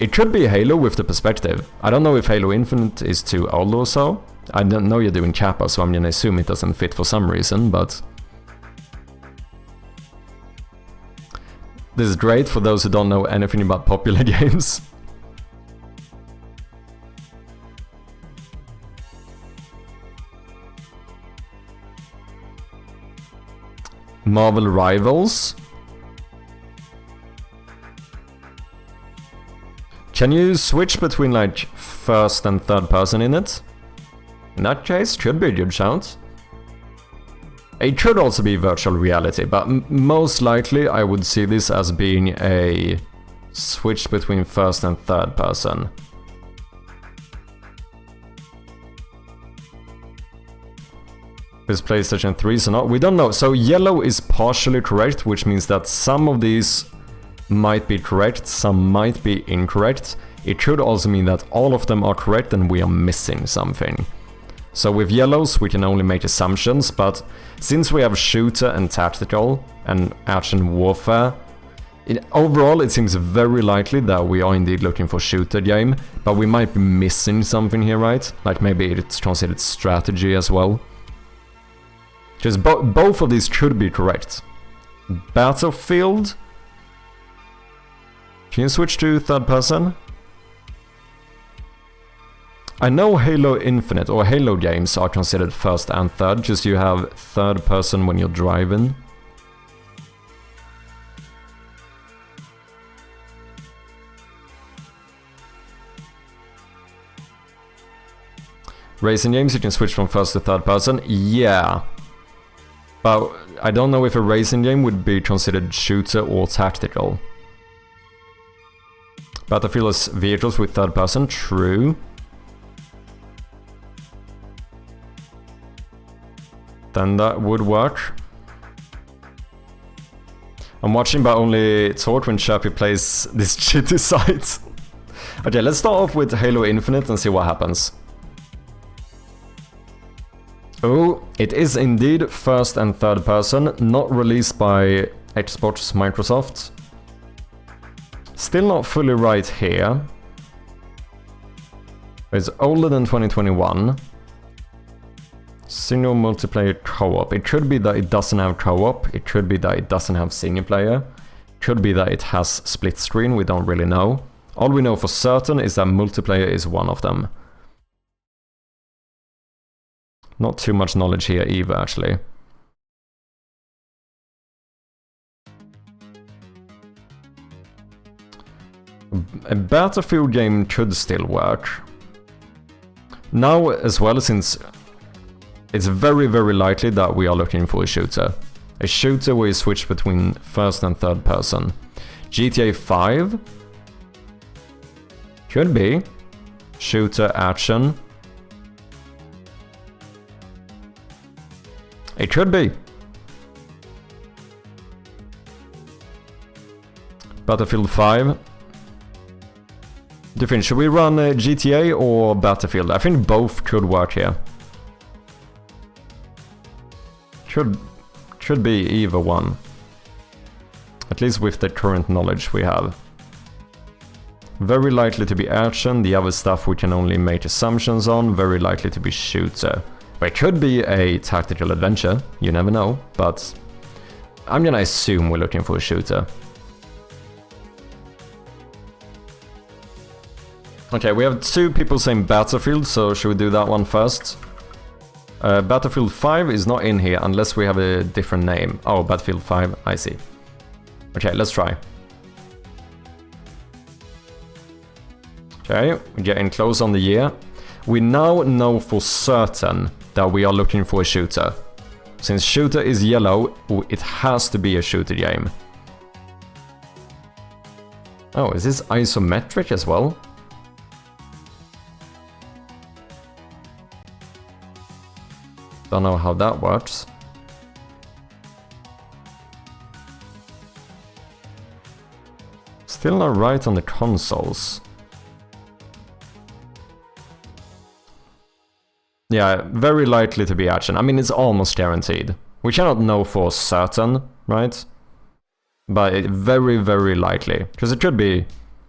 It could be Halo with the perspective. I don't know if Halo Infinite is too old or so. I don't know you're doing Kappa, so I'm gonna assume it doesn't fit for some reason, but... This is great for those who don't know anything about popular games. Marvel Rivals. Can you switch between like first and third person in it? In that case, could be a good shout. It could also be virtual reality, but most likely I would see this as being a switch between first and third person. Is PlayStation 3 or not? We don't know. So yellow is partially correct, which means that some of these might be correct, some might be incorrect. It could also mean that all of them are correct and we are missing something. So with yellows we can only make assumptions, but since we have shooter and tactical and action warfare, overall it seems very likely that we are indeed looking for shooter game, but we might be missing something here, right? Like maybe it's considered strategy as well. Because both of these could be correct. Battlefield? Can you switch to third person? I know Halo Infinite or Halo games are considered first and third, because you have third person when you're driving. Racing games, you can switch from first to third person. Yeah. But I don't know if a racing game would be considered shooter or tactical. Battlefield is vehicles with third person, true. Then that would work. I'm watching but only talk when Chappie plays this shitty site. Okay, let's start off with Halo Infinite and see what happens. Oh, it is indeed first and third person, not released by Xbox Microsoft. Still not fully right here. It's older than 2021. Single multiplayer co-op. It could be that it doesn't have co-op, it could be that it doesn't have single player, it could be that it has split screen, we don't really know. All we know for certain is that multiplayer is one of them. Not too much knowledge here either, actually. A Battlefield game could still work. Now as well, since it's very, very likely that we are looking for a shooter. A shooter where you switch between first and third person. GTA 5? Could be. Shooter, action. It could be. Battlefield 5. Do you think, should we run GTA or Battlefield? I think both could work here. Should be either one. At least with the current knowledge we have. Very likely to be action, the other stuff we can only make assumptions on, very likely to be shooter. But it could be a tactical adventure, you never know, but I'm gonna assume we're looking for a shooter. Okay, we have two people saying Battlefield, so should we do that one first? Battlefield 5 is not in here unless we have a different name. Oh, Battlefield 5, I see. Okay, let's try. Okay, we're getting close on the year. We now know for certain that we are looking for a shooter. Since shooter is yellow, it has to be a shooter game. Oh, is this isometric as well? Don't know how that works. Still not right on the consoles. Yeah, very likely to be action. I mean, it's almost guaranteed. We cannot know for certain, right? But very, very likely. Because it could be,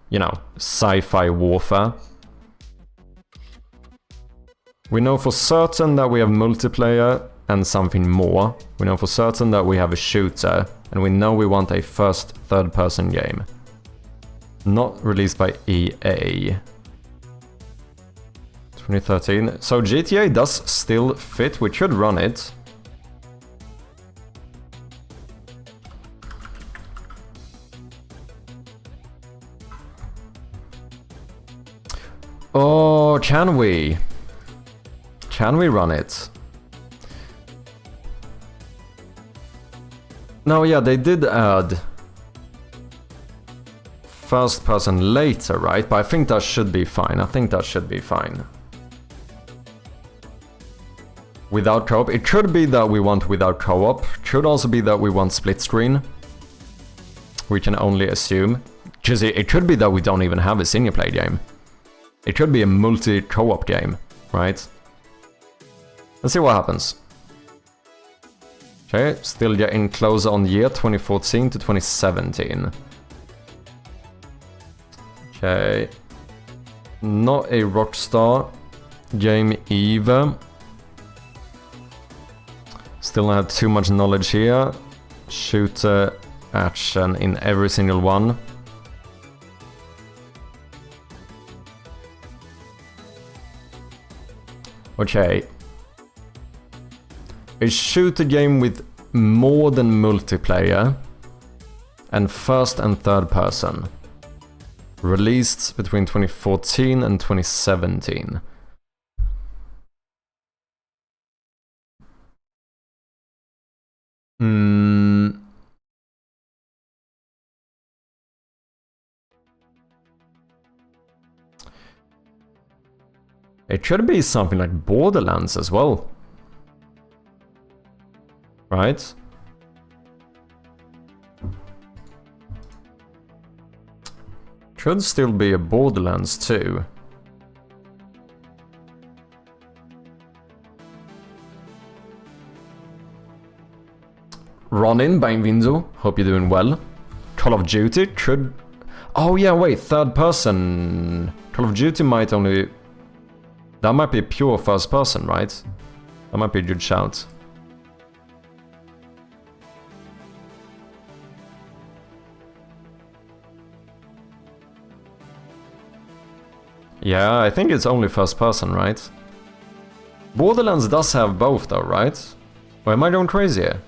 you know, sci-fi warfare. We know for certain that we have multiplayer and something more. We know for certain that we have a shooter. And we know we want a first third-person game. Not released by EA. 2013. So GTA does still fit. We should run it. Oh, can we? Can we run it? No, yeah, they did add first person later, right? But I think that should be fine. I think that should be fine. Without co-op. It could be that we want without co-op. Could also be that we want split screen. We can only assume. Because it could be that we don't even have a single play game. It could be a multi-co-op game, right? Let's see what happens. Okay, still getting closer on the year 2014 to 2017. Okay. Not a Rockstar game either. Still don't have too much knowledge here. Shooter action in every single one. Okay. A shooter game with more than multiplayer and first and third person. Released between 2014 and 2017. It should be something like Borderlands as well. Right? Should still be a Borderlands 2. Ronin, bem-vindo. Hope you're doing well. Call of Duty should... Oh yeah, wait, third person. Call of Duty might only... That might be a pure first person, right? That might be a good shout. Yeah, I think it's only first person, right? Borderlands does have both though, right? Or am I going crazy here?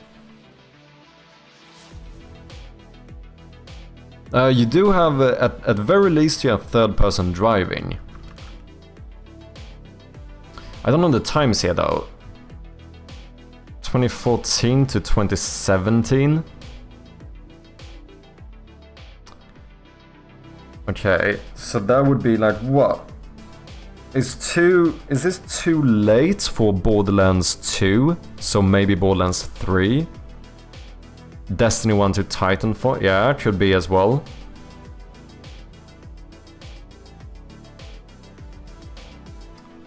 You do have, at very least you have third person driving. I don't know the times here though. 2014 to 2017. Okay, so that would be like what? Is this too late for Borderlands 2? So maybe Borderlands 3? Destiny 1 to Titanfall? Yeah, it could be as well.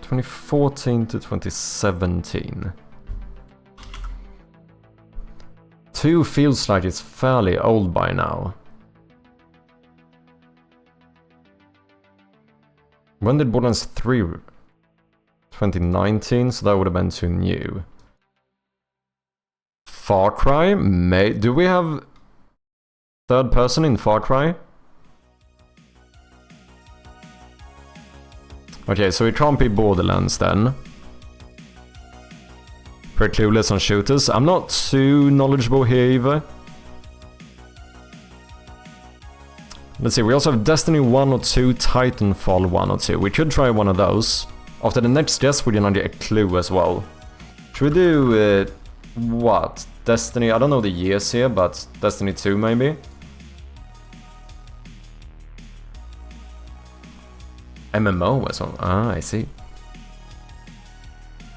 (2014 to 2017). 2 feels like it's fairly old by now. When did Borderlands 3? 2019, so that would have been too new. Far Cry? Do we have third person in Far Cry? Okay, so it can't be Borderlands then. Pretty clueless on shooters. I'm not too knowledgeable here either. Let's see, we also have Destiny 1 or 2, Titanfall 1 or 2. We could try one of those. After the next guess, we're gonna get a clue as well. Should we do, what? Destiny, I don't know the years here, but Destiny 2 maybe? MMO as well. Ah, I see.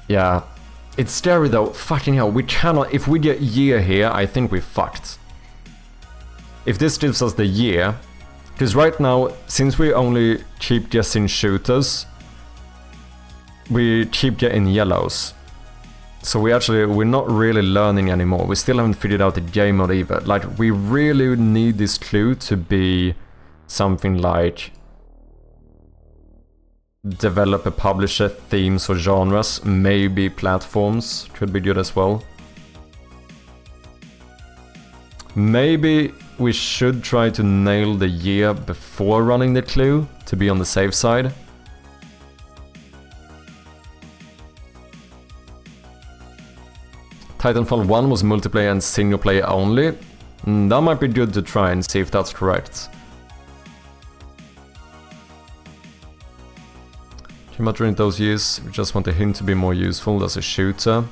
Yeah. It's scary though. Fucking hell, we cannot... If we get year here, I think we're fucked. If this gives us the year... Because right now, since we only keep guessing shooters, we keep getting yellows. So we're not really learning anymore. We still haven't figured out the game mode either. Like, we really need this clue to be something like developer, publisher, themes or genres. Maybe platforms could be good as well. Maybe we should try to nail the year before running the clue to be on the safe side. Titanfall 1 was multiplayer and single player only. That might be good to try and see if that's correct. Came out during those years, we just want the hint to be more useful as a shooter.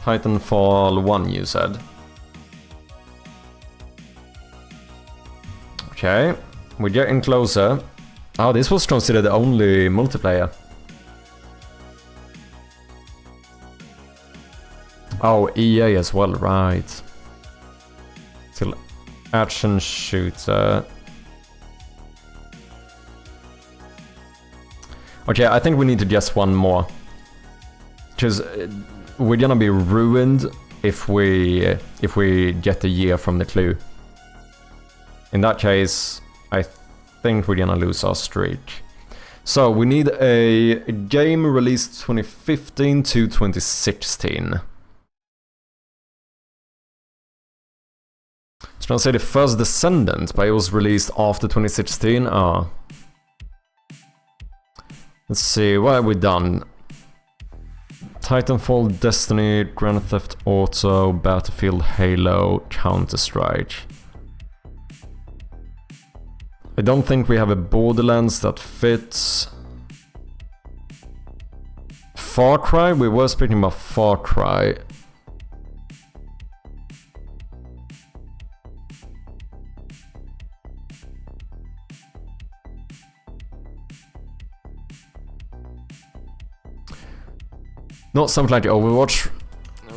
Titanfall 1, you said. Okay, we're getting closer. Oh, this was considered only multiplayer. Oh, EA as well, right. Still action shooter. Okay, I think we need to guess one more. Because we're gonna be ruined if we get the year from the clue. In that case, I think we're gonna lose our streak. So we need a game released 2015 to 2016. I was gonna say the first Descendant, but it was released after 2016. Oh. Let's see, what have we done? Titanfall, Destiny, Grand Theft Auto, Battlefield, Halo, Counter-Strike. I don't think we have a Borderlands that fits. Far Cry? We were speaking about Far Cry. Not something like Overwatch,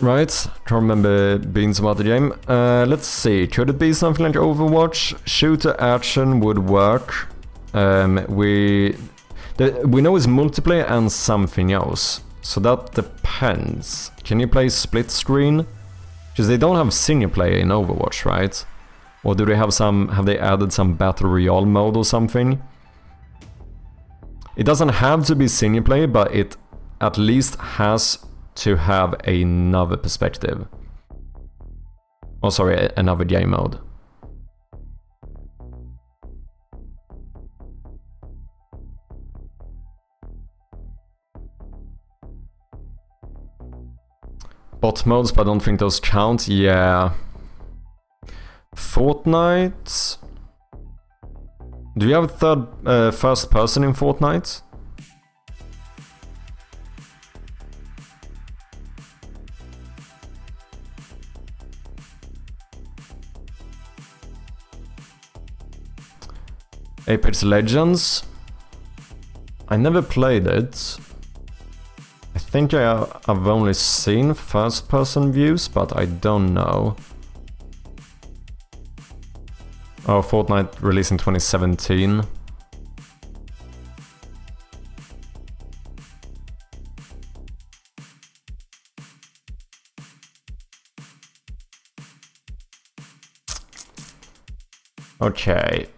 right? Can't remember being some other game. Let's see, could it be something like Overwatch? Shooter action would work. We know it's multiplayer and something else, so that depends. Can you play split screen? Because they don't have single player in Overwatch, right? Or do they have some? Have they added some battle royale mode or something? It doesn't have to be single player, but it at least has to have another perspective. Oh, sorry, another game mode. Bot modes, but I don't think those count. Yeah. Fortnite. Do you have first person in Fortnite? Apex Legends. I never played it. I think I've only seen first-person views, but I don't know. Oh, Fortnite released in 2017. Okay.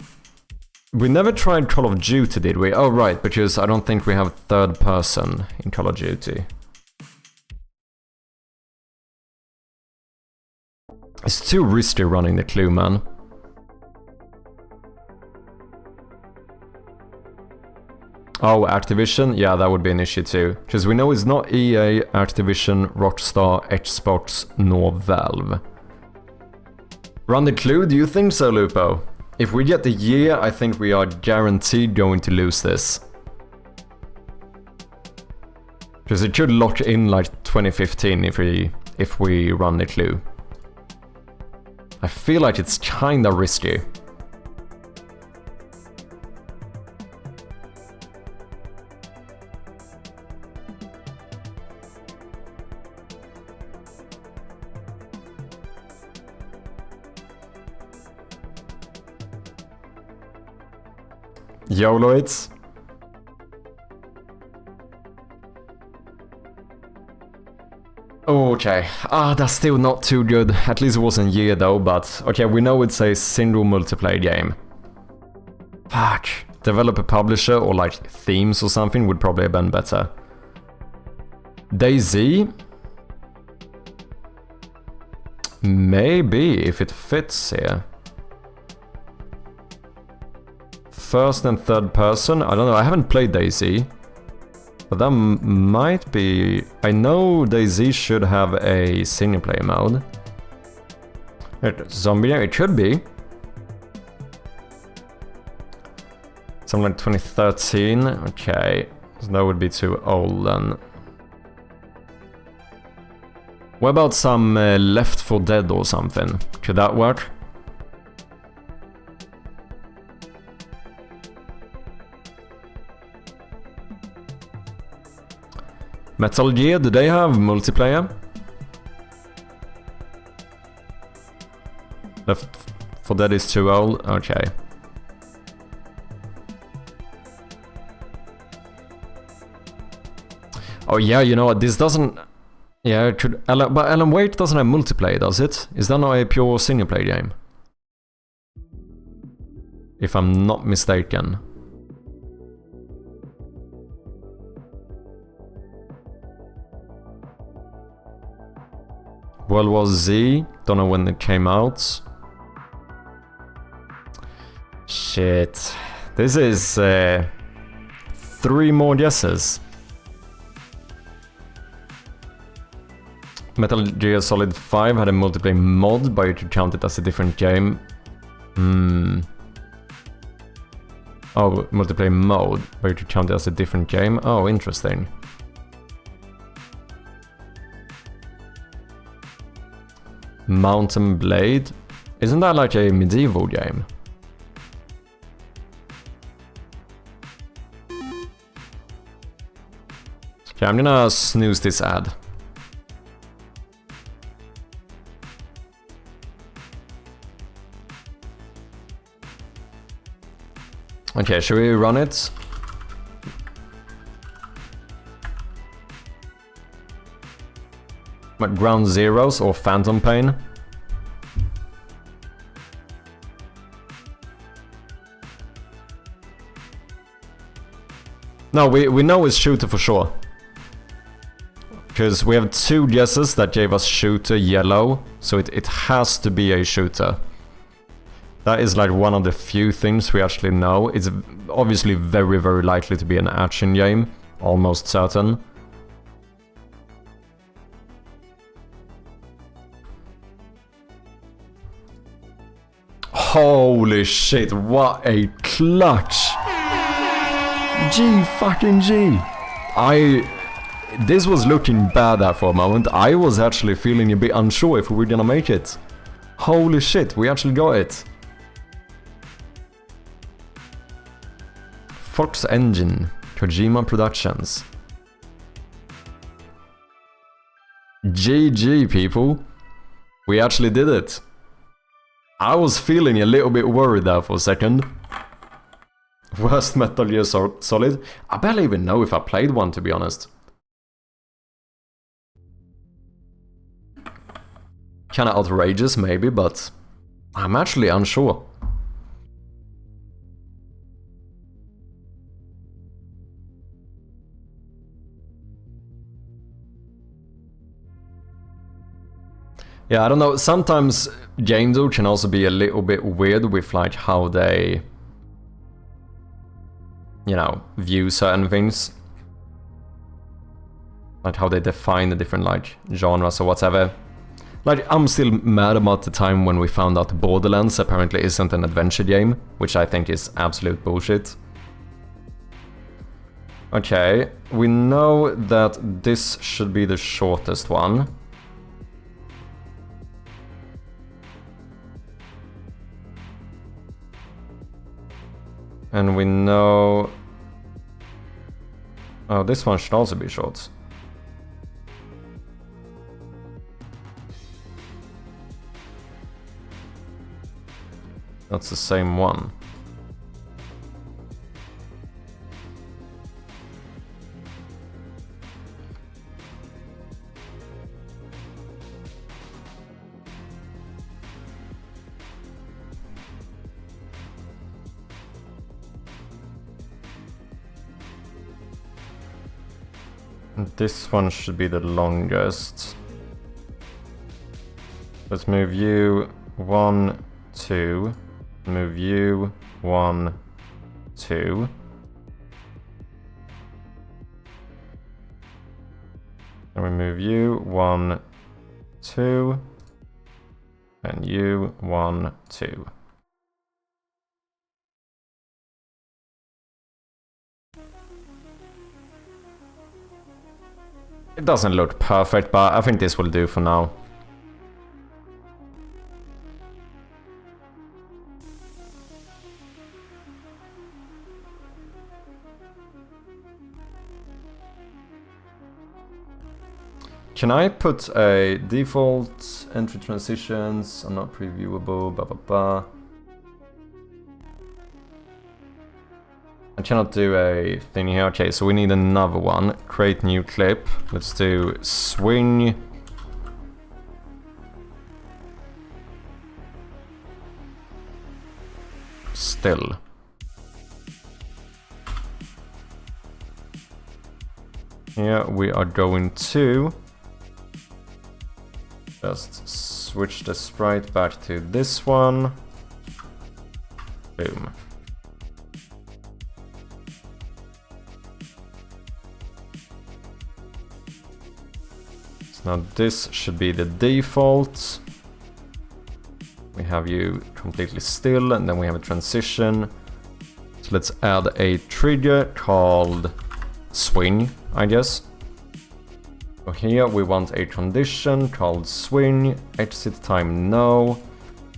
We never tried Call of Duty, did we? Oh, right, because I don't think we have third person in Call of Duty. It's too risky running the clue, man. Oh, Activision? Yeah, that would be an issue too. Because we know it's not EA, Activision, Rockstar, Xbox, nor Valve. Run the clue? Do you think so, Lupo? If we get the year, I think we are guaranteed going to lose this. Because it should lock in like 2015 if we run the clue. I feel like it's kinda risky. YOLOids. Okay, that's still not too good. At least it wasn't year though, but okay, we know it's a single multiplayer game. Fuck. Developer, publisher, or like themes or something would probably have been better. DayZ? Maybe, if it fits here. First and third person? I don't know, I haven't played DayZ. But that might be... I know DayZ should have a single player mode. Zombie, it should be. Something like 2013, okay. So that would be too old then. What about some Left 4 Dead or something? Could that work? Metal Gear, do they have multiplayer? Left 4 Dead is too old? Okay. Oh yeah, you know what, this doesn't... Yeah, it could... But Alan Wake doesn't have multiplayer, does it? Is that not a pure single player game? If I'm not mistaken. World War Z, don't know when it came out. Shit. This is 3 more guesses. Metal Gear Solid 5 had a multiplayer mod, but you could count it as a different game. Oh, multiplayer mode, but you could count it as a different game. Oh, interesting. Mountain Blade? Isn't that like a medieval game? Okay, I'm gonna snooze this ad. Okay, should we run it? Like Ground Zeroes or Phantom Pain? No, we know it's shooter for sure. Because we have 2 guesses that gave us shooter yellow, so it has to be a shooter. That is like one of the few things we actually know. It's obviously very, very likely to be an action game, almost certain. Holy shit, what a clutch! G fucking G! This was looking bad there for a moment. I was actually feeling a bit unsure if we were gonna make it. Holy shit, we actually got it. Fox Engine, Kojima Productions. GG, people. We actually did it. I was feeling a little bit worried there for a second. Worst Metal Gear Solid? I barely even know if I played one, to be honest. Kinda outrageous, maybe, but I'm actually unsure. Yeah, I don't know, sometimes games can also be a little bit weird with like how they, you know, view certain things. Like how they define the different like genres or whatever. Like, I'm still mad about the time when we found out Borderlands apparently isn't an adventure game, which I think is absolute bullshit. Okay, we know that this should be the shortest one. And we know... Oh, this one should also be short. That's the same one. This one should be the longest. Let's move you 1, 2. Move you 1, 2. And we move you 1, 2. And you 1, 2. It doesn't look perfect, but I think this will do for now. can I put a default entry transitions are not previewable, blah blah blah. I cannot do a thing here. Okay, so we need another one. Create new clip. Let's do swing. Still. Here we are going to just switch the sprite back to this one. Boom. So now this should be the default. We have you completely still, and then we have a transition. So let's add a trigger called swing, I guess. So here we want a condition called swing, exit time no,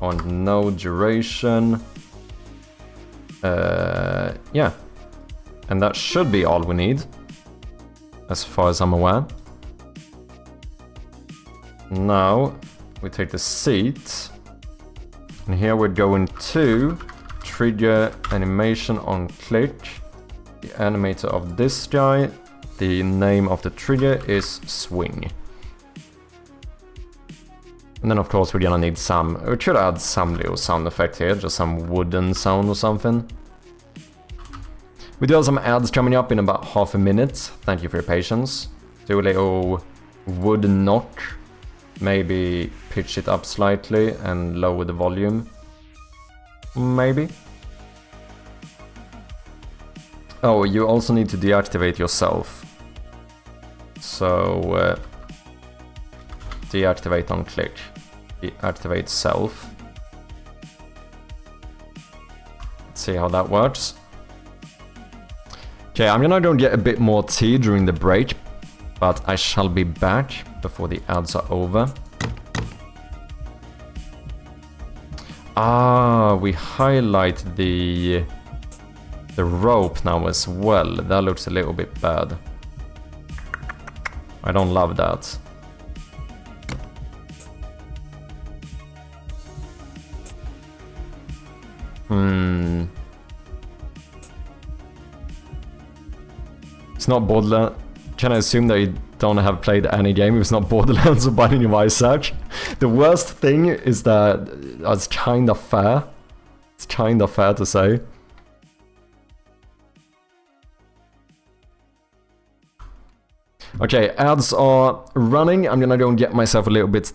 on no duration. Yeah, and that should be all we need, as far as I'm aware. Now we take the seat, and here we're going to trigger animation on click. The animator of this guy, the name of the trigger is swing. And then of course we're gonna need we should add some little sound effect here, just some wooden sound or something. We do have some ads coming up in about half a minute. Thank you for your patience. Do a little wood knock. Maybe pitch it up slightly and lower the volume. Maybe. Oh, you also need to deactivate yourself. So, deactivate on click. Deactivate self. Let's see how that works. Okay, I'm gonna go get a bit more tea during the break, but I shall be back before the ads are over. Ah, we highlight the rope now as well. That looks a little bit bad. I don't love that. It's not Borderlands. Can I assume that you don't have played any game if it's not Borderlands or Binding of Isaac? The worst thing is that it's kind of fair. It's kind of fair to say. Okay, ads are running. I'm gonna go and get myself a little bit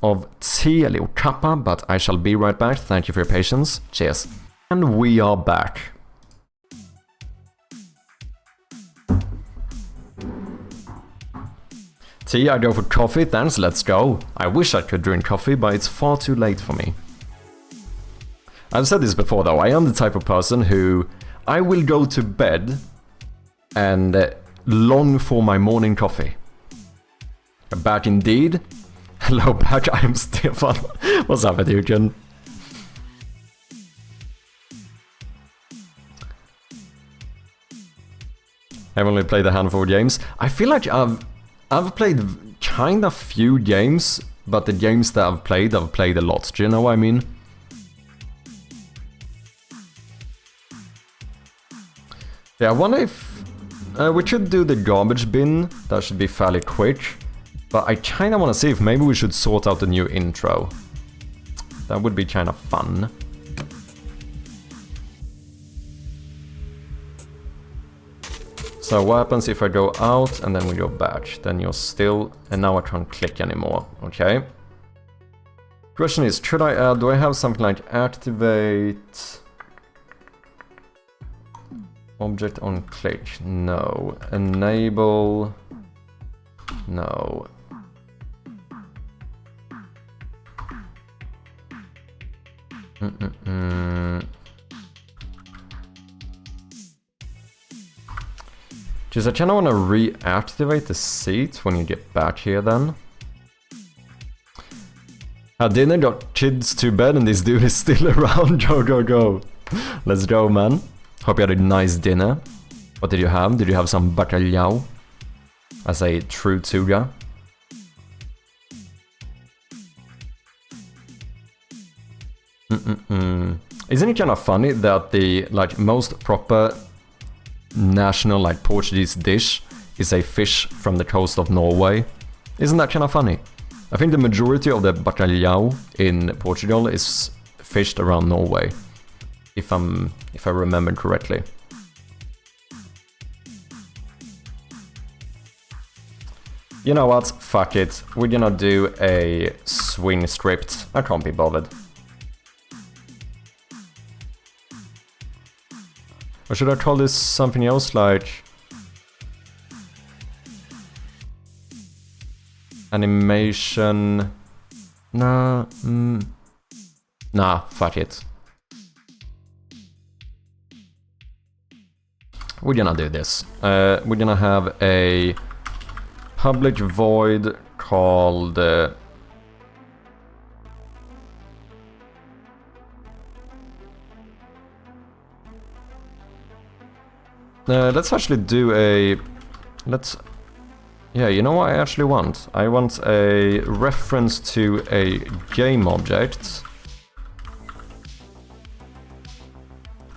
of tea, a little cuppa, but I shall be right back. Thank you for your patience. Cheers. And we are back. Tea, I go for coffee, thanks, let's go. I wish I could drink coffee, but it's far too late for me. I've said this before though, I am the type of person who I will go to bed and long for my morning coffee. Back indeed. Hello back, I am Stefan. What's up, Educan? I've only played a handful of games. I feel like I've played kind of few games, but the games that I've played a lot. Do you know what I mean? Yeah, I wonder if we should do the garbage bin. That should be fairly quick. But I kind of want to see if maybe we should sort out the new intro. That would be kind of fun. So what happens if I go out and then we go back? Then you're still... And now I can't click anymore. Okay. Question is, should I add... Do I have something like activate... Object on click? No. Enable... No. Just I kinda wanna reactivate the seat when you get back here then. Had dinner, got kids to bed, and this dude is still around. Go, go, go. Let's go, man. Hope you had a nice dinner. What did you have? Did you have some bacalhau? As a true Tuga? Isn't it kind of funny that the like most proper national like Portuguese dish is a fish from the coast of Norway? Isn't that kind of funny? I think the majority of the bacalhau in Portugal is fished around Norway, if I remember correctly. You know what? Fuck it. We're gonna do a swing script. I can't be bothered. Or should I call this something else, like animation? Nah, fuck it. We're gonna do this. We're gonna have a public void called let's actually do a yeah, you know what I actually want? I want a reference to a game object,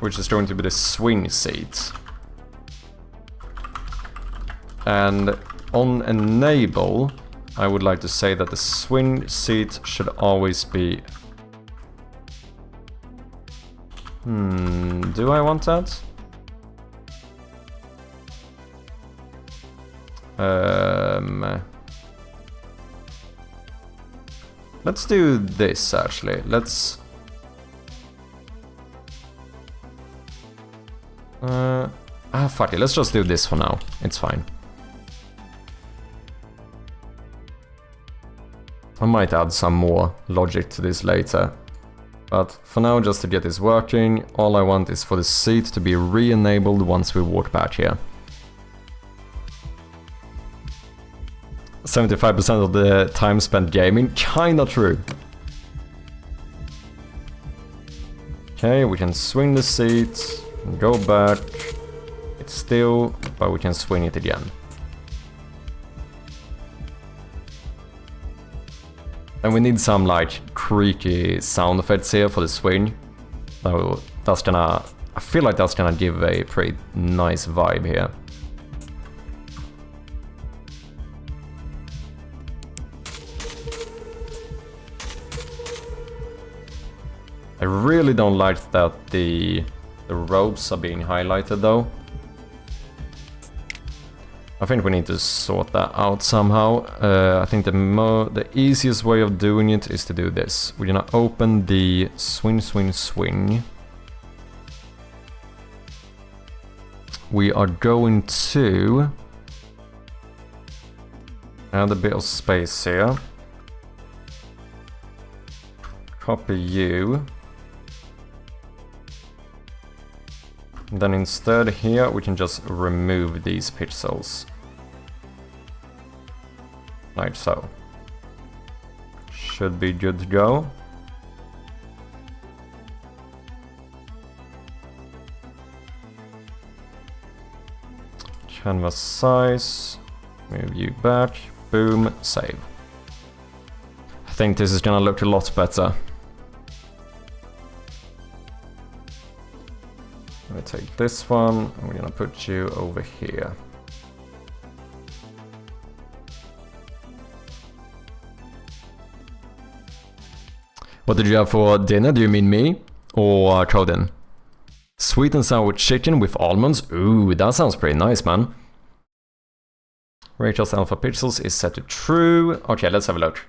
which is going to be the swing seat. And on enable, I would like to say that the swing seat should always be... do I want that? Let's do this actually. Let's... fuck it, let's just do this for now. It's fine. I might add some more logic to this later. But for now, just to get this working, all I want is for the seat to be re-enabled once we walk back here. 75% of the time spent gaming, kinda true. Okay, we can swing the seat, go back. It's still, but we can swing it again. And we need some like creaky sound effects here for the swing. So that's gonna, I feel like that's gonna give a pretty nice vibe here. I really don't like that the ropes are being highlighted though. I think we need to sort that out somehow. I think the easiest way of doing it is to do this. We're gonna open the swing. We are going to add a bit of space here. Copy you. Then instead here we can just remove these pixels. Like so. Should be good to go. Canvas size. Move you back. Boom. Save. I think this is gonna look a lot better. Let me take this one, and we're gonna put you over here. What did you have for dinner? Do you mean me? Or Coden? Sweet and sour chicken with almonds? Ooh, that sounds pretty nice, man. Rachel's alpha pixels is set to true. Okay, let's have a look.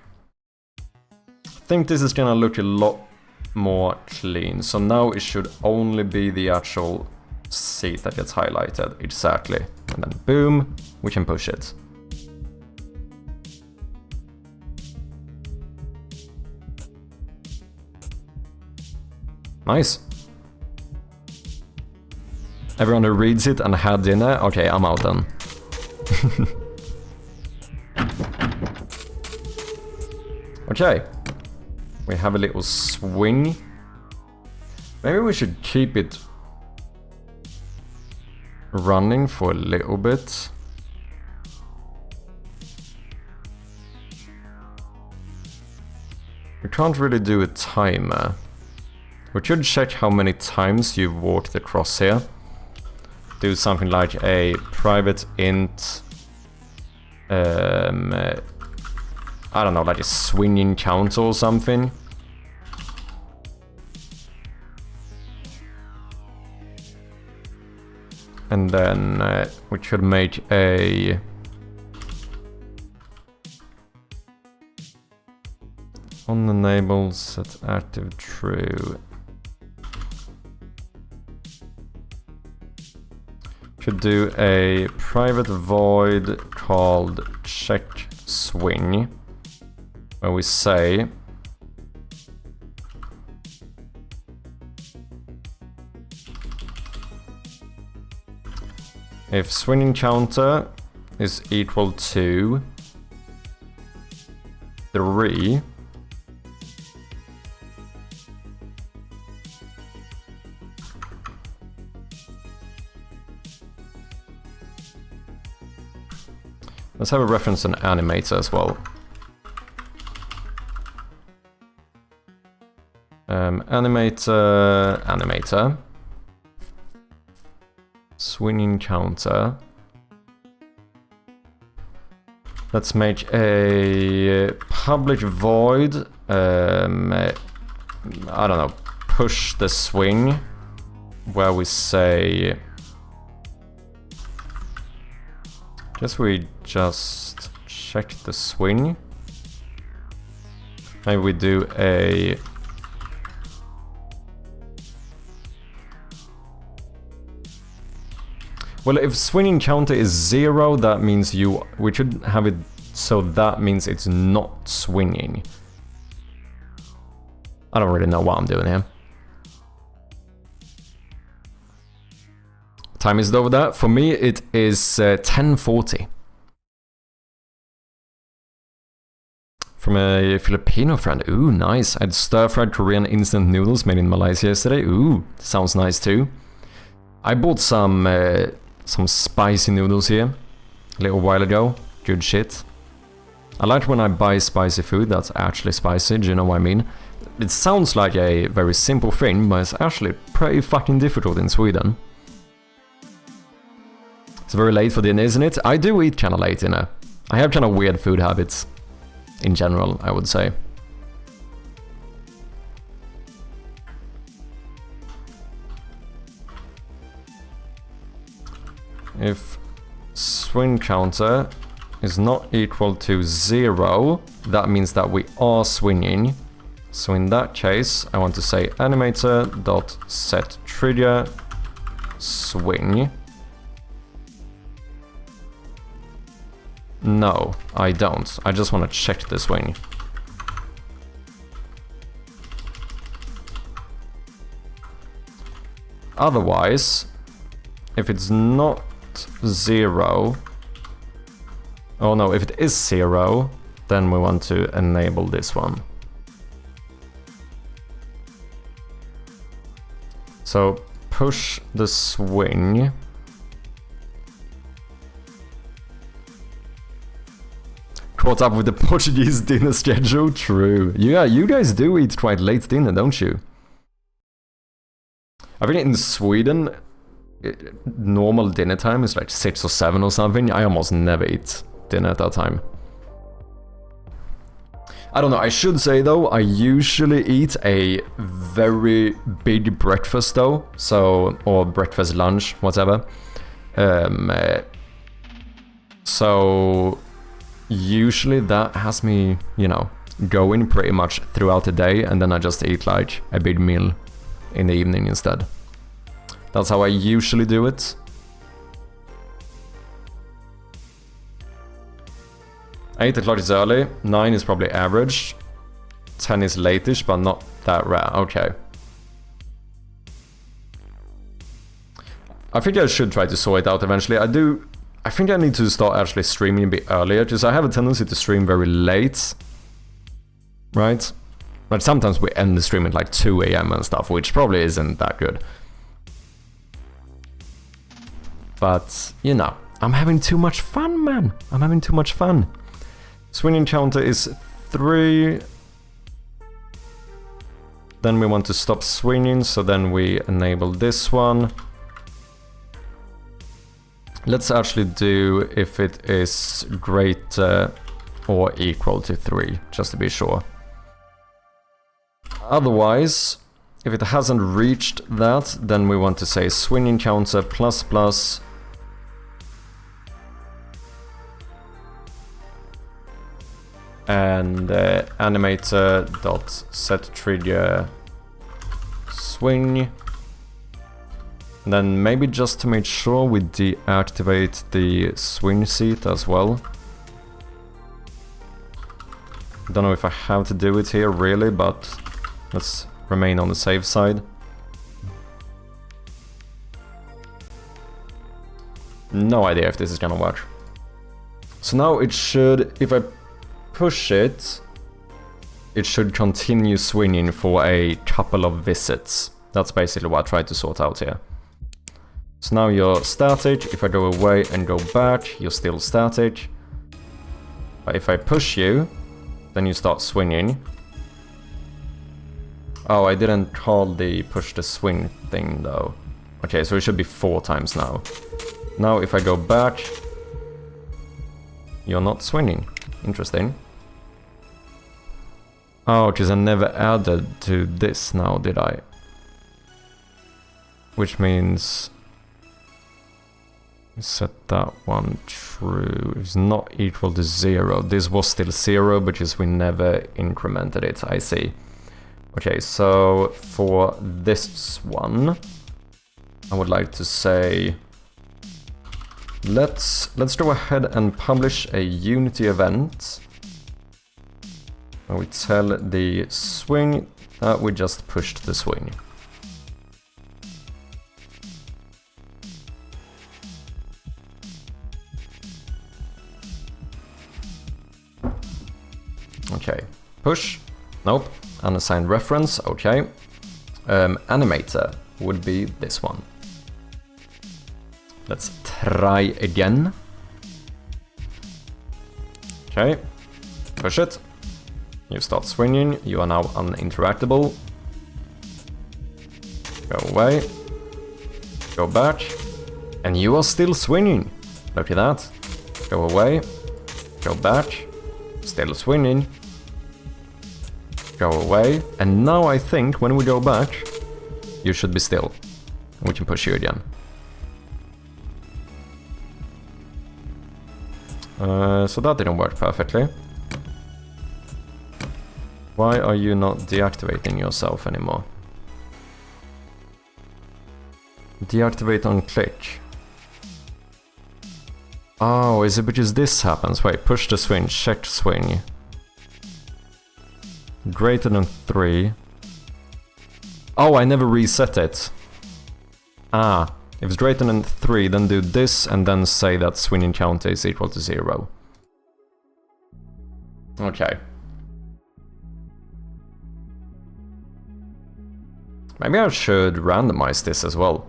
I think this is gonna look a lot more clean. So now it should only be the actual seat that gets highlighted. Exactly. And then boom, we can push it. Nice. Everyone who reads it and had dinner, okay, I'm out then. Okay. We have a little swing. Maybe we should keep it running for a little bit. We can't really do a timer. We should check how many times you've walked across here. Do something like a private int. I don't know, like a swinging count or something. And then we should make a on enable set active true. Should do a private void called check swing, where we say if swinging counter is equal to 3, let's have a reference on animator as well. Animator. Swinging counter. Let's make a public void. I don't know. Push the swing, where we say. Guess we just check the swing. Maybe we do a. Well, if swinging counter is 0, that means we should have it so that means it's not swinging. I don't really know what I'm doing here. Time is over there. For me, it is 10:40. From a Filipino friend. Ooh, nice. I had stir-fried Korean instant noodles made in Malaysia yesterday. Ooh, sounds nice too. I bought some spicy noodles here a little while ago. Good shit. I like when I buy spicy food that's actually spicy, do you know what I mean? It sounds like a very simple thing, but it's actually pretty fucking difficult in Sweden. It's very late for dinner, isn't it? I do eat kinda late dinner. I have kinda weird food habits in general, I would say. If swing counter is not equal to 0, that means that we are swinging. So in that case, I want to say animator.set trigger swing. No, I don't. I just want to check the swing. Otherwise, if it's not 0, oh no, if it is 0, then we want to enable this one. So push the swing. Caught up with the Portuguese dinner schedule? True. Yeah, you guys do eat quite late dinner, don't you? I think in Sweden, normal dinner time is like 6 or 7 or something. I almost never eat dinner at that time. I don't know, I should say though, I usually eat a very big breakfast though, so, or breakfast, lunch, whatever. So, usually that has me, you know, going pretty much throughout the day, and then I just eat like a big meal in the evening instead. That's how I usually do it. 8 o'clock is early, 9 is probably average, 10 is late-ish, but not that rare. Okay. I think I should try to sort it out eventually. I think I need to start actually streaming a bit earlier, because I have a tendency to stream very late. Right? But sometimes we end the stream at like 2 AM and stuff, which probably isn't that good. But, you know, I'm having too much fun, man. I'm having too much fun. Swinging counter is 3. Then we want to stop swinging, so then we enable this one. Let's actually do if it is greater or equal to 3, just to be sure. Otherwise, if it hasn't reached that, then we want to say swinging counter plus plus and animator dot set trigger swing. And then maybe just to make sure we deactivate the swing seat as well. Don't know if I have to do it here really, but let's remain on the safe side. No idea if this is gonna work. So now it should, if I push it, it should continue swinging for a couple of visits. That's basically what I tried to sort out here. So now you're static. If I go away and go back, you're still static. But if I push you, then you start swinging. Oh, I didn't call the push the swing thing though. Okay, so it should be 4 times now. Now if I go back, you're not swinging. Interesting. Oh, because I never added to this now, did I? Which means... set that one true. It's not equal to 0. This was still 0 because we never incremented it, I see. Okay, so for this one, I would like to say... Let's go ahead and publish a Unity event. And we tell the swing that we just pushed the swing. Okay, push, nope, unassigned reference, okay. Animator would be this one. Let's try again. Okay, push it. You start swinging, you are now uninteractable. Go away. Go back. And you are still swinging. Look at that. Go away. Go back. Still swinging. Go away. And now I think when we go back, you should be still. And we can push you again. So that didn't work perfectly. Why are you not deactivating yourself anymore? Deactivate on click. Oh, is it because this happens? Wait, push the swing, check swing. Greater than 3. Oh, I never reset it. Ah, if it's greater than 3, then do this and then say that swinging counter is equal to 0. Okay. Maybe I should randomize this as well.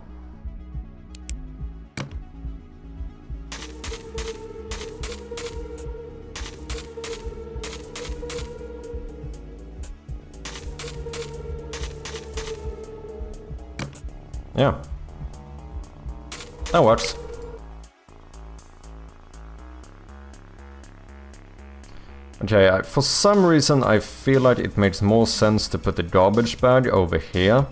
Yeah. That works. Okay, for some reason I feel like it makes more sense to put the garbage bag over here.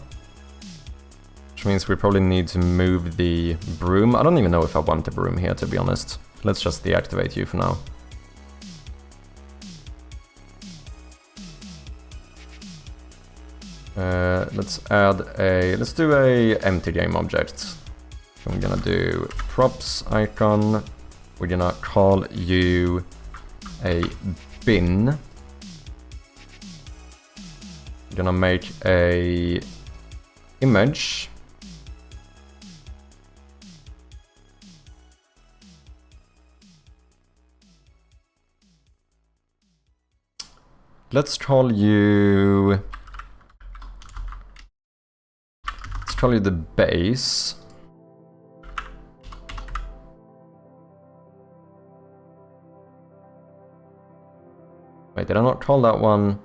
Which means we probably need to move the broom. I don't even know if I want the broom here, to be honest. Let's just deactivate you for now. Let's do a empty game object. I'm gonna do props icon. We're gonna call you a bin. We're gonna make a image. Let's call you the base. Wait, did I not call that one?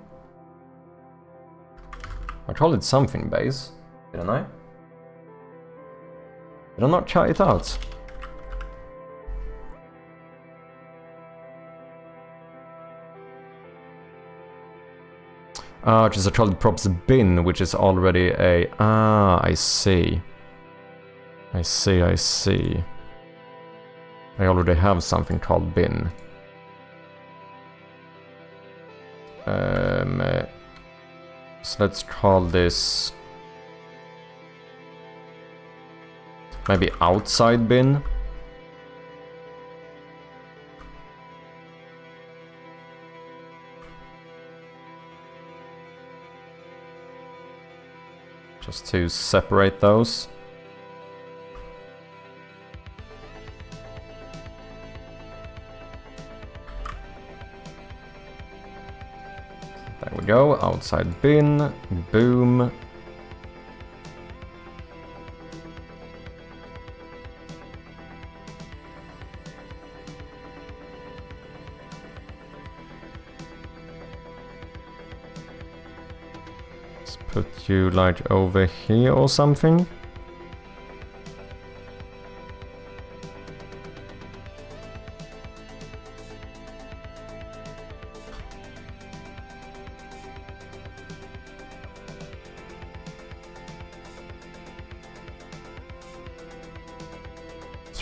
I called it something base, didn't I? Did I not try it out? Ah, just I called it props bin, which is already a... Ah, I see. I see, I see. I already have something called bin. So let's call this... maybe outside bin? Just to separate those. There we go, outside bin, boom. Let's put you like over here or something.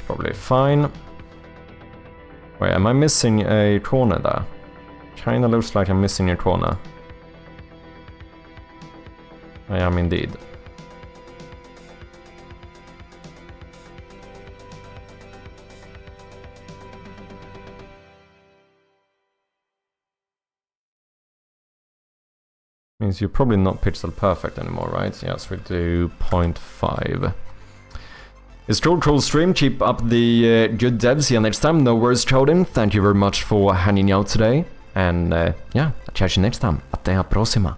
Probably fine. Wait, am I missing a corner there? Kinda looks like I'm missing a corner. I am indeed. Means you're probably not pixel perfect anymore, right? Yes, we do 0.5. It's cool stream, keep up the good devs. See you next time. No worries, Chodin. Thank you very much for hanging out today. And yeah, I'll catch you next time. Até a próxima.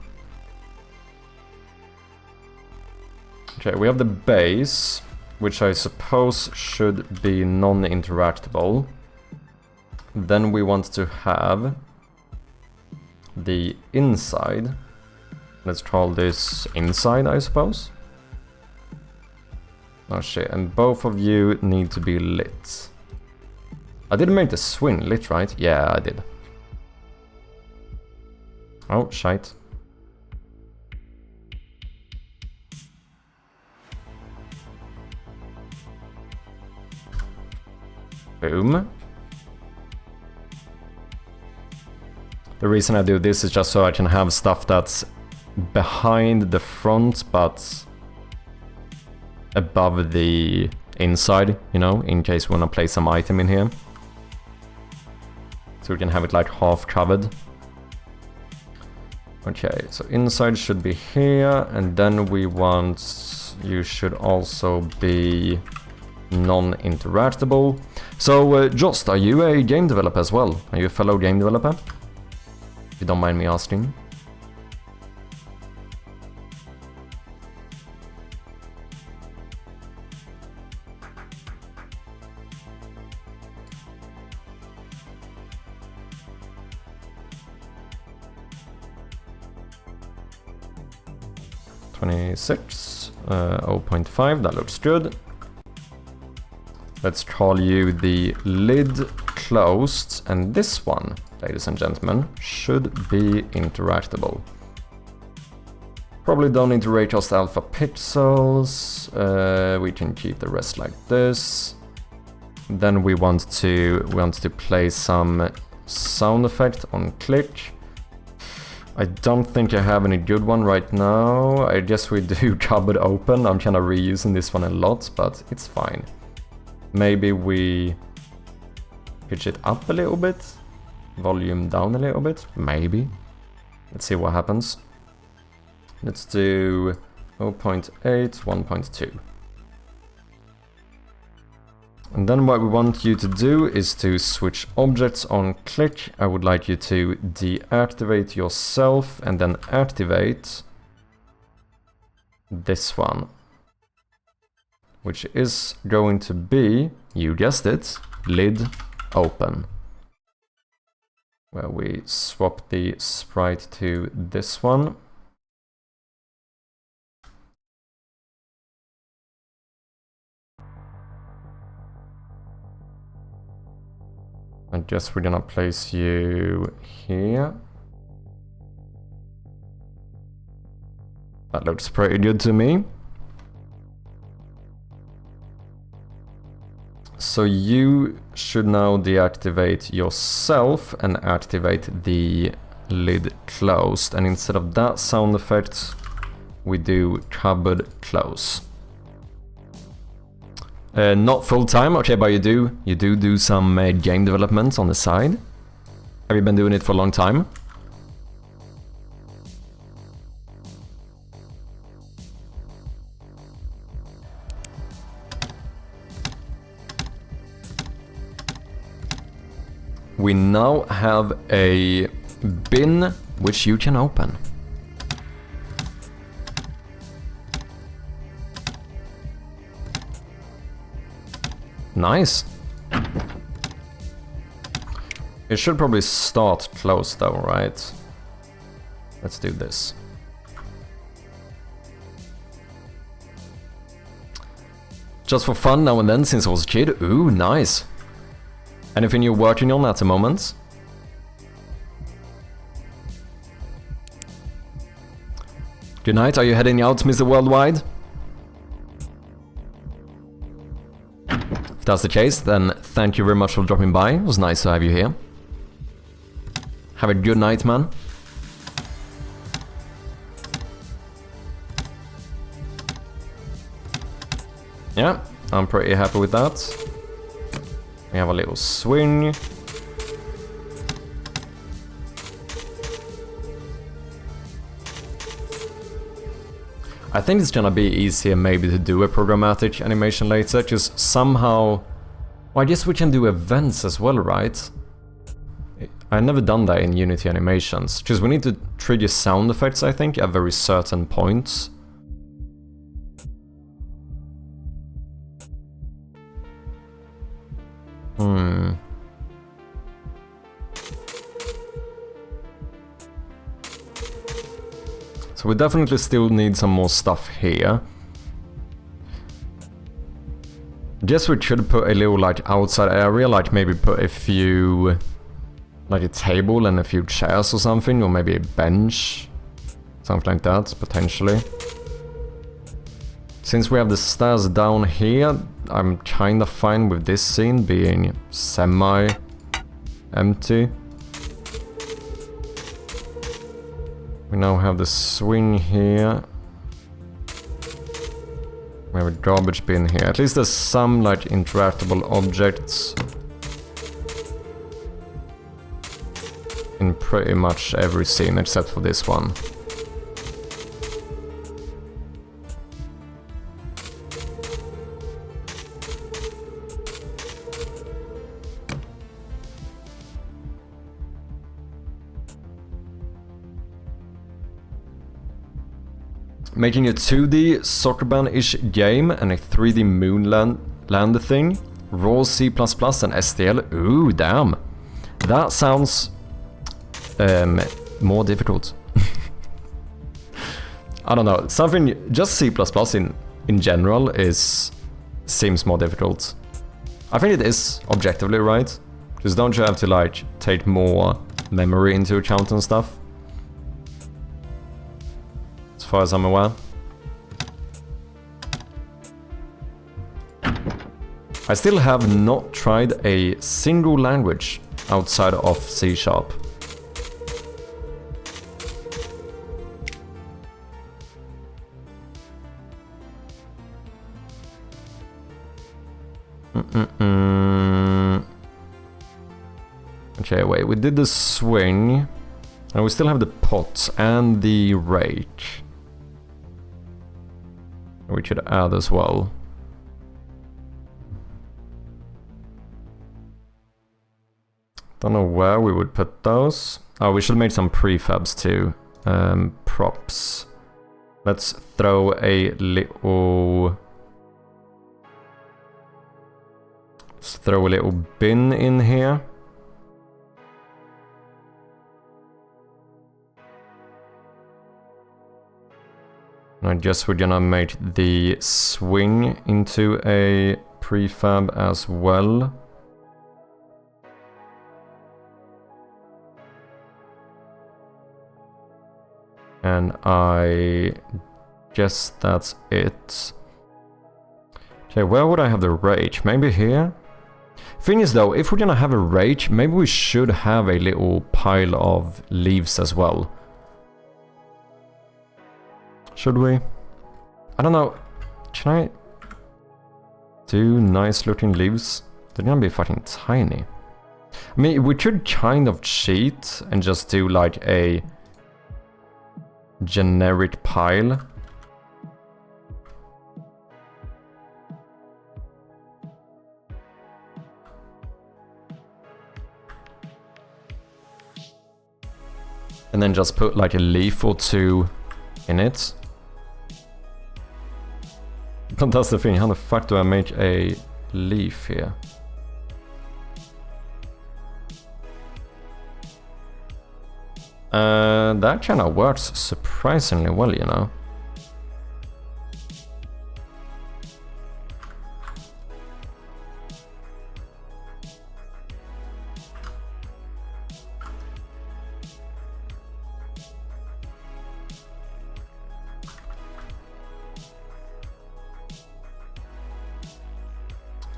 Okay, we have the base, which I suppose should be non-interactable. Then we want to have the inside. Let's call this inside, I suppose. Oh shit, and both of you need to be lit. I didn't make the swing lit, right? Yeah, I did. Oh, shite. Boom. The reason I do this is just so I can have stuff that's behind the front, but above the inside, you know, in case we want to place some item in here. So we can have it like half covered. Okay, so inside should be here, and then we want, you should also be non-interactable. So, Jost, are you a game developer as well? Are you a fellow game developer? If you don't mind me asking. .6, 0.5, that looks good. Let's call you the lid closed, and this one, ladies and gentlemen, should be interactable. Probably don't need to raycast alpha pixels, we can keep the rest like this. Then we want to play some sound effect on click. I don't think I have any good one right now. I guess we do cupboard open. I'm kind of reusing this one a lot, but it's fine. Maybe we pitch it up a little bit, volume down a little bit, maybe. Let's see what happens. Let's do 0.8, 1.2. And then what we want you to do is to switch objects on click. I would like you to deactivate yourself and then activate this one, which is going to be, you guessed it, lid open. Where we swap the sprite to this one. I guess we're gonna place you here. That looks pretty good to me. So you should now deactivate yourself and activate the lid closed. And instead of that sound effect, we do cupboard close. Not full time, okay, but you do some game development on the side. Have you been doing it for a long time? We now have a bin which you can open. Nice. It should probably start closed though, right? Let's do this. Just for fun now and then since I was a kid. Ooh, nice. Anything you're working on at the moment? Good night, are you heading out, Mr. Worldwide? If that's the case, then thank you very much for dropping by. It was nice to have you here. Have a good night, man. Yeah, I'm pretty happy with that. We have a little swing. I think it's gonna be easier maybe to do a programmatic animation later, just somehow... Well, I guess we can do events as well, right? I've never done that in Unity animations, because we need to trigger sound effects, I think, at very certain points. So we definitely still need some more stuff here. Guess we should put a little like outside area, like maybe put a few, like a table and a few chairs or something, or maybe a bench, something like that, potentially. Since we have the stairs down here, I'm kinda fine with this scene being semi-empty. We now have the swing here. We have a garbage bin here. At least there's some like interactable objects in pretty much every scene except for this one. Making a 2D soccer band-ish game and a 3D moon lander thing. Raw C++ and STL. Ooh, damn. That sounds more difficult. I don't know. Something just C++ in general seems more difficult. I think it is objectively, right? Because don't you have to like take more memory into account and stuff? As far as I'm aware. I still have not tried a single language outside of C#. Okay, wait, we did the swing. And we still have the pot and the rake. We should add as well. Don't know where we would put those. Oh, we should make some prefabs too. Props. Let's throw a little... Let's throw a little bin in here. I guess we're gonna make the swing into a prefab as well. And I guess that's it. Okay, where would I have the rage? Maybe here? Thing is though, if we're gonna have a rage, maybe we should have a little pile of leaves as well. Should we? I don't know. Can I do nice looking leaves? They're gonna be fucking tiny. I mean, we could kind of cheat and just do like a generic pile. And then just put like a leaf or two in it. But that's the thing, how the fuck do I make a leaf here? That kind of works surprisingly well, you know.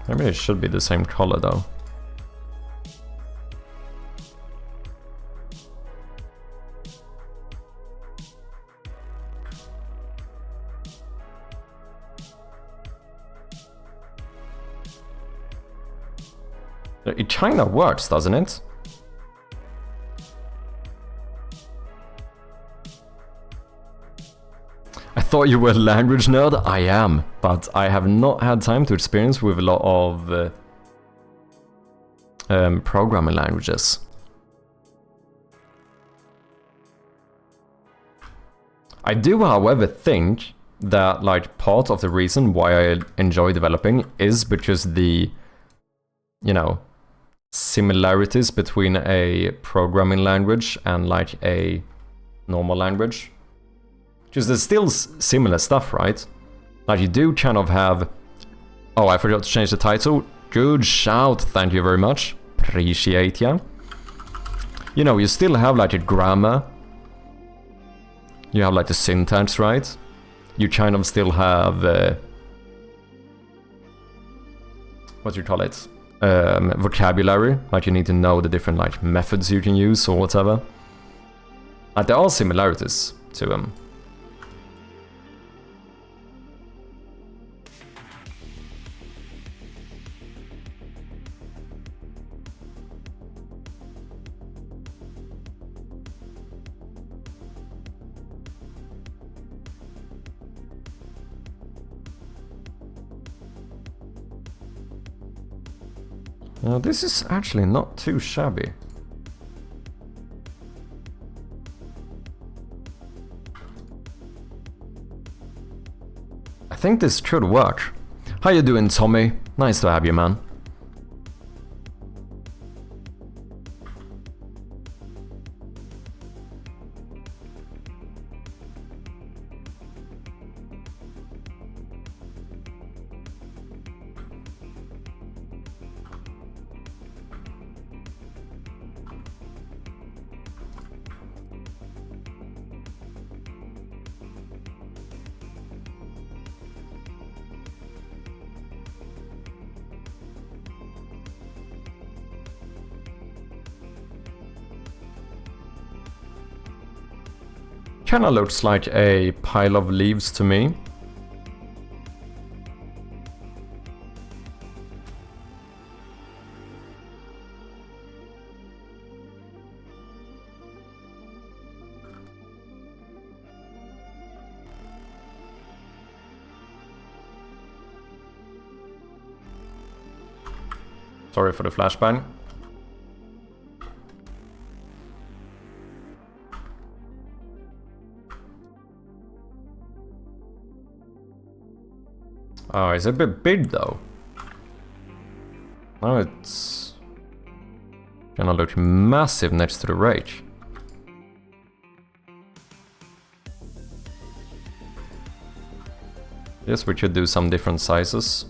Maybe it should be the same color though. It kinda works, doesn't it? I thought you were a language nerd. I am, but I have not had time to experience with a lot of programming languages. I do, however, think that like part of the reason why I enjoy developing is because the, you know, similarities between a programming language and like a normal language. Because there's still similar stuff, right? Like you do kind of have... Oh, I forgot to change the title. Good shout, thank you very much. Appreciate ya. You know, you still have like a grammar. You have like the syntax, right? You kind of still have... what do you call it? Vocabulary. Like you need to know the different like methods you can use or whatever. Like there are similarities to them. Now this is actually not too shabby. I think this could work. How you doing, Tommy? Nice to have you, man. Kinda looks like a pile of leaves to me. Sorry for the flashbang. Oh, it's a bit big though. Now it's gonna look massive next to the rage. Yes, we could do some different sizes.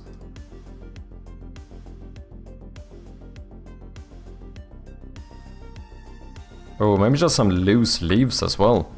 Oh, maybe just some loose leaves as well.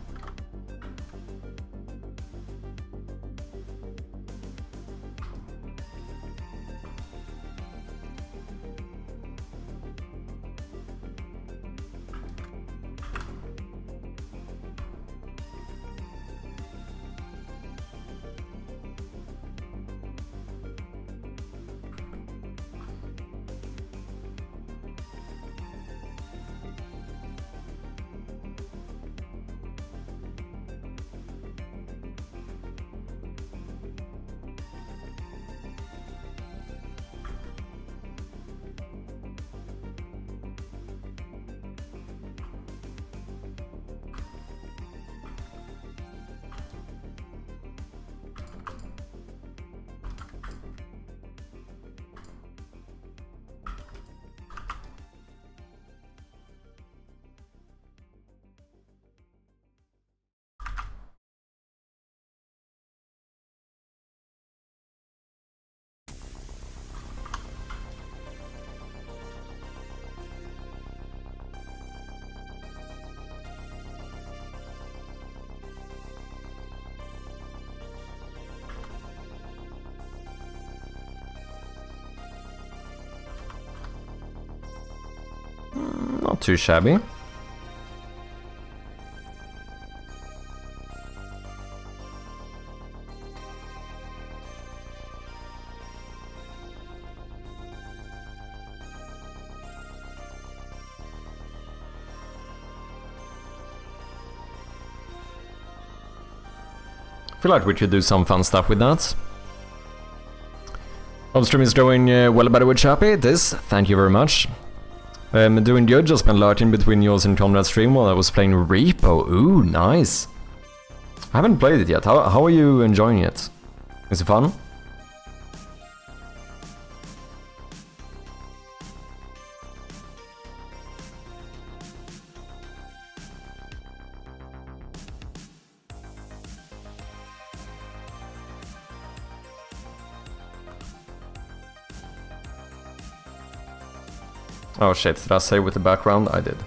not too shabby. I feel like we should do some fun stuff with that. Hope stream is doing well, by the way, Chappy. It is. Thank you very much. Doing good. Just been lurking between yours and Conrad's stream while I was playing Repo. Ooh, nice. I haven't played it yet. How are you enjoying it? Is it fun? Oh shit, did I say with the background? I did.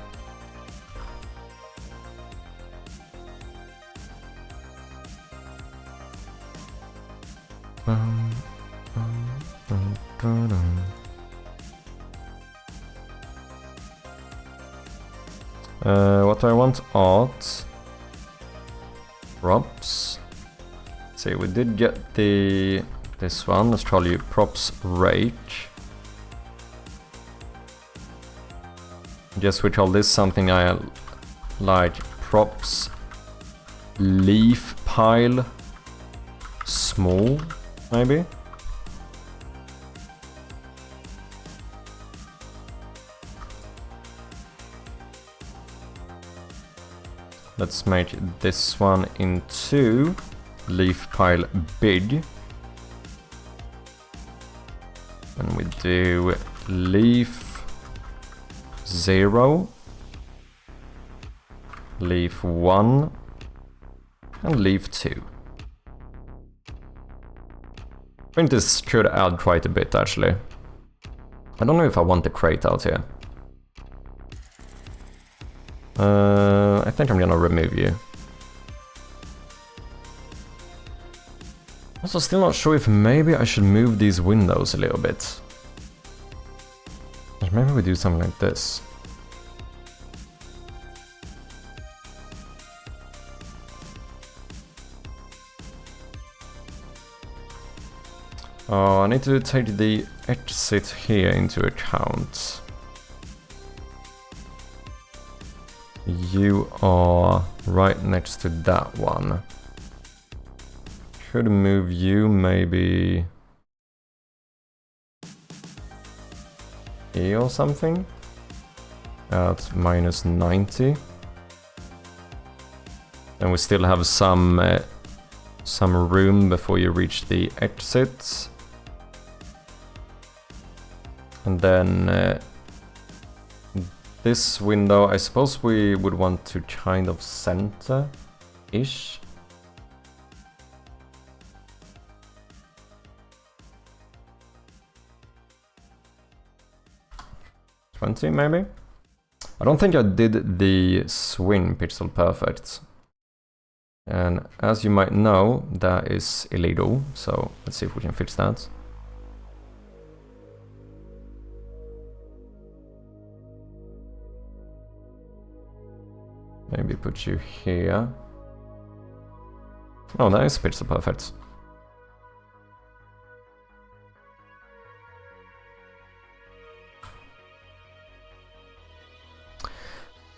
What do I want? Art. Props. See, we did get this one. Let's try you props rake. Guess we call this something I like. Props leaf pile small, maybe. Let's make this one into leaf pile big. And we do leaf 0, leaf 1, and leaf 2. I think this could add quite a bit, actually. I don't know if I want the crate out here. I think I'm gonna remove you. Also, still not sure if maybe I should move these windows a little bit. Or maybe we do something like this. Oh, I need to take the exit here into account. You are right next to that one. Could move you maybe here or something at -90. And we still have some room before you reach the exit. And then this window, I suppose we would want to kind of center-ish. Maybe? I don't think I did the swing pixel perfect. And as you might know, that is illegal, so let's see if we can fix that. Maybe put you here. Oh, that is pixel perfect.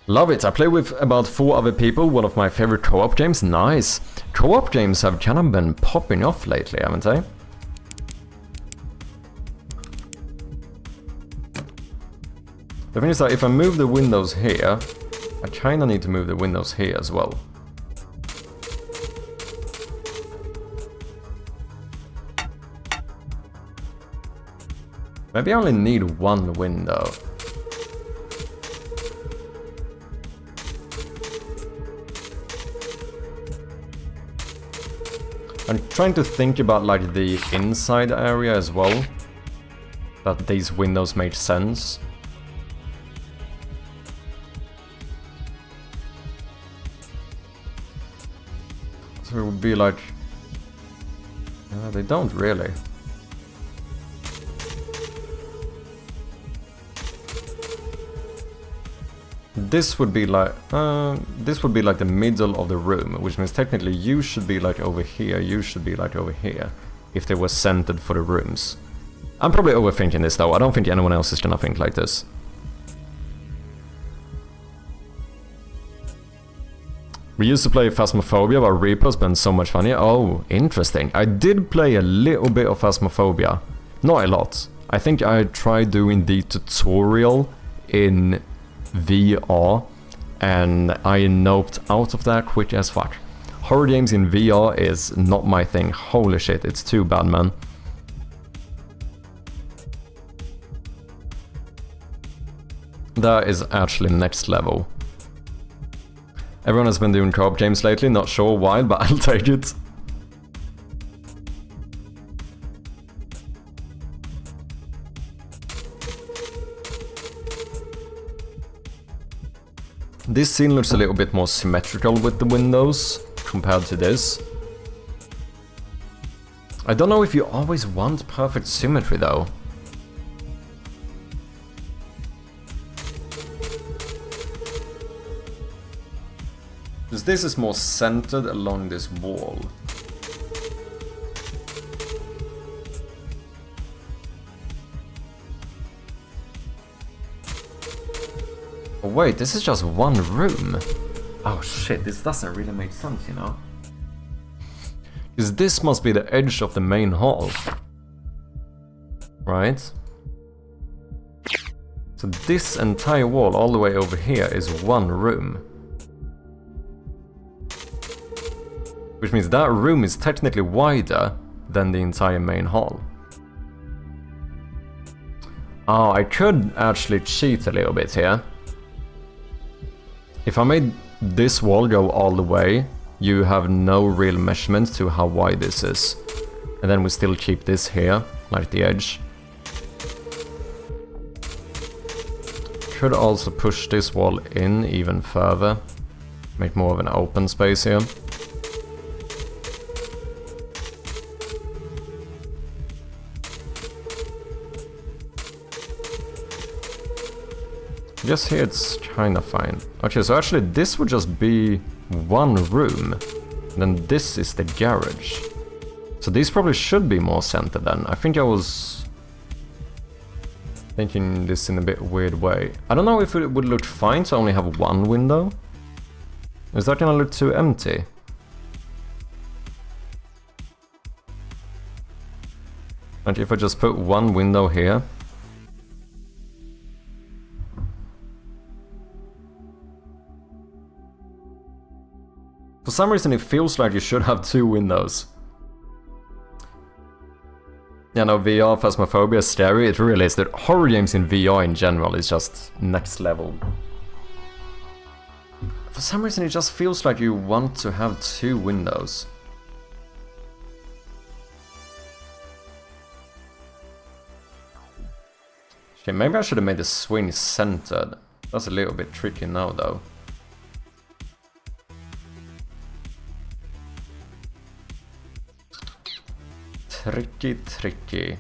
Love it. I play with about 4 other people, one of my favorite co-op games. Nice. Co-op games have kind of been popping off lately, haven't they? The thing is that if I move the windows here, I kind of need to move the windows here as well. Maybe I only need one window. I'm trying to think about like the inside area as well, that these windows make sense. So it would be like, they don't really. this would be like the middle of the room, which means technically you should be like over here, you should be like over here, if they were centered for the rooms. I'm probably overthinking this though, I don't think anyone else is gonna think like this. We used to play Phasmophobia, but Reaper's been so much funnier. Oh, interesting. I did play a little bit of Phasmophobia. Not a lot. I think I tried doing the tutorial in VR, and I noped out of that quick as fuck. Horror games in VR is not my thing. Holy shit, it's too bad, man. That is actually next level. Everyone has been doing co-op games lately, not sure why, but I'll take it. This scene looks a little bit more symmetrical with the windows compared to this. I don't know if you always want perfect symmetry though. Because this is more centered along this wall. Oh wait, this is just one room. Oh shit, this doesn't really make sense, you know? Because this must be the edge of the main hall. Right? So this entire wall all the way over here is one room. Which means that room is technically wider than the entire main hall. Oh, I could actually cheat a little bit here. If I made this wall go all the way, you have no real measurement to how wide this is. And then we still keep this here, like the edge. Could also push this wall in even further. Make more of an open space here. Just here it's kinda fine. Okay, so actually this would just be one room. And then this is the garage. So these probably should be more centered then. I think I was thinking this in a bit weird way. I don't know if it would look fine to only have one window. Is that gonna look too empty? Like if I just put one window here. For some reason it feels like you should have two windows. Yeah, no, VR Phasmophobia is scary, it really is. The horror games in VR in general is just next level. For some reason it just feels like you want to have two windows. Okay, maybe I should have made the swing centered. That's a little bit tricky now though. Tricky.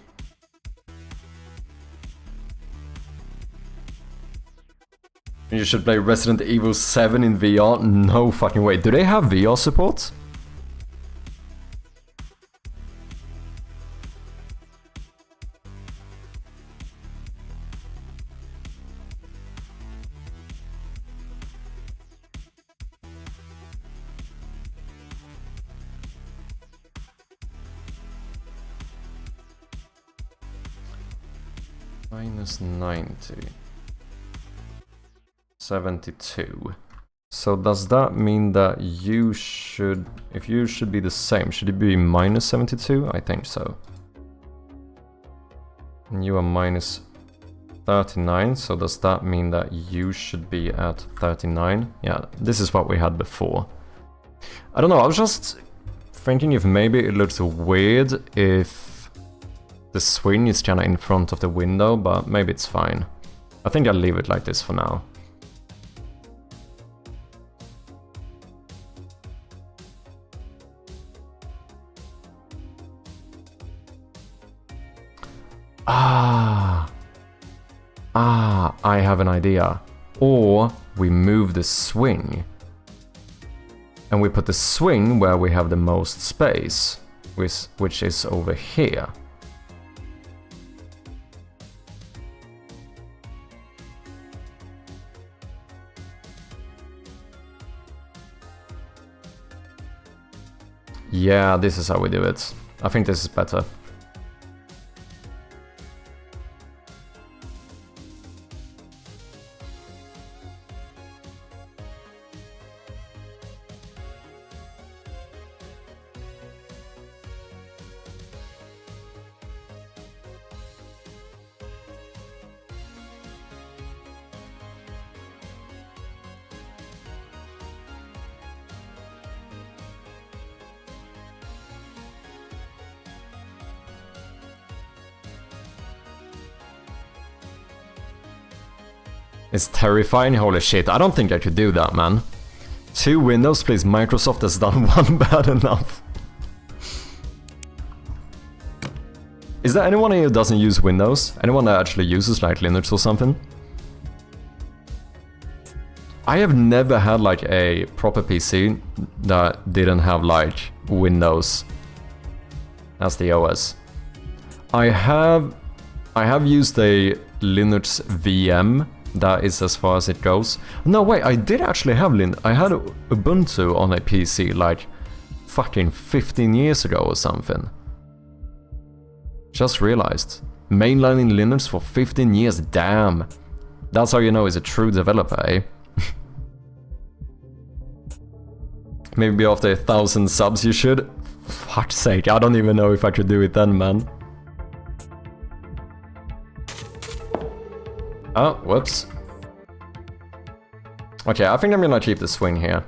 You should play Resident Evil 7 in VR? No fucking way. Do they have VR support? Minus 90. 72. So does that mean that you should, if you should be the same, should it be minus 72? I think so. And you are minus 39, so does that mean that you should be at 39? Yeah, this is what we had before. I don't know, I was just thinking if maybe it looks weird if the swing is kinda in front of the window, but maybe it's fine. I think I'll leave it like this for now. I have an idea. Or we move the swing. And we put the swing where we have the most space, which is over here. Yeah, this is how we do it. I think this is better. It's terrifying, holy shit, I don't think I could do that, man. 2 windows, please, Microsoft has done 1 bad enough. Is there anyone here who doesn't use Windows? Anyone that actually uses like Linux or something? I have never had like a proper PC that didn't have like Windows as the OS. I have used a Linux VM. That is as far as it goes. No, wait, I did actually have I had Ubuntu on a PC like fucking 15 years ago or something. Just realized. Mainlining Linux for 15 years, damn. That's how you know he's a true developer, eh? Maybe after 1,000 subs you should. Fuck's sake, I don't even know if I could do it then, man. Oh, whoops. Okay, I think I'm gonna keep the swing here.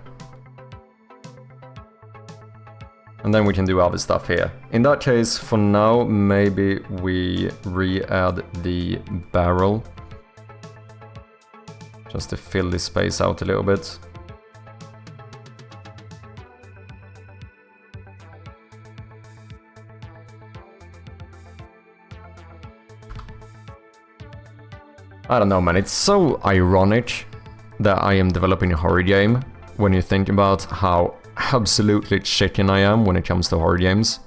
And then we can do other stuff here. In that case, for now, maybe we re-add the barrel. Just to fill this space out a little bit. I don't know, man, it's so ironic that I am developing a horror game when you think about how absolutely chicken I am when it comes to horror games.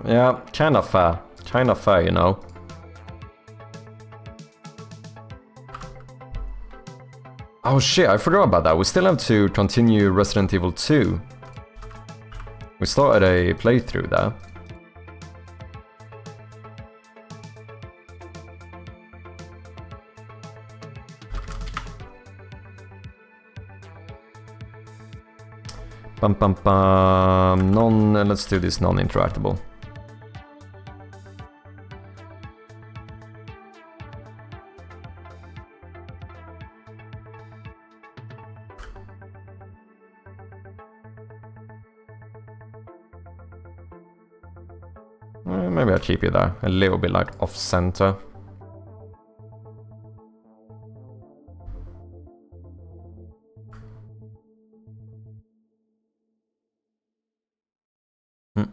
Yeah, kind of fair, you know. Oh shit, I forgot about that. We still have to continue Resident Evil 2. We started a playthrough there. Bum bum bum. Let's do this non-interactable. Maybe I'll keep you there, a little bit like off-center. Let's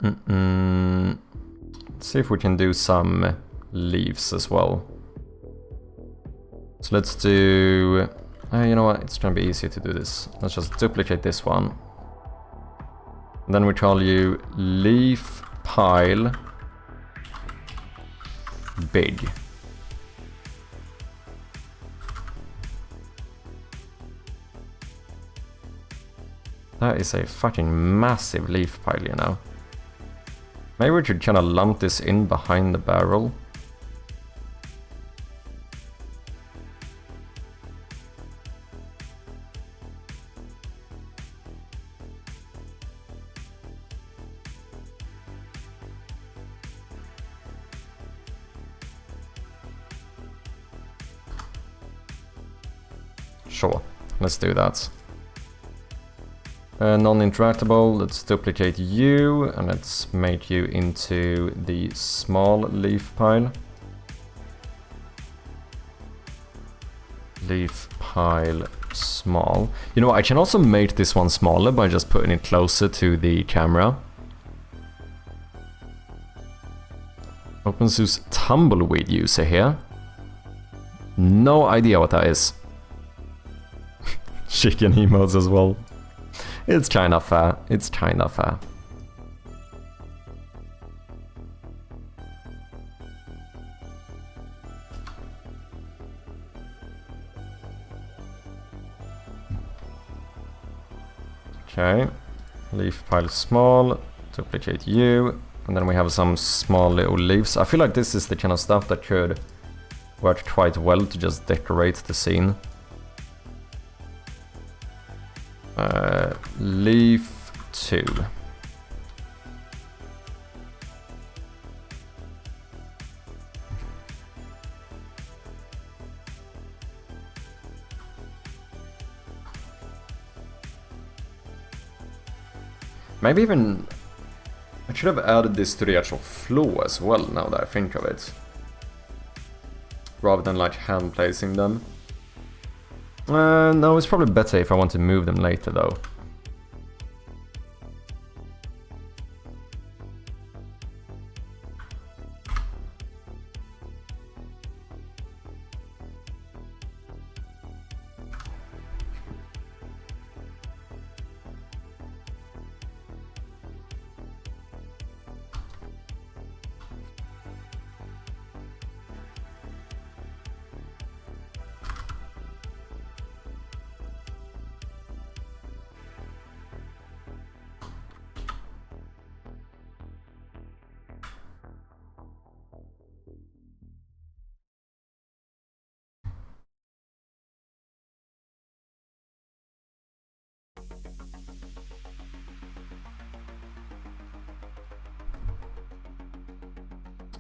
see if we can do some leaves as well. So let's do... you know what, it's gonna be easier to do this. Let's just duplicate this one. And then we call you leaf pile big. That is a fucking massive leaf pile, you know. Maybe we should kind of lump this in behind the barrel. Sure, let's do that. Non-interactable, let's duplicate you and let's make you into the small leaf pile. Leaf pile small. You know, I can also make this one smaller by just putting it closer to the camera. Let's use tumbleweed user here. No idea what that is. Chicken emotes as well. It's kinda fair. It's kinda fair. Okay, leaf pile small, duplicate you, and then we have some small little leaves. I feel like this is the kind of stuff that could work quite well to just decorate the scene. Leaf 2. Maybe even I should have added this to the actual floor as well, now that I think of it. Rather than like hand placing them. No, it's probably better if I want to move them later though.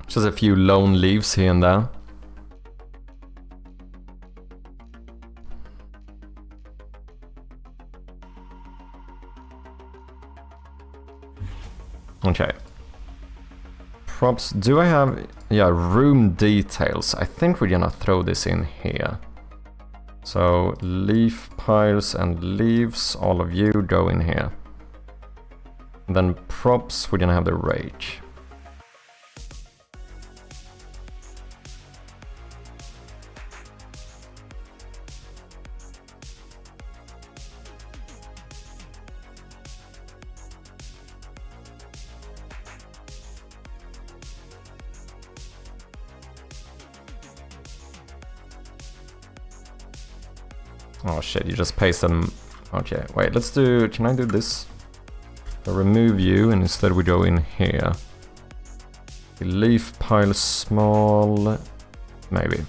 Just a few lone leaves here and there. Okay. Props, do I have... yeah, room details. I think we're gonna throw this in here. So, leaf piles and leaves, all of you go in here. And then props, we're gonna have the rage. Oh shit, you just paste them. Okay, wait, let's do... can I do this? So remove you, and instead we go in here. The leaf pile small... maybe.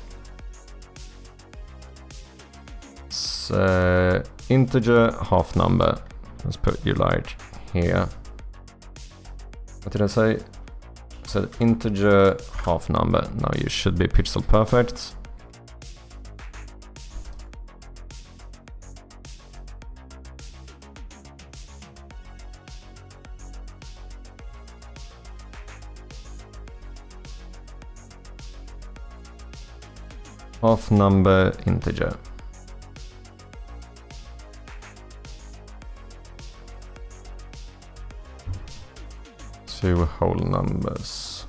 So, integer half number. Let's put you like here. What did I say? So integer half number. Now you should be pixel perfect. Half number integer. Two whole numbers.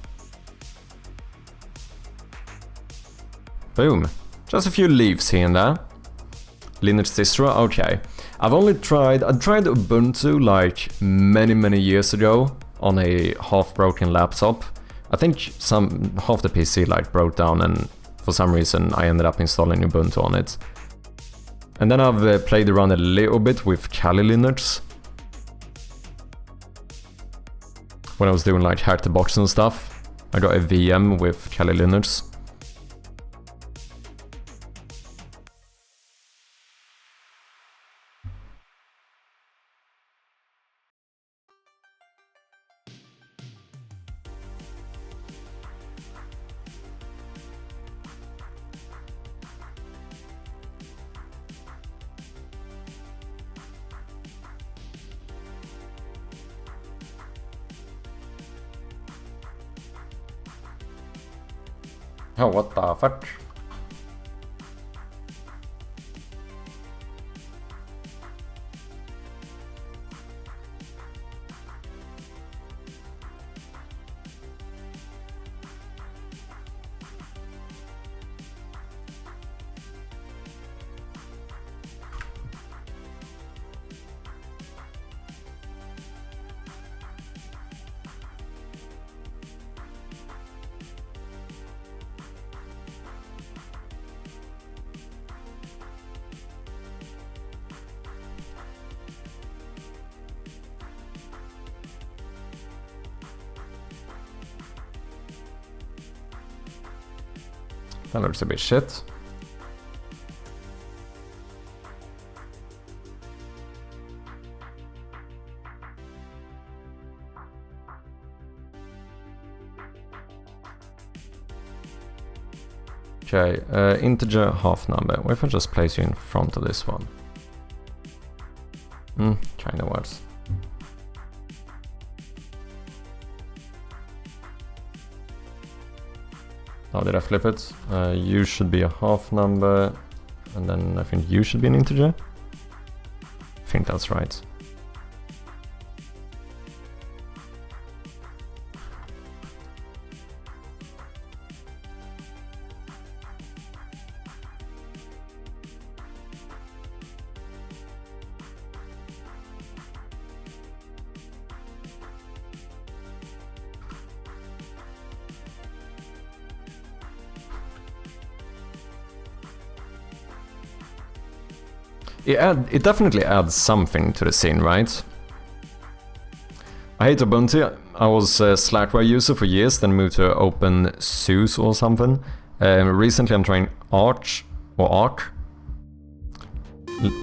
Boom. Just a few leaves here and there. Linux distro, okay. I tried Ubuntu like many years ago on a half-broken laptop. I think half the PC like broke down, and for some reason I ended up installing Ubuntu on it. And then I've played around a little bit with Kali Linux. When I was doing like hack the box and stuff, I got a VM with Kali Linux. Oh, what the fuck? That looks a bit shit. Okay, integer half number. What if I just place you in front of this one? Kinda works. How did I flip it? You should be a half number, and then I think you should be an integer. I think that's right. It definitely adds something to the scene, right? I hate Ubuntu. I was a Slackware user for years, then moved to OpenSUSE or something. Recently I'm trying Arch or Arc.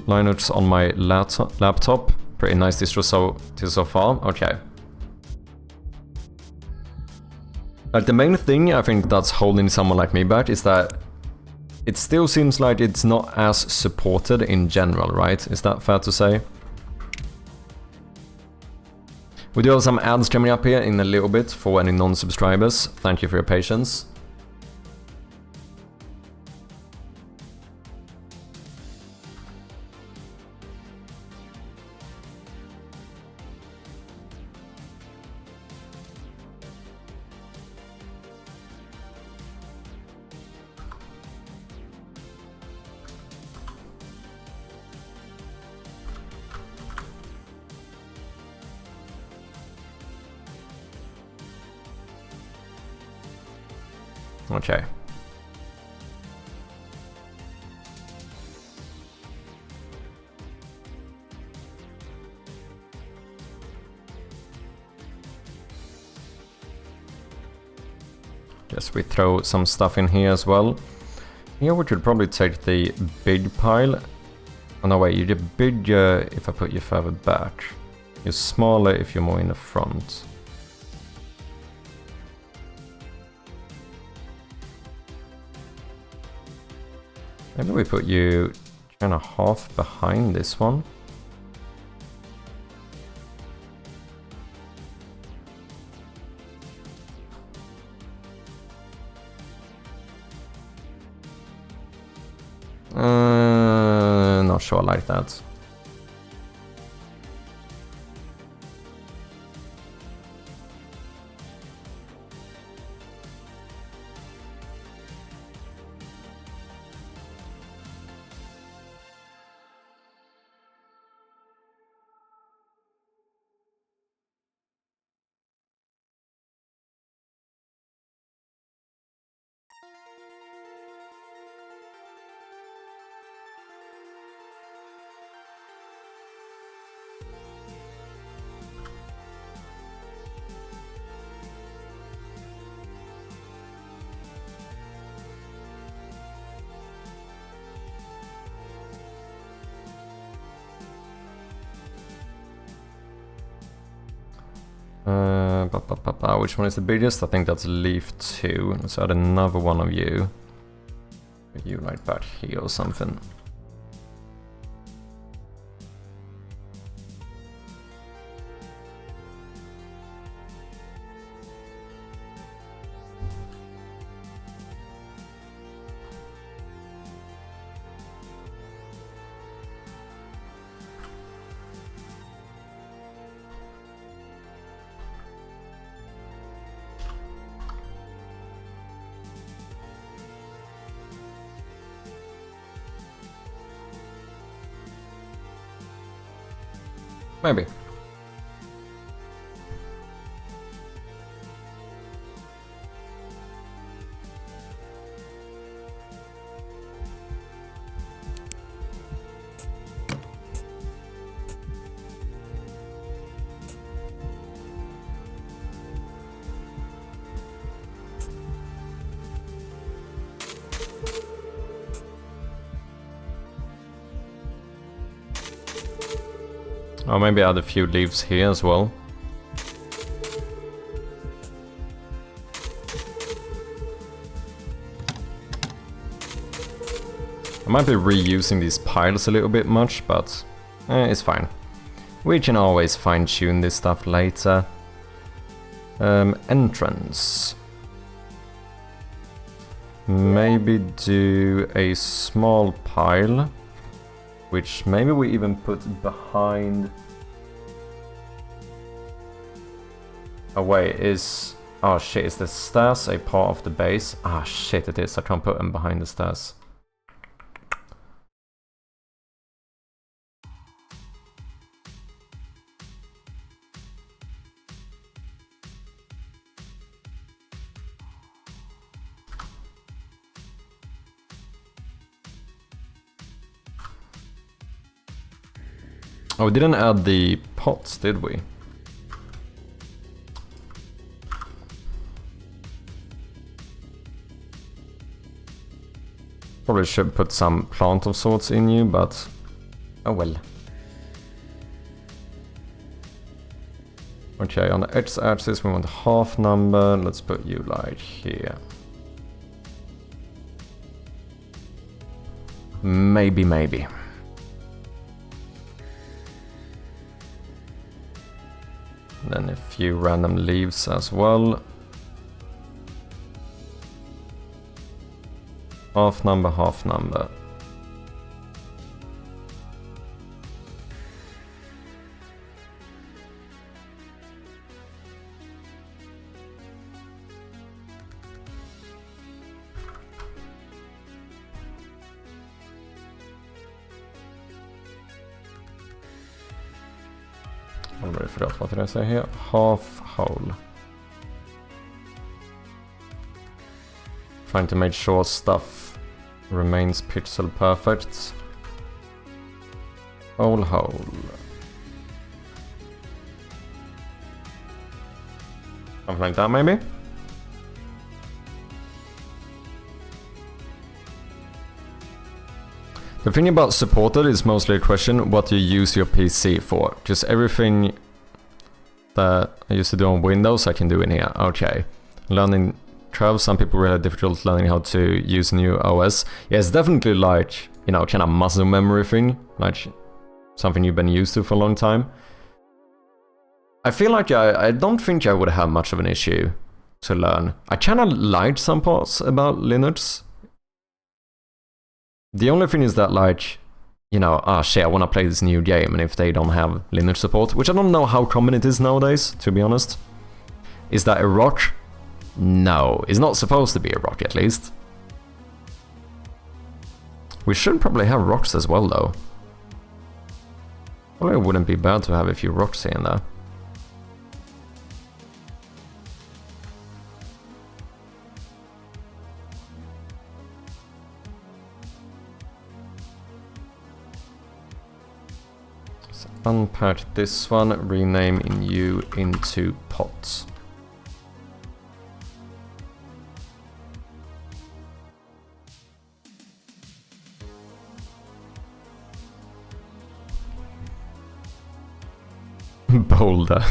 Linux on my laptop. Pretty nice distro so far. Okay. Like the main thing I think that's holding someone like me back is that it still seems like it's not as supported in general, right? Is that fair to say? We do have some ads coming up here in a little bit for any non-subscribers. Thank you for your patience. Okay. Guess we throw some stuff in here as well. Here we should probably take the big pile. Oh no wait, you get bigger if I put you further back. You're smaller if you're more in the front. Maybe we put you kind of half behind this one. Not sure I like that. Which one is the biggest? I think that's leaf 2. Let's add another one of you. Put you right back here or something. Maybe. Or maybe add a few leaves here as well. I might be reusing these piles a little bit much, but it's fine. We can always fine-tune this stuff later. Entrance. Maybe do a small pile, which maybe we even put behind... Oh wait, is... Oh shit, is the stairs a part of the base? Ah shit, it is. I can't put them behind the stairs. Oh, we didn't add the pots, did we? Probably should put some plant of sorts in you, but oh well. Okay, on the x-axis we want a half number. Let's put you like here. Maybe. Then a few random leaves as well. Half number, half number. I already forgot, what did I say here? Half hole. Trying to make sure stuff remains pixel perfect. Whole hole. Something like that maybe? The thing about supported is mostly a question what you use your PC for. Just everything that I used to do on Windows I can do in here. Okay. Learning curve, some people really have difficult learning how to use new OS. Yeah, it's definitely like, you know, kind of muscle memory thing. Like something you've been used to for a long time. I feel like I don't think I would have much of an issue to learn. I kind of liked some parts about Linux. The only thing is that, like, you know, shit, I want to play this new game, and if they don't have Linux support, which I don't know how common it is nowadays, to be honest. Is that a rock? No, it's not supposed to be a rock, at least. We should probably have rocks as well, though. Well, it wouldn't be bad to have a few rocks here and there. Unpack this one, rename you into pots. Boulder.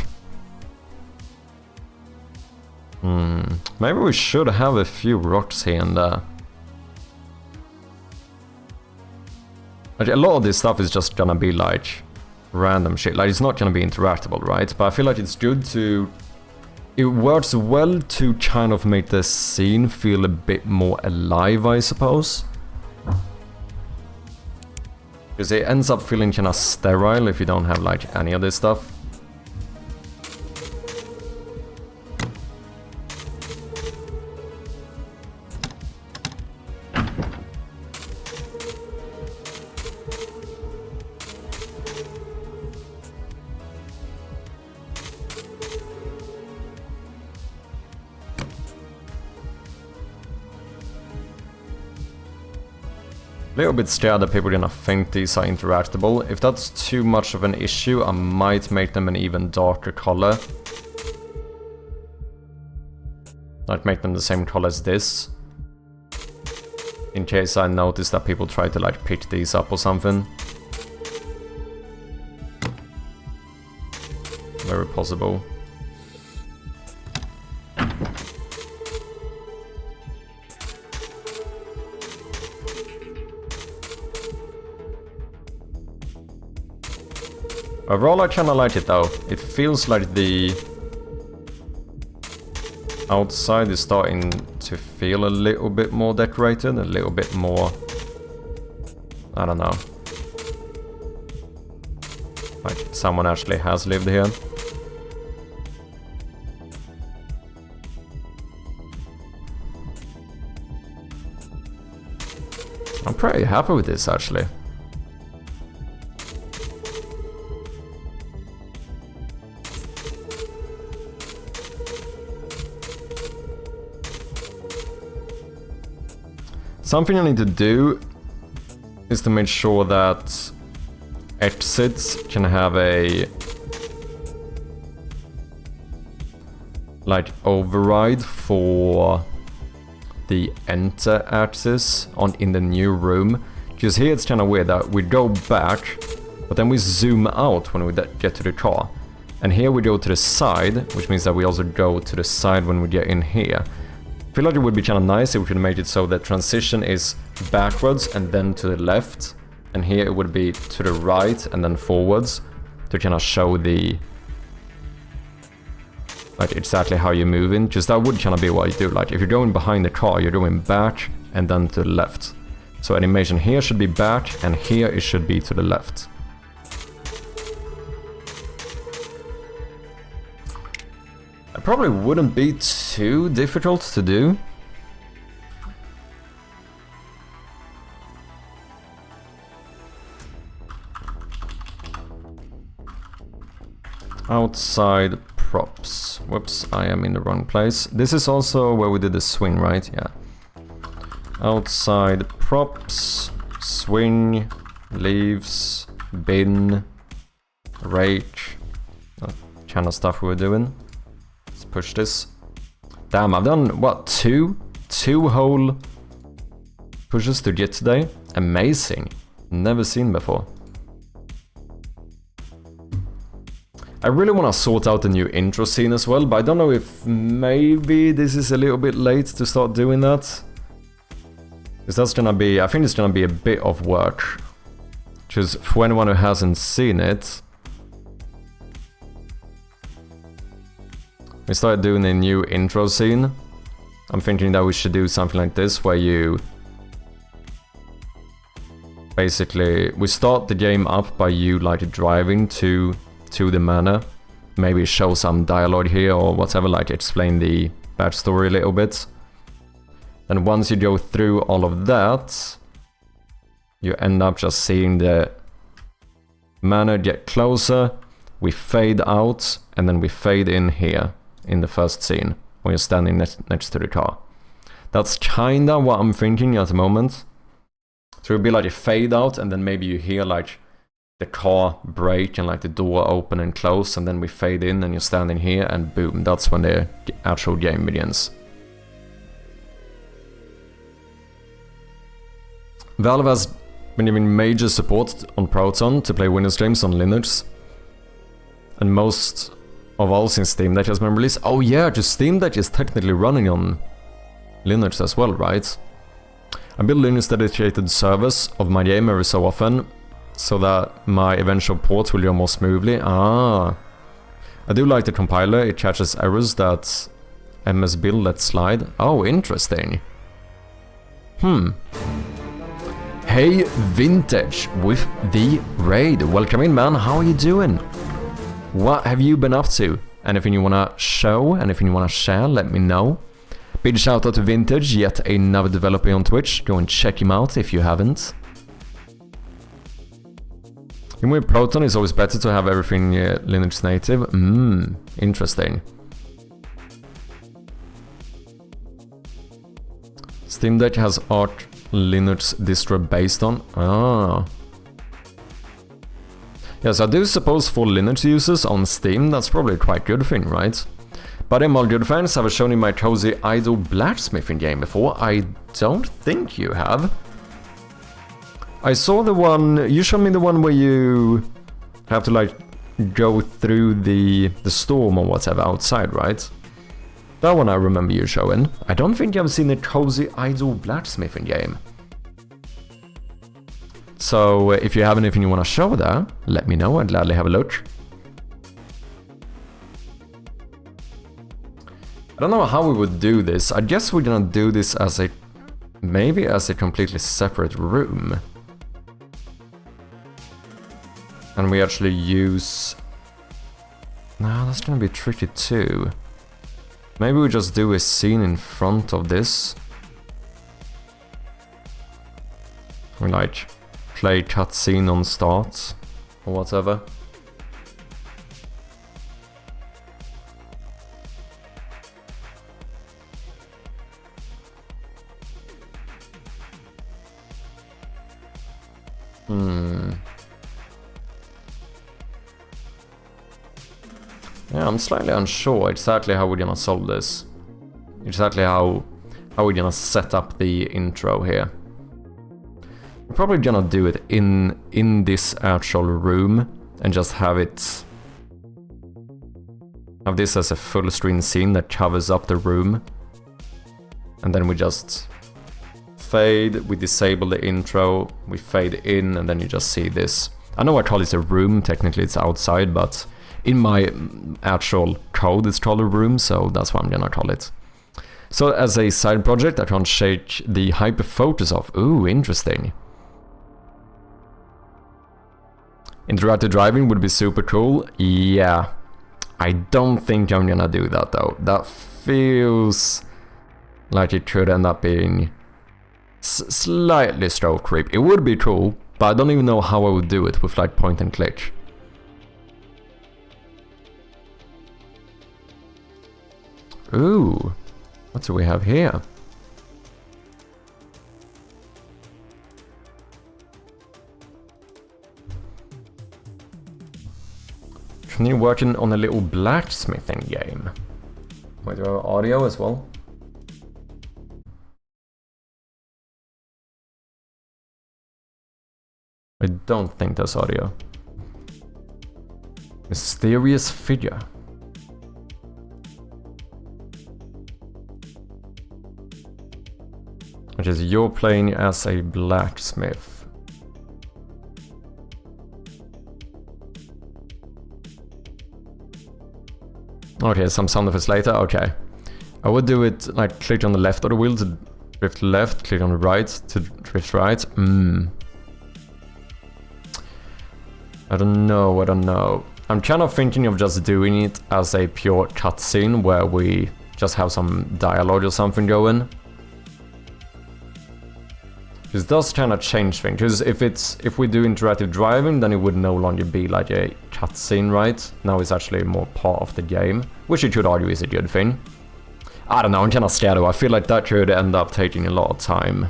Maybe we should have a few rocks here and there. Like, a lot of this stuff is just gonna be like random shit. Like, it's not gonna be interactable, right? But I feel like it's good to... It works well to kind of make the scene feel a bit more alive, I suppose. Because it ends up feeling kind of sterile if you don't have like any of this stuff. A little bit scared that people are gonna think these are interactable. If that's too much of an issue, I might make them an even darker color. I'd make them the same color as this. In case I notice that people try to like pick these up or something. very possible. Overall, I kinda like it though. It feels like the outside is starting to feel a little bit more decorated, a little bit more... I don't know. Like someone actually has lived here. I'm pretty happy with this actually. Something I need to do is to make sure that exits can have a like override for the enter axis in the new room. Because here it's kind of weird that we go back, but then we zoom out when we get to the car. And here we go to the side, which means that we also go to the side when we get in here. I feel like it would be kind of nice if we could make it so that transition is backwards and then to the left, and here it would be to the right and then forwards to kind of show the like exactly how you're moving. Because that would kind of be what you do. Like if you're going behind the car, you're going back and then to the left. So animation here should be back, and here it should be to the left. It probably wouldn't be too difficult to do. Outside props. Whoops, I am in the wrong place. This is also where we did the swing, right? Yeah. Outside props, swing, leaves, bin, rake. That kind of stuff we were doing. Push this. Damn, I've done, what, two whole pushes to get today? Amazing. Never seen before. I really want to sort out the new intro scene as well, but I don't know if maybe this is a little bit late to start doing that. Because that's gonna be, I think it's gonna be a bit of work. Just for anyone who hasn't seen it, we started doing a new intro scene. I'm thinking that we should do something like this, where you... basically, we start the game up by you like driving to the manor. Maybe show some dialogue here or whatever, like explain the backstory a little bit. And once you go through all of that, you end up just seeing the manor get closer, we fade out, and then we fade in here. In the first scene, when you're standing next to the car. That's kinda what I'm thinking at the moment. So it'll be like a fade out, and then maybe you hear like the car brake and like the door open and close, and then we fade in and you're standing here, and boom, that's when the actual game begins. Valve has been giving major support on Proton to play Windows games on Linux. And most of all since Steam Deck has been released. Oh yeah, just Steam Deck is technically running on Linux as well, right? I build Linux dedicated servers of my game every so often, so that my eventual ports will go more smoothly. Ah, I do like the compiler, it catches errors that MS Build lets slide. Oh, interesting. Hey Vintage with the raid. Welcome in, man, how are you doing? What have you been up to? Anything you wanna show? Anything you wanna share? Let me know. Big shout out to Vintage, yet another developer on Twitch. Go and check him out if you haven't. Even with Proton, it's always better to have everything Linux native. Interesting. Steam Deck has Arch Linux distro based on. Ah. Yes, I do suppose for Linux users on Steam, that's probably a quite good thing, right? But I'm all good fans, have I shown you my cozy idle blacksmithing game before? I don't think you have. I saw the one, you showed me the one where you have to like go through the storm or whatever outside, right? That one I remember you showing. I don't think I've seen a cozy idle blacksmithing game. So if you have anything you want to show there, let me know, I'd gladly have a look. I don't know how we would do this. I guess we're gonna do this as a... maybe as a completely separate room. And we actually use... no, that's gonna be tricky too. Maybe we just do a scene in front of this. We like play cutscene on start or whatever. Yeah, I'm slightly unsure exactly how we're gonna solve this. Exactly how we're gonna set up the intro here. We're probably gonna do it in this actual room and just have it... have this as a full screen scene that covers up the room. And then we just fade, we disable the intro, we fade in, and then you just see this. I know I call it a room, technically it's outside, but in my actual code it's called a room, so that's what I'm gonna call it. So as a side project, I can shake the hyper focus off. Ooh, interesting. Interactive driving would be super cool. Yeah, I don't think I'm gonna do that though. That feels like it could end up being slightly stroke creep. It would be cool, but I don't even know how I would do it with like point and click. Ooh, what do we have here? Continue working on a little blacksmithing game. Wait, do we have audio as well? I don't think there's audio. Mysterious figure. Which is you're playing as a blacksmith. Okay, some sound effects later, okay. I would do it like click on the left of the wheel to drift left, click on the right to drift right. I don't know. I'm kind of thinking of just doing it as a pure cutscene where we just have some dialogue or something going. This does kind of change things, because if we do interactive driving, then it would no longer be like a cutscene, right? Now it's actually more part of the game, which you could argue is a good thing. I don't know, I'm kind of scared though. I feel like that could end up taking a lot of time.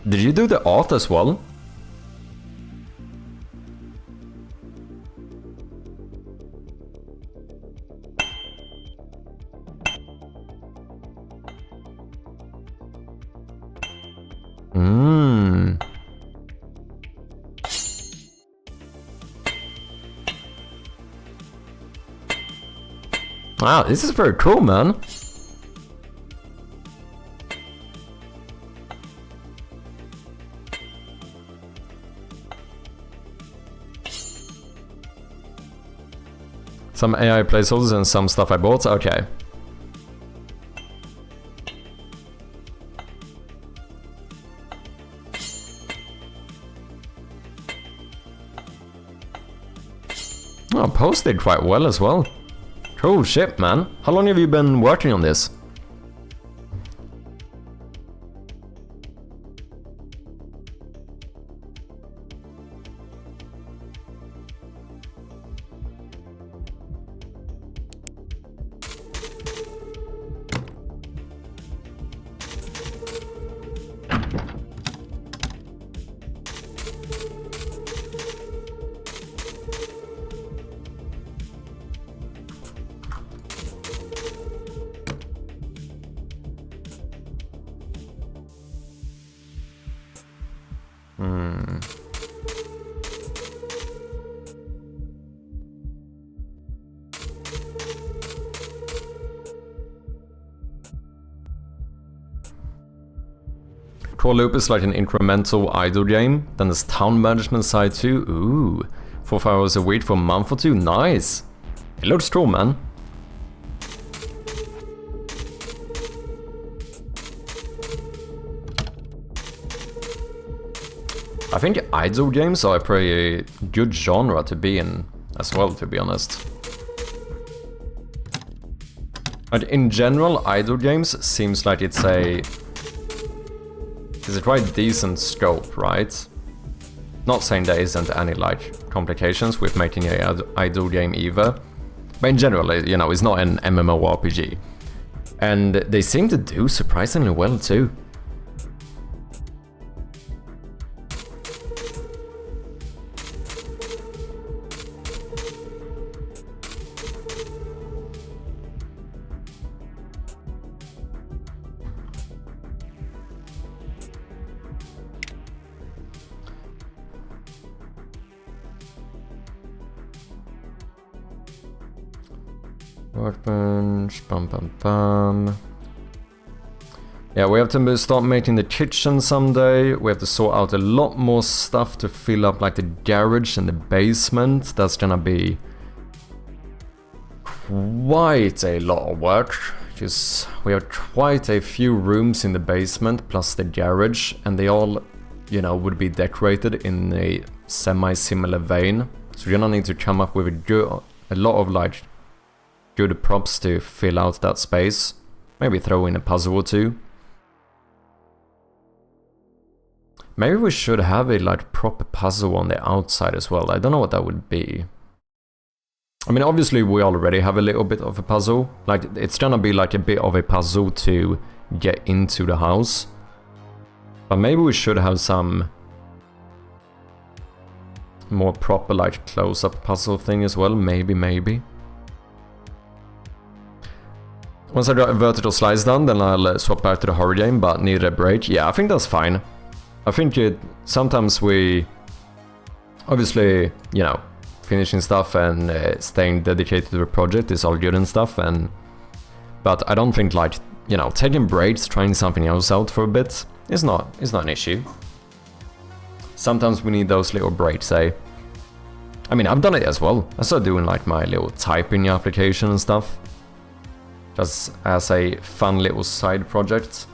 Did you do the art as well? Wow, this is very cool, man. Some AI placeholders and some stuff I bought, okay. Oh, posted quite well as well. Cool shit, man. How long have you been working on this? Core Loop is like an incremental idle game. Then there's town management side too. Ooh. 4 hours a week for a month or two. Nice. It looks cool, man. I think idle games are a pretty good genre to be in as well, to be honest. But in general, idle games seems like it's a quite decent scope, right? Not saying there isn't any like complications with making an idle game either, but in general, you know, it's not an MMORPG, and they seem to do surprisingly well too. Workbench, bum bum bum. Yeah, we have to start making the kitchen someday. We have to sort out a lot more stuff to fill up like the garage and the basement. That's gonna be quite a lot of work, because we have quite a few rooms in the basement plus the garage, and they all, you know, would be decorated in a semi-similar vein. So you're gonna need to come up with a lot of like good props to fill out that space. Maybe throw in a puzzle or two. Maybe we should have a like proper puzzle on the outside as well. I don't know what that would be. I mean, obviously we already have a little bit of a puzzle. Like, it's gonna be like a bit of a puzzle to get into the house. But maybe we should have some more proper like close-up puzzle thing as well. Maybe. Once I got a vertical slice done, then I'll swap back to the horror game, but need a break. Yeah, I think that's fine. I think sometimes we... Obviously, you know, finishing stuff and staying dedicated to the project is all good and stuff, but I don't think, like, you know, taking breaks, trying something else out for a bit is not an issue. Sometimes we need those little breaks, eh? I mean, I've done it as well. I started doing like my little typing application and stuff, just as a fun little side project.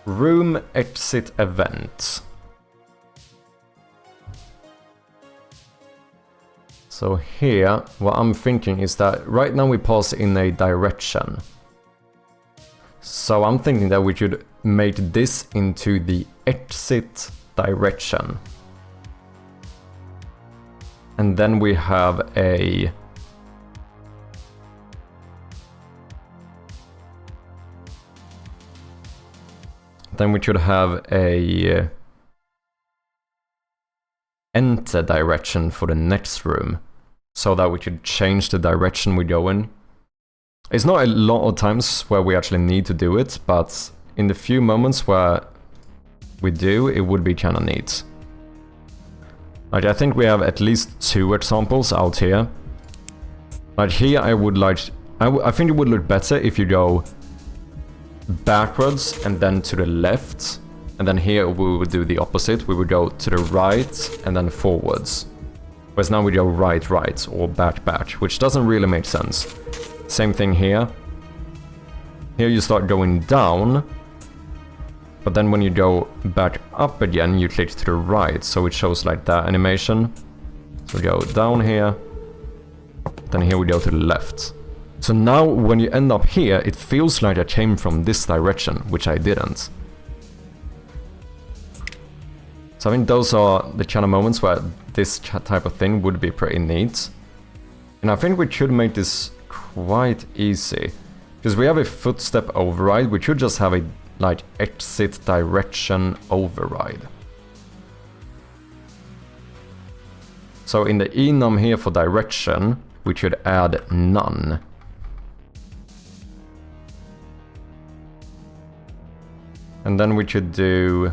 Room exit event. So here, what I'm thinking is that right now we pass in a direction. So I'm thinking that we should make this into the exit direction. And then we have a... Then we should have a enter direction for the next room, so that we could change the direction we go in. It's not a lot of times where we actually need to do it, but in the few moments where we do, it would be kind of neat. Like, I think we have at least 2 examples out here. Like here, I think it would look better if you go backwards and then to the left, and then here we would do the opposite. We would go to the right and then forwards, whereas now we go right or back, which doesn't really make sense. Same thing here. Here you start going down, but then when you go back up again, you click to the right, so it shows like that animation. So we go down here, then here we go to the left. So now when you end up here, it feels like I came from this direction, which I didn't. So So I think those are the kind of moments where this type of thing would be pretty neat. And I think we should make this quite easy. Because we have a footstep override, we should just have a like exit direction override. So in the enum here for direction, we should add none. And then we should do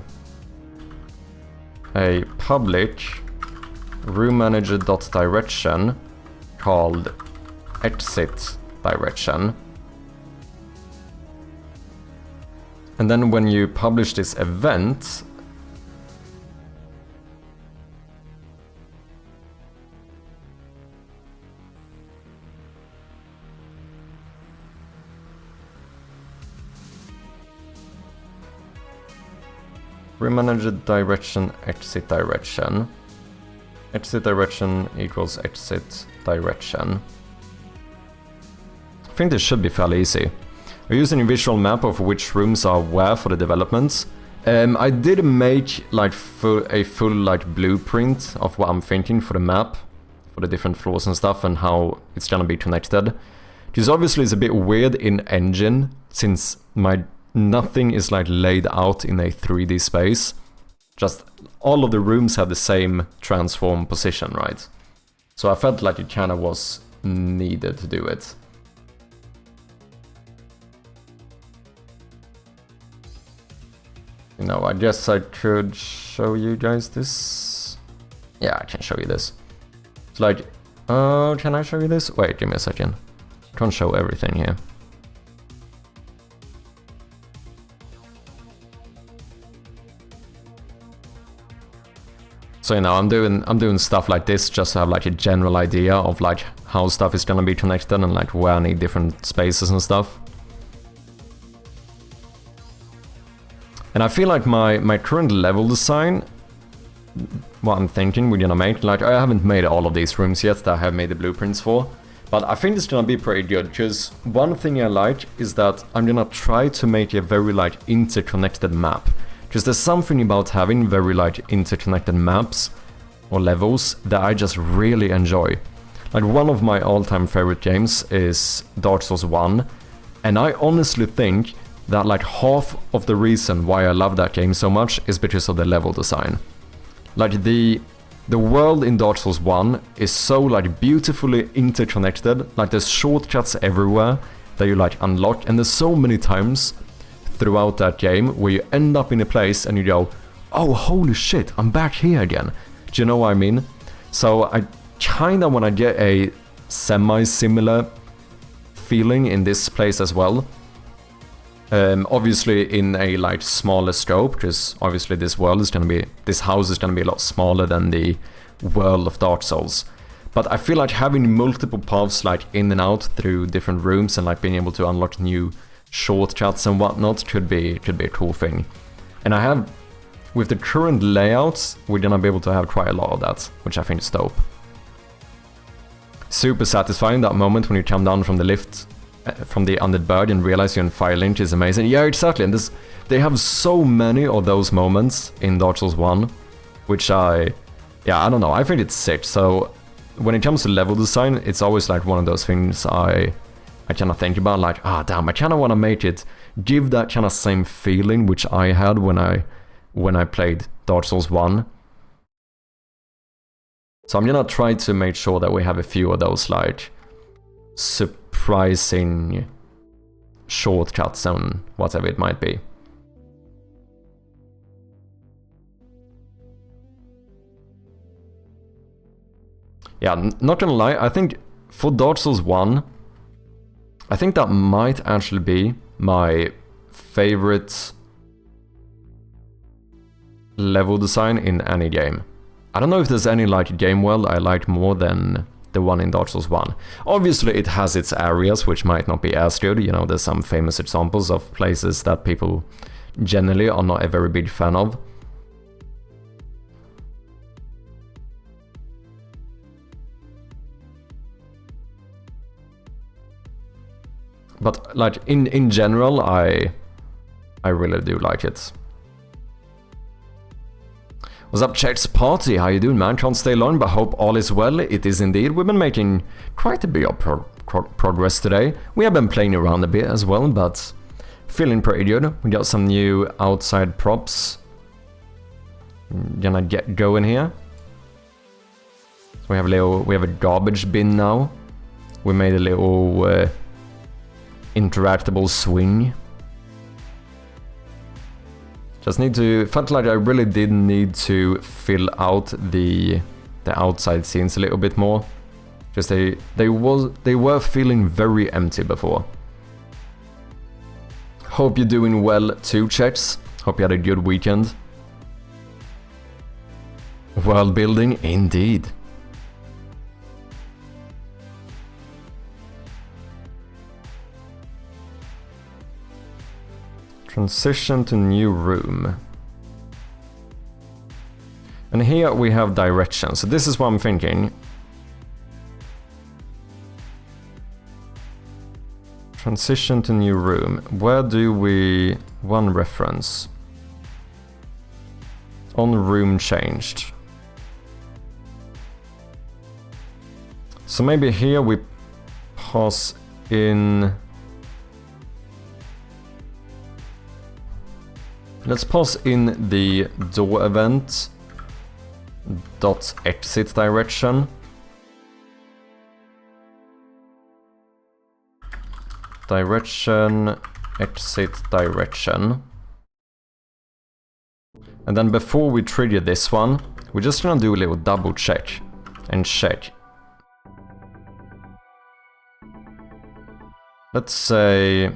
a public room manager.direction called exit direction. And then when you publish this event, room manager direction, exit direction. Exit direction equals exit direction. I think this should be fairly easy. We're using a visual map of which rooms are where for the developments. I did make like a full like blueprint of what I'm thinking for the map, for the different floors and stuff, and how it's gonna be connected. Because obviously it's a bit weird in engine, since nothing is like laid out in a 3D space. Just all of the rooms have the same transform position, right? So I felt like it kind of was needed to do it. You know, I guess I could show you guys this. Yeah, I can show you this. It's like, can I show you this? Wait, give me a second. I can't show everything here. So you know, I'm doing stuff like this just to have like a general idea of like how stuff is gonna be connected and like where I need different spaces and stuff. And I feel like my current level design, what I'm thinking we're gonna make, like I haven't made all of these rooms yet that I have made the blueprints for, but I think it's gonna be pretty good, because one thing I like is that I'm gonna try to make a very like interconnected map. Because there's something about having very like interconnected maps or levels that I just really enjoy. Like one of my all-time favorite games is Dark Souls 1, and I honestly think that like half of the reason why I love that game so much is because of the level design. Like the world in Dark Souls 1 is so like beautifully interconnected, like there's shortcuts everywhere that you like unlock, and there's so many times throughout that game where you end up in a place and you go, oh holy shit, I'm back here again. Do you know what I mean? So I kinda wanna get a semi-similar feeling in this place as well. Obviously in a like smaller scope, because obviously this house is gonna be a lot smaller than the world of Dark Souls. But I feel like having multiple paths like in and out through different rooms and like being able to unlock new shortcuts and whatnot could be a cool thing. And I have, with the current layouts, we're gonna be able to have quite a lot of that, which I think is dope. Super satisfying, that moment when you come down from the lift, from the undead bird, and realize you're in Fire Lynch is amazing. Yeah, exactly, and they have so many of those moments in Dark Souls 1, which I don't know, I think it's sick. So when it comes to level design, it's always like one of those things I kind of think about, like, damn, I kind of want to make it give that kind of same feeling which I had when I played Dark Souls 1. So I'm gonna try to make sure that we have a few of those like surprising shortcuts and whatever it might be. Yeah, not gonna lie, I think for Dark Souls 1, I think that might actually be my favorite level design in any game. I don't know if there's any like game world I like more than the one in Dark Souls 1. Obviously it has its areas which might not be as good, you know, there's some famous examples of places that people generally are not a very big fan of. But like in general, I really do like it. What's up, Chet's Party? How you doing, man? Can't stay long, but hope all is well. It is indeed. We've been making quite a bit of progress today. We have been playing around a bit as well, but feeling pretty good. We got some new outside props. Gonna get going here. So we have a garbage bin now. We made a little interactable swing. Just need to, felt like I really did need to fill out the outside scenes a little bit more. Just they were feeling very empty before. Hope you're doing well too, Checks. Hope you had a good weekend. World building, indeed. Transition to new room. And here we have direction. So this is what I'm thinking. Transition to new room. Where do we... One reference. On room changed. So maybe here we pass in... Let's pass in the door event dot exit direction. Direction, exit direction. And then before we trigger this one, we're just gonna do a little double check and check. Let's say...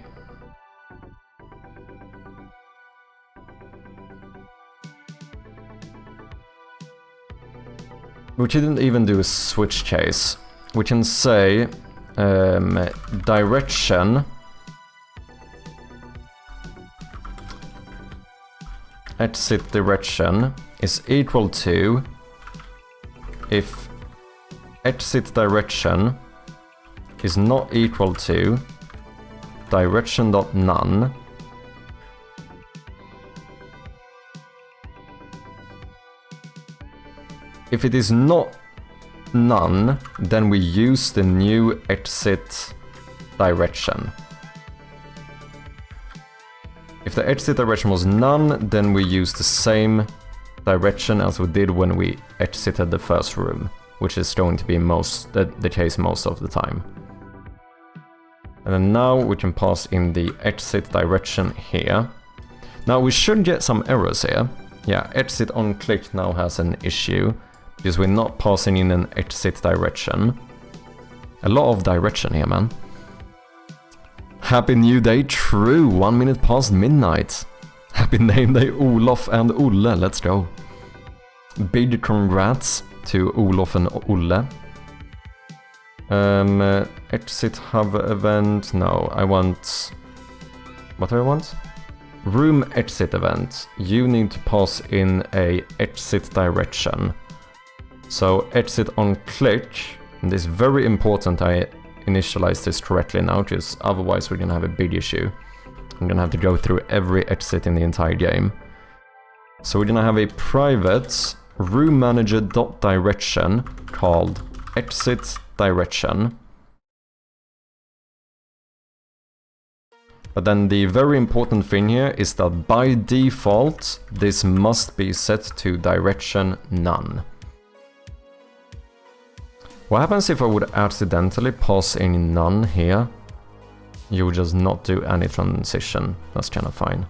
We didn't even do a switch case. We can say direction exit direction is equal to if exit direction is not equal to direction.none. If it is not none, then we use the new exit direction. If the exit direction was none, then we use the same direction as we did when we exited the first room, which is going to be the case most of the time. And then now we can pass in the exit direction here. Now we should get some errors here. Yeah, exit on click now has an issue. Because we're not passing in an exit direction. A lot of direction here, man. Happy New Day, true, 1 minute past midnight. Happy name day, Olof and Olle, let's go. Big congrats to Olof and Olle. Exit hub event, no, I want... What do I want? Room exit event. You need to pass in a exit direction. So exit on click, and it's very important I initialize this correctly now, because otherwise we're gonna have a big issue. I'm gonna have to go through every exit in the entire game. So we're gonna have a private room manager.direction called exit direction. But then the very important thing here is that by default, this must be set to direction none. What happens if I would accidentally pass in none here? You would just not do any transition. That's kind of fine.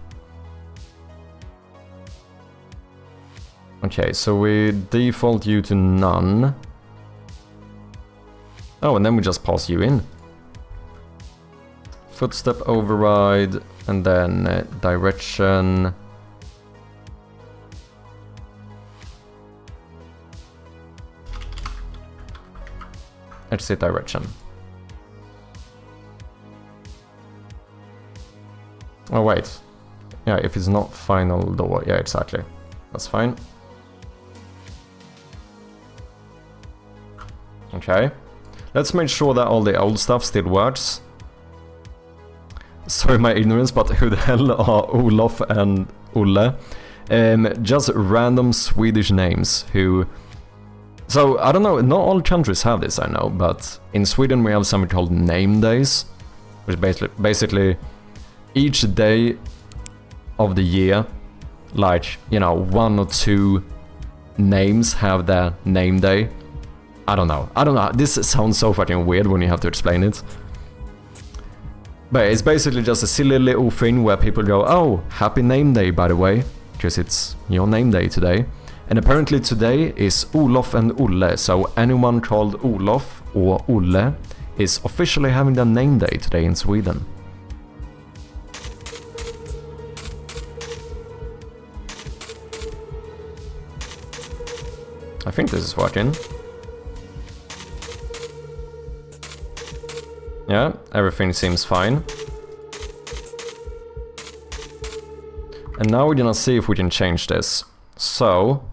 Okay, so we default you to none. Oh, and then we just pass you in. Footstep override, and then direction... Exit direction. Oh wait. Yeah, if it's not final door. Yeah, exactly. That's fine. Okay. Let's make sure that all the old stuff still works. Sorry my ignorance, but who the hell are Olof and Olle? Just random Swedish names who... So, I don't know, not all countries have this, I know, but in Sweden we have something called name days, which basically each day of the year, like, you know, 1 or 2 names have their name day. I don't know, this sounds so fucking weird when you have to explain it. But it's basically just a silly little thing where people go, oh, happy name day by the way, because it's your name day today. And apparently today is Olof and Olle, so anyone called Olof or Olle is officially having their name day today in Sweden. I think this is working. Yeah, everything seems fine. And now we're gonna see if we can change this. So...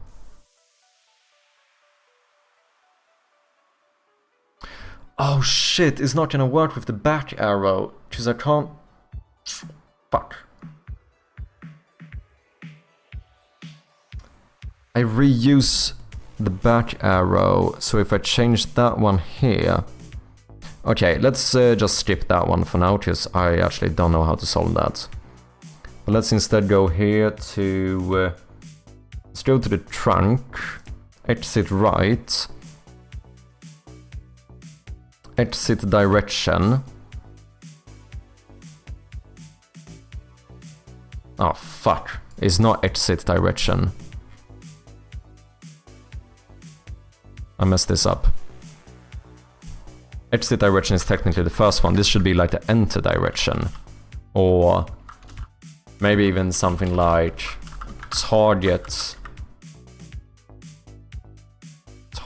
Oh shit, it's not gonna work with the back arrow, because I can't... Fuck. I reuse the back arrow, so if I change that one here... Okay, let's just skip that one for now, because I actually don't know how to solve that. But let's instead go here to... let's go to the trunk, exit right, exit direction. Oh fuck, it's not exit direction. I messed this up. Exit direction is technically the first one. This should be like the enter direction. Or maybe even something like target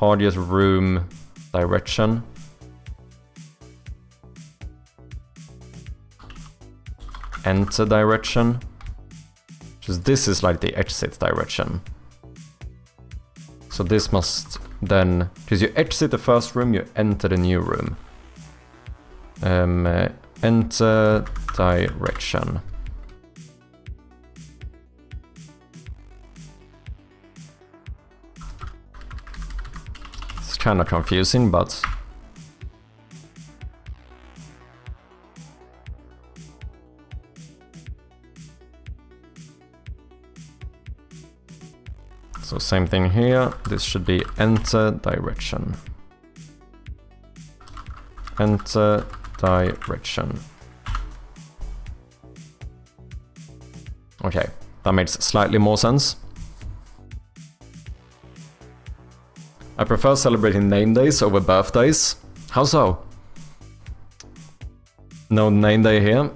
room direction. Enter direction. Because this is like the exit direction. So this must then, because you exit the first room, you enter the new room. Enter direction. It's kind of confusing, but... So same thing here, this should be enter direction. Enter direction. Okay, that makes slightly more sense. I prefer celebrating name days over birthdays. How so? No name day here?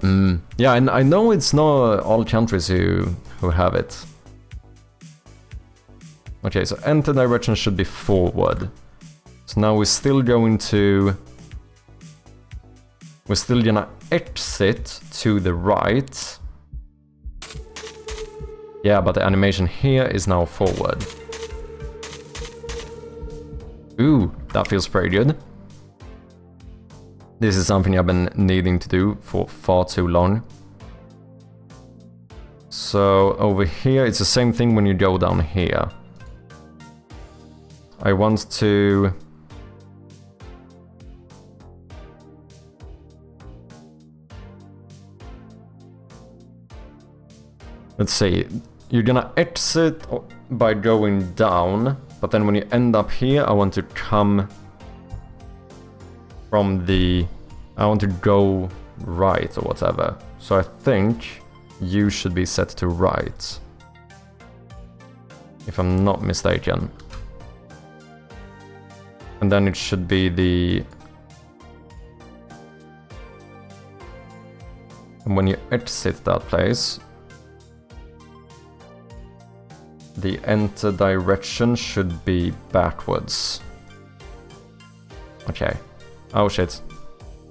Yeah, and I know it's not all countries who have it. Okay, so enter direction should be forward. So now we're still going to... We're still gonna exit to the right. Yeah, but the animation here is now forward. Ooh, that feels pretty good. This is something I've been needing to do for far too long. So over here, it's the same thing when you go down here. I want to... Let's see, you're gonna exit by going down, but then when you end up here, I want to come from the... I want to go right or whatever. So I think you should be set to right, if I'm not mistaken. And then it should be the... And when you exit that place, the enter direction should be backwards. Okay. Oh shit.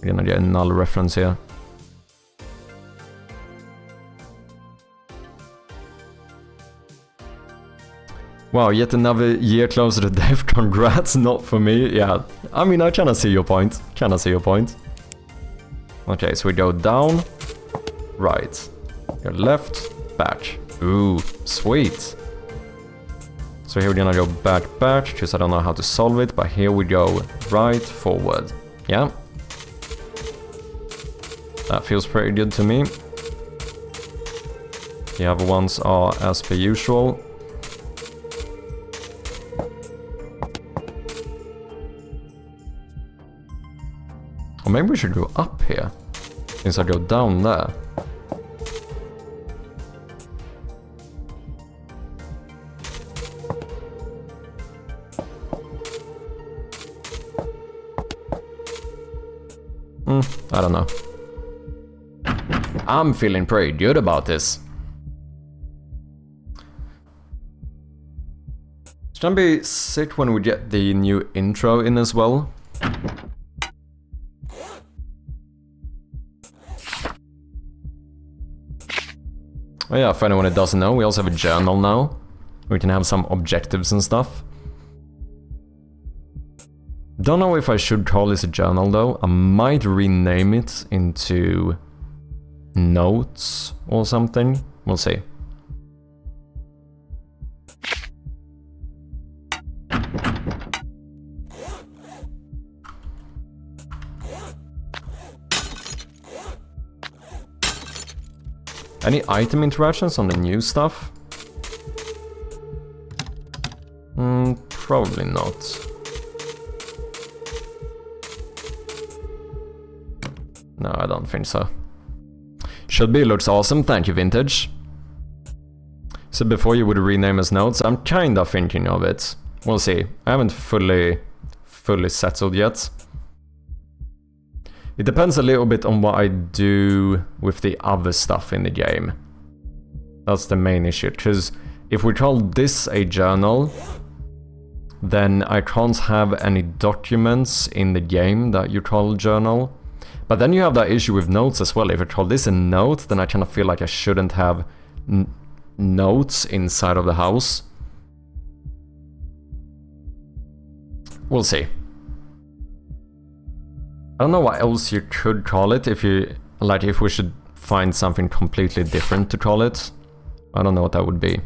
We're gonna get a null reference here. Wow, yet another year closer to death. Congrats, not for me. Yeah, I mean, I kinda see your point. Kinda see your point. Okay, so we go down, right, go left, back. Ooh, sweet. So here we're gonna go back, because I don't know how to solve it, but here we go, right forward. Yeah. That feels pretty good to me. The other ones are as per usual. Or maybe we should go up here, since I go down there. I don't know. I'm feeling pretty good about this. It's gonna be sick when we get the new intro in as well. Oh yeah, for anyone who doesn't know, we also have a journal now. We can have some objectives and stuff. Don't know if I should call this a journal though. I might rename it into notes or something. We'll see. Any item interactions on the new stuff? Probably not. No, I don't think so. Should be, looks awesome, thank you Vintage. So before you would rename as notes, I'm kinda thinking of it. We'll see. I haven't fully settled yet. It depends a little bit on what I do with the other stuff in the game. That's the main issue, because if we call this a journal, then I can't have any documents in the game that you call journal. But then you have that issue with notes as well. If I call this a note, then I kind of feel like I shouldn't have notes inside of the house. We'll see. I don't know what else you could call it if you like, if we should find something completely different to call it. I don't know what that would be.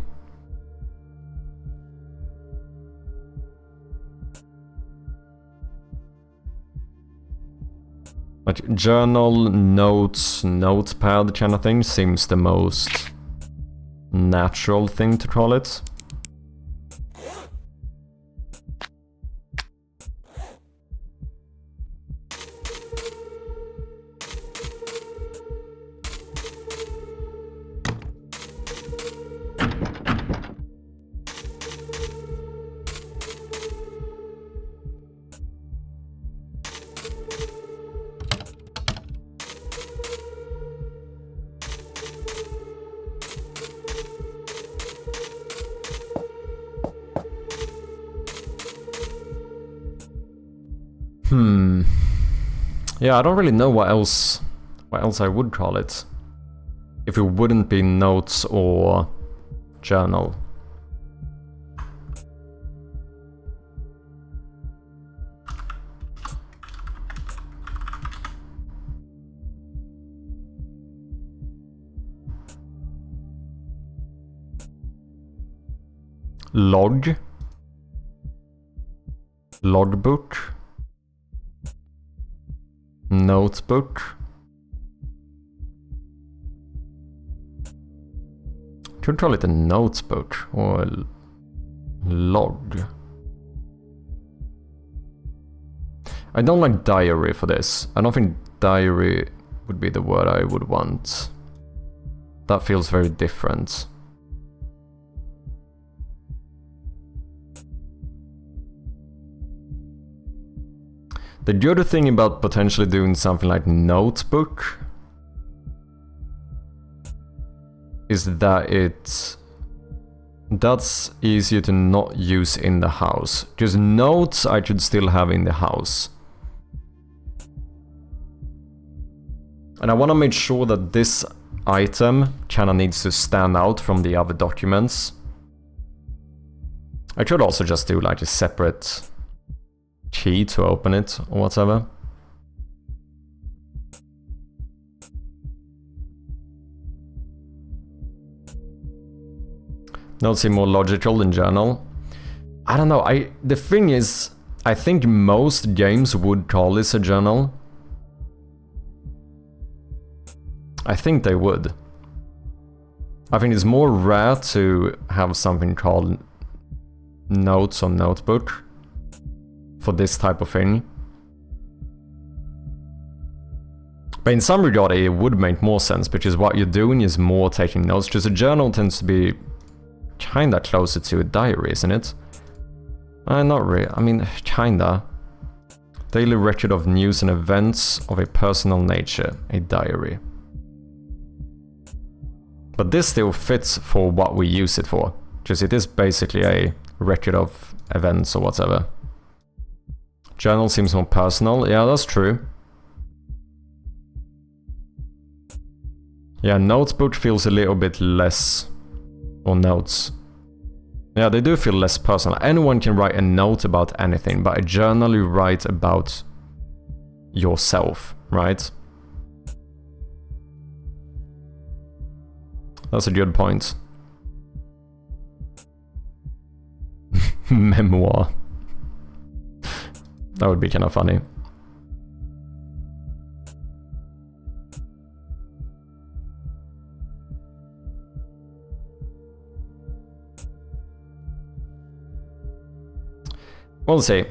Like journal, notes, notepad kind of thing seems the most natural thing to call it. Yeah, I don't really know what else I would call it. If it wouldn't be notes or journal. Log. Logbook. Notebook. Could call it a notebook or a log. I don't like diary for this. I don't think diary would be the word I would want. That feels very different. The good thing about potentially doing something like notebook is that that's easier to not use in the house. Because notes I could still have in the house. And I want to make sure that this item kinda needs to stand out from the other documents. I could also just do like a separate key to open it or whatever. Notes seem more logical than journal. I don't know, the thing is, I think most games would call this a journal. I think they would. I think it's more rare to have something called notes or notebook for this type of thing. But in some regard it would make more sense, because what you're doing is more taking notes, because a journal tends to be kinda closer to a diary, isn't it? Not really, I mean, kinda. Daily record of news and events of a personal nature, a diary. But this still fits for what we use it for, because it is basically a record of events or whatever. Journal seems more personal, yeah, that's true. Yeah, notebook feels a little bit less, or notes. Yeah, they do feel less personal. Anyone can write a note about anything, but a journal you write about yourself, right? That's a good point. Memoir. That would be kind of funny. We'll see.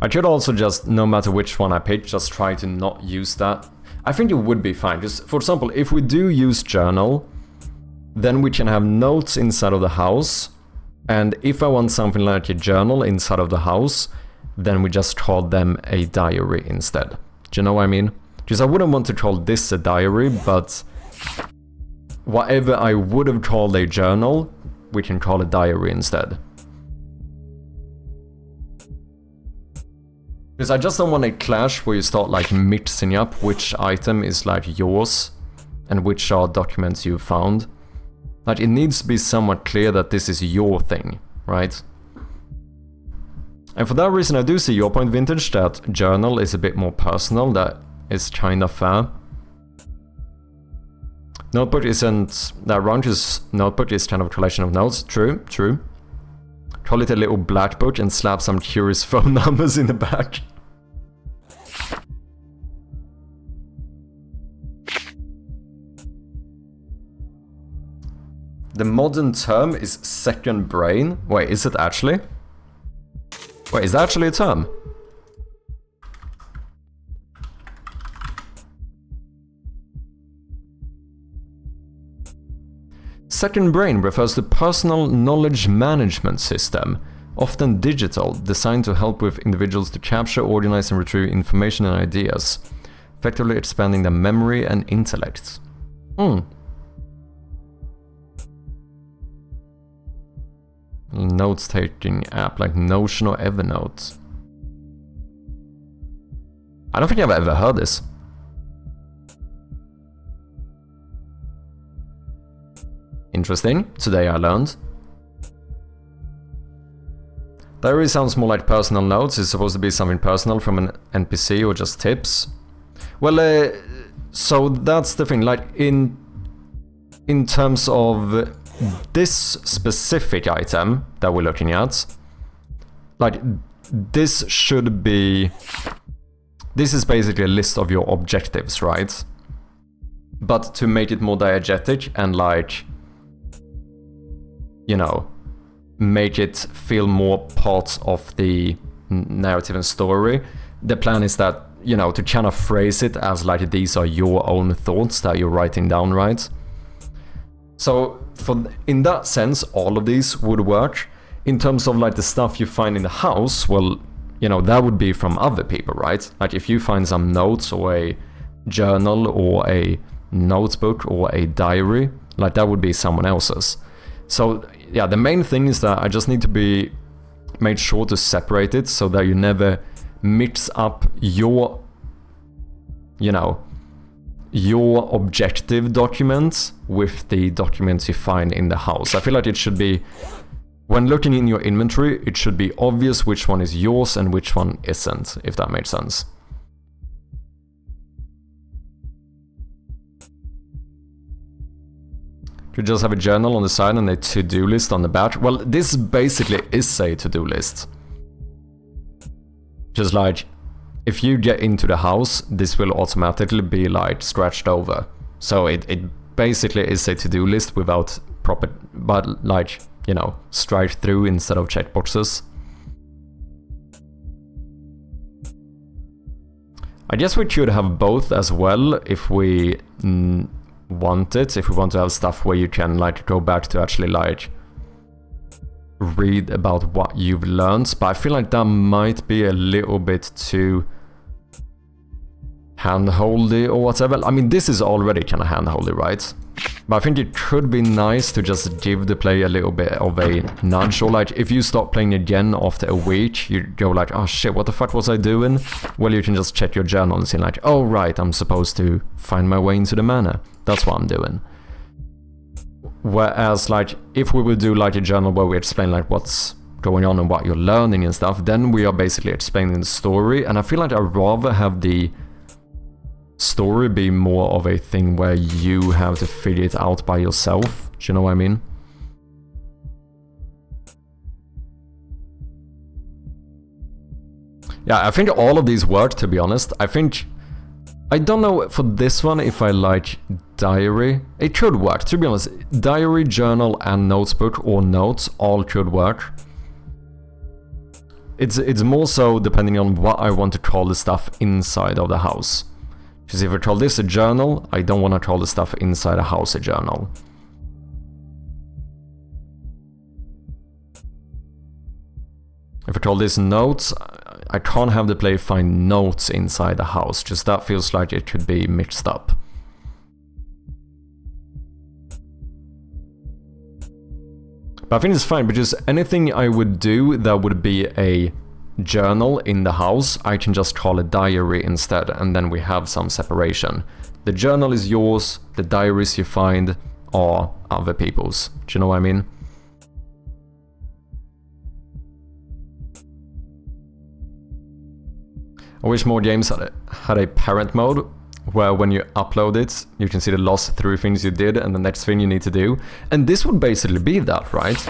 I could also just, no matter which one I pick, just try to not use that. I think it would be fine. Just, for example, if we do use journal, then we can have notes inside of the house. And if I want something like a journal inside of the house, then we just call them a diary instead. Do you know what I mean? Because I wouldn't want to call this a diary, but whatever I would have called a journal, we can call a diary instead. Because I just don't want a clash where you start like mixing up which item is like yours and which are documents you found. Like, it needs to be somewhat clear that this is your thing, right? And for that reason I do see your point, Vintage, that journal is a bit more personal. That is kind of fair. Notebook isn't that wrong, because notebook is kind of a collection of notes. True, true. Call it a little black book and slap some curious phone numbers in the back. The modern term is second brain. Wait, is it actually? Wait, is that actually a term? Second brain refers to personal knowledge management system, often digital, designed to help with individuals to capture, organize and retrieve information and ideas, effectively expanding their memory and intellect. Notes-taking app like Notion or Evernote. I don't think I've ever heard this. Interesting. Today I learned. Diary sounds more like personal notes. It's supposed to be something personal from an NPC or just tips. Well, so that's the thing. Like in terms of this specific item that we're looking at, like this should be. This is basically a list of your objectives, right? But to make it more diegetic and like, you know, make it feel more part of the narrative and story, the plan is that, you know, to kind of phrase it as like these are your own thoughts that you're writing down, right? So in that sense, all of these would work. In terms of like the stuff you find in the house, well, you know, that would be from other people, right? Like if you find some notes or a journal or a notebook or a diary, like that would be someone else's. So yeah, the main thing is that I just need to be made sure to separate it so that you never mix up your, you know, your objective documents with the documents you find in the house. I feel like it should be, when looking in your inventory, it should be obvious which one is yours and which one isn't, if that makes sense. You just have a journal on the side and a to-do list on the back. Well, this basically is a to-do list. Just like, if you get into the house, this will automatically be like scratched over. So it basically is a to-do list without proper, but like, you know, straight through instead of checkboxes. I guess we should have both as well if we want it, if we want to have stuff where you can like go back to actually like read about what you've learned, but I feel like that might be a little bit too hand-holdy or whatever. I mean, this is already kind of hand-holdy, right? But I think it could be nice to just give the player a little bit of a nudge, or like if you start playing again after a week, you go like, oh shit, what the fuck was I doing? Well, you can just check your journal and see like, oh right, I'm supposed to find my way into the manor. That's what I'm doing. Whereas like, if we would do like a journal where we explain like what's going on and what you're learning and stuff, then we are basically explaining the story, and I feel like I'd rather have the story be more of a thing where you have to figure it out by yourself. Do you know what I mean? Yeah, I think all of these work, to be honest. I don't know for this one if I like diary. It could work, to be honest. Diary, journal, and notebook or notes all could work. It's more so depending on what I want to call the stuff inside of the house. Because if I call this a journal, I don't want to call the stuff inside a house a journal. If I call this notes, I can't have the player find notes inside the house, just that feels like it could be mixed up. But I think it's fine, because anything I would do that would be a journal in the house, I can just call a diary instead, and then we have some separation. The journal is yours, the diaries you find are other people's. Do you know what I mean? I wish more games had a parent mode, where when you upload it, you can see the last 3 things you did and the next thing you need to do. And this would basically be that, right?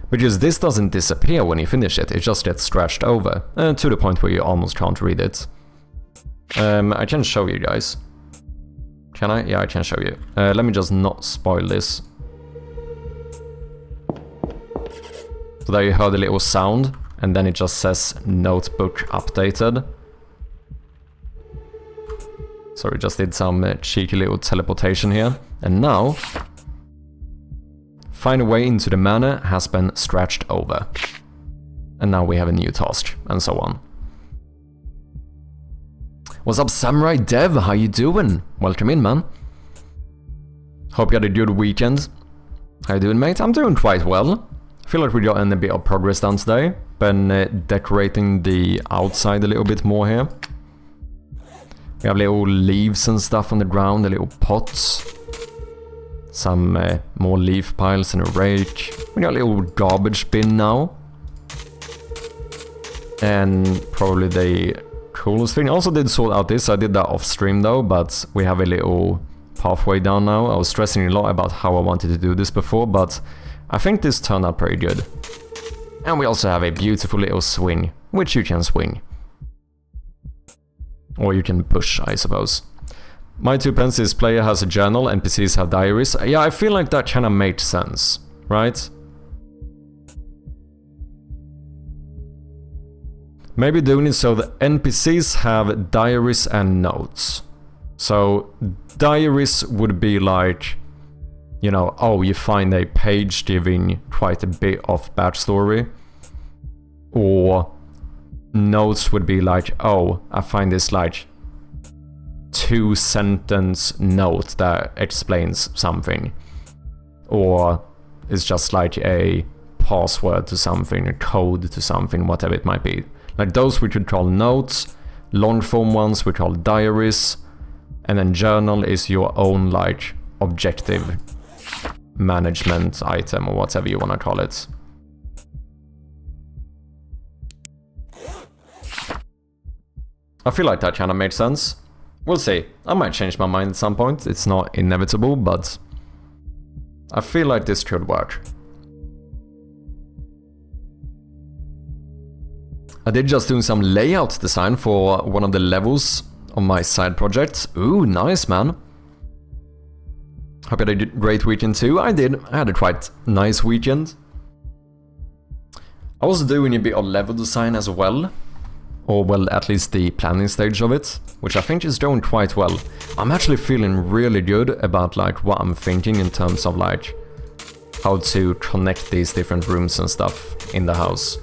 Because this doesn't disappear when you finish it, it just gets scratched over, to the point where you almost can't read it. I can show you guys. Can I? Yeah, I can show you. Let me just not spoil this. So there you heard a little sound, and then it just says notebook updated. So we just did some cheeky little teleportation here. And now, find a way into the manor has been scratched over. And now we have a new task, and so on. What's up, Samurai Dev? How you doing? Welcome in, man. Hope you had a good weekend. How you doing, mate? I'm doing quite well. I feel like we got a bit of progress done today. Been decorating the outside a little bit more here. We have little leaves and stuff on the ground, the little pots. Some more leaf piles and a rake. We got a little garbage bin now. And probably the coolest thing. I also did sort out this. I did that off stream though, but we have a little pathway down now. I was stressing a lot about how I wanted to do this before, but I think this turned out pretty good. And we also have a beautiful little swing, which you can swing. Or you can push, I suppose. My 2 pence is player has a journal, NPCs have diaries. Yeah, I feel like that kind of makes sense, right? Maybe doing it so the NPCs have diaries and notes. So diaries would be like, you know, oh, you find a page giving quite a bit of backstory. Or notes would be like, oh, I find this like 2-sentence note that explains something. Or it's just like a password to something, a code to something, whatever it might be. Like those we could call notes, long form ones we call diaries, and then journal is your own like objective management item or whatever you want to call it. I feel like that kind of makes sense. We'll see. I might change my mind at some point. It's not inevitable, but I feel like this could work. I did just doing some layout design for one of the levels of my side project. Ooh, nice, man. Hope you had a great weekend too. I did. I had a quite nice weekend. I was doing a bit of level design as well. Or, well, at least the planning stage of it, which I think is going quite well. I'm actually feeling really good about, like, what I'm thinking in terms of, like, how to connect these different rooms and stuff in the house.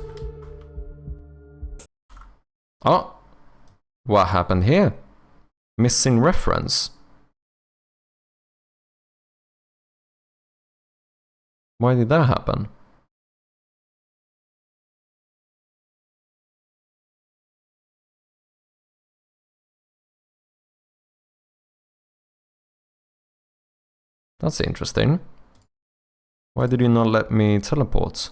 Oh, what happened here? Missing reference. Why did that happen? That's interesting. Why did you not let me teleport?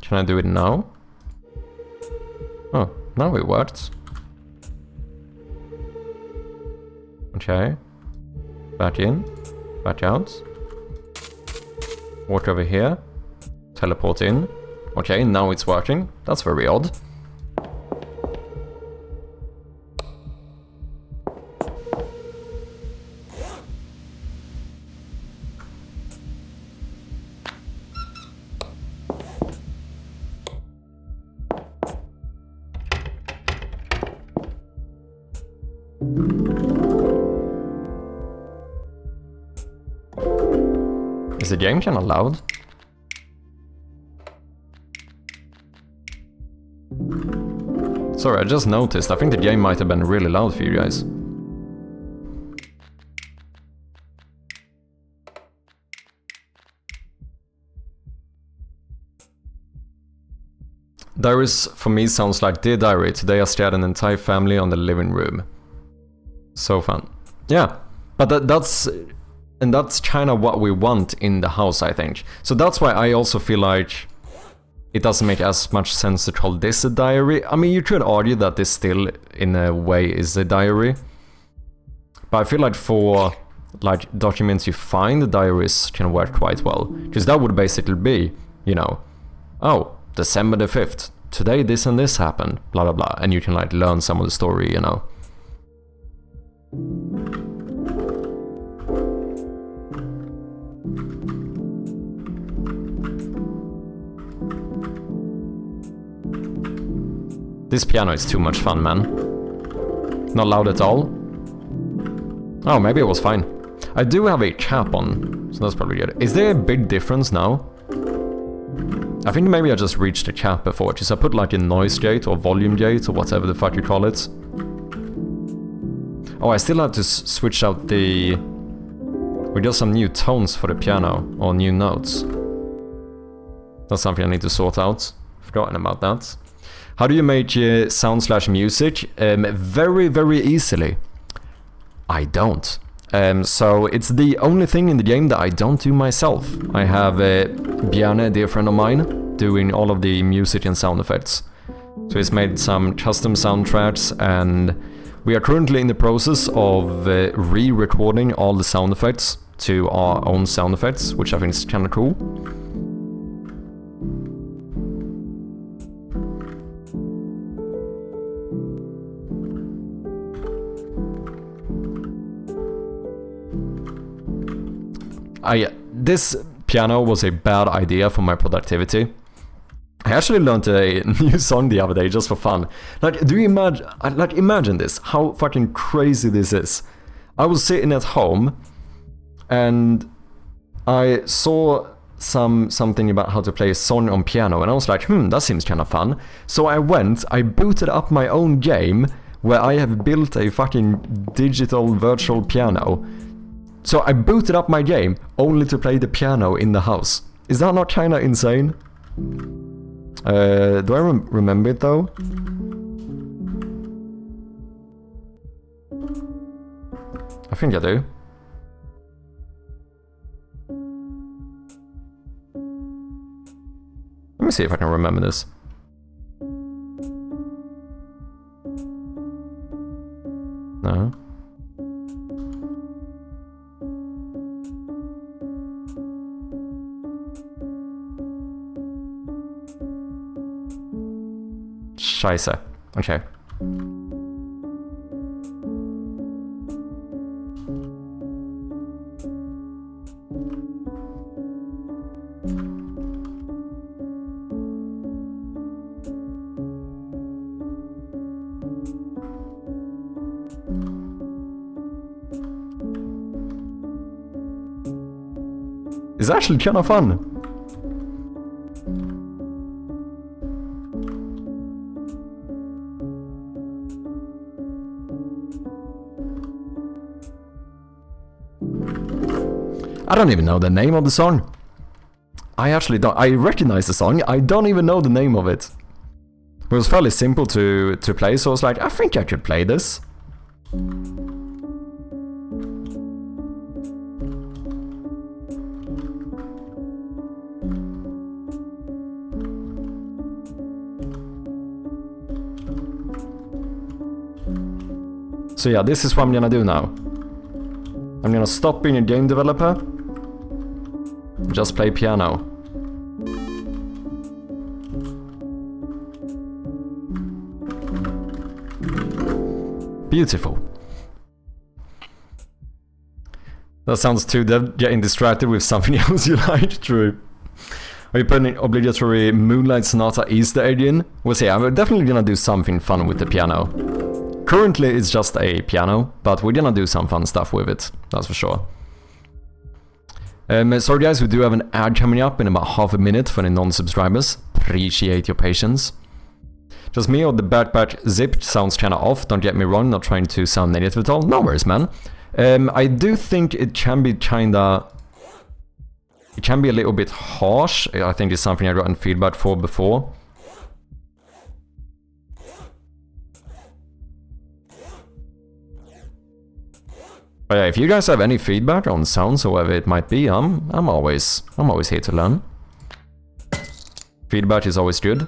Can I do it now? Oh, now it worked. Okay. Back in. Back out. Walk over here. Teleport in. Okay, now it's working. That's very odd. Is the game kinda loud? Sorry, I just noticed. I think the game might have been really loud for you guys. Diaries for me sounds like Dear Diary. Today I stared an entire family on the living room. So fun. Yeah, but that's kind of what we want in the house, I think. So that's why I also feel like it doesn't make as much sense to call this a diary. I mean, you could argue that this still, in a way, is a diary. But I feel like for like documents you find, the diaries can work quite well. Because that would basically be, you know, oh, December the 5th, today this and this happened, blah blah blah. And you can like learn some of the story, you know. This piano is too much fun, man. Not loud at all. Oh, maybe it was fine. I do have a cap on, so that's probably good. Is there a big difference now? I think maybe I just reached a cap before, because I put like a noise gate or volume gate or whatever the fuck you call it. Oh, I still have to switch out the... We got some new tones for the piano, or new notes. That's something I need to sort out. Forgotten about that. How do you make sound/music? Very, very easily. I don't. So it's the only thing in the game that I don't do myself. I have Bjarne, a dear friend of mine, doing all of the music and sound effects. So he's made some custom soundtracks, and we are currently in the process of re-recording all the sound effects to our own sound effects, which I think is kind of cool. This piano was a bad idea for my productivity. I actually learned a new song the other day just for fun. Like, do you imagine? Like, imagine this. How fucking crazy this is. I was sitting at home, and I saw something about how to play a song on piano, and I was like, that seems kind of fun. So I booted up my own game where I have built a fucking digital virtual piano. So I booted up my game only to play the piano in the house. Is that not kind of insane? Do I remember it though? I think I do. Let me see if I can remember this. Scheiße. Okay. It's actually kind of fun. I don't even know the name of the song. I actually don't. I recognize the song. I don't even know the name of it. It was fairly simple to play, so I was like, I think I could play this. So yeah, this is what I'm gonna do now. I'm gonna stop being a game developer. Just play piano. Beautiful. That sounds too getting distracted with something else you like, true. Are you putting an obligatory Moonlight Sonata Easter egg in? We'll see, I'm definitely gonna do something fun with the piano. Currently it's just a piano, but we're gonna do some fun stuff with it, that's for sure. Sorry guys, we do have an ad coming up in about half a minute for the non-subscribers. Appreciate your patience. Just me or the backpack zipped sounds kinda off, don't get me wrong, not trying to sound negative at all. No worries, man. I do think it can be kinda... It can be a little bit harsh. I think it's something I've gotten feedback for before. But yeah, if you guys have any feedback on sounds or whatever it might be, I'm always here to learn. Feedback is always good.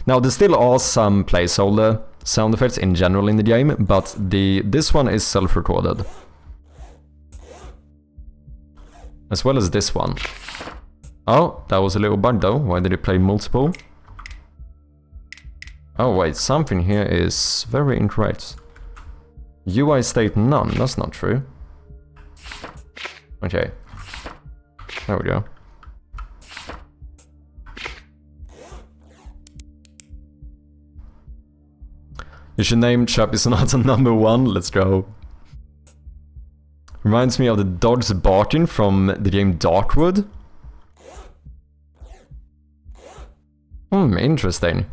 Now there still are some placeholder sound effects in general in the game, but this one is self-recorded. As well as this one. Oh, that was a little bug though. Why did it play multiple? Oh wait, something here is very incorrect. UI state none, that's not true. Okay. There we go. You should name Chappie Sonata #1, let's go. Reminds me of the dogs barking from the game Darkwood. Interesting.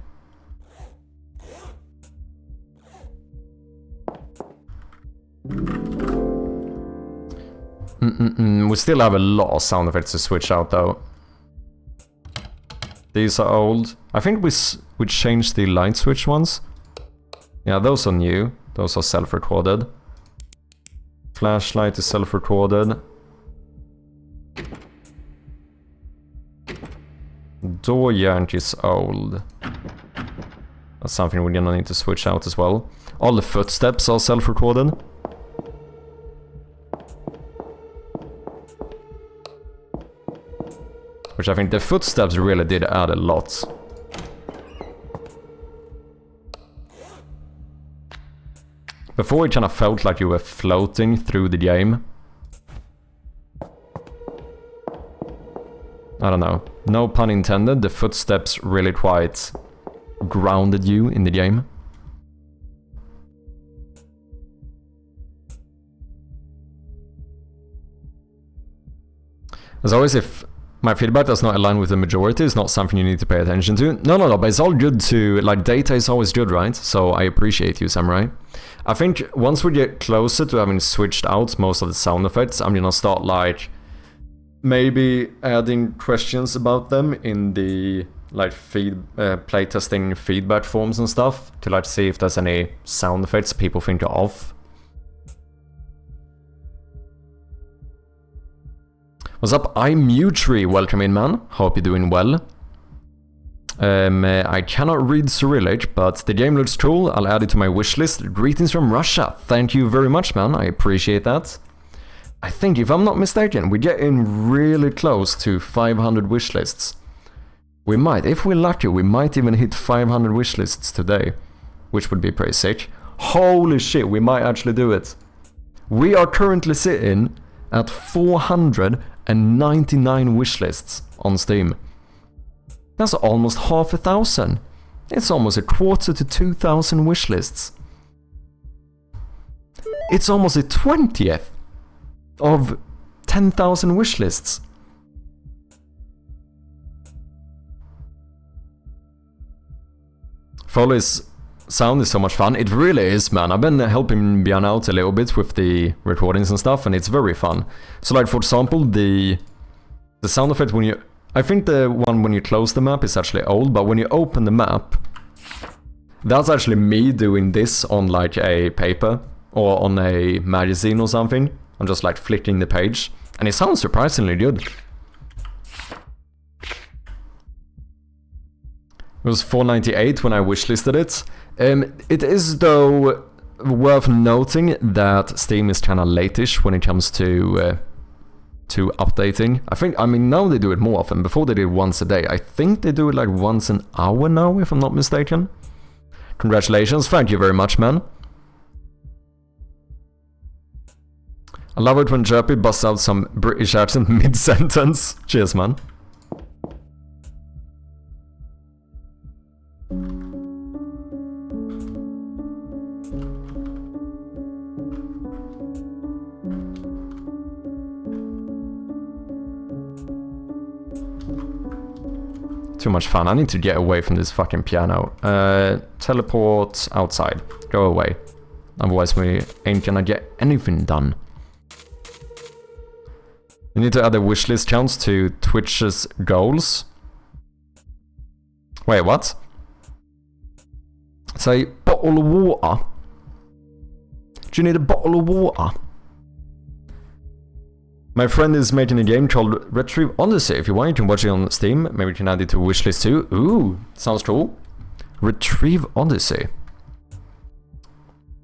We still have a lot of sound effects to switch out though. These are old. I think we changed the light switch ones. Yeah, those are new. Those are self-recorded. Flashlight is self-recorded. Door yank is old. That's something we're gonna need to switch out as well. All the footsteps are self-recorded. Which I think the footsteps really did add a lot. Before it kind of felt like you were floating through the game. I don't know. No pun intended, the footsteps really quite grounded you in the game. As always, if my feedback does not align with the majority, it's not something you need to pay attention to. No, but it's all good to... Like, data is always good, right? So I appreciate you, Samurai. I think once we get closer to having switched out most of the sound effects, I'm gonna start, like, maybe adding questions about them in the, like, playtesting feedback forms and stuff, to, like, see if there's any sound effects people think are off. What's up, iMutree? Welcome in, man. Hope you're doing well. I cannot read Cyrillic, but the game looks cool. I'll add it to my wishlist. Greetings from Russia. Thank you very much, man. I appreciate that. I think, if I'm not mistaken, we're getting really close to 500 wishlists. We might, if we're lucky, we might even hit 500 wishlists today, which would be pretty sick. Holy shit, we might actually do it. We are currently sitting at 499 wishlists on Steam. That's almost 1,000. It's almost a quarter to 2,000 wishlists. It's almost a 20th of 10,000 wishlists. Foley's sound is so much fun. It really is, man. I've been helping Björn out a little bit with the recordings and stuff, and it's very fun. So like, for example, the sound effect when you... I think the one when you close the map is actually old, but when you open the map, that's actually me doing this on like a paper or on a magazine or something. I'm just like flicking the page, and it sounds surprisingly good. It was $4.98 when I wishlisted it. It is though worth noting that Steam is kinda late-ish when it comes to updating. I mean now they do it more often. Before they did it once a day. I think they do it like once an hour now, if I'm not mistaken. Congratulations, thank you very much, man. I love it when Jerpy busts out some British accent mid-sentence. Cheers, man. Too much fun. I need to get away from this fucking piano. Teleport outside. Go away. Otherwise we ain't gonna get anything done. You need to add a wishlist counts to Twitch's goals. Wait, what? Say, bottle of water. Do you need a bottle of water? My friend is making a game called Retrieve Odyssey. If you want, you can watch it on Steam. Maybe you can add it to wishlist too. Ooh, sounds cool. Retrieve Odyssey.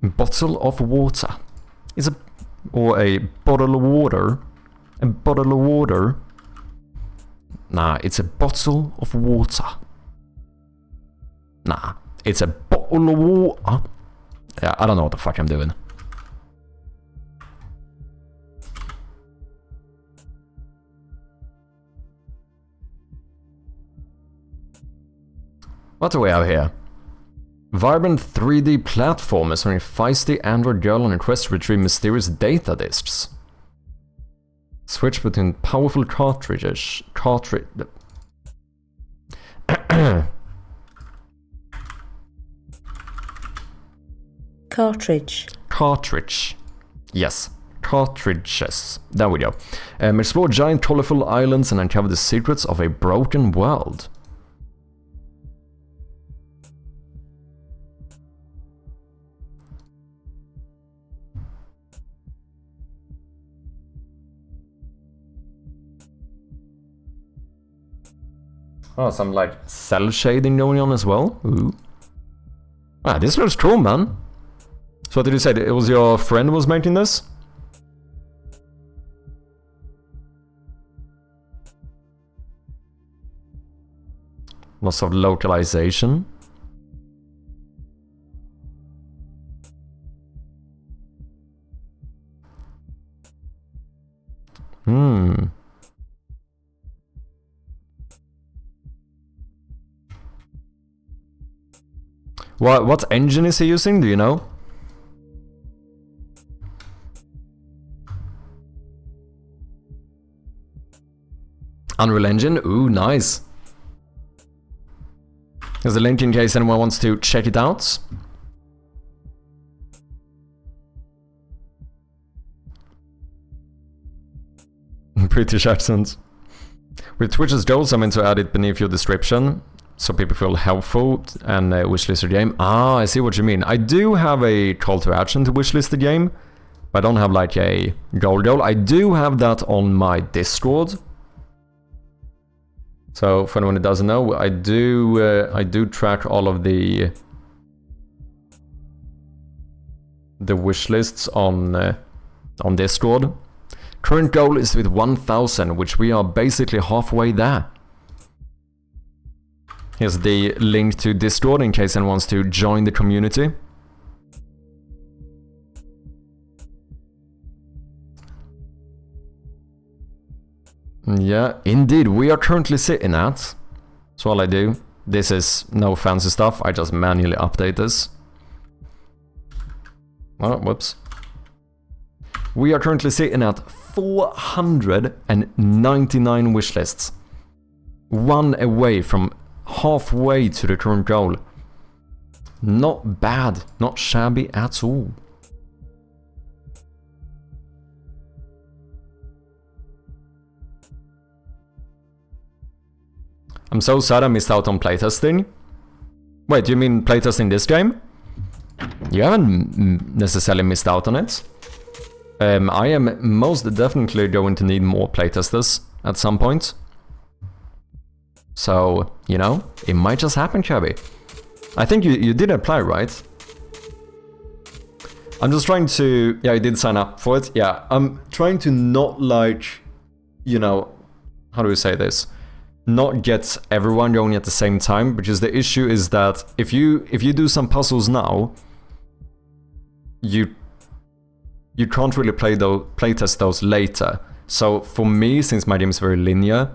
Bottle of water. Is a... or a bottle of water. A bottle of water. Nah, it's a bottle of water. Nah, it's a bottle of water. Yeah, I don't know what the fuck I'm doing. What do we have here? Vibrant 3D platformers on a feisty Android girl on a quest to retrieve mysterious data disks. Switch between powerful cartridges. Cartridge. Yes. Cartridges. There we go. Explore giant colorful islands and uncover the secrets of a broken world. Oh, some like cell shading going on as well. Ooh. Ah, this looks cool, man. So what did you say? It was your friend who was making this? Lots of localization. What engine is he using? Do you know? Unreal Engine? Ooh, nice. There's a link in case anyone wants to check it out. British accent. With Twitch's goals, I meant to add it beneath your description, so people feel helpful and wishlist your game. Ah, I see what you mean. I do have a call to action to wishlist the game, but I don't have like a goal. I do have that on my Discord. So for anyone who doesn't know, I do track all of the wishlists on Discord. Current goal is with 1,000, which we are basically halfway there. Here's the link to Discord in case anyone wants to join the community. Yeah, indeed, we are currently sitting at. That's all I do. This is no fancy stuff, I just manually update this. Oh, whoops. We are currently sitting at 499 wishlists. One away from halfway to the current goal. Not bad, not shabby at all. I'm so sad I missed out on playtesting. Wait, do you mean playtesting this game? You haven't necessarily missed out on it. I am most definitely going to need more playtesters at some point. So, you know, it might just happen, Chubby. I think you did apply, right? I'm just trying to... Yeah, I did sign up for it. Yeah, I'm trying to not like, you know... How do we say this? Not get everyone going at the same time, because the issue is that if you do some puzzles now, you can't really playtest those later. So for me, since my game is very linear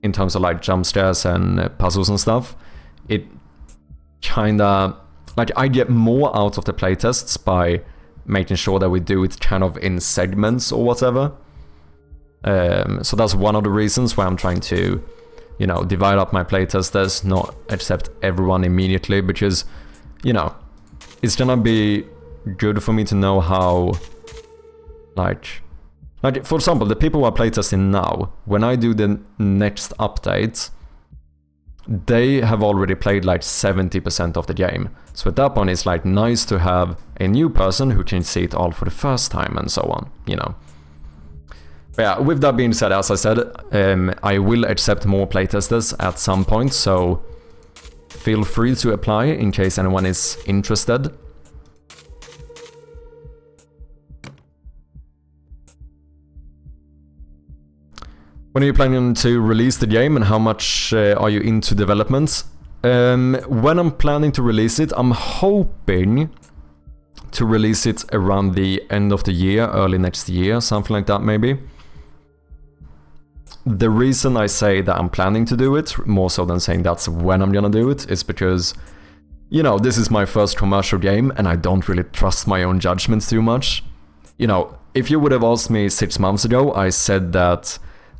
in terms of like jump scares and puzzles and stuff, it kinda like I get more out of the playtests by making sure that we do it kind of in segments or whatever. So that's one of the reasons why I'm trying to, you know, divide up my playtesters, not accept everyone immediately, because, you know, it's gonna be good for me to know how, like for example, the people who are playtesting now, when I do the next update, they have already played like 70% of the game. So at that point, it's like nice to have a new person who can see it all for the first time and so on, you know. But yeah, with that being said, as I said, I will accept more playtesters at some point, so feel free to apply in case anyone is interested. When are you planning to release the game and how much are you into development? When I'm planning to release it, I'm hoping to release it around the end of the year, early next year, something like that maybe. The reason I say that I'm planning to do it, more so than saying that's when I'm gonna do it, is because, you know, this is my first commercial game and I don't really trust my own judgments too much. You know, if you would have asked me 6 months ago, I said that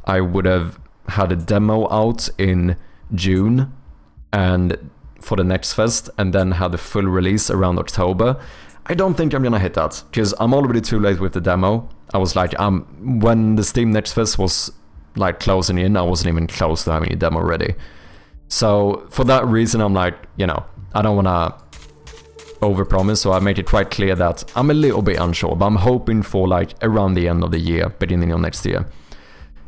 I would have had a demo out in June and for the next fest, and then had a full release around October. I don't think I'm gonna hit that, because I'm already too late with the demo. I was like, when the Steam Next Fest was like closing in, I wasn't even close to having a demo ready. So for that reason, I'm like, you know, I don't wanna overpromise, so I made it quite clear that I'm a little bit unsure, but I'm hoping for like around the end of the year, beginning of next year.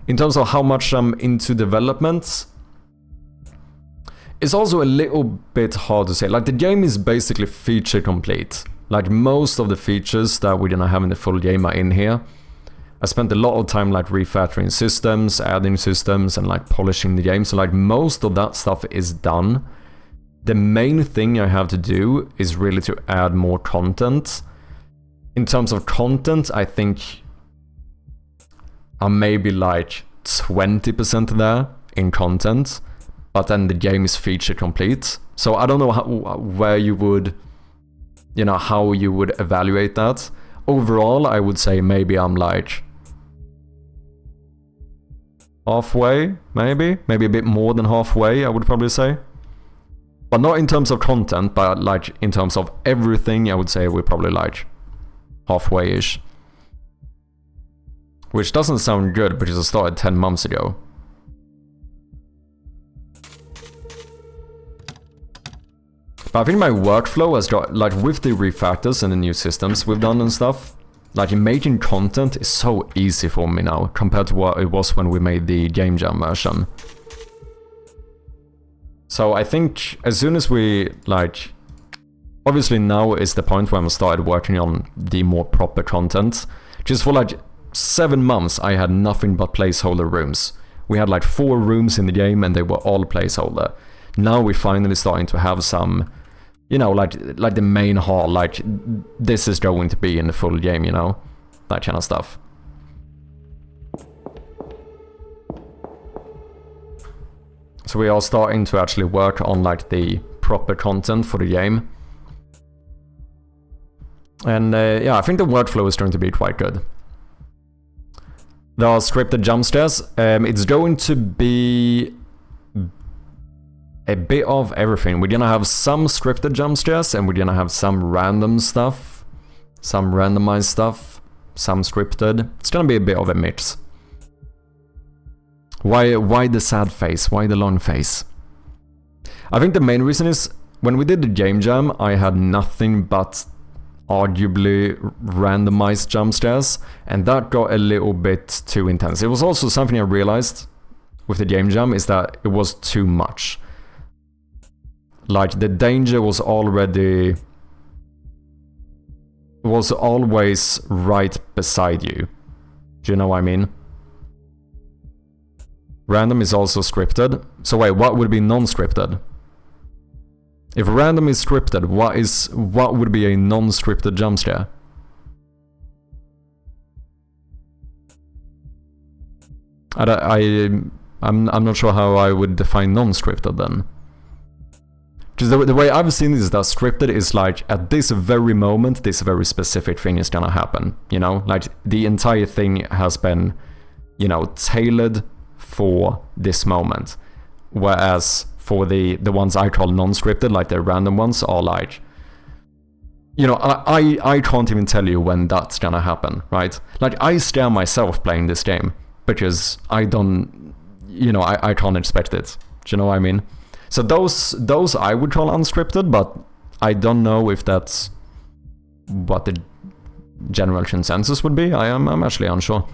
In terms of how much I'm into development, it's also a little bit hard to say. Like, the game is basically feature complete. Like, most of the features that we're gonna have in the full game are in here. I spent a lot of time like refactoring systems, adding systems, and like polishing the game. So like most of that stuff is done. The main thing I have to do is really to add more content. In terms of content, I think I'm maybe like 20% there in content, but then the game is feature complete. So I don't know where you would, you know, how you would evaluate that. Overall, I would say maybe I'm like halfway, maybe a bit more than halfway, I would probably say. But not in terms of content, but like in terms of everything, I would say we're probably like halfway-ish. Which doesn't sound good because I started 10 months ago. But I think my workflow has got, like with the refactors and the new systems we've done and stuff, like making content is so easy for me now compared to what it was when we made the Game Jam version. So I think as soon as we like, obviously now is the point where I started working on the more proper content. Just for like 7 months I had nothing but placeholder rooms. We had like 4 rooms in the game and they were all placeholder. now we're finally starting to have some, you know, like the main hall, like this is going to be in the full game, you know, that kind of stuff. So we are starting to actually work on like the proper content for the game. And yeah, I think the workflow is going to be quite good. There are scripted jump scares. It's going to be a bit of everything. We're gonna have some scripted jump scares, and we're gonna have some random stuff, some randomized stuff, some scripted. It's gonna be a bit of a mix. Why the sad face? Why the long face? I think the main reason is, when we did the game jam, I had nothing but arguably randomized jump scares, and that got a little bit too intense. It was also something I realized with the game jam, is that it was too much. Like, the danger was already... was always right beside you. Do you know what I mean? Random is also scripted. So wait, what would be non-scripted? If random is scripted, what would be a non-scripted jump scare? I'm not sure how I would define non-scripted then. Because the way I've seen this is that scripted is like, at this very moment, this very specific thing is gonna happen. You know, like the entire thing has been, you know, tailored for this moment. Whereas for the ones I call non-scripted, like the random ones, are like, you know, I can't even tell you when that's gonna happen, right? Like, I scare myself playing this game because I don't, you know, I can't expect it. Do you know what I mean? So those I would call unscripted, but I don't know if that's what the general consensus would be. I'm actually unsure.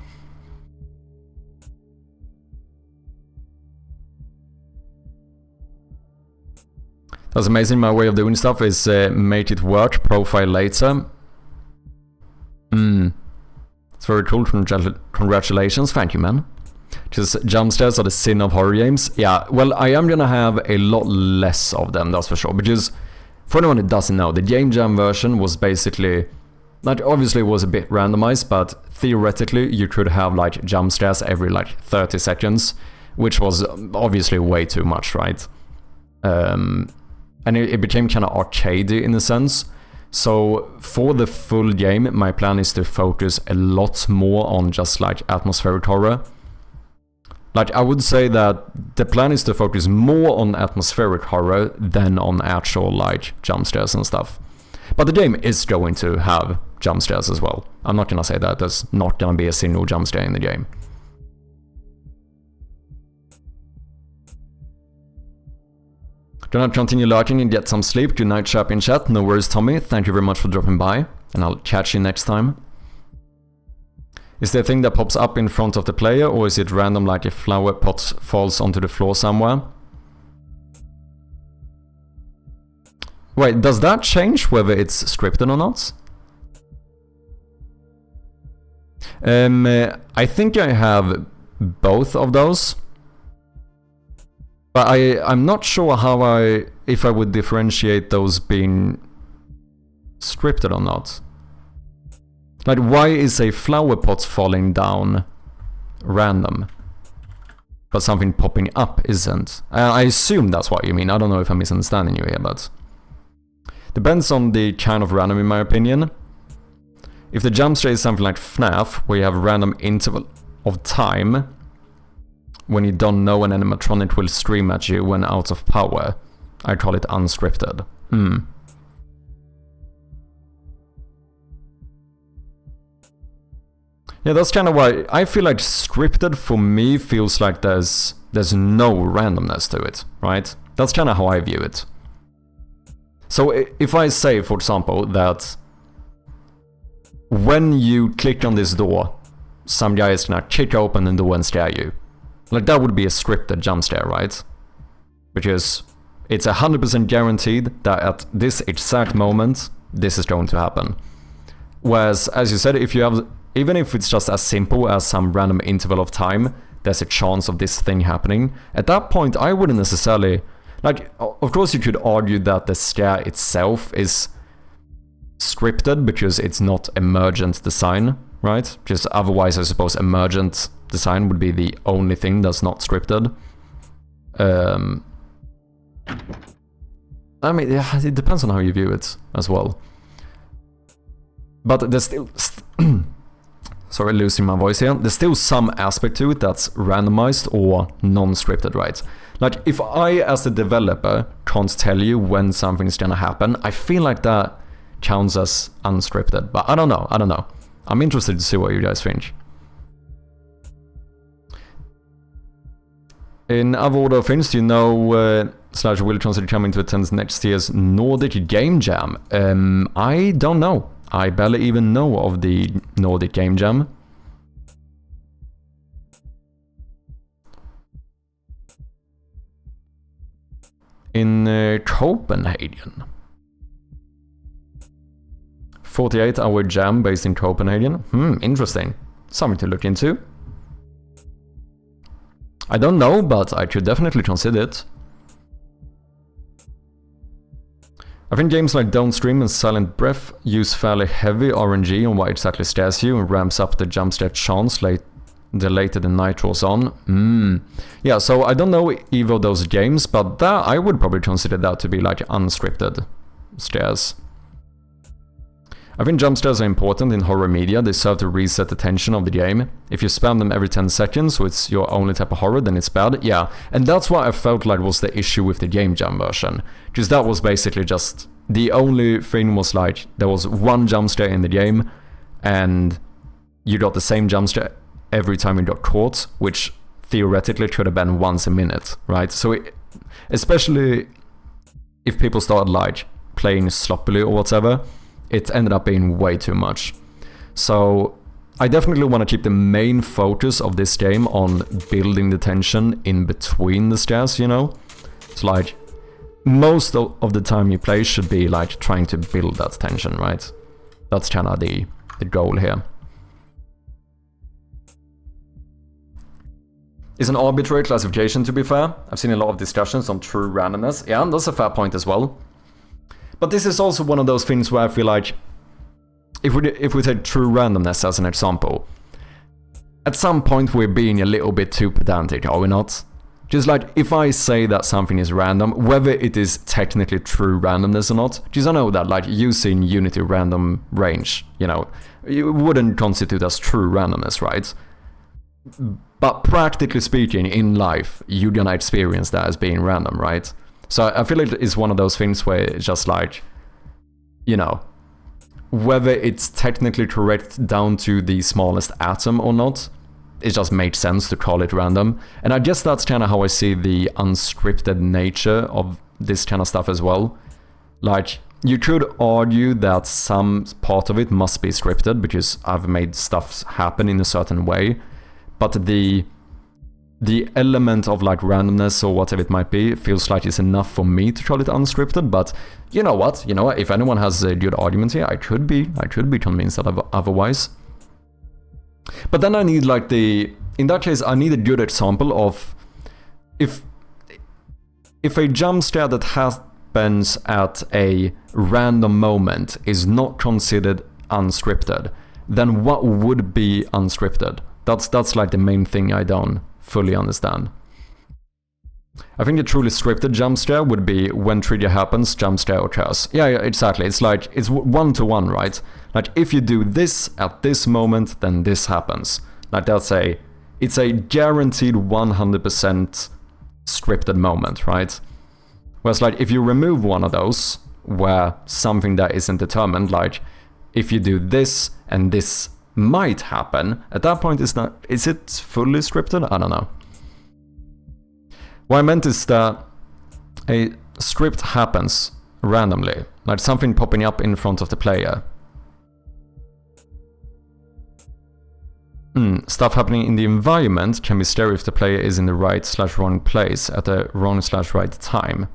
That's amazing. My way of doing stuff is make it work, profile later. It's very cool. Congratulations. Thank you, man. Just jump scares are the sin of horror games. Yeah, well, I am gonna have a lot less of them, that's for sure. Because for anyone who doesn't know, the game jam version was basically, like, obviously it was a bit randomized, but theoretically you could have like jump scares every like 30 seconds, which was obviously way too much, right? And it became kind of arcadey in a sense. So for the full game, my plan is to focus a lot more on just like atmospheric horror. Like, I would say that the plan is to focus more on atmospheric horror than on actual like jump scares and stuff. But the game is going to have jump scares as well. I'm not gonna say that there's not gonna be a single jump scare in the game. Do not continue lurking and get some sleep. Good night, chap in chat. No worries, Tommy. Thank you very much for dropping by, and I'll catch you next time. Is there a thing that pops up in front of the player, or is it random, like if flower pot falls onto the floor somewhere? Wait, does that change whether it's scripted or not? I think I have both of those. But I'm not sure if I would differentiate those being scripted or not. Like, why is a flower pot falling down random, but something popping up isn't? I assume that's what you mean. I don't know if I'm misunderstanding you here, but depends on the kind of random, in my opinion. If the jump scare is something like FNAF, where you have a random interval of time when you don't know an animatronic will scream at you when out of power, I call it unscripted. Yeah, that's kind of why I feel like scripted for me feels like there's no randomness to it, right? That's kind of how I view it. So if I say, for example, that when you click on this door, some guy is gonna kick open the door and scare you. Like, that would be a scripted jump scare, right? Because it's 100% guaranteed that at this exact moment, this is going to happen. Whereas, as you said, if you have, even if it's just as simple as some random interval of time, there's a chance of this thing happening. At that point, I wouldn't necessarily, Like, of course you could argue that the stair itself is scripted because it's not emergent design, right? Just otherwise, I suppose emergent design would be the only thing that's not scripted. I mean, yeah, it depends on how you view it as well. But there's still... Sorry, losing my voice here. There's still some aspect to it that's randomized or non-scripted, right? Like, if I, as a developer, can't tell you when something's gonna happen, I feel like that counts as unscripted. But I don't know. I'm interested to see what you guys think. In other order of things, do you know... Slash will consider coming to attend next year's Nordic Game Jam? I don't know. I barely even know of the Nordic Game Jam. In Copenhagen. 48-hour jam based in Copenhagen. Interesting. Something to look into. I don't know, but I could definitely consider it. I think games like Don't Stream and Silent Breath use fairly heavy RNG on what exactly scares you and ramps up the jump scare chance the later the night draws on. Yeah, so I don't know either of those games, but that I would probably consider that to be like unscripted scares. I think jump scares are important in horror media. They serve to reset the tension of the game. If you spam them every 10 seconds, so it's your only type of horror, then it's bad. Yeah, and that's what I felt like was the issue with the Game Jam version. Because that was basically just... The only thing was like, there was one jump scare in the game, and you got the same jump scare every time you got caught, which theoretically could have been once a minute, right? So especially if people started like playing sloppily or whatever, it ended up being way too much. So I definitely want to keep the main focus of this game on building the tension in between the scares, you know? It's like, most of the time you play should be like trying to build that tension, right? That's kind of the goal here. It's an arbitrary classification, to be fair. I've seen a lot of discussions on true randomness. Yeah, that's a fair point as well. But this is also one of those things where I feel like, if we take true randomness as an example, at some point we're being a little bit too pedantic, are we not? Just like, if I say that something is random, whether it is technically true randomness or not, because I know that like using Unity random range, you know, it wouldn't constitute as true randomness, right? But practically speaking, in life, you're gonna experience that as being random, right? So I feel like it's one of those things where it's just like, you know, whether it's technically correct down to the smallest atom or not, it just makes sense to call it random. And I guess that's kind of how I see the unscripted nature of this kind of stuff as well. Like, you could argue that some part of it must be scripted because I've made stuff happen in a certain way, but the element of like randomness or whatever it might be feels like it's enough for me to call it unscripted. But you know what? If anyone has a good argument here, I could be convinced that otherwise. But then I need like in that case, I need a good example of if a jump scare that happens at a random moment is not considered unscripted, then what would be unscripted? That's like the main thing I don't fully understand. I think a truly scripted jump scare would be when trigger happens, jump scare occurs. Yeah, exactly. It's like, it's one-to-one, right? Like, if you do this at this moment, then this happens. Like, it's a guaranteed 100% scripted moment, right? Whereas, like, if you remove one of those, where something that isn't determined, like, if you do this and this might happen, at that point, is it fully scripted? I don't know. What I meant is that a script happens randomly, like something popping up in front of the player. Stuff happening in the environment can be scary if the player is in the right/wrong place at the wrong/right time.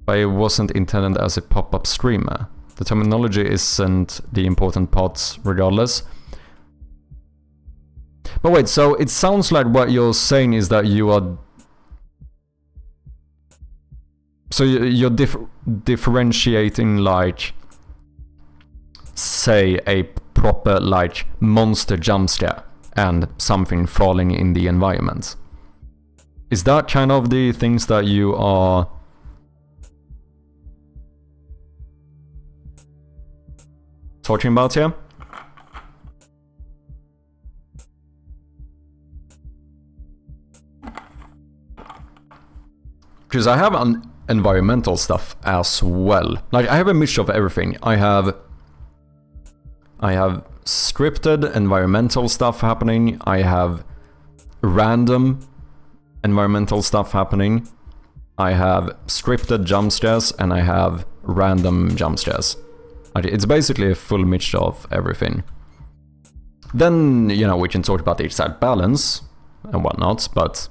But it wasn't intended as a pop-up screamer. The terminology isn't the important part regardless. But wait, so it sounds like what you're saying is that you are... So you're differentiating, like, say, a proper, like, monster jump scare and something falling in the environment. Is that kind of the things that you are talking about here? Because I have environmental stuff as well. Like, I have a mixture of everything. I have scripted environmental stuff happening. I have random environmental stuff happening. I have scripted jump scares, and I have random jump scares. Like, it's basically a full mixture of everything. Then, you know, we can talk about the exact balance and whatnot, but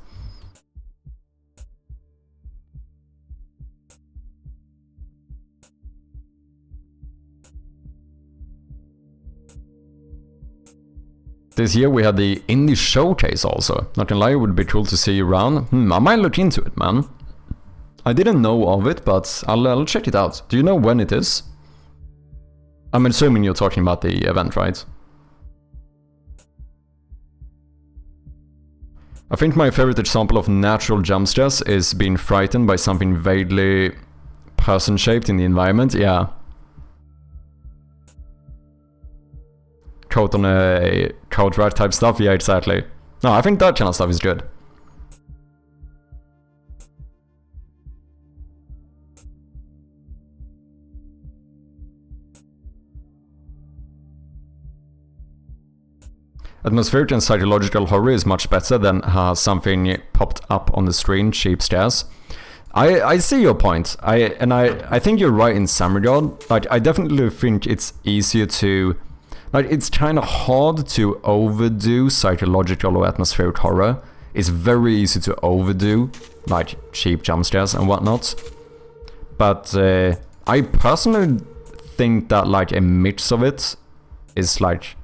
this year we had the indie showcase also. Not gonna lie, it would be cool to see you around. I might look into it, man. I didn't know of it, but I'll check it out. Do you know when it is? I'm assuming you're talking about the event, right? I think my favorite example of natural jump scares is being frightened by something vaguely person-shaped in the environment. Yeah. Coat on a coat rack type stuff, yeah, exactly. No, I think that kind of stuff is good. Atmospheric and psychological horror is much better than something popped up on the screen, cheap scares. I see your point. I think you're right in some regard. Like, I definitely think it's easier to... Like, it's kind of hard to overdo psychological or atmospheric horror. It's very easy to overdo, like, cheap jump scares and whatnot. But I personally think that, like, a mix of it is, like,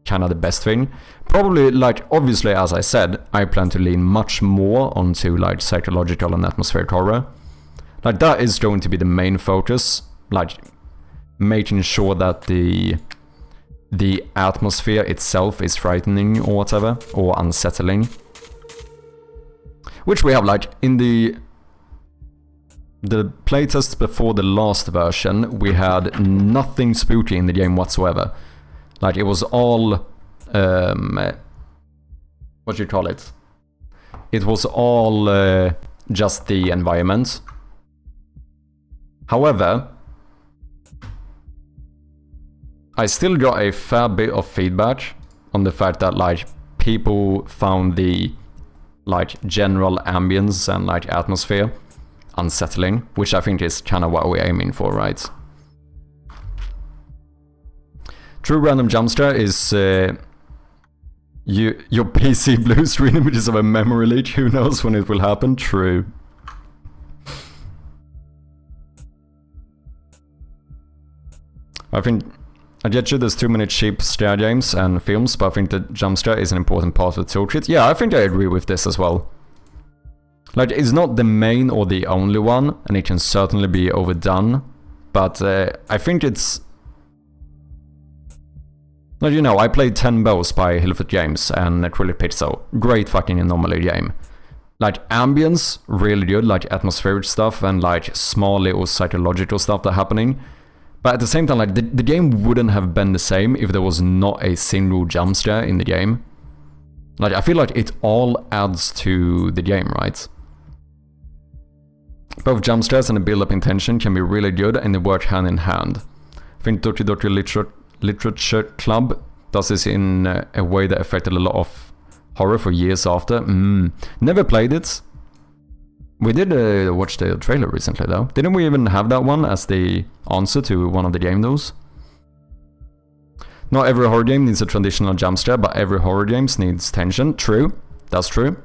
kind of the best thing. Probably, like, obviously, as I said, I plan to lean much more onto, like, psychological and atmospheric horror. Like, that is going to be the main focus. Like, making sure that the atmosphere itself is frightening or whatever, or unsettling. Which we have, like, in the playtest before the last version, we had nothing spooky in the game whatsoever. Like, it was all, what do you call it? It was all just the environment. However, I still got a fair bit of feedback on the fact that, like, people found the, like, general ambience and, like, atmosphere unsettling, which I think is kind of what we're aiming for, right? True random jumpscare is your PC blue screen images of a memory leak. Who knows when it will happen? True. I think I get you, there's too many cheap scare games and films, but I think that jumpscare is an important part of the toolkit. Yeah, I think I agree with this as well. Like, it's not the main or the only one, and it can certainly be overdone, but I think it's... Like, you know, I played 10 Bows by Hillfoot Games and Acrylic Pixel. Great fucking anomaly game. Like, ambience, really good, like atmospheric stuff and like small little psychological stuff that's happening. But at the same time, like, the game wouldn't have been the same if there was not a single jump scare in the game. Like, I feel like it all adds to the game, right? Both jump scares and the build-up intention can be really good and they work hand in hand. I think Doki Doki Literature Club does this in a way that affected a lot of horror for years after. Never played it. We did watch the trailer recently though. Didn't we even have that one as the answer to one of the game those? Not every horror game needs a traditional jump scare, but every horror game needs tension. True, that's true.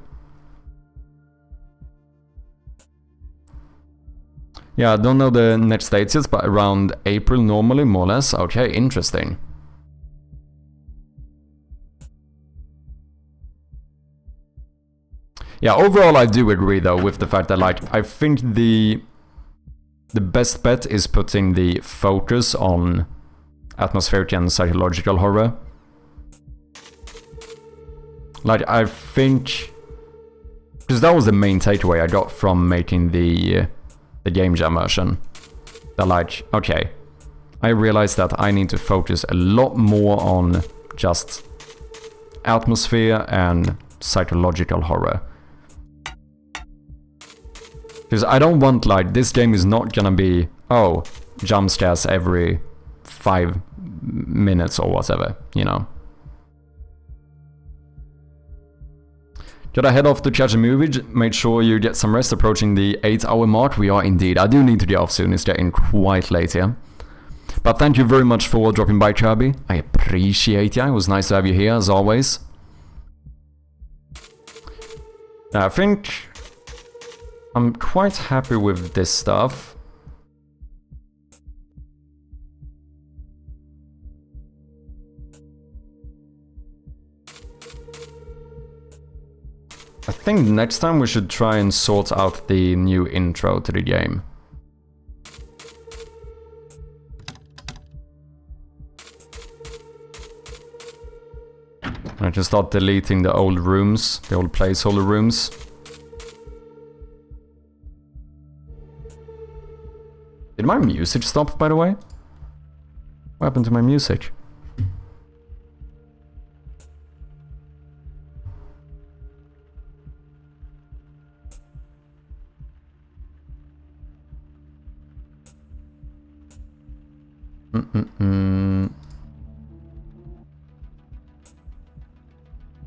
Yeah, I don't know the next dates yet, but around April normally, more or less. Okay, interesting. Yeah, overall I do agree though with the fact that like I think the best bet is putting the focus on atmospheric and psychological horror. Like I think, because that was the main takeaway I got from making the game jam version. That like, okay, I realized that I need to focus a lot more on just atmosphere and psychological horror. Because I don't want, like, this game is not gonna be, oh, jump scares every 5 minutes or whatever, you know. Gotta head off to catch a movie, make sure you get some rest approaching the 8-hour mark. We are indeed. I do need to get off soon, it's getting quite late here. But thank you very much for dropping by, Kirby. I appreciate ya, it was nice to have you here as always. I think I'm quite happy with this stuff. I think next time we should try and sort out the new intro to the game. I can start deleting the old rooms, the old placeholder rooms. Did my music stop, by the way? What happened to my music?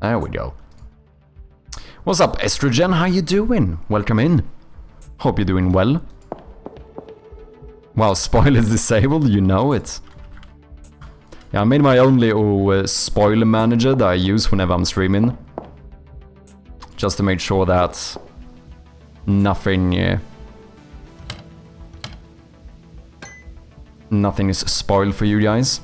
There we go. What's up, Estrogen? How you doing? Welcome in. Hope you're doing well. Wow, spoilers disabled, you know it. Yeah, I made my own little spoiler manager that I use whenever I'm streaming. Just to make sure that nothing nothing is spoiled for you guys.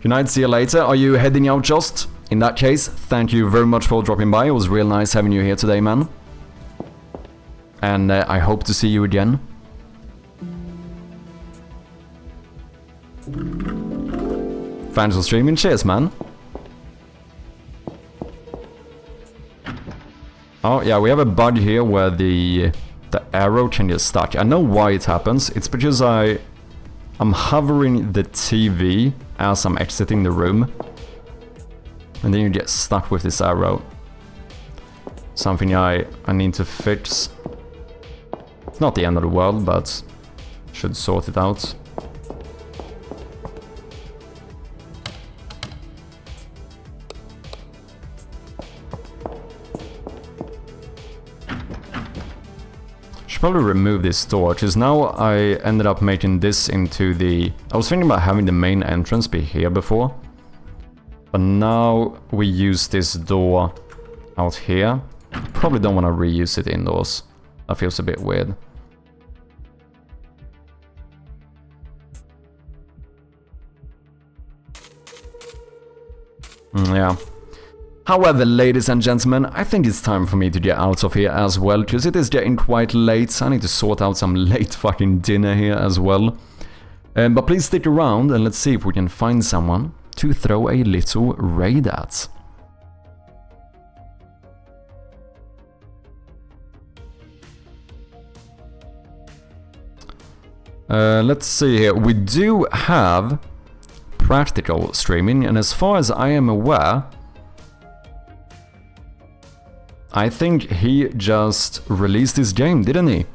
Good night, see you later. Are you heading out, Just? In that case, thank you very much for dropping by. It was real nice having you here today, man. And I hope to see you again. Thanks for streaming. Cheers, man. Oh, yeah, we have a bug here where the arrow can get stuck. I know why it happens. It's because I'm hovering the TV as I'm exiting the room. And then you get stuck with this arrow. Something I need to fix. It's not the end of the world, but should sort it out. Should probably remove this door, because now I ended up making this into the... I was thinking about having the main entrance be here before. But now we use this door out here. Probably don't want to reuse it indoors. That feels a bit weird. Yeah. However, ladies and gentlemen, I think it's time for me to get out of here as well, because it is getting quite late. I need to sort out some late fucking dinner here as well. But please stick around and let's see if we can find someone to throw a little raid at. Let's see here. We do have practical streaming, and as far as I am aware, I think he just released his game, didn't he?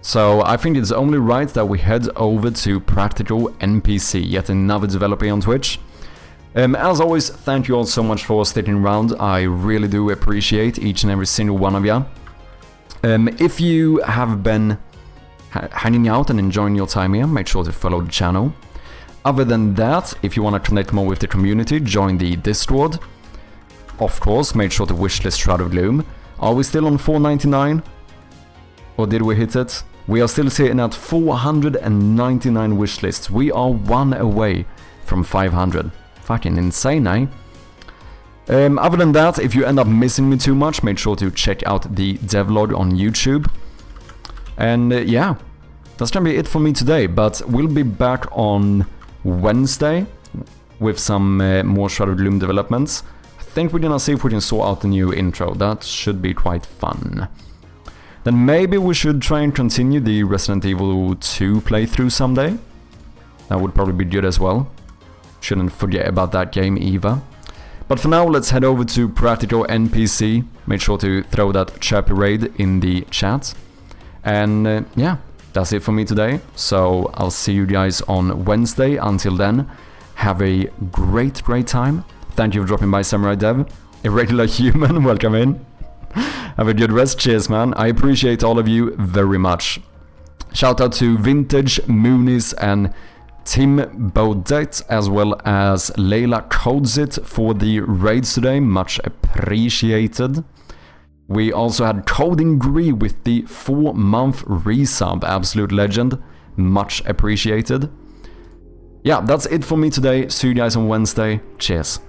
So I think it's only right that we head over to Practical NPC, yet another developer on Twitch. As always, thank you all so much for sticking around. I really do appreciate each and every single one of you. If you have been hanging out and enjoying your time here, make sure to follow the channel. Other than that, if you want to connect more with the community, join the Discord. Of course, make sure to wishlist Shroud of Gloom. Are we still on $4.99? Or did we hit it? We are still sitting at 499 wish lists. We are 1 away from 500. Fucking insane, eh? Other than that, if you end up missing me too much, make sure to check out the devlog on YouTube. And yeah, that's gonna be it for me today, but we'll be back on Wednesday with some more Shadow Gloom developments. I think we're gonna see if we can sort out the new intro. That should be quite fun. Then maybe we should try and continue the Resident Evil 2 playthrough someday. That would probably be good as well. Shouldn't forget about that game either. But for now, let's head over to Practical NPC. Make sure to throw that chirpy raid in the chat. And yeah, that's it for me today. So I'll see you guys on Wednesday. Until then, have a great time. Thank you for dropping by, Samurai Dev. A regular human, welcome in. Have a good rest. Cheers, man. I appreciate all of you very much. Shout out to Vintage, Moonies, and Tim Baudet, as well as Leila Codsit for the raids today. Much appreciated. We also had Coding Gree with the 4-month resub. Absolute legend. Much appreciated. Yeah, that's it for me today. See you guys on Wednesday. Cheers.